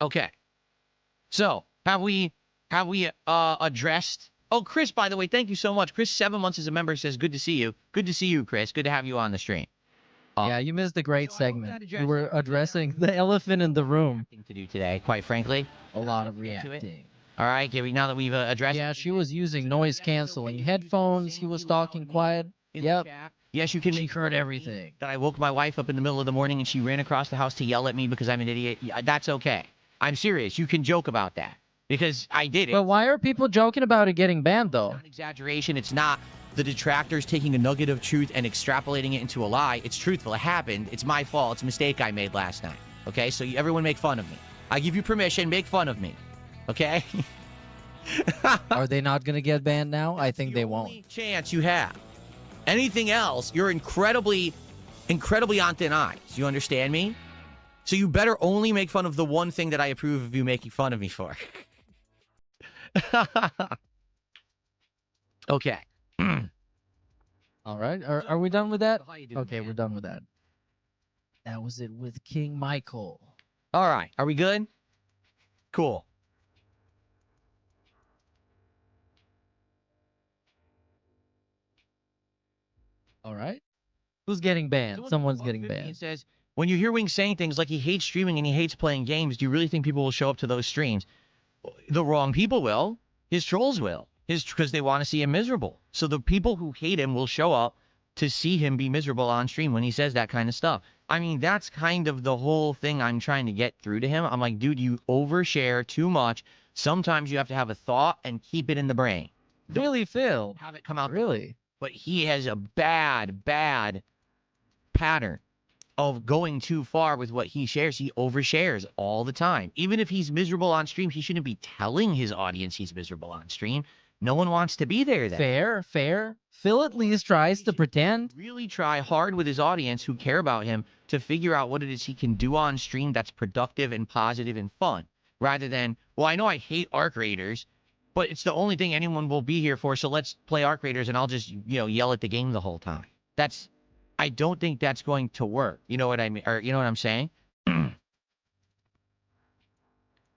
Okay. So have we addressed? Oh, Chris, by the way, thank you so much. Chris, 7 months as a member, says, good to see you. Good to see you, Chris. Good to have you on the stream. Yeah, you missed a great segment. We were addressing the elephant in the room. To do today, quite frankly. A lot of reacting. All right, now that we've addressed. Yeah, she was using noise canceling headphones. He was talking quiet. Yep. Yes, you can. She heard everything. That I woke my wife up in the middle of the morning and she ran across the house to yell at me because I'm an idiot. Yeah, that's okay. I'm serious. You can joke about that because I did it. But why are people joking about it getting banned though? It's not an exaggeration. It's not the detractors taking a nugget of truth and extrapolating it into a lie. It's truthful. It happened. It's my fault. It's a mistake I made last night. Okay? So everyone make fun of me. I give you permission. Make fun of me. Okay? Are they not going to get banned now? I think they won't. Only chance you have. Anything else, you're incredibly on thin ice. You understand me? So you better only make fun of the one thing that I approve of you making fun of me for. Okay. All right. Are we done with that? Okay, we're done with that. That was it with King Michael. All right. Are we good? Cool. All right. Who's getting banned? Someone's getting banned. It says, when you hear Wangz saying things like he hates streaming and he hates playing games, do you really think people will show up to those streams? The wrong people will. His trolls will. Because they want to see him miserable. So the people who hate him will show up to see him be miserable on stream when he says that kind of stuff. I mean, that's kind of the whole thing I'm trying to get through to him. I'm like, dude, you overshare too much. Sometimes you have to have a thought and keep it in the brain. Really, Phil? Have it come out. Really? But he has a bad pattern of going too far with what he shares. He overshares all the time. Even if he's miserable on stream, he shouldn't be telling his audience he's miserable on stream. No one wants to be there then. Fair. Phil at least tries to pretend. Really try hard with his audience who care about him to figure out what it is he can do on stream that's productive and positive and fun. Rather than, well, I know I hate Arc Raiders, but it's the only thing anyone will be here for, so let's play Arc Raiders and I'll just, yell at the game the whole time. I don't think that's going to work. You know what I mean? Or you know what I'm saying?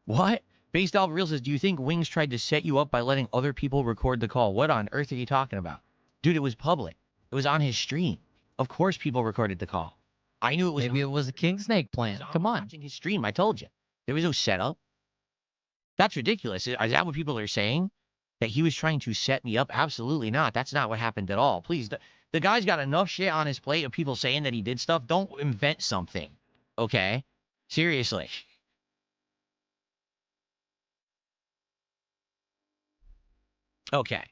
What? Based Alpha Real says, do you think Wangz tried to set you up by letting other people record the call? What on earth are you talking about? Dude, it was public. It was on his stream. Of course people recorded the call. I knew it was... Maybe it was a King Snake plan. Come on. Watching his stream, I told you. There was no setup. That's ridiculous. Is that what people are saying? That he was trying to set me up? Absolutely not. That's not what happened at all. Please, the guy's got enough shit on his plate of people saying that he did stuff. Don't invent something. Okay? Seriously. Okay.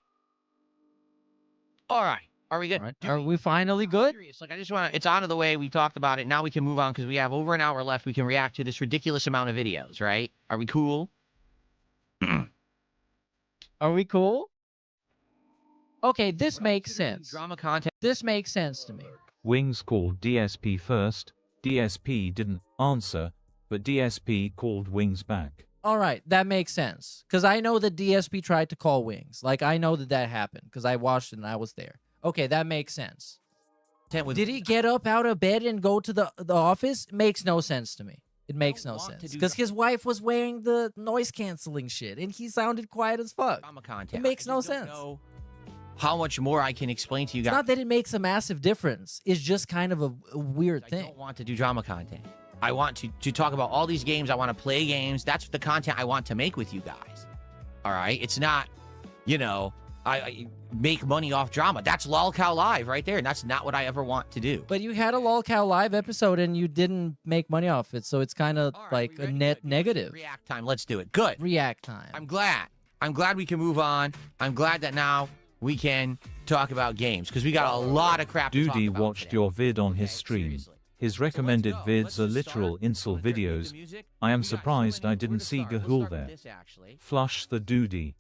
All right. Are we good? Right. Are we finally good? Like, I just want to, it's out of the way. We talked about it. Now we can move on because we have over an hour left. We can react to this ridiculous amount of videos, right? Are we cool? Are we cool? Okay, this makes sense. Drama content. This makes sense to me. Wangz called DSP first. DSP didn't answer, but DSP called Wangz back. All right, that makes sense. Because I know that DSP tried to call Wangz. Like, I know that happened because I watched it and I was there. Okay, that makes sense. Did he get up out of bed and go to the office? Makes no sense to me. It makes no sense because his wife was wearing the noise canceling shit, and he sounded quiet as fuck. Drama content. It makes I no just don't sense. know how much more I can explain to you It's guys. not that it makes a massive difference. It's just kind of a weird I thing. don't want to do drama content. I want to talk about all these games. I want to play games. That's the content I want to make with you guys. All right? It's not, you know, I make money off drama. That's LOLcow Live right there, and that's not what I ever want to do. But you had a LOLcow Live episode, and you didn't make money off it, so it's kind of like a net negative. React time. Let's do it. Good. React time. I'm glad. I'm glad we can move on. I'm glad that now we can talk about games because we got a lot of crap to talk Doody about watched today. your vid on his stream. His recommended vids are literal insult videos. I am surprised I didn't see Gahul there. Flush the Doody.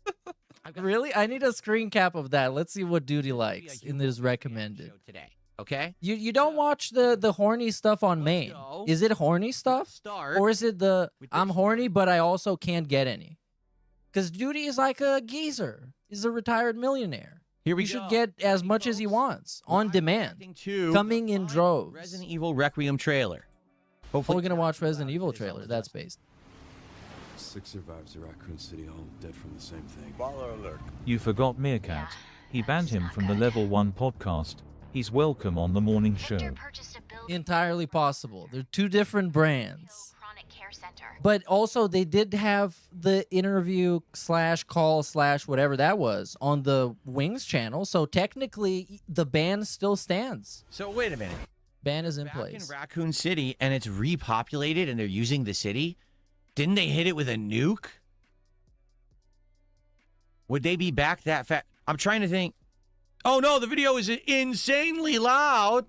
Really? I need a screen cap of that. Let's see what Duty likes in this recommended. Today, okay? You don't watch the horny stuff on main. Is it horny stuff? Or is it the I'm horny but I also can't get any? Because Duty is like a geezer. He's a retired millionaire. Here we he go. should get as much as he wants on demand. Coming in droves. Resident Evil Requiem trailer. Hopefully we're gonna watch Resident Evil trailer. That's based. 6 survivors of Raccoon City, all dead from the same thing. Baller alert. You forgot Meerkat. He banned him from the Level 1 podcast. He's welcome on the morning show. Entirely possible. They're two different brands. But also they did have the interview / call / whatever that was on the Wangz channel. So technically the ban still stands. So wait a minute. Ban is in Back place. in Raccoon City and it's repopulated and they're using the city. Didn't they hit it with a nuke? Would they be back that fast? I'm trying to think. Oh no, the video is insanely loud.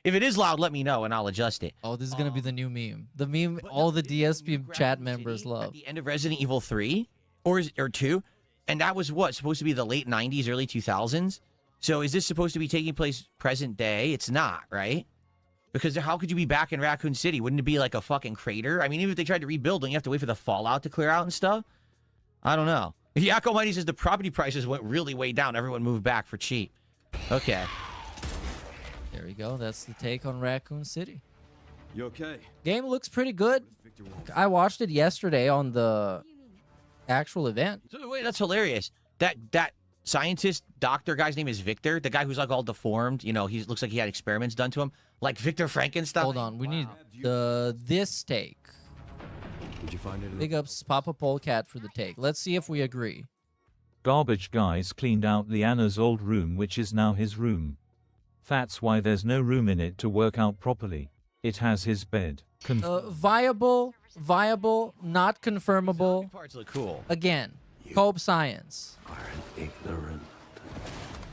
If it is loud, let me know and I'll adjust it. Oh, this is going to be the new meme. The meme all the DSP chat members love. At the end of Resident Evil 3 or 2, and that was what, supposed to be the late 90s, early 2000s? So is this supposed to be taking place present day? It's not, right? Because how could you be back in Raccoon City? Wouldn't it be like a fucking crater? I mean, even if they tried to rebuild, don't you have to wait for the fallout to clear out and stuff? I don't know. Yakko Mighty says the property prices went really way down. Everyone moved back for cheap. Okay. There we go. That's the take on Raccoon City. You okay? Game looks pretty good. I watched it yesterday on the actual event. So, wait, that's hilarious. That scientist doctor guy's name is Victor. The guy who's like all deformed. You know, he looks like he had experiments done to him, like Victor Frankenstein. Hold on, we need this take. Did you find it? Big ups Papa Polecat for the take. Let's see if we agree. Garbage guys cleaned out Liana's old room, which is now his room. That's why there's no room in it to work out properly. It has his bed. Viable, not confirmable. Parts look cool. Again, Pope Science. Ignorant.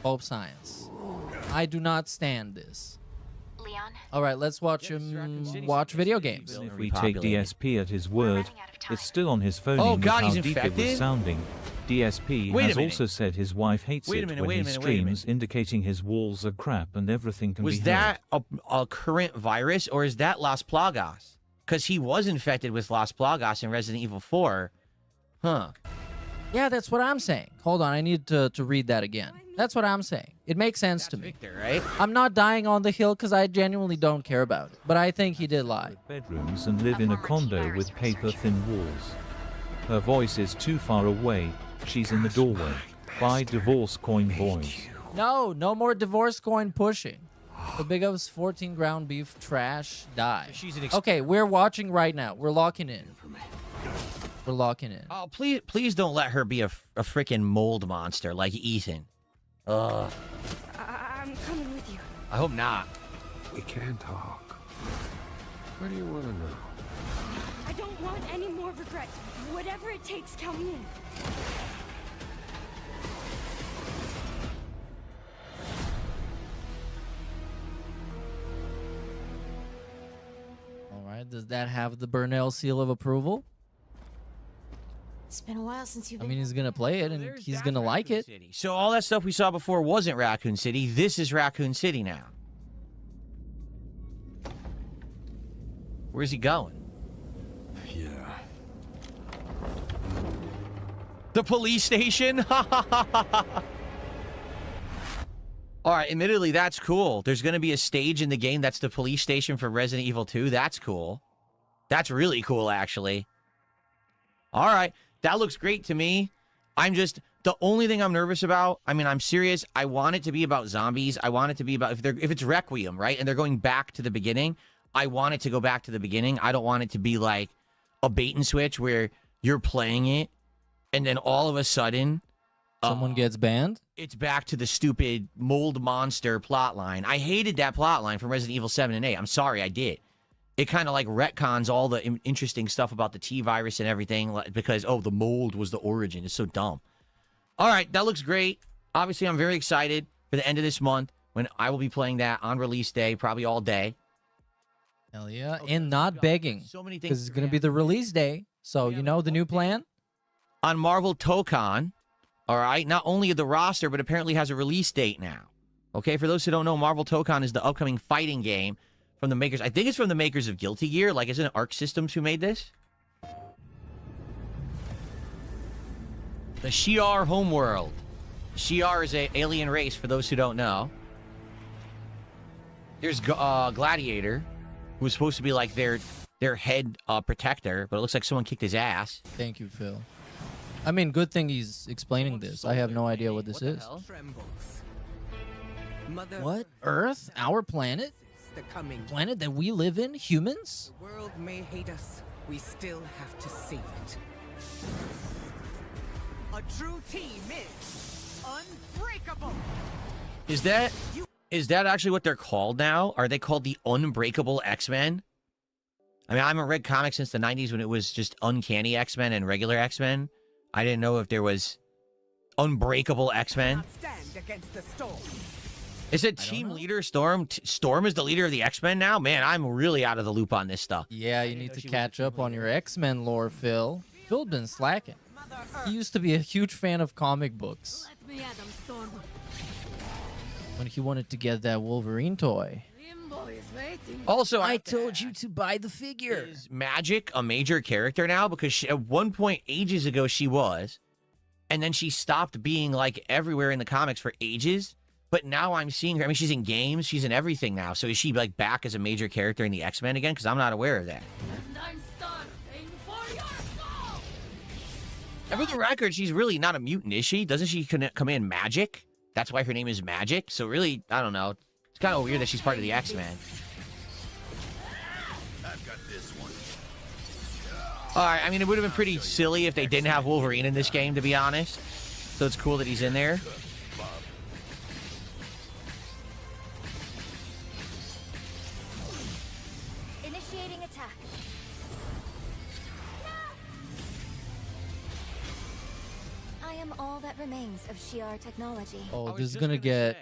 Pope Science. I do not stand this. All right, let's watch him watch video games. If we take DSP at his word, it's still on his phone. Oh, with God, how he's deep it infected? was sounding. DSP Wait a has minute. also said his wife hates Wait a it minute, when wait a he minute, wait a minute. streams, indicating his walls are crap and everything can Was be heard. that a current virus or is that Las Plagas? Because he was infected with Las Plagas in Resident Evil 4. Huh. Yeah, that's what I'm saying. Hold on, I need to read that again. That's what I'm saying. It makes sense to me. Victor, right? I'm not dying on the hill because I genuinely don't care about it. But I think he did lie. Bedrooms and live in a condo with paper-thin walls. Her voice is too far away. She's in the doorway. Buy divorce coin boys. No more divorce coin pushing. The big ups 14 ground beef trash die. Okay, we're watching right now. We're locking in. We're locking in. Oh, please don't let her be a freaking mold monster like Ethan. Ugh. I'm coming with you. I hope not. We can talk. What do you want to know? I don't want any more regrets. Whatever it takes, count me in. All right, does that have the Burnell seal of approval? It's been a while since you've I been. mean, he's gonna play it and he's gonna like it. So all that stuff we saw before wasn't Raccoon City. This is Raccoon City now. Where's he going? Yeah. The police station? All right, admittedly, that's cool. There's going to be a stage in the game that's the police station for Resident Evil 2. That's cool. That's really cool, actually. All right. That looks great to me. The only thing I'm nervous about, I mean, I'm serious. I want it to be about zombies. I want it to be about, if it's Requiem, right? And they're going back to the beginning, I want it to go back to the beginning. I don't want it to be like a bait and switch where you're playing it and then all of a sudden someone gets banned. It's back to the stupid mold monster plot line. I hated that plot line from Resident Evil 7 and 8. I'm sorry, I did. It kind of like retcons all the interesting stuff about the T virus and everything because, oh, the mold was the origin. It's so dumb. All right, that looks great. Obviously, I'm very excited for the end of this month when I will be playing that on release day, probably all day. Hell yeah. And not begging. So many things. Because it's going to be the release day. So, you know the new plan? On Marvel Tokon, all right, not only the roster, but apparently has a release date now. Okay, for those who don't know, Marvel Tokon is the upcoming fighting game from the makers. I think it's from the makers of Guilty Gear. Like, isn't it Arc Systems who made this? The Shi'ar homeworld. Shi'ar is an alien race, for those who don't know. There's Gladiator, who was supposed to be like their head protector, but it looks like someone kicked his ass. Thank you, Phil. I mean, good thing he's explaining this. I have no idea what this is. What? Earth? Our planet? Planet that we live in? Humans? The world may hate us. We still have to save it. A true team is unbreakable. Is that actually what they're called now? Are they called the Unbreakable X-Men? I mean, I haven't read comics since the 90s when it was just Uncanny X-Men and regular X-Men. I didn't know if there was Unbreakable X-Men. Is it team leader Storm? Storm is the leader of the X-Men now? Man, I'm really out of the loop on this stuff. Yeah, you need to catch up on your X-Men lore, Phil. Phil's been slacking. He used to be a huge fan of comic books. When he wanted to get that Wolverine toy. Also, I told you to buy the figure. Is Magic a major character now? Because at one point, ages ago, she was. And then she stopped being, like, everywhere in the comics for ages. But now I'm seeing her. I mean, she's in games. She's in everything now. So is she, like, back as a major character in the X-Men again? Because I'm not aware of that. And for the record, she's really not a mutant, is she? Doesn't she command magic? That's why her name is Magic. So really, I don't know. It's kind of weird that she's part of the X-Men. I've got this one. All right, I mean, it would have been pretty silly if they didn't have Wolverine in this game, to be honest. So it's cool that he's in there. Initiating attack. I am all that remains of Shi'ar technology. Oh, this is gonna get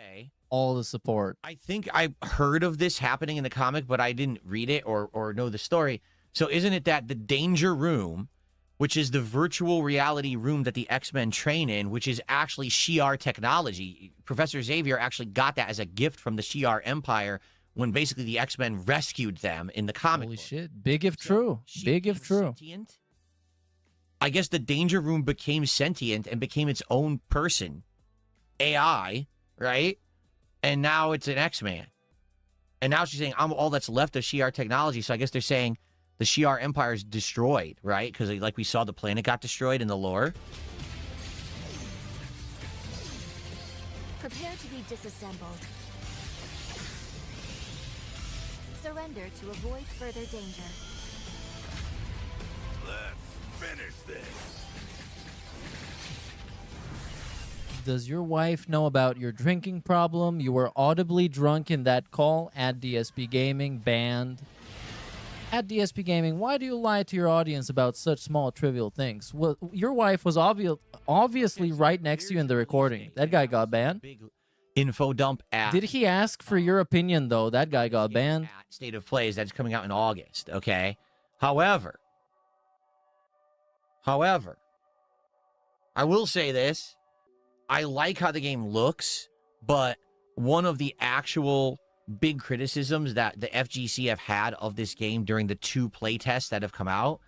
all the support. I think I heard of this happening in the comic, but I didn't read it or know the story. So isn't it that the Danger Room, which is the virtual reality room that the X-Men train in, which is actually Shi'ar technology? Professor Xavier actually got that as a gift from the Shi'ar Empire when basically the X-Men rescued them in the comic. Holy shit. Big if true. Big if true. Sentient? I guess the Danger Room became sentient and became its own person. AI, right? And now it's an X-Man. And now she's saying, I'm all that's left of Shi'ar technology. So I guess they're saying the Shi'ar Empire is destroyed, right? Because like we saw, the planet got destroyed in the lore. Prepare to be disassembled. Surrender to avoid further danger. Let's finish this. Does your wife know about your drinking problem? You were audibly drunk in that call at DSP Gaming, banned. At DSP Gaming, why do you lie to your audience about such small, trivial things? Well, your wife was obviously right next to you in the recording. That guy got banned. Info dump at... Did he ask for your opinion, though? That guy got banned. State of Plays that's coming out in August, okay? However, I will say this. I like how the game looks, but one of the actual big criticisms that the FGC have had of this game during the 2 playtests that have come out,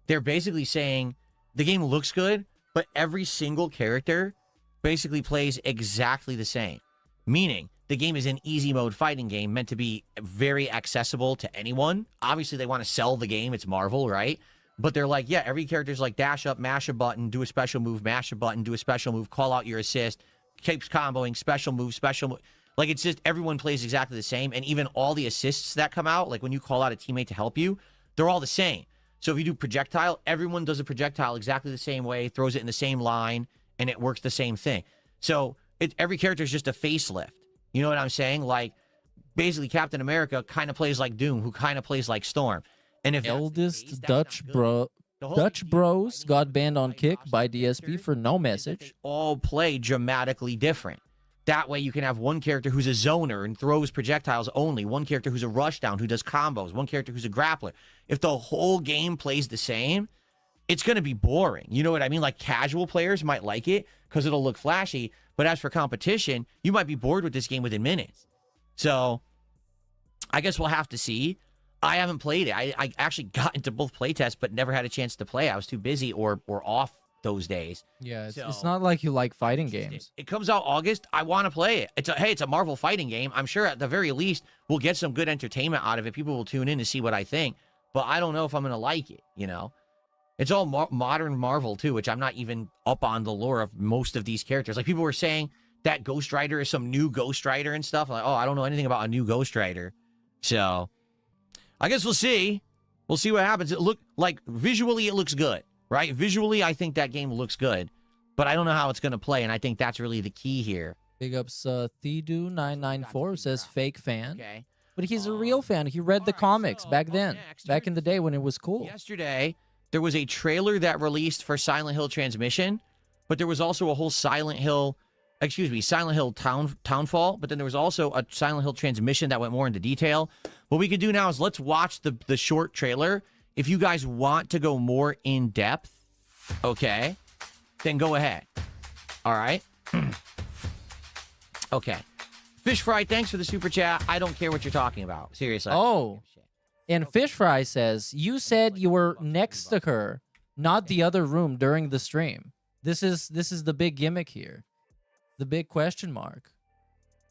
they're basically saying the game looks good, but every single character basically plays exactly the same. Meaning, the game is an easy mode fighting game meant to be very accessible to anyone. Obviously, they want to sell the game. It's Marvel, right? But they're like, yeah, every character's like dash up, mash a button, do a special move, mash a button, do a special move, call out your assist, keeps comboing, special move, special move. Like, it's just everyone plays exactly the same. And even all the assists that come out, like when you call out a teammate to help you, they're all the same. So if you do projectile, everyone does a projectile exactly the same way, throws it in the same line, and it works the same thing. So every character is just a facelift. You know what I'm saying? Like, basically, Captain America kind of plays like Doom, who kind of plays like Storm. And if Eldest Dutch bros got banned on Kick by DSP for no message. All play dramatically different. That way you can have one character who's a zoner and throws projectiles only, one character who's a rushdown who does combos, one character who's a grappler. If the whole game plays the same, it's going to be boring. You know what I mean? Like, casual players might like it because it'll look flashy, but as for competition, you might be bored with this game within minutes. So I guess we'll have to see. I haven't played it. I actually got into both playtests, but never had a chance to play. I was too busy or off those days. Yeah, it's not like you like fighting games. It comes out August. I want to play it. It's a Marvel fighting game. I'm sure at the very least we'll get some good entertainment out of it. People will tune in to see what I think, but I don't know if I'm going to like it, you know? It's all modern Marvel, too, which I'm not even up on the lore of most of these characters. Like, people were saying that Ghost Rider is some new Ghost Rider and stuff. I'm like, oh, I don't know anything about a new Ghost Rider. So I guess we'll see. We'll see what happens. It look like visually it looks good, right? Visually, I think that game looks good, but I don't know how it's going to play, and I think that's really the key here. Big ups Thidu994 says fake fan. Okay. But he's a real fan. He read the comics back then, back in the day when it was cool. Yesterday, there was a trailer that released for Silent Hill Transmission, but there was also a whole Silent Hill Townfall, but then there was also a Silent Hill Transmission that went more into detail. What we could do now is let's watch the short trailer. If you guys want to go more in depth, okay, then go ahead. All right? Okay. Fish Fry, thanks for the super chat. I don't care what you're talking about. Seriously. Oh. And Fish Fry says, you said you were next to her, not the other room during the stream. This is the big gimmick here. The big question mark.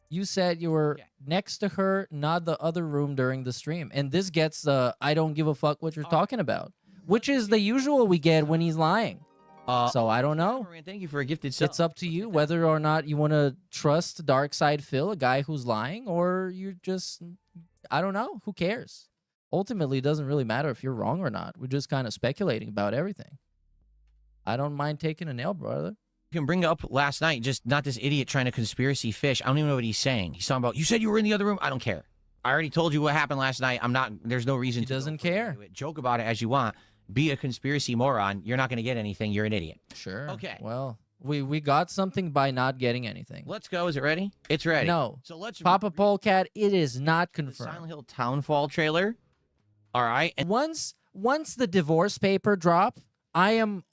You said you were next to her, not the other room during the stream. And this gets the I don't give a fuck what you're talking about, which is the usual we get when he's lying. So I don't know. Thank you for a gifted sub. It's up to you whether or not you want to trust Dark Side Phil, a guy who's lying, or you're just, I don't know. Who cares? Ultimately, it doesn't really matter if you're wrong or not. We're just kind of speculating about everything. I don't mind taking a nail, brother. You can bring up last night, just not this idiot trying to conspiracy fish. I don't even know what he's saying. He's talking about, you said you were in the other room. I don't care. I already told you what happened last night. There's no reason he doesn't care. Joke about it as you want. Be a conspiracy moron. You're not going to get anything. You're an idiot. Sure. Okay. Well, we got something by not getting anything. Let's go. Is it ready? It's ready. No. So let's Papa Polecat, it is not confirmed. Silent Hill Townfall trailer. All right. And once the divorce paper drop, I'm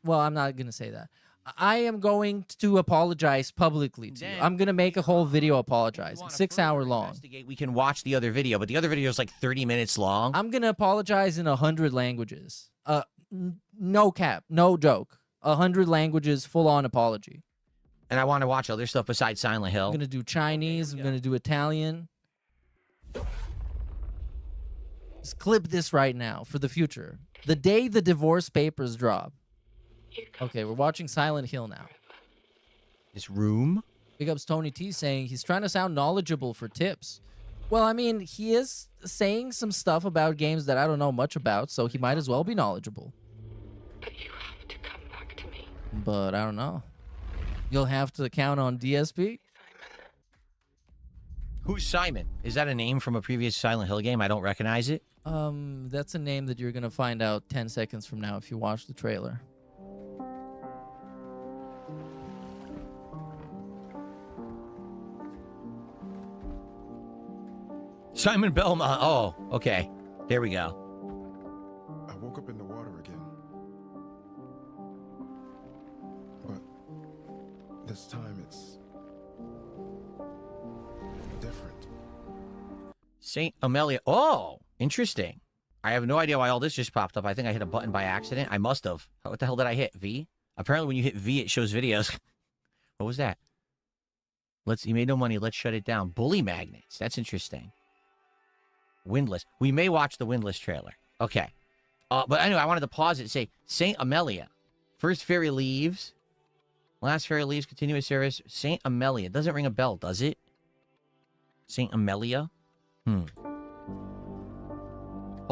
not going to say that. I am going to apologize publicly to you. I'm going to make a whole video apologizing. 6 hour long. We can watch the other video, but the other video is like 30 minutes long. I'm going to apologize in 100 languages. No cap, no joke. 100 languages, full on apology. And I want to watch other stuff besides Silent Hill. I'm going to do Chinese. I'm going to do Italian. Just clip this right now for the future. The day the divorce papers drop. Okay, we're watching Silent Hill now. This room? Big ups Tony T saying he's trying to sound knowledgeable for tips. Well, I mean, he is saying some stuff about games that I don't know much about, so he might as well be knowledgeable. But you have to come back to me. But I don't know. You'll have to count on DSP? Who's Simon? Is that a name from a previous Silent Hill game? I don't recognize it. That's a name that you're going to find out 10 seconds from now if you watch the trailer. Simon Belmont. Oh, okay. There we go. I woke up in the water again. But this time it's different. St. Amelia. Oh, interesting. I have no idea why all this just popped up. I think I hit a button by accident. I must have. What the hell did I hit? V? Apparently when you hit V, it shows videos. What was that? You made no money. Let's shut it down. Bully magnets. That's interesting. Windless. We may watch the Windless trailer. Okay. But anyway, I wanted to pause it and say Saint Amelia. First fairy leaves. Last fairy leaves. Continuous service. Saint Amelia. Doesn't ring a bell, does it? Saint Amelia? Hold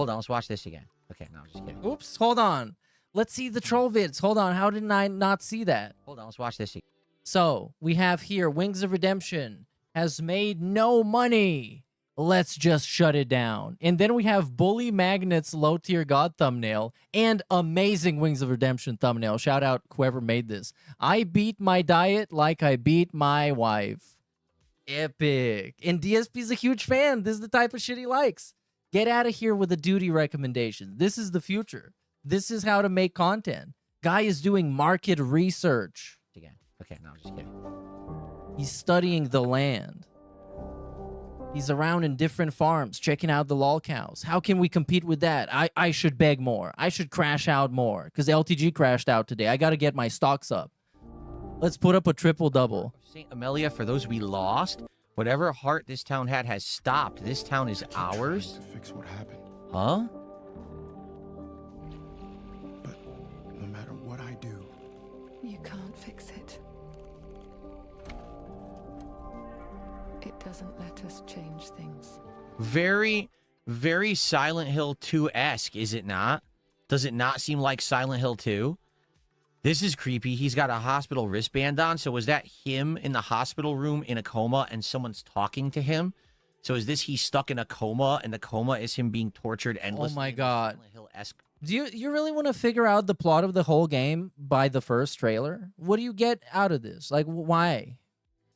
on. Let's watch this again. Okay, no, just kidding. Oops, hold on. Let's see the troll vids. Hold on. How did I not see that? Hold on. Let's watch this again. So, we have here, Wings of Redemption has made no money. Let's just shut it down. And then we have Bully Magnets Low Tier God thumbnail and amazing Wings of Redemption thumbnail. Shout out whoever made this. I beat my diet like I beat my wife. Epic. And DSP's a huge fan. This is the type of shit he likes. Get out of here with the duty recommendations. This is the future. This is how to make content. Guy is doing market research. Again. Okay, no, just kidding. He's studying the land. He's around in different farms, checking out the lol cows. How can we compete with that? I should beg more. I should crash out more because LTG crashed out today. I got to get my stocks up. Let's put up a triple-double. St. Amelia, for those we lost, whatever heart this town had has stopped. This town is ours. To fix what happened. Huh? But no matter what I do, You can't fix it. It doesn't let us change things. Very, very Silent Hill 2-esque, is it not? Does it not seem like Silent Hill 2? This is creepy. He's got a hospital wristband on. So was that him in the hospital room in a coma and someone's talking to him? So is this he's stuck in a coma and the coma is him being tortured endlessly? Oh my God. Silent Hill-esque. Do you really want to figure out the plot of the whole game by the first trailer? What do you get out of this? Like, why?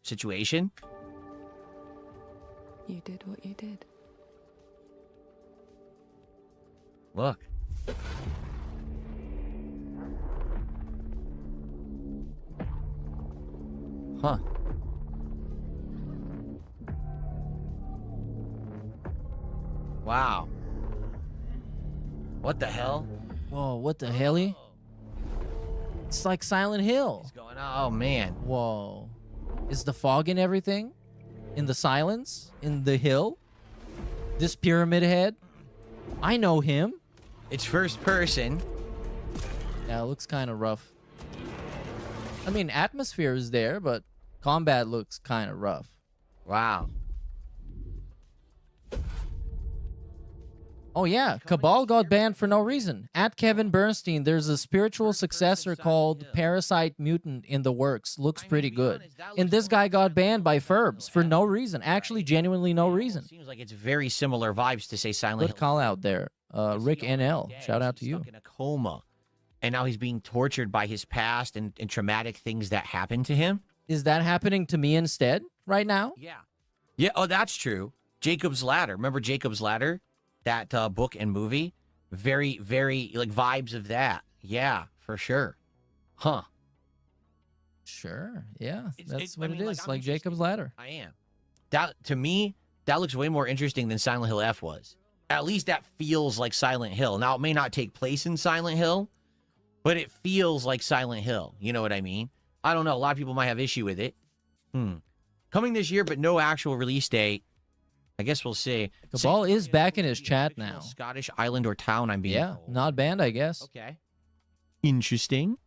Situation? You did what you did. Look. Huh. Wow. What the hell? Whoa, what the helly? It's like Silent Hill. What's going on? Oh, man. Whoa. Is the fog in everything? In the silence? In the hill? This pyramid head? I know him. It's first person. Yeah, it looks kind of rough. I mean, atmosphere is there, but combat looks kind of rough. Wow. Oh, yeah. Cabal got banned for no reason. At Kevin Bernstein, there's a spiritual successor called Parasite Mutant in the works. Looks pretty good. And this guy got banned by Ferbs for no reason. Actually, genuinely no reason. Seems like it's very similar vibes to say Silent Hill. Good call out there. Rick NL, shout out to you. Stuck in a coma. And now he's being tortured by his past and traumatic things that happened to him. Is that happening to me instead right now? Yeah. Yeah, oh, that's true. Jacob's Ladder. Remember Jacob's Ladder? That book and movie? Very, very, like, vibes of that. Yeah, for sure. Huh. Sure. Yeah, that's what it is. Like Jacob's Ladder. I am. That, to me, that looks way more interesting than Silent Hill F was. At least that feels like Silent Hill. Now, it may not take place in Silent Hill, but it feels like Silent Hill. You know what I mean? I don't know. A lot of people might have issue with it. Coming this year, but no actual release date. I guess we'll see. Cabal is back in his chat now. Scottish island or town, I'm being told. Not banned, I guess. Okay. Interesting.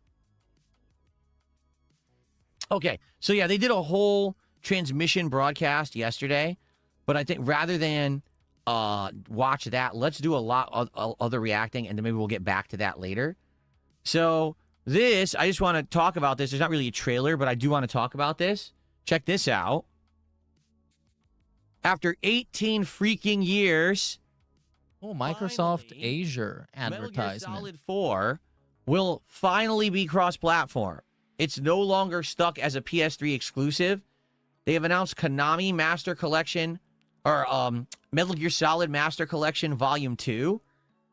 Okay, so yeah, they did a whole transmission broadcast yesterday, but I think rather than watch that, let's do a lot of other reacting, and then maybe we'll get back to that later. So this, I just want to talk about this. There's not really a trailer, but I do want to talk about this. Check this out. After 18 freaking years, Microsoft Azure advertisement. Metal Gear Solid 4 will finally be cross-platform. It's no longer stuck as a PS3 exclusive. They have announced Konami Master Collection, or Metal Gear Solid Master Collection Volume 2.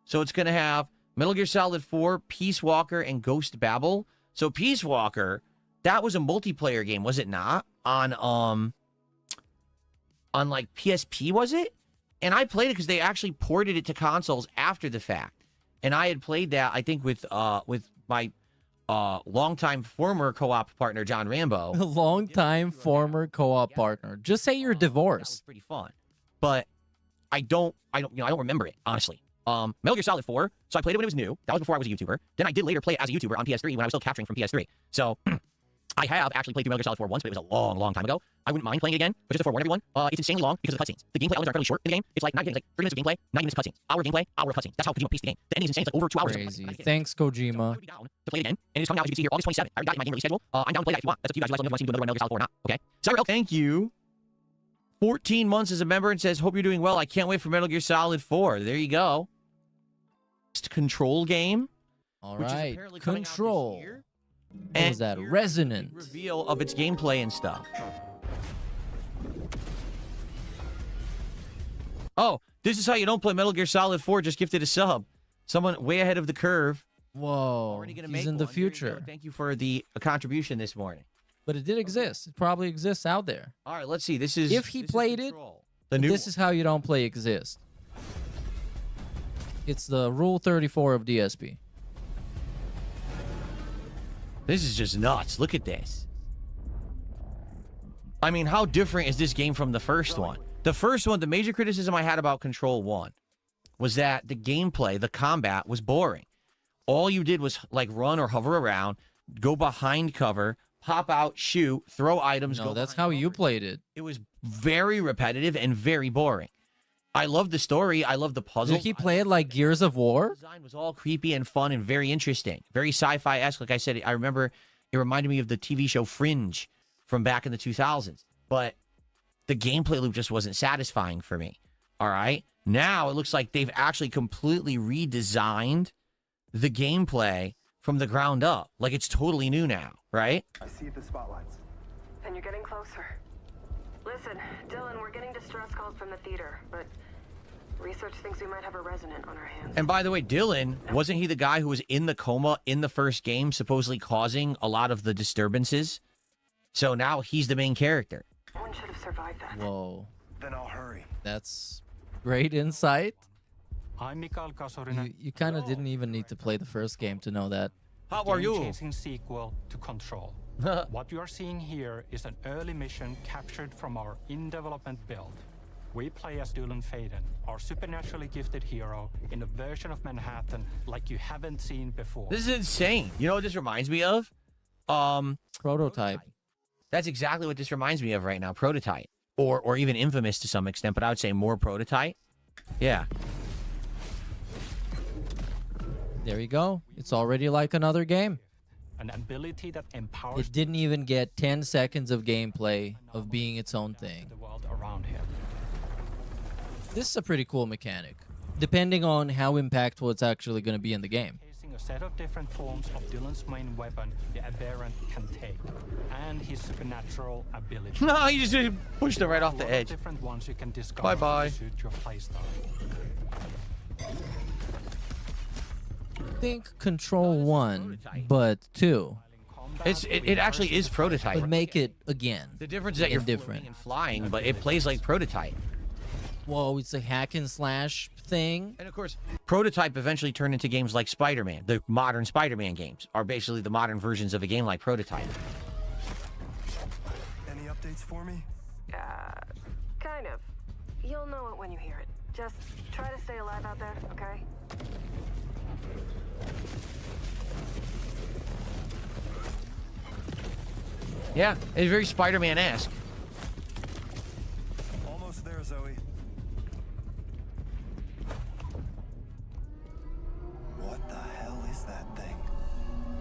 So it's going to have Metal Gear Solid 4, Peace Walker, and Ghost Babel. So Peace Walker, that was a multiplayer game, was it not? On like PSP, was it? And I played it because they actually ported it to consoles after the fact. And I had played that, I think, with my longtime former co-op partner John Rambo. Longtime former co-op partner. Just say you're divorced. Pretty fun, but I don't remember it honestly. Metal Gear Solid 4. So I played it when it was new. That was before I was a YouTuber. Then I did later play it as a YouTuber on PS3 when I was still capturing from PS3. So I have actually played through Metal Gear Solid 4 once, but it was a long, long time ago. I wouldn't mind playing it again, but just to forewarn everyone, it's insanely long because of the cutscenes. The gameplay elements are incredibly short in the game. It's like 3 minutes of gameplay, 90 minutes of cutscenes. Hour of gameplay, hour of cutscenes. That's how Kojima paced the game. The ending is insane. It's like over 2 hours. Crazy. Thanks, Kojima. To play it again, and it's coming out as you can see here, August 27th. I already got it in my game release schedule. I'm down to play that if you want. That's up to you guys. You guys let me know if you want to see another Metal Gear Solid 4 or not. Okay. Sorry, thank you. 14 months as a member and says, hope you're doing well. I can't wait for Metal Gear Solid 4. There you go. Control game. All right, Control. What was that? Resonant. Reveal of its gameplay and stuff. Oh, this is how you don't play Metal Gear Solid 4. Just gifted a sub. Someone way ahead of the curve. Whoa, he's in the future. Thank you for the contribution this morning. But it did exist. It probably exists out there. All right, let's see. This is if he played it. This is how you don't play exist. It's the Rule 34 of DSP. This is just nuts. Look at this. I mean, how different is this game from the first one? The first one, the major criticism I had about Control 1 was that the gameplay, the combat, was boring. All you did was like run or hover around, go behind cover, pop out, shoot, throw items. No, that's how you played it. It was very repetitive and very boring. I love the story. I love the puzzle. Did he play it like Gears of War? The design was all creepy and fun and very interesting. Very sci-fi-esque. Like I said, I remember it reminded me of the TV show Fringe from back in the 2000s. But the gameplay loop just wasn't satisfying for me. All right? Now it looks like they've actually completely redesigned the gameplay from the ground up. Like it's totally new now, right? I see the spotlights. And you're getting closer. Listen, Dylan, we're getting distress calls from the theater, but research thinks we might have a resonant on our hands. And by the way, Dylan, wasn't he the guy who was in the coma in the first game, supposedly causing a lot of the disturbances? So now he's the main character. One should have survived that. Whoa. Then I'll hurry. That's great insight. I'm Mikael Kasorinen. You kind of didn't even need to play the first game to know that. How are you? Chasing sequel to Control. What you are seeing here is an early mission captured from our in-development build. We play as Dylan Faden, our supernaturally gifted hero, in a version of Manhattan like you haven't seen before. This is insane. You know what this reminds me of? Prototype. That's exactly what this reminds me of right now. Prototype. Or even Infamous to some extent, but I would say more Prototype. Yeah. There you go. It's already like another game. An ability that empowers it didn't even get 10 seconds of gameplay of being its own thing. The world around him. This is a pretty cool mechanic, depending on how impactful it's actually going to be in the game. A set of different forms of Dylan's main weapon, the Aberrant can take, and his supernatural ability. No, you just pushed it right off the edge. Different ones you can discover Bye-bye. to suit your playstyle. Think Control 1, but 2. It actually is Prototype. But make it again. The difference is that you're different and flying, but it plays like Prototype. Whoa, it's a hack and slash thing. And of course, Prototype eventually turned into games like Spider-Man. The modern Spider-Man games are basically the modern versions of a game like Prototype. Any updates for me? Kind of. You'll know it when you hear it. Just try to stay alive out there, okay? Yeah, it's very Spider-Man-esque. Almost there, Zoe. What the hell is that thing?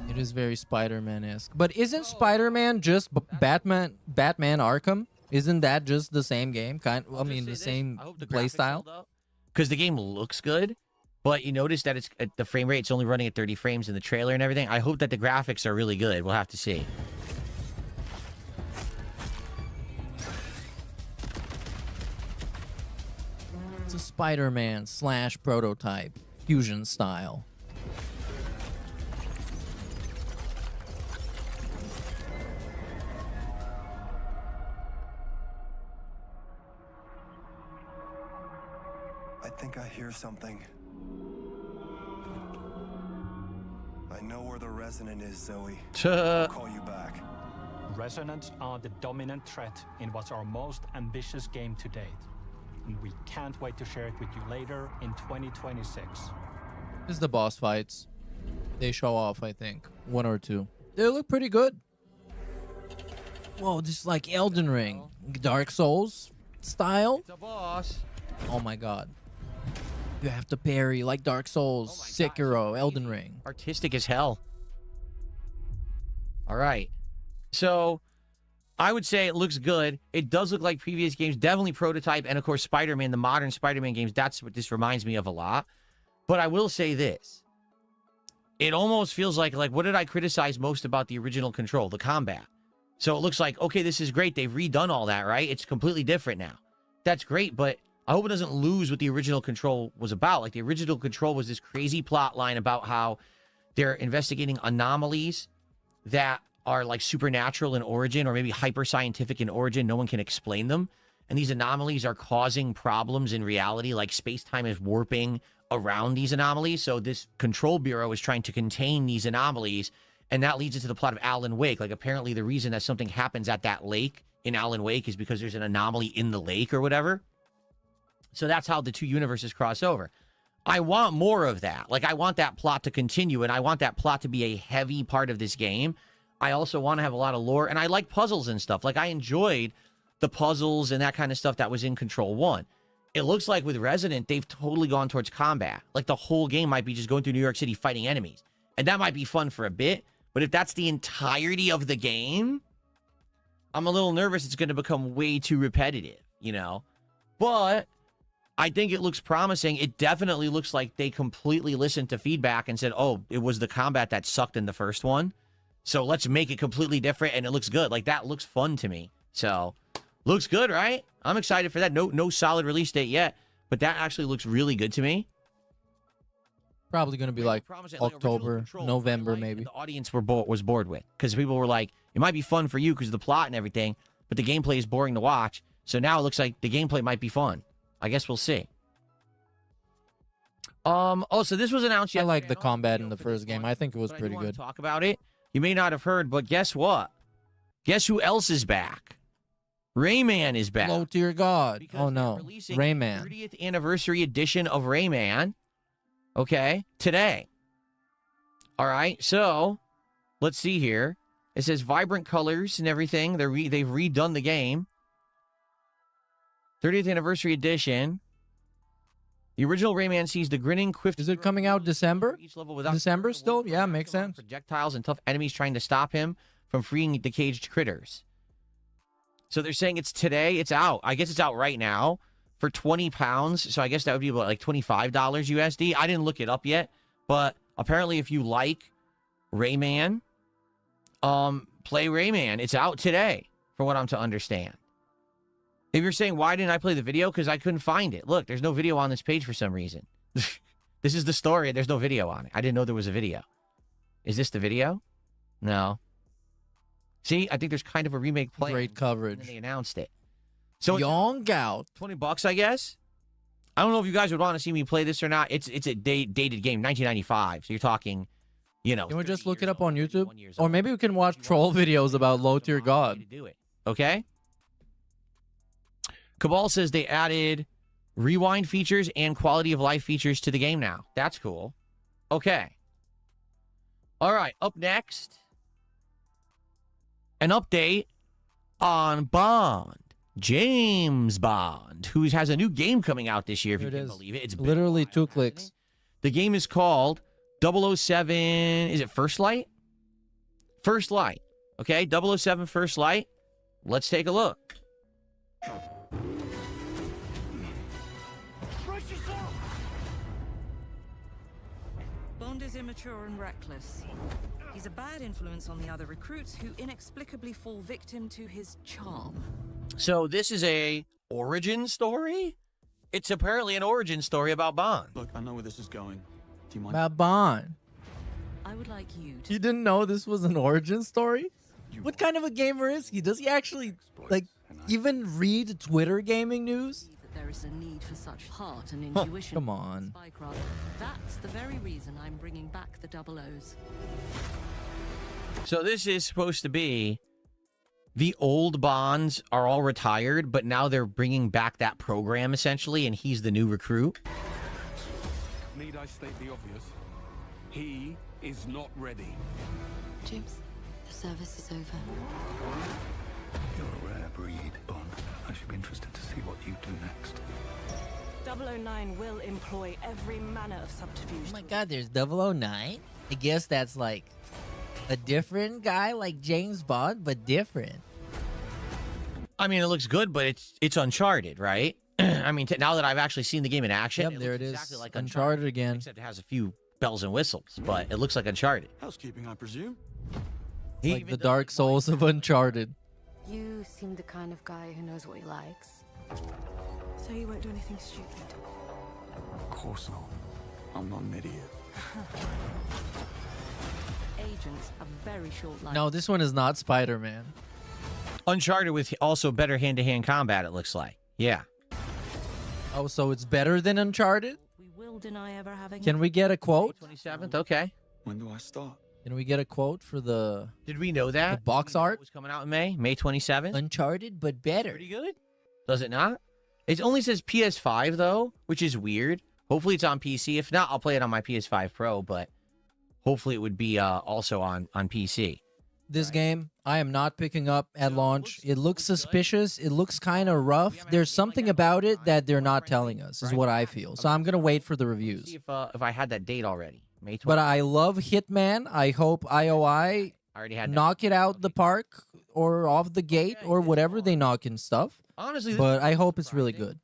It is very Spider-Man-esque. But isn't Spider-Man just Batman Arkham? Isn't that just the same game? I mean, the same playstyle? Because the game looks good, but you notice that it's the frame rate, it's only running at 30 frames in the trailer and everything. I hope that the graphics are really good. We'll have to see. It's a Spider-Man / Prototype fusion style. I think I hear something. I know where the Resonant is, Zoe. I'll call you back. Resonants are the dominant threat in what's our most ambitious game to date. And we can't wait to share it with you later in 2026. This is the boss fights. They show off, I think. 1 or 2. They look pretty good. Whoa, this is like Elden Ring. Dark Souls style. It's a boss. Oh my god. You have to parry like Dark Souls, Sekiro, Elden Ring. Artistic as hell. All right. So I would say it looks good. It does look like previous games, definitely prototype. And of course, Spider-Man, the modern Spider-Man games, that's what this reminds me of a lot. But I will say this. It almost feels like what did I criticize most about the original Control? The combat. So it looks like, okay, this is great. They've redone all that, right? It's completely different now. That's great, but I hope it doesn't lose what the original Control was about. Like, the original Control was this crazy plot line about how they're investigating anomalies that are like supernatural in origin or maybe hyper scientific in origin. No one can explain them. And these anomalies are causing problems in reality, like space-time is warping around these anomalies. So this Control Bureau is trying to contain these anomalies, and that leads into the plot of Alan Wake. Like, apparently the reason that something happens at that lake in Alan Wake is because there's an anomaly in the lake or whatever. So that's how the two universes cross over. I want more of that. Like, I want that plot to continue, and I want that plot to be a heavy part of this game. I also want to have a lot of lore, and I like puzzles and stuff. Like, I enjoyed the puzzles and that kind of stuff that was in Control 1. It looks like with Resident, they've totally gone towards combat. Like, the whole game might be just going through New York City fighting enemies. And that might be fun for a bit, but if that's the entirety of the game, I'm a little nervous it's going to become way too repetitive, you know? But I think it looks promising. It definitely looks like they completely listened to feedback and said, oh, it was the combat that sucked in the first one. So let's make it completely different, and it looks good. Like, that looks fun to me. So, looks good, right? I'm excited for that. No solid release date yet, but that actually looks really good to me. Probably going to be like October, November, maybe. The audience was bored with, because people were like, it might be fun for you because of the plot and everything, but the gameplay is boring to watch. So now it looks like the gameplay might be fun. I guess we'll see. Oh, so this was announced yesterday. I like the combat in the first game. I think it was pretty good. Talk about it. You may not have heard, but guess what? Guess who else is back? Rayman is back. Oh, dear God. Oh, no. Rayman. 30th anniversary edition of Rayman. Okay. Today. All right. So, let's see here. It says vibrant colors and everything. They've redone the game. 30th anniversary edition. The original Rayman sees the grinning quiff. Is it coming out December? Each level without December still? Yeah, makes sense. Projectiles and tough enemies trying to stop him from freeing the caged critters. So they're saying it's today. It's out. I guess it's out right now for 20 pounds. So I guess that would be about like $25 USD. I didn't look it up yet, but apparently if you like Rayman, play Rayman. It's out today, for what I'm to understand. If you're saying, why didn't I play the video? Because I couldn't find it. Look, there's no video on this page for some reason. This is the story. There's no video on it. I didn't know there was a video. Is this the video? No. See, I think there's kind of a remake plan. Great coverage. And they announced it. So Young out. $20, I guess. I don't know if you guys would want to see me play this or not. It's a dated game, 1995. So you're talking, you know. Can we just look it up on YouTube? Or maybe we can watch troll videos about Low Tier God. Do it. Okay? Cabal says they added rewind features and quality of life features to the game now. That's cool. Okay. All right. Up next, an update on Bond. James Bond, who has a new game coming out this year, if you can believe it. It's literally 2 clicks. The game is called 007. Is it First Light? First Light. Okay, 007 First Light. Let's take a look. Bond is immature and reckless. He's a bad influence on the other recruits who inexplicably fall victim to his charm. So this is a origin story? It's apparently an origin story about Bond. Look, I know where this is going. Do you mind? About Bond. I would like you to... You didn't know this was an origin story? What kind of a gamer is he? Does he actually, like, even read Twitter gaming news? there is a need for such heart and intuition. Come on. Spycraft. That's the very reason I'm bringing back the double O's. So this is supposed to be the old Bonds are all retired, but now they're bringing back that program essentially, and he's the new recruit. Need I state the obvious? He is not ready. James, the service is over. You're a rare breed, Bond. I should be interested to see what you do next. 009 will employ every manner of subterfuge. Oh my god, there's 009? I guess that's like a different guy like James Bond, but different. I mean, it looks good, but it's Uncharted, right? I mean, now that I've actually seen the game in action, Yep, there it is. Exactly like Uncharted again. Except it has a few bells and whistles, but it looks like Uncharted. Housekeeping, I presume. It's like the Dark Souls of Uncharted. You seem the kind of guy who knows what he likes. So you won't do anything stupid. Of course not. I'm not an idiot. Agents have very short life. No, this one is not Spider-Man. Uncharted with also better hand-to-hand combat, it looks like. Yeah. Oh, so it's better than Uncharted? We will deny ever having. Can we get a quote? 27th, okay. When do I start? Can we get a quote for the... Did we know that? The box art? It was coming out in May 27th. Uncharted, but better. Pretty good. Does it not? It only says PS5, though, which is weird. Hopefully it's on PC. If not, I'll play it on my PS5 Pro, but hopefully it would be also on PC. This game, I am not picking up at launch. It looks suspicious. It looks kind of rough. There's something about it that they're not telling us, is what I feel. So I'm going to wait for the reviews. See if I had that date already. May 20th. But I love Hitman. I hope IOI knock it out the park or off the gate or whatever they knock and stuff. Honestly, but I hope it's really good.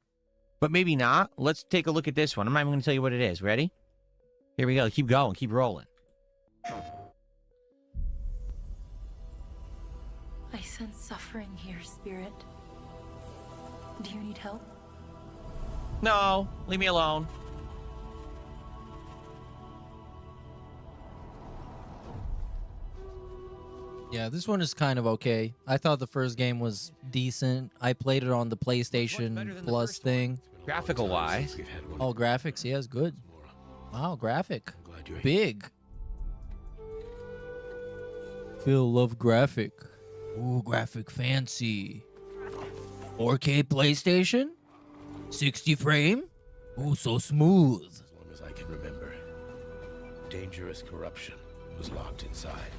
But maybe not. Let's take a look at this one. I'm not even going to tell you what it is. Ready? Here we go. Keep going. Keep rolling. I sense suffering here, Spirit. Do you need help? No. Leave me alone. Yeah, this one is kind of okay. I thought the first game was decent. I played it on the PlayStation Plus thing. Graphical wise. Oh, graphics, yeah, it's good. Wow, graphic. Big. Phil love graphic. Ooh, graphic fancy. 4K PlayStation? 60 frame? Ooh, so smooth. As long as I can remember, dangerous corruption was locked inside,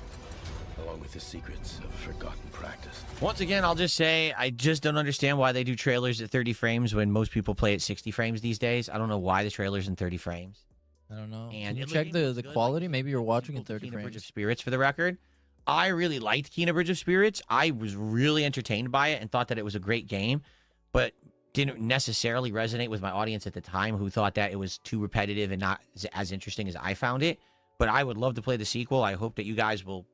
along with the secrets of forgotten practice. Once again, I'll just say, I just don't understand why they do trailers at 30 frames when most people play at 60 frames these days. I don't know why the trailer's in 30 frames. I don't know. And can you check the quality? Maybe you're watching in 30 Bridge frames. of Spirits, for the record. I really liked Kena Bridge of Spirits. I was really entertained by it and thought that it was a great game, but didn't necessarily resonate with my audience at the time, who thought that it was too repetitive and not as interesting as I found it. But I would love to play the sequel. I hope that you guys will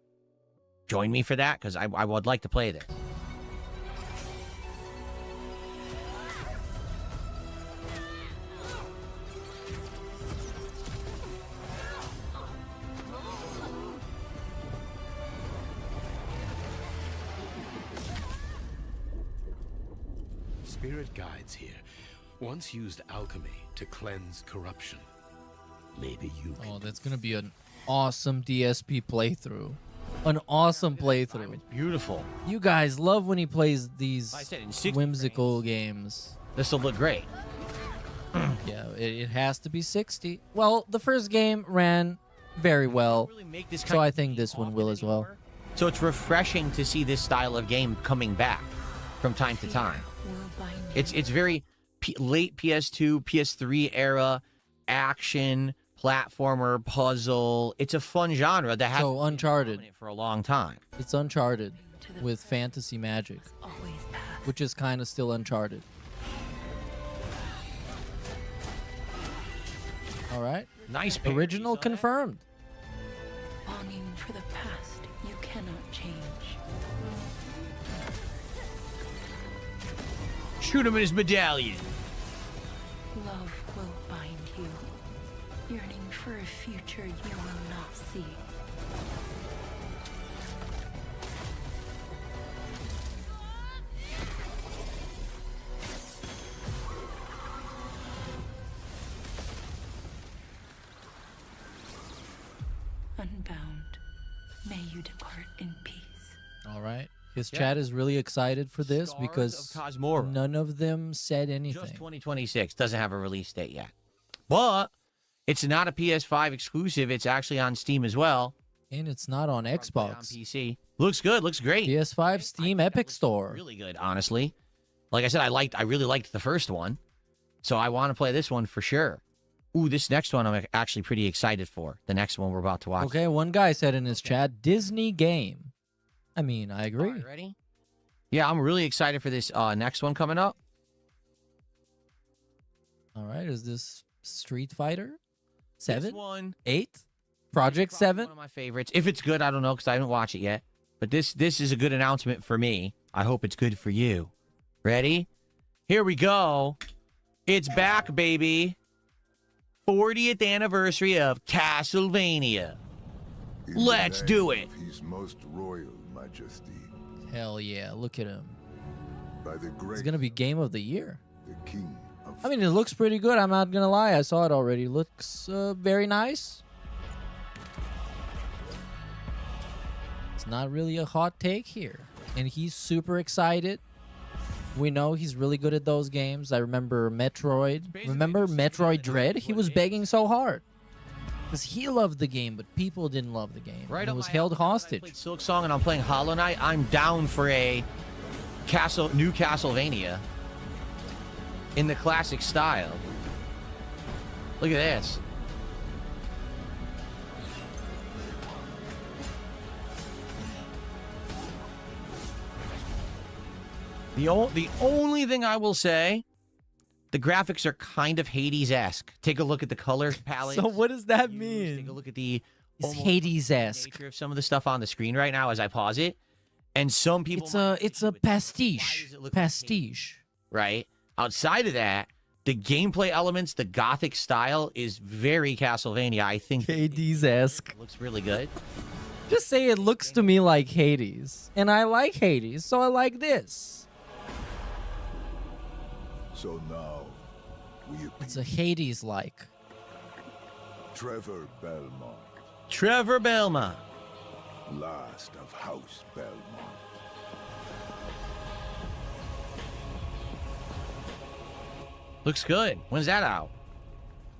join me for that, because I would like to play this. Spirit guides here once used alchemy to cleanse corruption. Maybe you can... Oh, that's going to be an awesome DSP playthrough. An awesome playthrough. It's beautiful. You guys love when he plays these I said in 60 whimsical games. This will look great. Yeah, it has to be 60. Well, the first game ran very well, so I think this one will as well. So it's refreshing to see this style of game coming back from time to time. It's very late PS2, PS3 era action, platformer, puzzle. It's a fun genre that has so Uncharted been for a long time. It's Uncharted with fantasy magic, which is kind of still Uncharted. All right. Nice. Original confirmed. Longing for the past you cannot change. Shoot him in his medallion. Love will bind you, yearning for a future you will not see. unbound. May you depart in peace. All right. His Yeah. chat is really excited for this Scars because of Cosmora. none of them said anything. Just 2026. Doesn't have a release date yet. But it's not a PS5 exclusive. It's actually on Steam as well. And it's not on Xbox. On PC. Looks good. Looks great. PS5, Steam, Epic Store. Really good, honestly. Like I said, I really liked the first one. So I want to play this one for sure. Ooh, this next one I'm actually pretty excited for. The next one we're about to watch. Okay, one guy said in his chat, Disney game. I mean, I agree. All right, ready? Yeah, I'm really excited for this next one coming up. All right, is this Street Fighter 7? This one, 8? Project 7? one of my favorites. If it's good, I don't know because I haven't watched it yet. But this is a good announcement for me. I hope it's good for you. Ready? Here we go. It's back, baby. 40th anniversary of Castlevania. Let's do it. His most royal majesty. Hell yeah, look at him. By the great It's going to be game of the year. the king of I mean, it looks pretty good. I'm not going to lie. I saw it already. Looks very nice. It's not really a hot take here. And he's super excited. We know he's really good at those games. I remember Metroid. Remember Metroid Dread? He was begging so hard. Because he loved the game, but people didn't love the game. Right and it on was my held album, I hostage. played Silk Song and I'm playing Hollow Knight. I'm down for a new Castlevania in the classic style. Look at this. The only thing I will say, the graphics are kind of Hades-esque. Take a look at the color palette. So what does that mean? Take a look at the It's Hades-esque. nature of some of the stuff on the screen right now as I pause it. And some people It's a pastiche. Pastiche. right? Outside of that, the gameplay elements, the gothic style is very Castlevania. I think Hades-esque. looks really good. Just say it looks to me like Hades. And I like Hades, so I like this. So now we It's a Hades-like. Trevor Belmont, Trevor Belmont. last of House Belmont. Looks good. When's that out?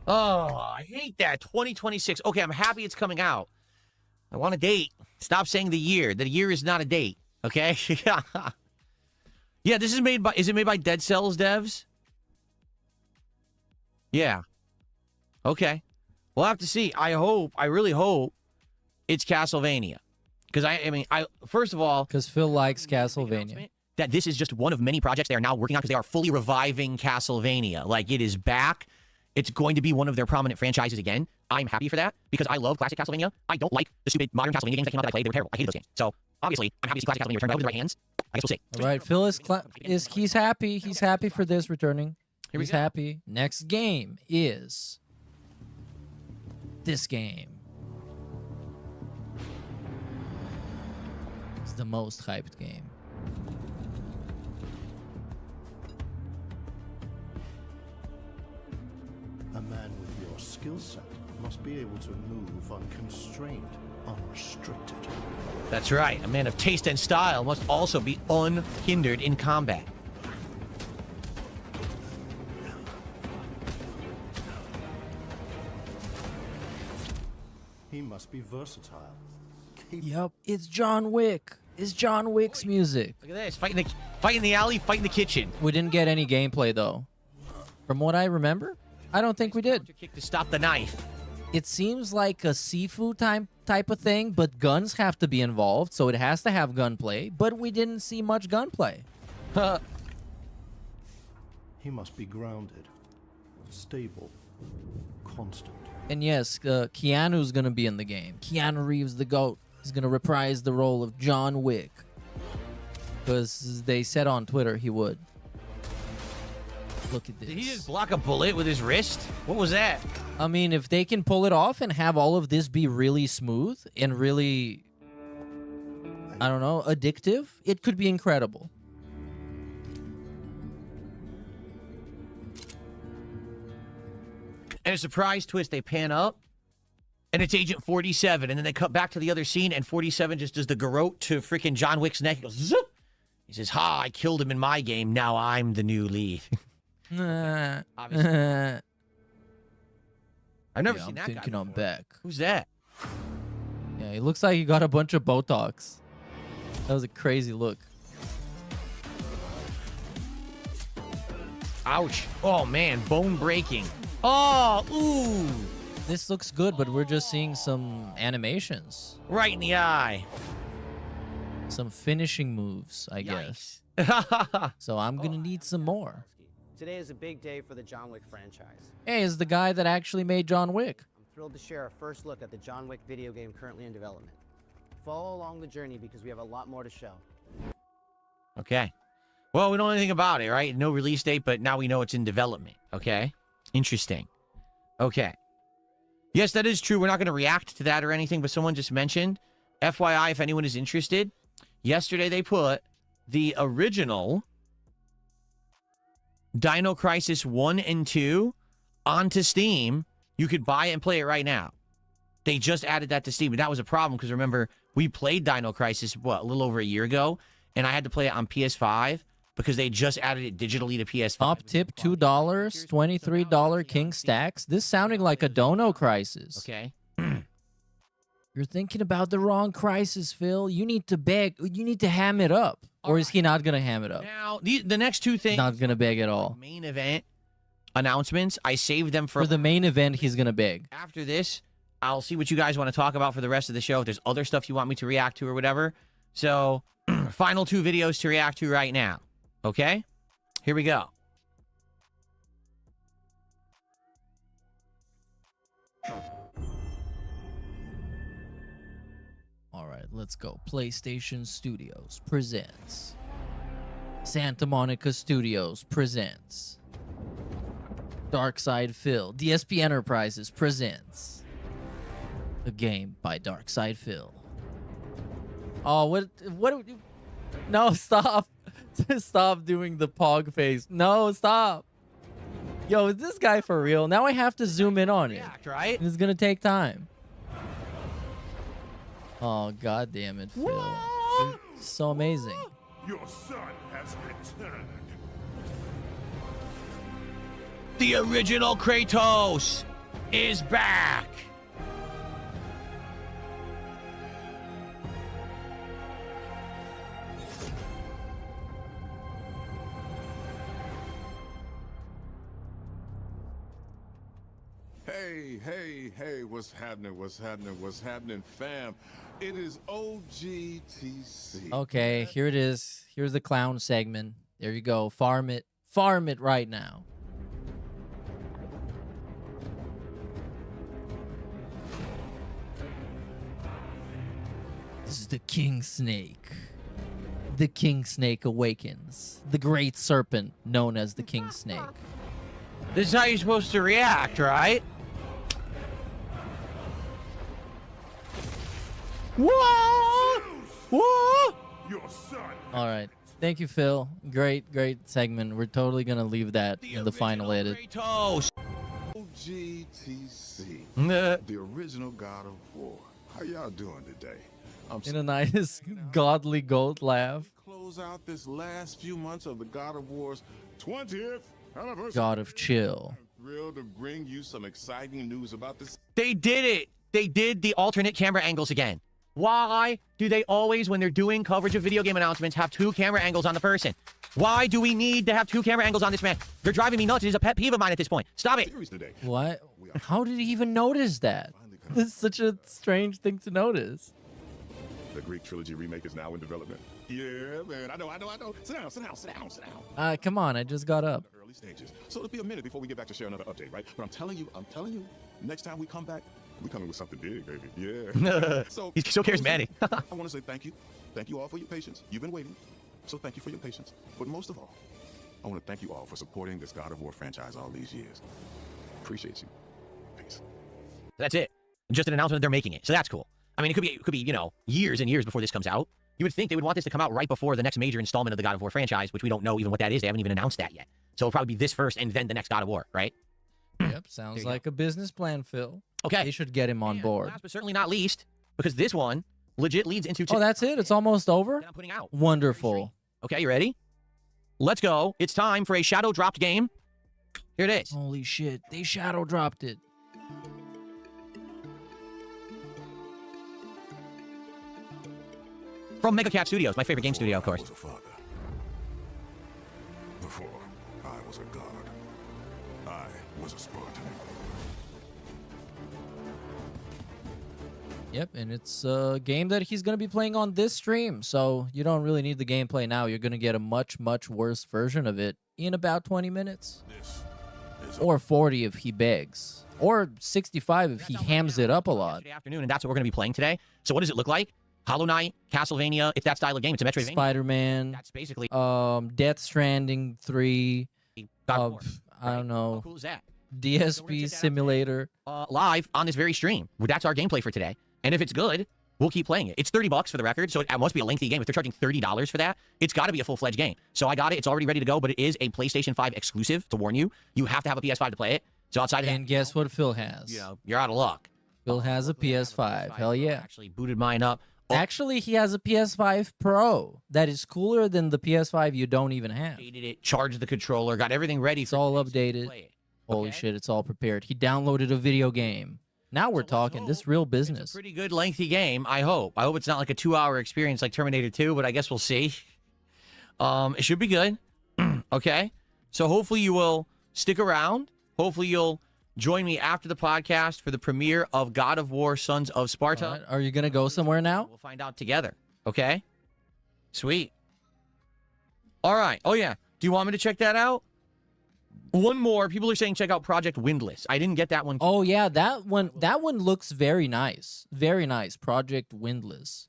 Oh, I hate that. 2026. Okay, I'm happy it's coming out. I want a date. Stop saying the year. The year is not a date. Okay? Yeah, this is made by. Is it made by Dead Cells devs? Yeah. Okay. We'll have to see. I really hope it's Castlevania. Because first of all, because Phil likes Castlevania. That this is just one of many projects they are now working on because they are fully reviving Castlevania. Like, it is back. It's going to be one of their prominent franchises again. I'm happy for that because I love classic Castlevania. I don't like the stupid modern Castlevania games that came out that I played. They were terrible. I hated those games. So, obviously, I'm happy to see classic Castlevania return. But over the right hands, I guess we'll see. All right, Phil he's happy. He's happy for this returning. Here we He's go. happy. Next game is this game. It's the most hyped game. A man with your skill set must be able to move unconstrained, unrestricted. That's right. A man of taste and style must also be unhindered in combat. He must be versatile. Yep, it's John Wick. It's John Wick's music. Look at this. Fighting in the alley, fighting the kitchen. We didn't get any gameplay, though. From what I remember, I don't think we did. Kick to stop the knife. It seems like a seafood type of thing, but guns have to be involved, so it has to have gunplay. But we didn't see much gunplay. He must be grounded, stable, constant. And yes, Keanu's gonna be in the game. Keanu Reeves, the GOAT, is gonna reprise the role of John Wick. Because they said on Twitter he would. Look at this. Did he just block a bullet with his wrist? What was that? I mean, if they can pull it off and have all of this be really smooth and really, I don't know, addictive, it could be incredible. And a surprise twist, they pan up, And it's Agent 47. And then they cut back to the other scene, and 47 just does the garrote to freaking John Wick's neck. He goes, zoop! He says, ha, I killed him in my game. Now I'm the new lead. Obviously. I've never seen that guy before. I'm back. Who's that? Yeah, he looks like he got a bunch of Botox. That was a crazy look. Ouch. Oh, man. Bone breaking. Oh, ooh. This looks good, but we're just seeing some animations. Right in the eye. Some finishing moves, I guess. So I'm going to need some more. Today is a big day for the John Wick franchise. Hey, is the guy that actually made John Wick. I'm thrilled to share our first look at the John Wick video game currently in development. Follow along the journey because we have a lot more to show. Okay. Well, we don't know anything about it, right? No release date, but now we know it's in development. Okay. Interesting. Okay. Yes, that is true. We're not going to react to that or anything, but someone just mentioned, FYI, if anyone is interested, yesterday they put the original Dino Crisis 1 and 2 onto Steam. You could buy it and play it right now. They just added that to Steam, but that was a problem because remember, we played Dino Crisis, a little over a year ago, and I had to play it on PS5 because they just added it digitally to PS5. Top tip, $2, $23 King Stacks. This sounding like a Dono Crisis. Okay. You're thinking about the wrong crisis, Phil. You need to beg. You need to ham it up. Or is he not going to ham it up? Now, the next two things. Not going to beg at all. Main event announcements, I saved them for the main event, he's going to beg. After this, I'll see what you guys want to talk about for the rest of the show. If there's other stuff you want me to react to or whatever. So, final 2 videos to react to right now. Okay? Here we go. All right, let's go. PlayStation Studios presents. Santa Monica Studios presents. Darkside Phil. DSP Enterprises presents. A game by Darkside Phil. Oh, what? No, stop. Stop doing the pog face. No, stop. Yo, is this guy for real? Now I have to zoom in on it. Right? It's going to take time. Oh, God damn it, Phil. It's so amazing. Your son has returned. The original Kratos is back. Hey, what's happening, fam? It is OGTC. Okay, here it is. Here's the clown segment. There you go. Farm it. Farm it right now. This is the King Snake. The King Snake awakens. The great serpent known as the King Snake. This is how you're supposed to react, right? Whoa! Whoa! Your son. All right. Thank you, Phil. Great segment. We're totally going to leave that in the final edit. OGTC. The original God of War. How y'all doing today? In a nice godly goat laugh. Close out this last few months of the God of War's 20th anniversary. God of Chill. I'm thrilled to bring you some exciting news about this. They did it. They did the alternate camera angles again. Why do they always, when they're doing coverage of video game announcements, have 2 camera angles on the person? Why do we need to have 2 camera angles on this man? You're driving me nuts. It is a pet peeve of mine at this point. Stop it. What? How did he even notice that? This is such a strange thing to notice. The Greek trilogy remake is now in development. Yeah, man. I know. Sit down. Come on. I just got up. Early stages. So it'll be a minute before we get back to share another update, right? But I'm telling you, next time we come back, we're coming with something big, baby. Yeah. He's so charismatic. I want to say thank you. Thank you all for your patience. You've been waiting. So thank you for your patience. But most of all, I want to thank you all for supporting this God of War franchise all these years. Appreciate you. Peace. That's it. Just an announcement they're making it. So that's cool. I mean, it could be, years and years before this comes out. You would think they would want this to come out right before the next major installment of the God of War franchise, which we don't know even what that is. They haven't even announced that yet. So it'll probably be this first and then the next God of War, right? Yep, sounds like a business plan, Phil. Okay. They should get him on board. Last but certainly not least, because this one legit leads into... Oh, that's it? It's almost over? I'm putting out. Wonderful. Okay, you ready? Let's go. It's time for a shadow dropped game. Here it is. Holy shit. They shadow dropped it. From Mega Cat Studios, my favorite game studio, of course. Before I was a god, I was a Spartan. Yep, and it's a game that he's going to be playing on this stream, so you don't really need the gameplay now. You're going to get a much, much worse version of it in about 20 minutes. Or 40 if he begs. Or 65 if he hams it up a lot. Afternoon, and that's what we're going to be playing today. So what does it look like? Hollow Knight, Castlevania, it's that style of game. It's a Metroidvania. Spider-Man. That's basically... Death Stranding 3. I don't know. How cool is that? DSP Simulator. Live on this very stream. That's our gameplay for today. And if it's good, we'll keep playing it. It's $30 for the record, so it must be a lengthy game. If they're charging $30 for that, it's got to be a full-fledged game. So I got it. It's already ready to go, but it is a PlayStation 5 exclusive, to warn you. You have to have a PS5 to play it. So outside of that... And guess what Phil has? You know, you're out of luck. Phil has a PS5. Hell yeah. Actually booted mine up. Actually, he has a PS5 Pro that is cooler than the PS5 you don't even have. Updated it, charged the controller, got everything ready. It's all updated. Holy shit, it's all prepared. He downloaded a video game. Now we're talking. This real business. It's a pretty good lengthy game, I hope. I hope it's not like a 2-hour experience like Terminator 2, but I guess we'll see. It should be good. Okay? So hopefully you will stick around. Hopefully you'll join me after the podcast for the premiere of God of War Sons of Sparta. Right. Are you going to go somewhere now? We'll find out together. Okay? Sweet. All right. Oh, yeah. Do you want me to check that out? One more. People are saying check out Project Windless. I didn't get that one. Oh, yeah. That one looks very nice. Very nice. Project Windless.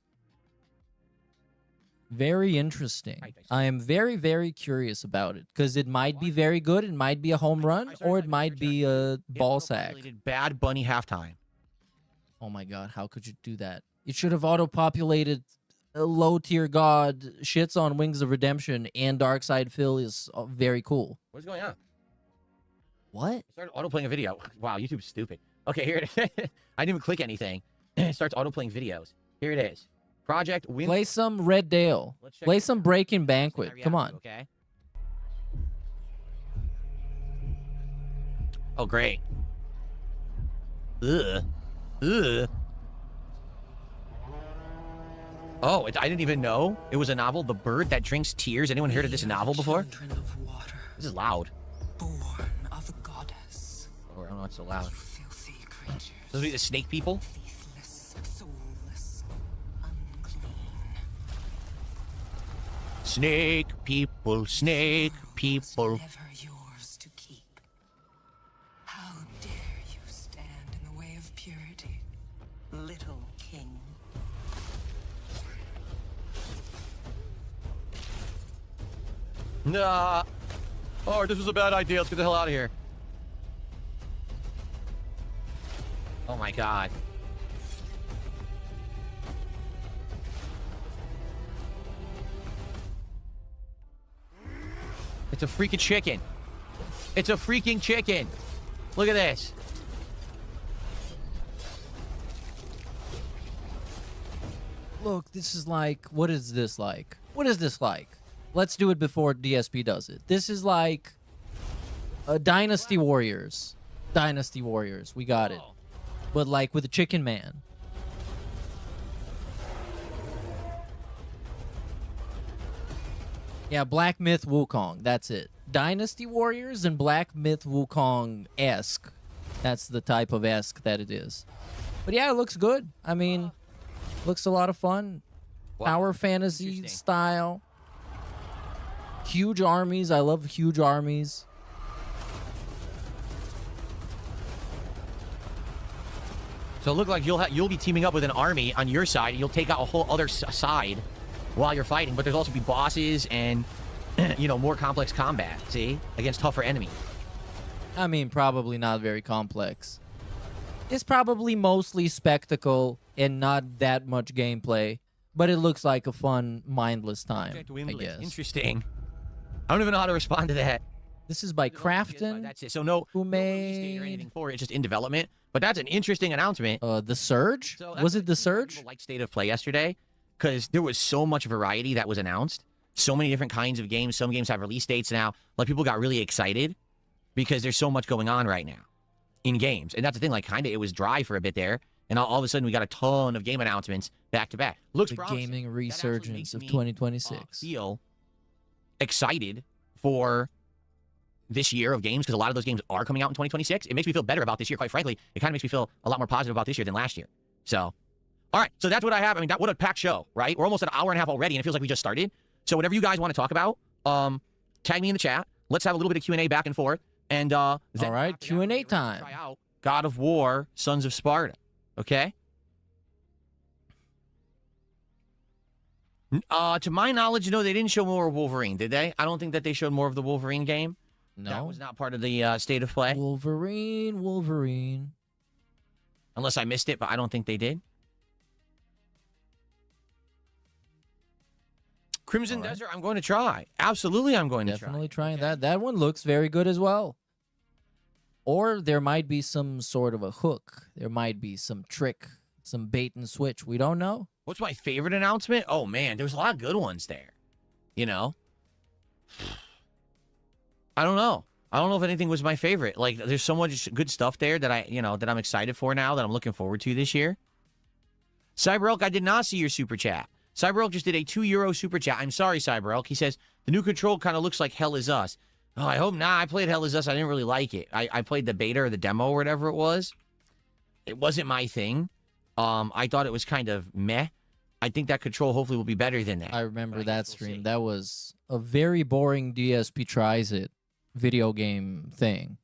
Very interesting. I am very, very curious about it because it might be very good. It might be a home run or it might be a ball sack. Bad Bunny halftime. Oh my God. How could you do that? It should have auto-populated a low-tier god, shits on Wings of Redemption, and Darkside Phil is very cool. What's going on? What? It started auto-playing a video. Wow, YouTube's stupid. Okay, here it is. I didn't even click anything. It starts auto-playing videos. Here it is. Project Win. Play some Red Dale. Play some Breaking Banquet. Come on. Okay. Oh, great. Ugh. Ugh. Oh, I didn't even know it was a novel. The Bird That Drinks Tears. Anyone heard of this novel before? This is loud. Born of a goddess. Oh, I don't know what's so loud. Filthy creatures. Those be the snake people? Faithless, soulless, unclean. Snake people, snake people. Never yours to keep. How dare you stand in the way of purity, little king? Nah. Oh, this was a bad idea. Let's get the hell out of here. Oh my God. It's a freaking chicken. It's a freaking chicken. Look at this. Look, this is like, what is this like? What is this like? Let's do it before DSP does it. This is like Dynasty Warriors. Dynasty Warriors. We got it. But like with a chicken man. Yeah, Black Myth Wukong. That's it. Dynasty Warriors and Black Myth Wukong-esque. That's the type of esque that it is. But yeah, it looks good. I mean, looks a lot of fun. Power fantasy style. Huge armies. I love huge armies. So it looked like you'll be teaming up with an army on your side, and you'll take out a whole other side while you're fighting. But there's also be bosses and, you know, more complex combat. See, against tougher enemies. I mean, probably not very complex. It's probably mostly spectacle and not that much gameplay. But it looks like a fun, mindless time, I guess. Interesting. I don't even know how to respond to that. This is by Crafton. That's it. So no release date or anything for it. It's just in development. But that's an interesting announcement. The Surge? Was it The Surge? Like State of Play yesterday, because there was so much variety that was announced. So many different kinds of games. Some games have release dates now. Like, people got really excited because there's so much going on right now in games. And that's the thing. Like, kind of, it was dry for a bit there. And all of a sudden, we got a ton of game announcements back to back. Looks the promising. gaming resurgence of 2026. Feel excited for this year of games, because a lot of those games are coming out in 2026. It makes me feel better about this year, quite frankly. It kind of makes me feel a lot more positive about this year than last year. So, all right. So that's what I have. I mean, what a packed show, right? We're almost at an hour and a half already, and it feels like we just started. So whatever you guys want to talk about, tag me in the chat. Let's have a little bit of Q&A back and forth. And all right, Q&A time. Try out God of War, Sons of Sparta. Okay? To my knowledge, they didn't show more of Wolverine, did they? I don't think that they showed more of the Wolverine game. No. That was not part of the State of Play. Wolverine. Unless I missed it, but I don't think they did. Crimson Desert, I'm going to try. Absolutely, I'm going to try. Definitely trying that. That one looks very good as well. Or there might be some sort of a hook. There might be some trick, some bait and switch. We don't know. What's my favorite announcement? Oh, man, there's a lot of good ones there. I don't know. I don't know if anything was my favorite. Like, there's so much good stuff there that that I'm excited for now, that I'm looking forward to this year. CyberElk, I did not see your super chat. CyberElk just did a €2 super chat. I'm sorry, CyberElk. He says, the new control kind of looks like Hell Is Us. Oh, I hope not. I played Hell Is Us. I didn't really like it. I played the beta or the demo or whatever it was. It wasn't my thing. I thought it was kind of meh. I think that control hopefully will be better than that. I remember that stream. That was a very boring DSP tries it video game thing.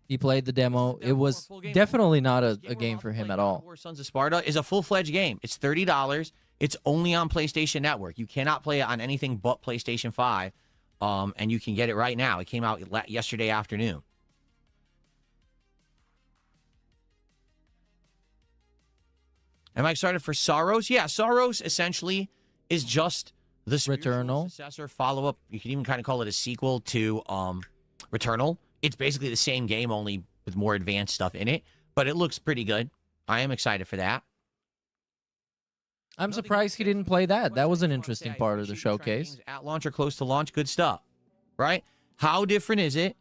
He played the demo. It was definitely not a game for him at all. War Sons of Sparta is a full-fledged game. It's $30. It's only on PlayStation Network. You cannot play it on anything but PlayStation 5, and you can get it right now. It came out yesterday afternoon. Am I excited for Soros? Yeah, Soros essentially is just the Returnal successor, follow-up. You can even kind of call it a sequel to Returnal. It's basically the same game, only with more advanced stuff in it, but it looks pretty good. I am excited for that. I'm surprised he didn't play that. That was an interesting part of the showcase. At launch or close to launch, good stuff, right? How different is it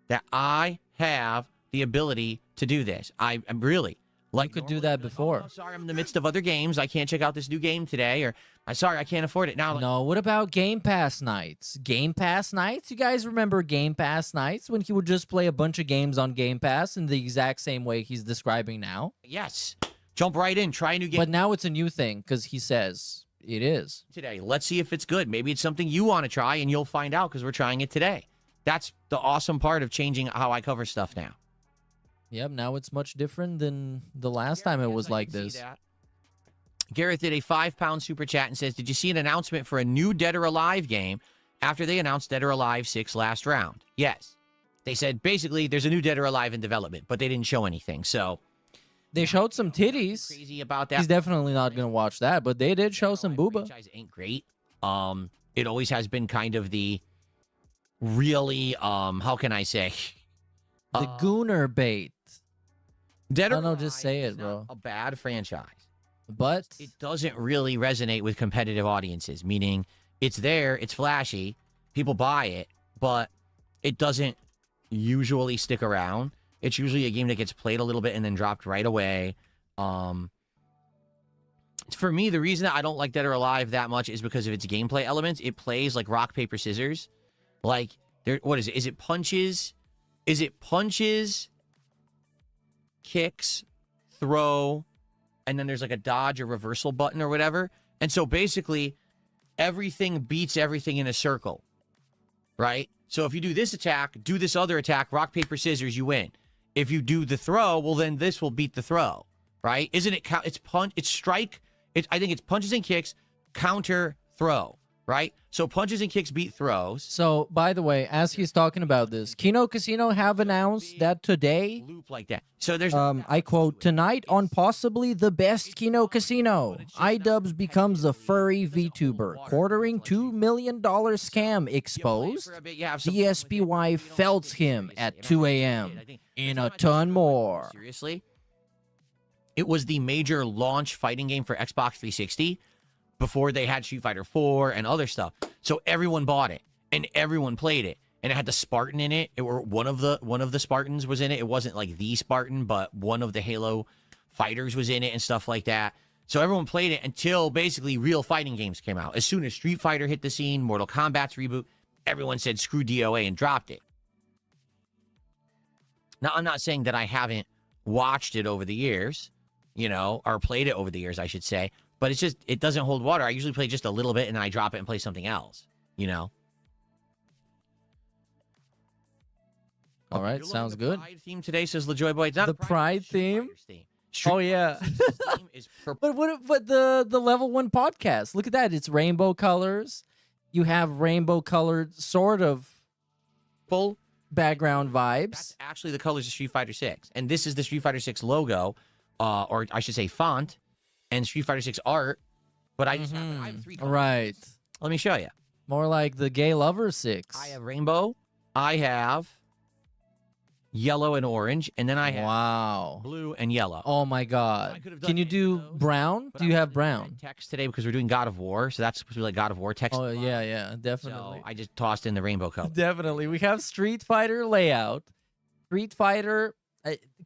that I have the ability to do this? I'm really... You could do that before. Oh, sorry, I'm in the midst of other games. I can't check out this new game today, or I'm sorry, I can't afford it now. No, what about Game Pass nights? Game Pass nights? You guys remember Game Pass nights when he would just play a bunch of games on Game Pass in the exact same way he's describing now? Yes. Jump right in, try a new game. But now it's a new thing because he says it is. Today, let's see if it's good. Maybe it's something you want to try, and you'll find out because we're trying it today. That's the awesome part of changing how I cover stuff now. Yep, now it's much different than the last time it was like this. Gareth did a £5 super chat and says, did you see an announcement for a new Dead or Alive game after they announced Dead or Alive 6 last round? Yes. They said, basically, there's a new Dead or Alive in development, but they didn't show anything, so... They showed some titties. Crazy about that. He's definitely not going to watch that, but they did show some booba. Franchise ain't great. It always has been kind of the really, how can I say... The Gooner bait. Dead or Alive just say it, bro. A bad franchise. But it doesn't really resonate with competitive audiences, meaning it's there, it's flashy, people buy it, but it doesn't usually stick around. It's usually a game that gets played a little bit and then dropped right away. For me, the reason that I don't like Dead or Alive that much is because of its gameplay elements. It plays like rock, paper, scissors. Like, what is it? Is it punches? Is it punches, kicks, throw, and then there's like a dodge or reversal button or whatever? And so basically, everything beats everything in a circle, right? So if you do this attack, do this other attack, rock, paper, scissors, you win. If you do the throw, well, then this will beat the throw, right? Isn't it? It's punch, it's strike. I think it's punches and kicks, counter, throw. right? So punches and kicks beat throws. So, by the way, as he's talking about this, Kino Casino have announced that today, Loop like that. So there's I quote, tonight on possibly the best Kino Casino, iDubbbz becomes a furry VTuber, quartering $2 million scam exposed. DSPY felts him at 2 a.m. in a ton more. Seriously? It was the major launch fighting game for Xbox 360 before they had Street Fighter 4 and other stuff. So everyone bought it and everyone played it. And it had the Spartan in it. Or one of the Spartans was in it. It wasn't like the Spartan, but one of the Halo fighters was in it and stuff like that. So everyone played it until basically real fighting games came out. As soon as Street Fighter hit the scene, Mortal Kombat's reboot, everyone said screw DOA and dropped it. Now, I'm not saying that I haven't watched it over the years, you know, or played it over the years, I should say. But it's just, it doesn't hold water. I usually play just a little bit and then I drop it and play something else, you know? All right, sounds good. Pride theme today, says LaJoy Boy. It's not The Pride theme? Street Oh, yeah. theme is purple. But the level 1 podcast, look at that. It's rainbow colors. You have rainbow colored sort of full background vibes. That's actually the colors of Street Fighter 6. And this is the Street Fighter 6 logo, or I should say font, and Street Fighter 6 art. But I just have, I have 3 colors. Right. Let me show you. More like the Gay Lover 6. I have rainbow. I have yellow and orange, and then I have blue and yellow. Oh my God! Can you do brown? Do you have brown? Text today because we're doing God of War, so that's supposed to be like God of War text. Oh yeah, definitely. So I just tossed in the rainbow color. Definitely, we have Street Fighter layout, Street Fighter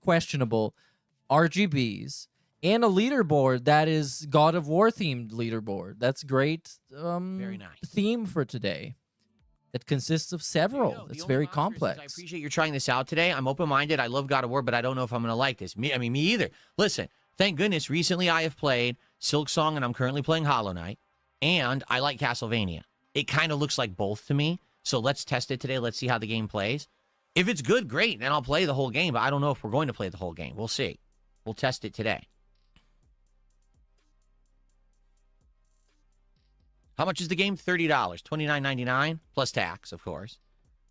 questionable, RGBs, and a leaderboard that is God of War themed leaderboard. That's great. Very nice theme for today. It consists of several. It's very complex. I appreciate you trying this out today. I'm open-minded. I love God of War, but I don't know if I'm going to like this. Me either. Listen, thank goodness, recently I have played Silksong, and I'm currently playing Hollow Knight, and I like Castlevania. It kind of looks like both to me, so let's test it today. Let's see how the game plays. If it's good, great, then I'll play the whole game, but I don't know if we're going to play the whole game. We'll see. We'll test it today. How much is the game? $30, $29.99 plus tax, of course.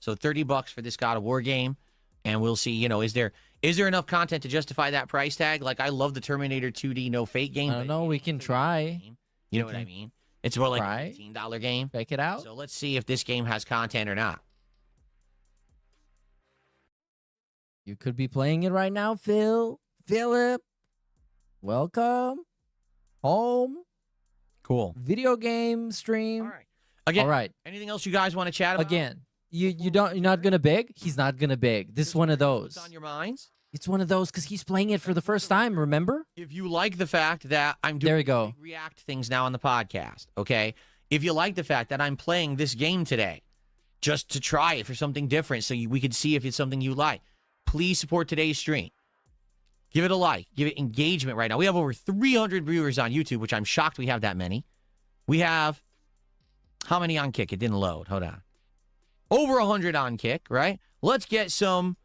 So $30 for this God of War game, and we'll see. You know, is there enough content to justify that price tag? Like, I love the Terminator 2D No Fate game. I don't know. We can try. You know what I mean? It's more like a $15 game. Check it out. So let's see if this game has content or not. You could be playing it right now, Philip. Welcome home. Cool. Video game stream. All right. Again, all right. Anything else you guys want to chat about? Again, you're not gonna beg? He's not gonna beg. This is one of those. What's on your minds? It's one of those because he's playing it for the first time, remember? If you like the fact that I'm doing react things now on the podcast, okay? If you like the fact that I'm playing this game today just to try it for something different so we could see if it's something you like, please support today's stream. Give it a like. Give it engagement right now. We have over 300 viewers on YouTube, which I'm shocked we have that many. We have, how many on Kick? It didn't load. Hold on. Over 100 on Kick, right? Let's get some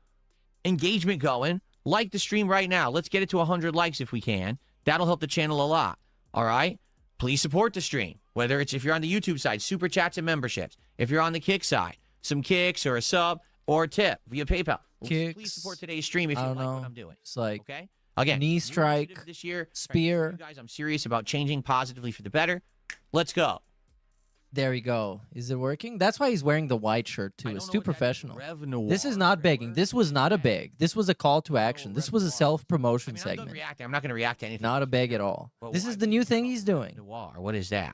engagement going. Like the stream right now. Let's get it to 100 likes if we can. That'll help the channel a lot. All right? Please support the stream. Whether it's if you're on the YouTube side, super chats and memberships. If you're on the Kick side, some kicks or a sub or a tip via PayPal. Kicks, please support today's stream if you like what I'm doing. It's like okay? Again, knee strike this year, spear. You guys, I'm serious about changing positively for the better. Let's go. There we go. Is it working? That's why he's wearing the white shirt too. It's too professional. This is not begging. This was not a beg. This was a call to action. This was a self-promotion segment. I'm not going to react to anything. Not a beg at all. This is the new thing he's doing. What is that?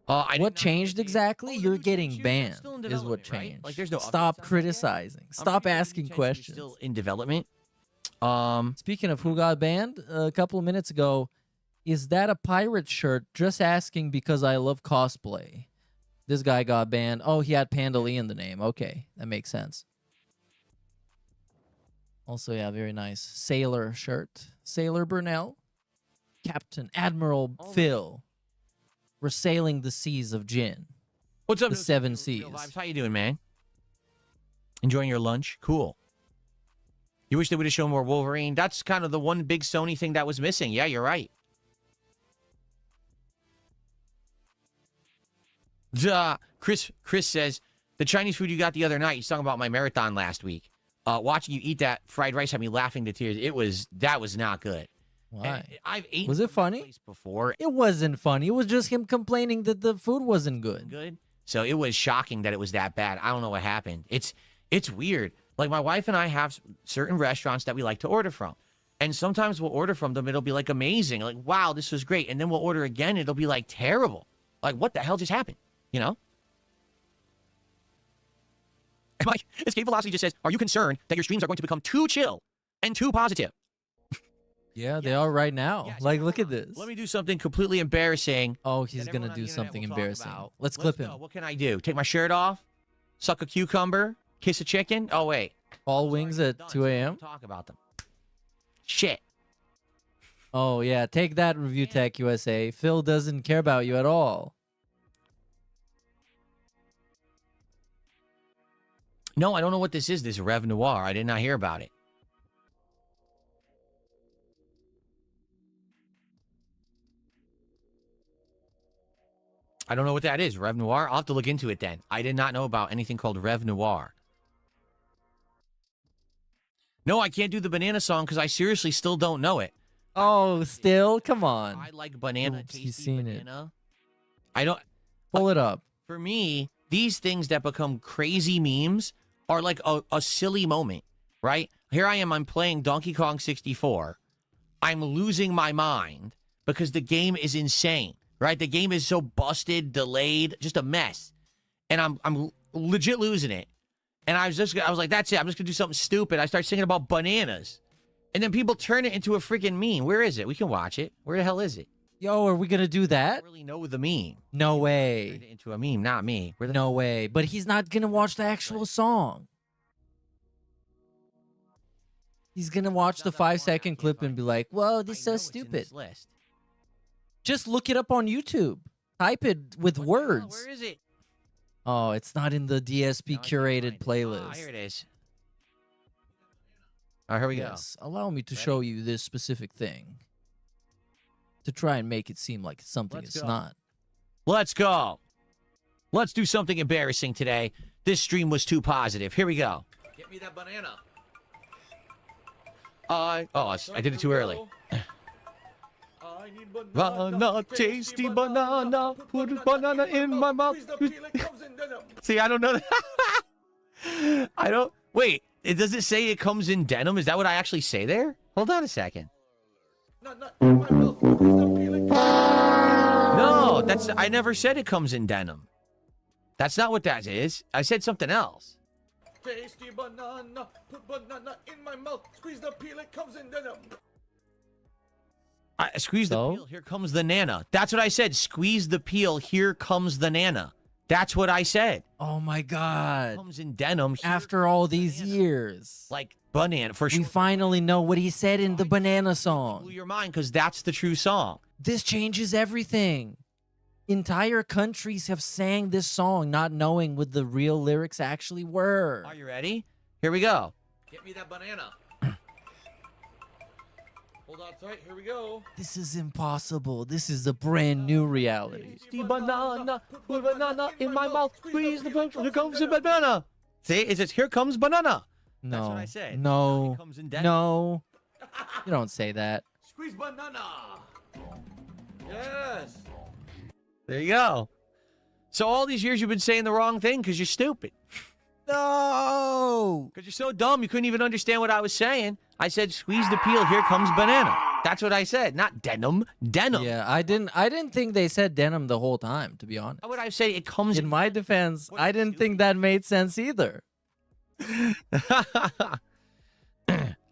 What changed exactly? You're getting banned is what changed. Like, there's no Stop criticizing. Stop asking questions. Still in development. Speaking of who got banned a couple of minutes ago, is that a pirate shirt? Just asking because I love cosplay. This guy got banned. Oh, he had Panda Lee in the name. Okay, that makes sense. Also, yeah, very nice sailor shirt. Sailor Burnell, Captain Admiral Phil. We're sailing the seas of Jin. What's up? The seven seas. How you doing, man? Enjoying your lunch? Cool. You wish they would have shown more Wolverine? That's kind of the one big Sony thing that was missing. Yeah, you're right. Chris says, the Chinese food you got the other night, he's talking about my marathon last week. Watching you eat that fried rice had me laughing to tears. That was not good. Why? I've eaten Was it funny? Before. It wasn't funny. It was just him complaining that the food wasn't good. Good. So it was shocking that it was that bad. I don't know what happened. It's weird. Like my wife and I have certain restaurants that we like to order from. And sometimes we'll order from them. It'll be like amazing. Like, wow, this was great. And then we'll order again. It'll be like terrible. Like, what the hell just happened? You know? Escape Velocity just says, are you concerned that your streams are going to become too chill and too positive? Yeah, they are right now. Like, look at this. Let me do something completely embarrassing. Oh, he's going to do something embarrassing. Let's clip him. What can I do? Take my shirt off? Suck a cucumber? Kiss a chicken? Oh, wait. All wings at 2 a.m.? Talk about them. Shit. Oh, yeah. Take that, Review Tech USA. Phil doesn't care about you at all. No, I don't know what this is, this Rev Noir. I did not hear about it. I don't know what that is, Rev Noir. I'll have to look into it then. I did not know about anything called Rev Noir. No, I can't do the banana song because I seriously still don't know it. Oh, still? Come on. I like banana. Oops, he's seen banana. I don't... Pull it up. For me, these things that become crazy memes are like a silly moment, right? Here I am, I'm playing Donkey Kong 64. I'm losing my mind because the game is insane, right? The game is so busted, delayed, just a mess. And I'm legit losing it. And I was like, that's it. I'm just going to do something stupid. I start singing about bananas. And then people turn it into a freaking meme. Where is it? We can watch it. Where the hell is it? Yo, are we going to do that? I don't really know the meme. No way. Turned it into a meme, not me. No way. But he's not going to watch the actual song. He's going to watch the 5-second clip and be like, whoa, this is so stupid. Just look it up on YouTube. Type it with words. Where is it? Oh, it's not in the DSP curated playlist. Here it is. All right, here we go. Yes, allow me to show you this specific thing. To try and make it seem like it's something it's not. Let's go. Let's do something embarrassing today. This stream was too positive. Here we go. Get me that banana. I did it too early. Banana, tasty banana, put a banana in my mouth. See, I don't know. I don't. Wait, does it say it comes in denim? Is that what I actually say there? Hold on a second. No, I never said it comes in denim. That's not what that is. I said something else. Tasty banana, put banana in my mouth, squeeze the peel, it comes in denim. Squeeze the peel, here comes the nana. That's what I said. Squeeze the peel, here comes the nana. That's what I said. Oh my God. Comes in denim. After all these years. Like banana, for sure. We finally know what he said in the banana song. Blew your mind because that's the true song. This changes everything. Entire countries have sang this song not knowing what the real lyrics actually were. Are you ready? Here we go. Get me that banana. Hold on tight. Here we go. This is impossible. This is a brand new reality. Banana, put banana in my mouth. Squeeze the banana. Here comes the banana. See, it says here comes banana. No. That's what I said. No. It comes in denim. No. You don't say that. Squeeze banana. Yes. There you go. So all these years you've been saying the wrong thing because you're stupid. No. Because you're so dumb you couldn't even understand what I was saying. I said squeeze the peel, here comes banana. That's what I said, not denim. Denim. Yeah, I didn't think they said denim the whole time, to be honest. How would I say it comes in my defense, I didn't think that made sense either.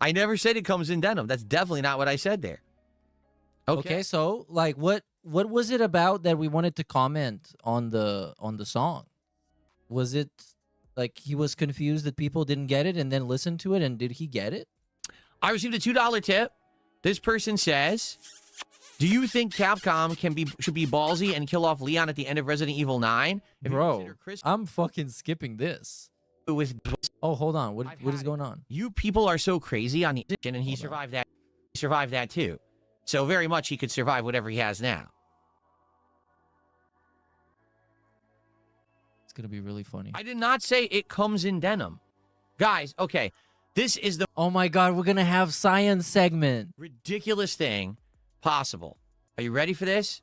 I never said it comes in denim. That's definitely not what I said there. Okay, so like what was it about that we wanted to comment on the song? Was it like he was confused that people didn't get it and then listened to it, and did he get it? I received a $2 tip. This person says, do you think Capcom should be ballsy and kill off Leon at the end of Resident Evil 9? Bro, I'm fucking skipping this. Oh, hold on. What is going on? You people are so crazy on the and he survived that. He survived that too. So very much he could survive whatever he has now. gonna be really funny. I did not say it comes in denim. Guys, okay. This is the Oh my god, we're gonna have science segment. ridiculous thing possible. Are you ready for this?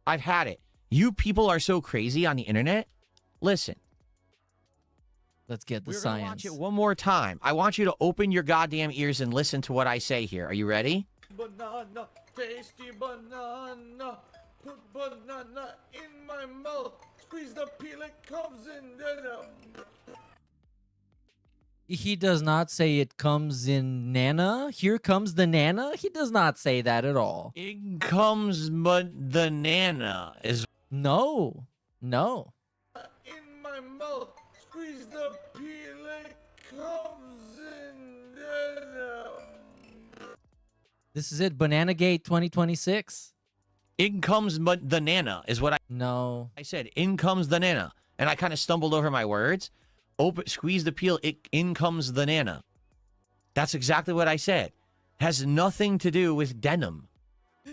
I've had it. You people are so crazy on the internet. Listen. Let's get the We're gonna science. watch it one more time. I want you to open your goddamn ears and listen to what I say here. Are you ready? Banana, tasty banana. Put banana in my mouth. Squeeze the peel, it comes in denim. He does not say it comes in Nana. Here comes the Nana. He does not say that at all. It comes but the Nana is No. No. In my mouth. Squeeze the peel, it comes in denim. This is it. Banana Gate 2026. In comes but the Nana is what No. I said. In comes the Nana. And I kind of stumbled over my words. Open, squeeze the peel, in comes the Nana. That's exactly what I said. Has nothing to do with denim.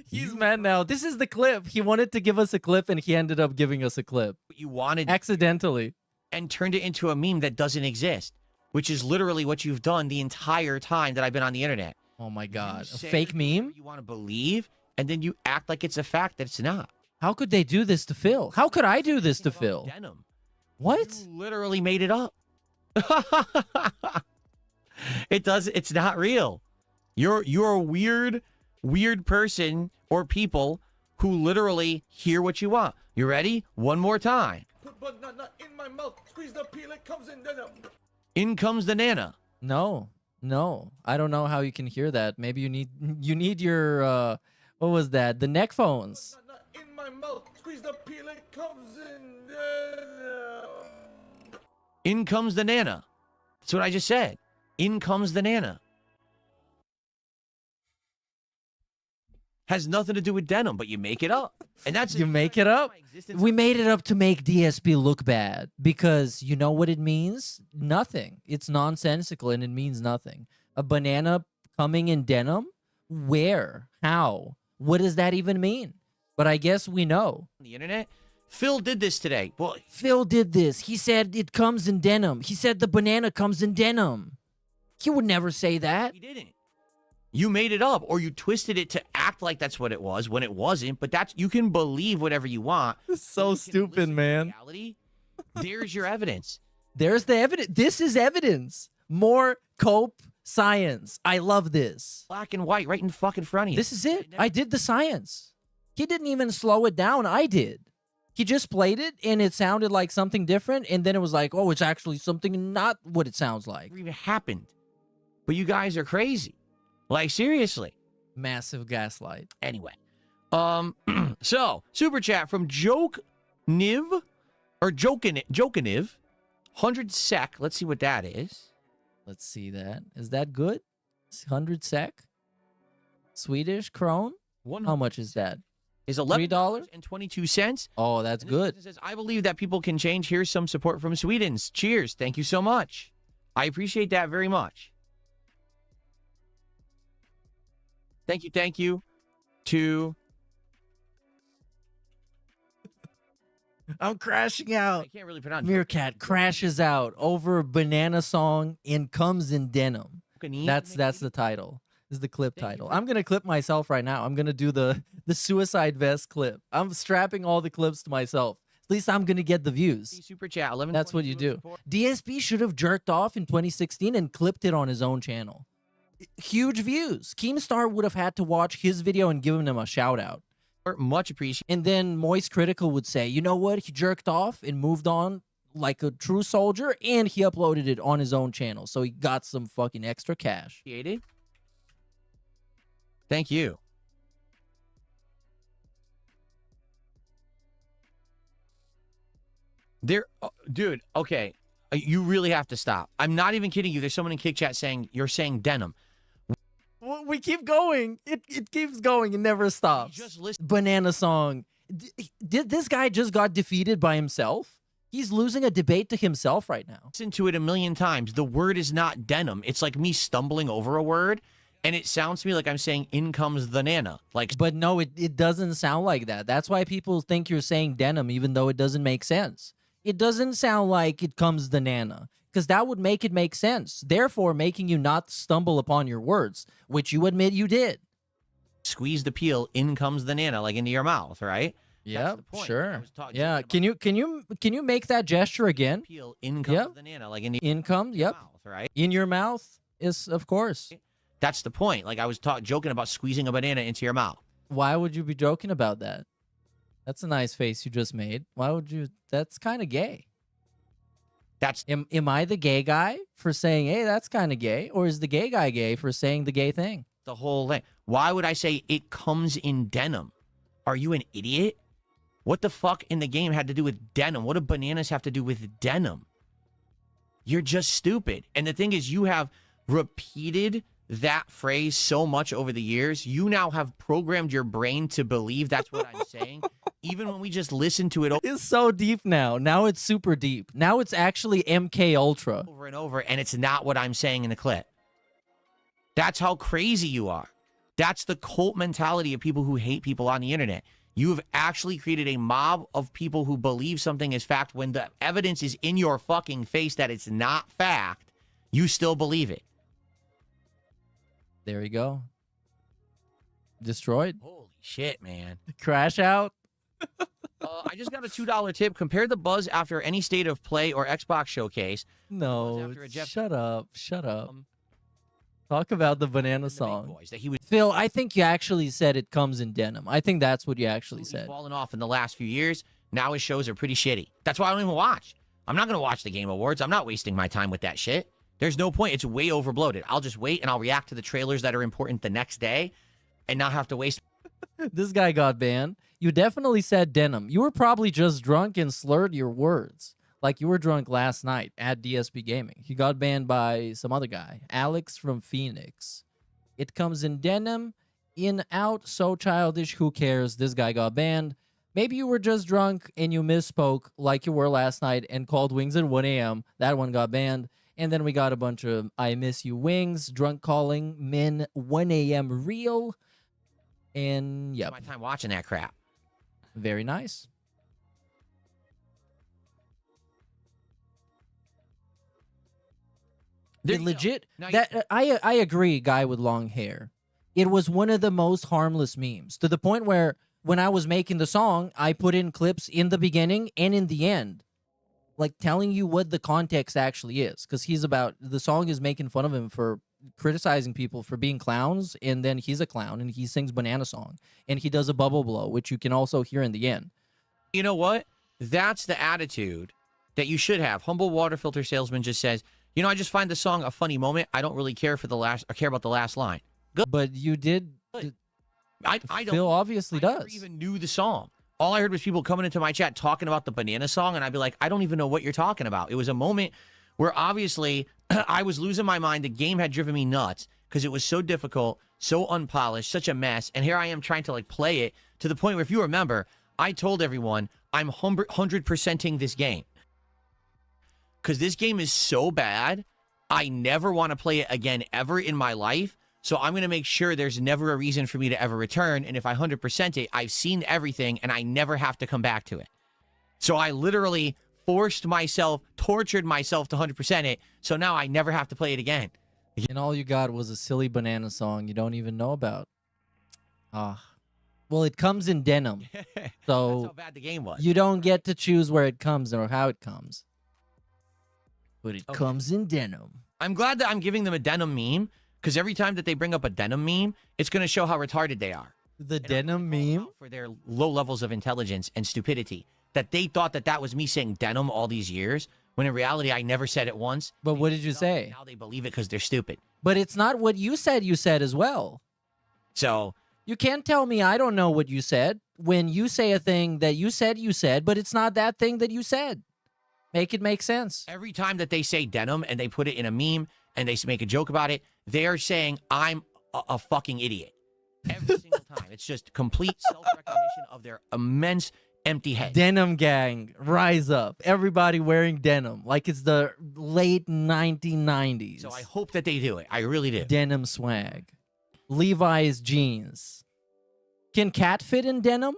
He's mad now. This is the clip. He wanted to give us a clip and he ended up giving us a clip. You wanted accidentally. And turned it into a meme that doesn't exist, which is literally what you've done the entire time that I've been on the internet. Oh my god. A say fake meme? You want to believe, and then you act like it's a fact that it's not. How could they do this to Phil? How could I do this to Phil? Denim. What? You literally made it up. It's not real. You're a weird person or people who literally hear what you want. You ready? One more time. Put banana in my mouth. Squeeze the peel, it comes in denim. In comes the Nana. No. No. I don't know how you can hear that. Maybe you need your what was that? The neck phones. Banana in my mouth. Squeeze the peel, it comes in denim. In comes the Nana. That's what I just said. In comes the Nana. Has nothing to do with denim, but you make it up. And that's You make it up? We made it up to make DSP look bad because you know what it means? Nothing. It's nonsensical and it means nothing. A banana coming in denim? Where? How? What does that even mean? But I guess we know. The internet? Phil did this today. Well, Phil did this. He said it comes in denim. He said the banana comes in denim. He would never say that. he didn't. You made it up, or you twisted it to act like that's what it was when it wasn't. But that's you can believe whatever you want. It's so stupid, man. Reality, there's your evidence. There's the evidence. This is evidence. More cope science. I love this. Black and white, right in fucking front of you. This is it. I did the science. He didn't even slow it down. I did. He just played it, and it sounded like something different, and then it was like, oh, it's actually something not what it sounds like. Never even happened. But you guys are crazy. Like, seriously. Massive gaslight. Anyway. So, super chat from Jokeniv, or Jokeniv, 100 sec. Let's see what that is. Let's see that. Is that good? 100 sec? Swedish krone? How much is that? Is $11.22. Oh, that's good. It says, I believe that people can change. Here's some support from Sweden's. Cheers. Thank you so much. I appreciate that very much. Thank you to... I'm crashing out. I can't really pronounce Meerkat crashes out over Banana Song and comes in denim. That's the title. This is the clip title. I'm going to clip myself right now. I'm going to do the suicide vest clip. I'm strapping all the clips to myself. At least I'm going to get the views. Super chat. That's what you do. DSP should have jerked off in 2016 and clipped it on his own channel. Huge views. Keemstar would have had to watch his video and given him a shout out. Much appreciated. And then Moist Critical would say, you know what? He jerked off and moved on like a true soldier, and he uploaded it on his own channel. So he got some fucking extra cash. Thank you. Dude, okay. You really have to stop. I'm not even kidding you. There's someone in Kick Chat saying, you're saying denim. We keep going. It keeps going. It never stops. Just listen. Banana Song. Did this guy just got defeated by himself? He's losing a debate to himself right now. Listen to it a million times. The word is not denim. It's like me stumbling over a word, and it sounds to me like I'm saying, in comes the Nana. Like, but no, it doesn't sound like that. That's why people think you're saying denim, even though it doesn't make sense. it doesn't sound like it comes the nana, because that would make it make sense, therefore making you not stumble upon your words, which you admit you did. Squeeze the peel, in comes the nana, like into your mouth, right? Yeah, sure. Yeah, can you make that gesture again? Peel, in comes the nana, like into in comes, your mouth, right? In your mouth is, of course. That's the point. Like I was joking about squeezing a banana into your mouth. Why would you be joking about that? That's a nice face you just made. Why would you? That's kind of gay. Am I the gay guy for saying, hey, that's kind of gay? Or is the gay guy gay for saying the gay thing? The whole thing. Why would I say it comes in denim? Are you an idiot? What the fuck in the game had to do with denim? What do bananas have to do with denim? You're just stupid. And the thing is, you have repeated that phrase so much over the years. You now have programmed your brain to believe that's what I'm saying. Even when we just listen to it It's so deep now. Now it's super deep. Now it's actually MK Ultra. Over and over, and it's not what I'm saying in the clip. That's how crazy you are. That's the cult mentality of people who hate people on the internet. You have actually created a mob of people who believe something is fact when the evidence is in your fucking face that it's not fact. You still believe it. There you go. Destroyed. Holy shit, man. Crash out. I just got a $2 tip. Compare the buzz after any State of Play or Xbox showcase. No, shut up. Shut up. Talk about the banana song. Phil, I think you actually said it comes in denim. I think that's what you actually said. Fallen off in the last few years. Now his shows are pretty shitty. That's why I don't even watch. I'm not going to watch the Game Awards. I'm not wasting my time with that shit. There's no point. It's way overbloated. I'll just wait and I'll react to the trailers that are important the next day and not have to waste. This guy got banned. You definitely said denim. You were probably just drunk and slurred your words. Like you were drunk last night at DSP Gaming. He got banned by some other guy, Alex from Phoenix. It comes in denim, in, out, so childish, who cares? This guy got banned. Maybe you were just drunk and you misspoke like you were last night and called Wings at 1 a.m. That one got banned. And then we got a bunch of I miss you Wings, drunk calling, men 1 a.m. real. And yeah. My time watching that crap. Very nice. Legit. That I agree, guy with long hair. It was one of the most harmless memes, to the point where when I was making the song, I put in clips in the beginning and in the end, like telling you what the context actually is, because the song is making fun of him for criticizing people for being clowns, and then he's a clown and he sings Banana Song and he does a bubble blow, which you can also hear in the end. You know what? That's the attitude that you should have. Humble water filter salesman just says, you know, I just find the song a funny moment. I don't really care about the last line. Good. But you did. I don't. Phil obviously does. I never even knew the song. All I heard was people coming into my chat talking about the Banana Song, and I'd be like, I don't even know what you're talking about. It was a moment where obviously I was losing my mind. The game had driven me nuts because it was so difficult, so unpolished, such a mess. And here I am trying to like play it to the point where, if you remember, I told everyone I'm 100%ing this game. Because this game is so bad, I never want to play it again ever in my life. So I'm going to make sure there's never a reason for me to ever return. And if I 100% it, I've seen everything and I never have to come back to it. So I literally forced myself, tortured myself to 100% it. So now I never have to play it again. And all you got was a silly Banana Song you don't even know about. Well, it comes in denim. So that's how bad the game was. You don't get to choose where it comes or how it comes. But it comes in denim. I'm glad that I'm giving them a denim meme, because every time that they bring up a denim meme, it's going to show how retarded they are. The denim meme? For their low levels of intelligence and stupidity. That they thought that that was me saying denim all these years, when in reality, I never said it once. But what did you say? Now they believe it because they're stupid. But it's not what you said as well. So you can't tell me I don't know what you said when you say a thing that you said, but it's not that thing that you said. Make it make sense. Every time that they say denim and they put it in a meme and they make a joke about it, they're saying I'm a fucking idiot. Every single time. It's just complete self-recognition of their immense empty head. Denim gang, rise up. Everybody wearing denim like it's the late 1990s. So I hope that they do it. I really do. Denim swag. Levi's jeans. Can cat fit in denim?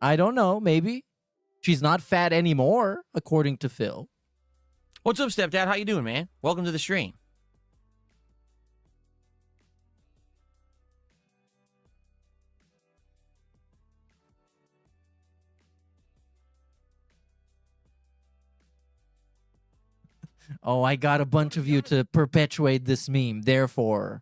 I don't know. Maybe. She's not fat anymore, according to Phil. What's up, stepdad? How you doing, man? Welcome to the stream. Oh, I got a bunch of you to perpetuate this meme, therefore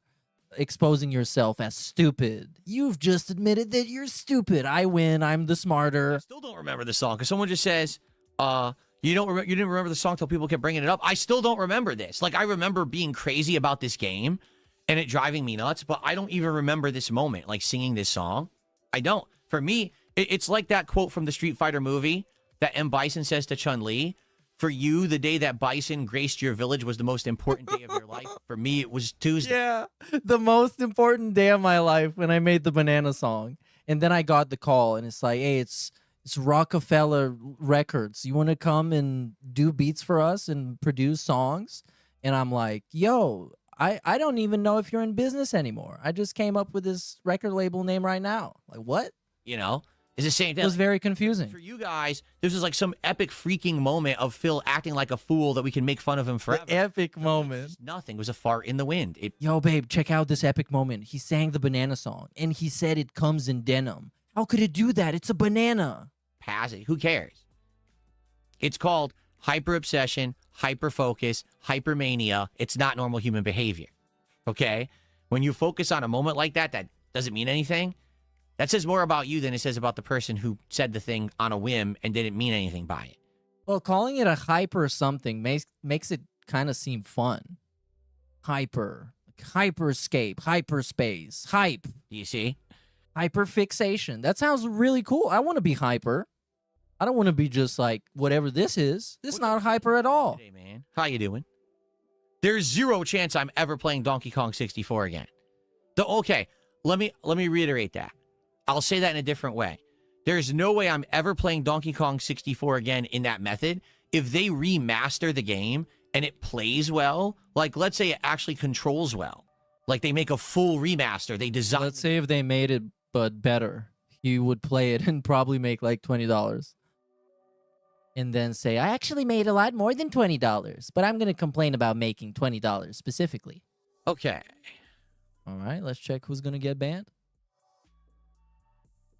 exposing yourself as stupid. You've just admitted that you're stupid. I win. I'm the smarter. I still don't remember the song because someone just says, you didn't remember the song till people kept bringing it up. I still don't remember this. Like, I remember being crazy about this game and it driving me nuts, but I don't even remember this moment, like singing this song. I don't. For me, it's like that quote from the Street Fighter movie that M. Bison says to Chun-Li. For you, the day that Bison graced your village was the most important day of your life. For me, it was Tuesday. Yeah, the most important day of my life when I made the banana song. And then I got the call, and it's like, hey, it's Rockefeller Records. You want to come and do beats for us and produce songs? And I'm like, yo, I don't even know if you're in business anymore. I just came up with this record label name right now. Like, what? You know? It's the same thing. It was very confusing. For you guys, this is like some epic freaking moment of Phil acting like a fool that we can make fun of him forever. The epic moment. Nothing. It was a fart in the wind. Yo, babe, check out this epic moment. He sang the banana song, and he said it comes in denim. How could it do that? It's a banana. Pass it. Who cares? It's called hyper-obsession, hyper-focus, hypermania. It's not normal human behavior. Okay? When you focus on a moment like that, that doesn't mean anything. That says more about you than it says about the person who said the thing on a whim and didn't mean anything by it. Well, calling it a hyper something makes it kind of seem fun. Hyper, hyperscape, hyperspace, hype. Do you see? Hyperfixation. That sounds really cool. I want to be hyper. I don't want to be just like whatever this is. This is not hyper at all. Hey, man. How you doing? There's zero chance I'm ever playing Donkey Kong 64 again. Okay, let me reiterate that. I'll say that in a different way. There's no way I'm ever playing Donkey Kong 64 again in that method. If they remaster the game and it plays well, like let's say it actually controls well, like they make a full remaster, they design. Let's say if they made it but better, you would play it and probably make like $20. And then say, I actually made a lot more than $20, but I'm going to complain about making $20 specifically. Okay. All right, let's check who's going to get banned.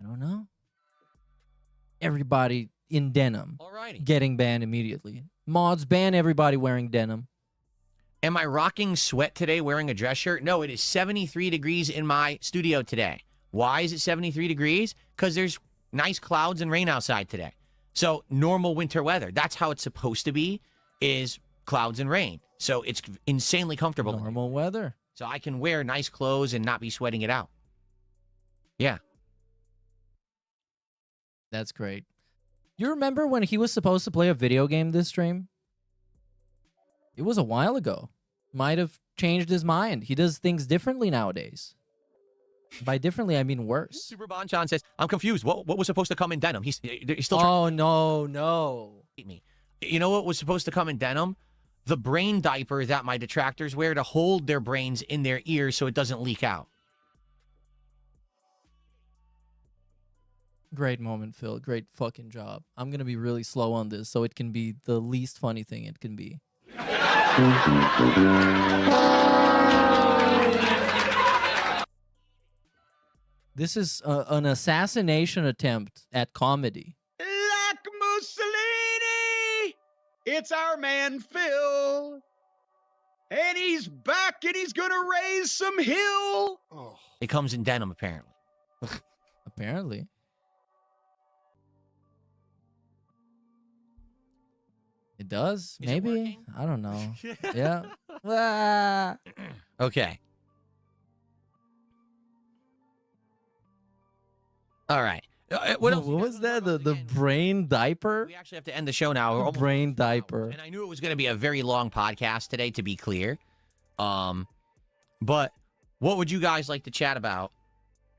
I don't know. Everybody in denim. Alrighty. Getting banned immediately. Mods, ban everybody wearing denim. Am I rocking sweat today wearing a dress shirt? No, it is 73 degrees in my studio today. Why is it 73 degrees? Because there's nice clouds and rain outside today. So normal winter weather. That's how it's supposed to be, is clouds and rain. So it's insanely comfortable. Normal weather. So I can wear nice clothes and not be sweating it out. Yeah. That's great. You remember when he was supposed to play a video game this stream? It was a while ago. Might have changed his mind. He does things differently nowadays. By differently, I mean worse. Super Bonchan says, I'm confused. What was supposed to come in denim? He's still trying. Oh, no. Me. You know what was supposed to come in denim? The brain diaper that my detractors wear to hold their brains in their ears so it doesn't leak out. Great moment, Phil. Great fucking job. I'm going to be really slow on this so it can be the least funny thing it can be. This is an assassination attempt at comedy. Like Mussolini, it's our man Phil. And he's back and he's going to raise some hill. Oh. It comes in denim, apparently. Apparently. It does? Is maybe? I don't know. Yeah. Ah. Okay. All right. What else? What was that? The brain diaper? We actually have to end the show now. We're brain diaper. And I knew it was going to be a very long podcast today, to be clear. But what would you guys like to chat about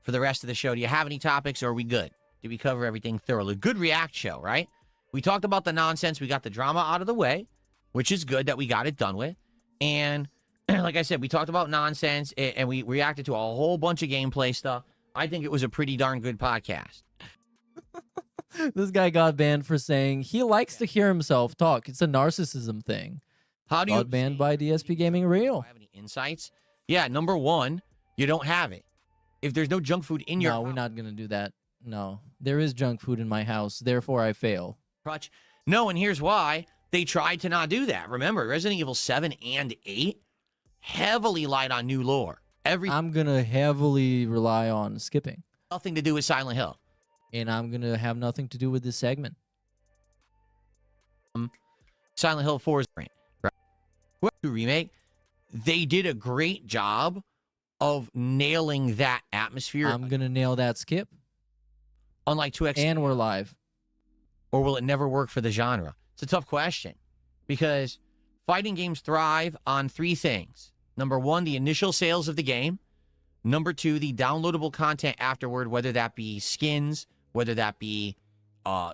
for the rest of the show? Do you have any topics, or are we good? Did we cover everything thoroughly? Good React show, right? We talked about the nonsense. We got the drama out of the way, which is good that we got it done with. And like I said, we talked about nonsense, and we reacted to a whole bunch of gameplay stuff. I think it was a pretty darn good podcast. This guy got banned for saying he likes to hear himself talk. It's a narcissism thing. How do you got banned by DSP Gaming Real? Have any insights? Yeah, number one, you don't have it. If there's no junk food in your No, house, we're not gonna do that. No, there is junk food in my house. Therefore, I fail. crutch. No, and here's why they tried to not do that. Remember, Resident Evil 7 and 8 heavily lied on new lore. I'm gonna heavily rely on skipping. Nothing to do with Silent Hill. And I'm gonna have nothing to do with this segment. Silent Hill 4's brand, right? Whoever remake, they did a great job of nailing that atmosphere. I'm gonna nail that skip. Unlike 2X. And we're live. Or will it never work for the genre? It's a tough question because fighting games thrive on three things. Number one, the initial sales of the game. Number two, the downloadable content afterward, whether that be skins, whether that be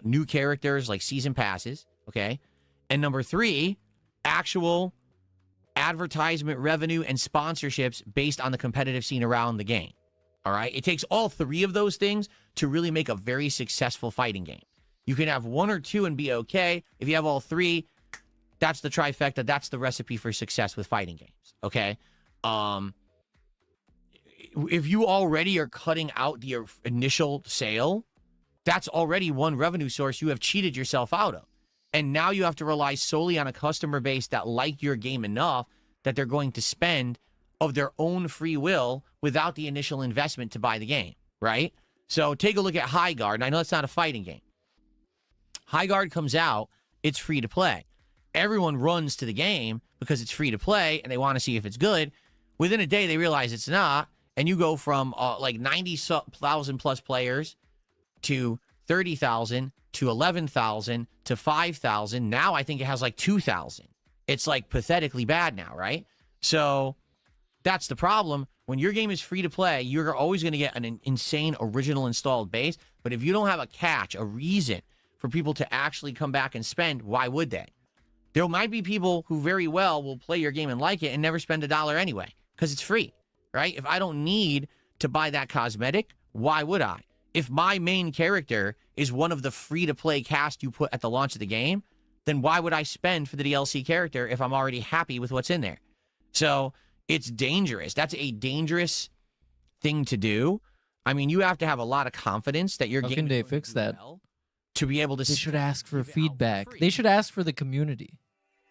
new characters like season passes, okay? And number three, actual advertisement revenue and sponsorships based on the competitive scene around the game, all right? It takes all three of those things to really make a very successful fighting game. You can have one or two and be okay. If you have all three, that's the trifecta. That's the recipe for success with fighting games, okay? If you already are cutting out the initial sale, that's already one revenue source you have cheated yourself out of. And now you have to rely solely on a customer base that like your game enough that they're going to spend of their own free will without the initial investment to buy the game, right? So take a look at High Guard. And I know it's not a fighting game. High Guard comes out, it's free to play. Everyone runs to the game because it's free to play and they want to see if it's good. Within a day, they realize it's not. And you go from like 90,000 plus players to 30,000 to 11,000 to 5,000. Now I think it has like 2,000. It's like pathetically bad now, right? So that's the problem. When your game is free to play, you're always going to get an insane original installed base. But if you don't have a catch, a reason for people to actually come back and spend, why would they? There might be people who very well will play your game and like it and never spend $1 anyway because it's free, right? If I don't need to buy that cosmetic, why would I? If my main character is one of the free-to-play cast you put at the launch of the game, then why would I spend for the DLC character if I'm already happy with what's in there? So it's dangerous. That's a dangerous thing to do. I mean, you have to have a lot of confidence that your game... How can they fix that? To be able to... They should ask for feedback. They should ask for the community.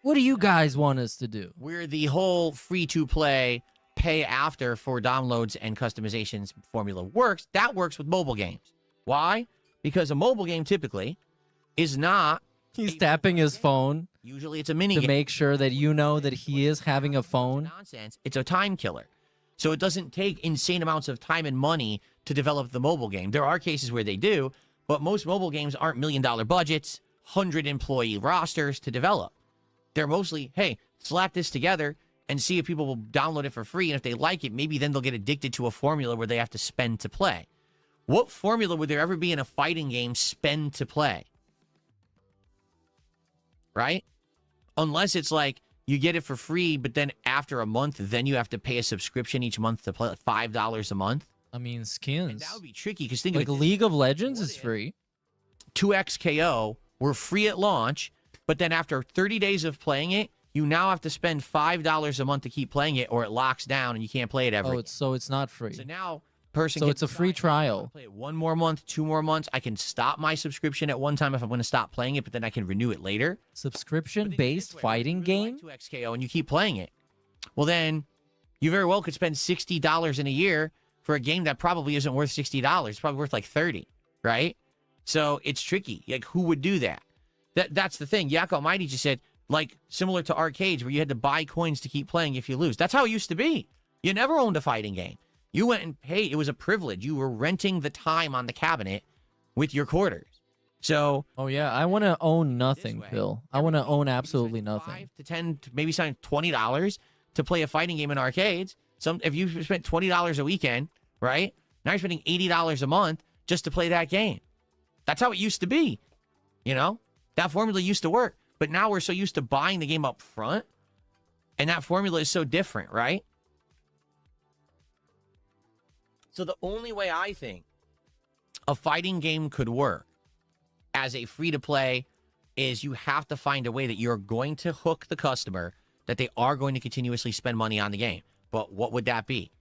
What do you guys want us to do? Where the whole free-to-play, pay after for downloads and customizations formula works, that works with mobile games. Why? Because a mobile game typically is not... He's tapping his phone. Usually it's a mini to game. make sure that you know that he is having a phone. Nonsense. It's a time killer. So it doesn't take insane amounts of time and money to develop the mobile game. There are cases where they do, but most mobile games aren't million-dollar budgets, 100-employee rosters to develop. They're mostly, hey, slap this together and see if people will download it for free. And if they like it, maybe then they'll get addicted to a formula where they have to spend to play. What formula would there ever be in a fighting game spend to play? Right? Unless it's like you get it for free, but then after a month, then you have to pay a subscription each month to play, like $5 a month. I mean, skins. And that would be tricky because think like of it. League of Legends is free. 2XKO were free at launch, but then after 30 days of playing it, you now have to spend $5 a month to keep playing it, or it locks down and you can't play it ever. Oh, so it's not free. So now person. So can it's a free trial. Play it 1 more month, 2 more months. I can stop my subscription at one time if I'm going to stop playing it, but then I can renew it later. Subscription-based fighting game? 2XKO and you keep playing it. Well, then you very well could spend $60 in a year for a game that probably isn't worth $60. It's probably worth like $30, right? So it's tricky. Like, who would do that? That's the thing. Yak Almighty just said, like, similar to arcades where you had to buy coins to keep playing if you lose. That's how it used to be. You never owned a fighting game. You went and paid. It was a privilege. You were renting the time on the cabinet with your quarters. So, oh yeah, I want to own nothing, Phil. I want to own absolutely nothing. 5 to 10, maybe sign $20 to play a fighting game in arcades. If you spent $20 a weekend, right? Now you're spending $80 a month just to play that game. That's how it used to be. You know, that formula used to work. But now we're so used to buying the game up front, and that formula is so different, right? So the only way I think a fighting game could work as a free-to-play is you have to find a way that you're going to hook the customer that they are going to continuously spend money on the game. But what would that be?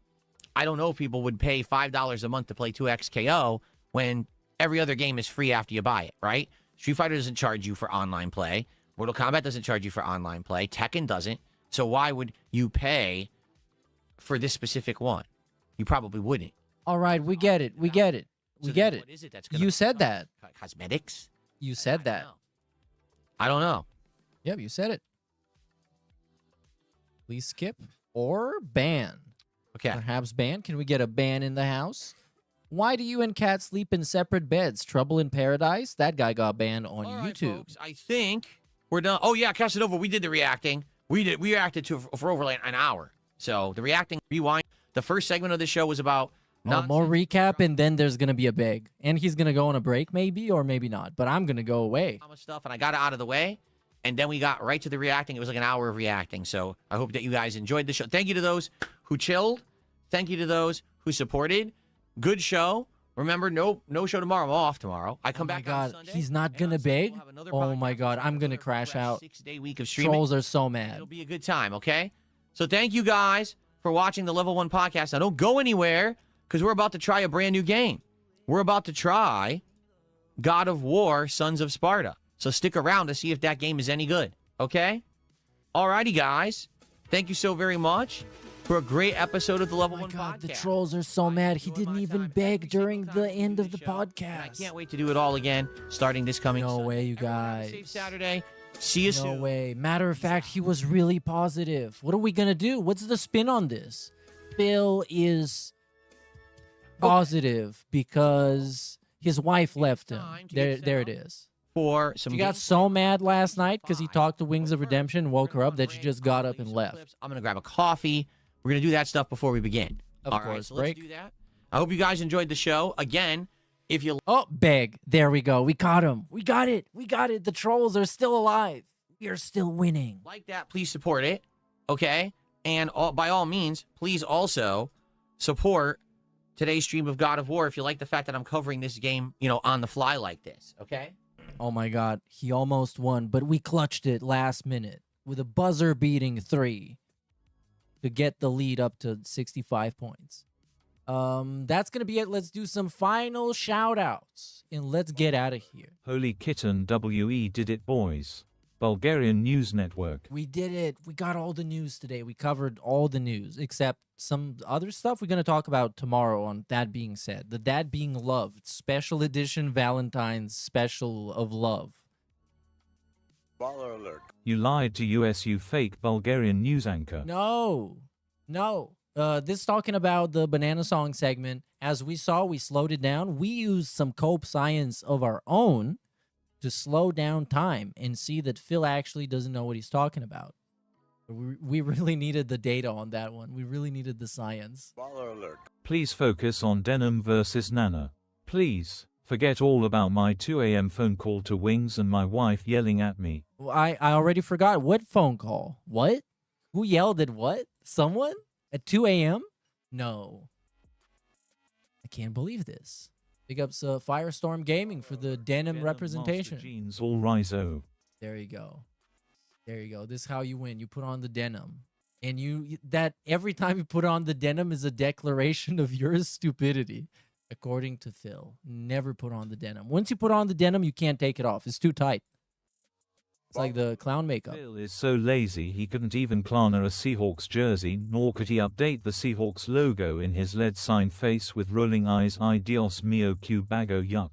I don't know if people would pay $5 a month to play 2XKO when every other game is free after you buy it, right? Street Fighter doesn't charge you for online play. Mortal Kombat doesn't charge you for online play. Tekken doesn't. So why would you pay for this specific one? You probably wouldn't. All right, we get it. We get it. We get it. What is it that's gonna You said that. Cosmetics? You said that. I don't know. Yep, you said it. Please skip or ban. Okay. Perhaps ban. Can we get a ban in the house? Why do you and Kat sleep in separate beds? Trouble in Paradise? That guy got banned on YouTube. Folks, I think we're done. Oh, yeah, Casanova, we did the reacting. We reacted to for over like an hour. So the reacting rewind. The first segment of the show was about more recap, and then there's going to be a big. And he's going to go on a break maybe or maybe not. But I'm going to go away. Stuff, and I got it out of the way. And then we got right to the reacting. It was like an hour of reacting. So I hope that you guys enjoyed the show. Thank you to those who chilled. Thank you to those who supported. Good show. Remember, no show tomorrow. I'm off tomorrow. I come back on Sunday. He's not going to beg? Oh, my God. I'm going to crash out. 6-day week of streaming. Trolls are so mad. It'll be a good time, okay? So thank you guys for watching the Level 1 podcast. Now, don't go anywhere because we're about to try a brand new game. We're about to try God of War, Sons of Sparta. So stick around to see if that game is any good, okay? Alrighty, guys. Thank you so very much for a great episode of the Level 1 podcast. The trolls are so mad. He didn't even beg during the end of the podcast. I can't wait to do it all again starting this coming No Sunday. way, you guys. Safe Saturday. See you soon. No way. Matter of fact, he was really positive. What are we going to do? What's the spin on this? Phil is positive because his wife left him. There it is. For some She got so mad last night because he talked to Wings of Redemption and woke her up that she just got up and left. I'm going to grab a coffee. We're going to do that stuff before we begin. Of All right, course, so let's do that. I hope you guys enjoyed the show. Again, if you... Oh, beg. There we go. We caught him. We got it. We got it. The trolls are still alive. We are still winning. Like that, please support it, okay? And by all means, please also support today's stream of God of War if you like the fact that I'm covering this game, on the fly like this, okay? Oh my God, he almost won, but we clutched it last minute with a buzzer-beating 3 to get the lead up to 65 points. That's going to be it. Let's do some final shout-outs, and let's get out of here. Holy kitten, WE did it, boys. Bulgarian News Network. We did it. We got all the news today. We covered all the news, except some other stuff we're going to talk about tomorrow on That Being Said. The That Being Loved, special edition Valentine's special of love. Baller alert. You lied to us, you fake Bulgarian news anchor. No. This talking about the Banana Song segment. As we saw, we slowed it down. We used some cope science of our own to slow down time and see that Phil actually doesn't know what he's talking about. We really needed the data on that one. We really needed the science. Baller alert. Please focus on Denim versus Nana. Please, forget all about my 2 a.m. phone call to Wings and my wife yelling at me. Well, I already forgot. What phone call? What? Who yelled at what? Someone? At 2 a.m.? No. I can't believe this. Big ups Firestorm Gaming for the denim representation. Jeans all riso. There you go. There you go. This is how you win. You put on the denim. And that every time you put on the denim is a declaration of your stupidity, according to Phil. Never put on the denim. Once you put on the denim, you can't take it off. It's too tight. It's like the clown makeup. Phil is so lazy he couldn't even clone a Seahawks jersey, nor could he update the Seahawks logo in his lead sign face with rolling eyes. Ay Dios mío, que bago yuck.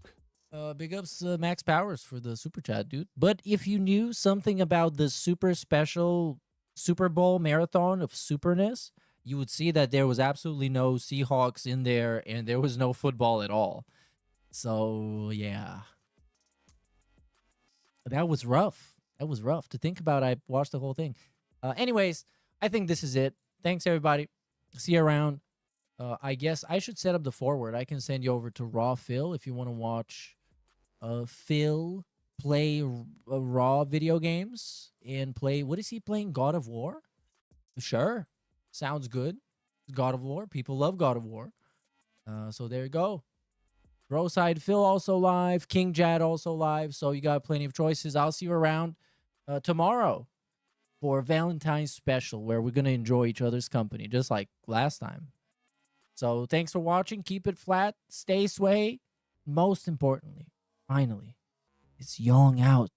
Big ups Max Powers for the super chat, dude. But if you knew something about the super special Super Bowl marathon of superness, you would see that there was absolutely no Seahawks in there and there was no football at all. So, yeah. That was rough. That was rough to think about. I watched the whole thing. Anyways, I think this is it. Thanks, everybody. See you around. I guess I should set up the forward. I can send you over to Raw Phil if you want to watch Phil play Raw video games and play. What is he playing? God of War? Sure. Sounds good. God of War. People love God of War. So there you go. Rosehide Phil also live. King Jad also live. So you got plenty of choices. I'll see you around tomorrow for Valentine's special where we're going to enjoy each other's company just like last time. So thanks for watching. Keep it flat. Stay sway. Most importantly, finally, it's Young out.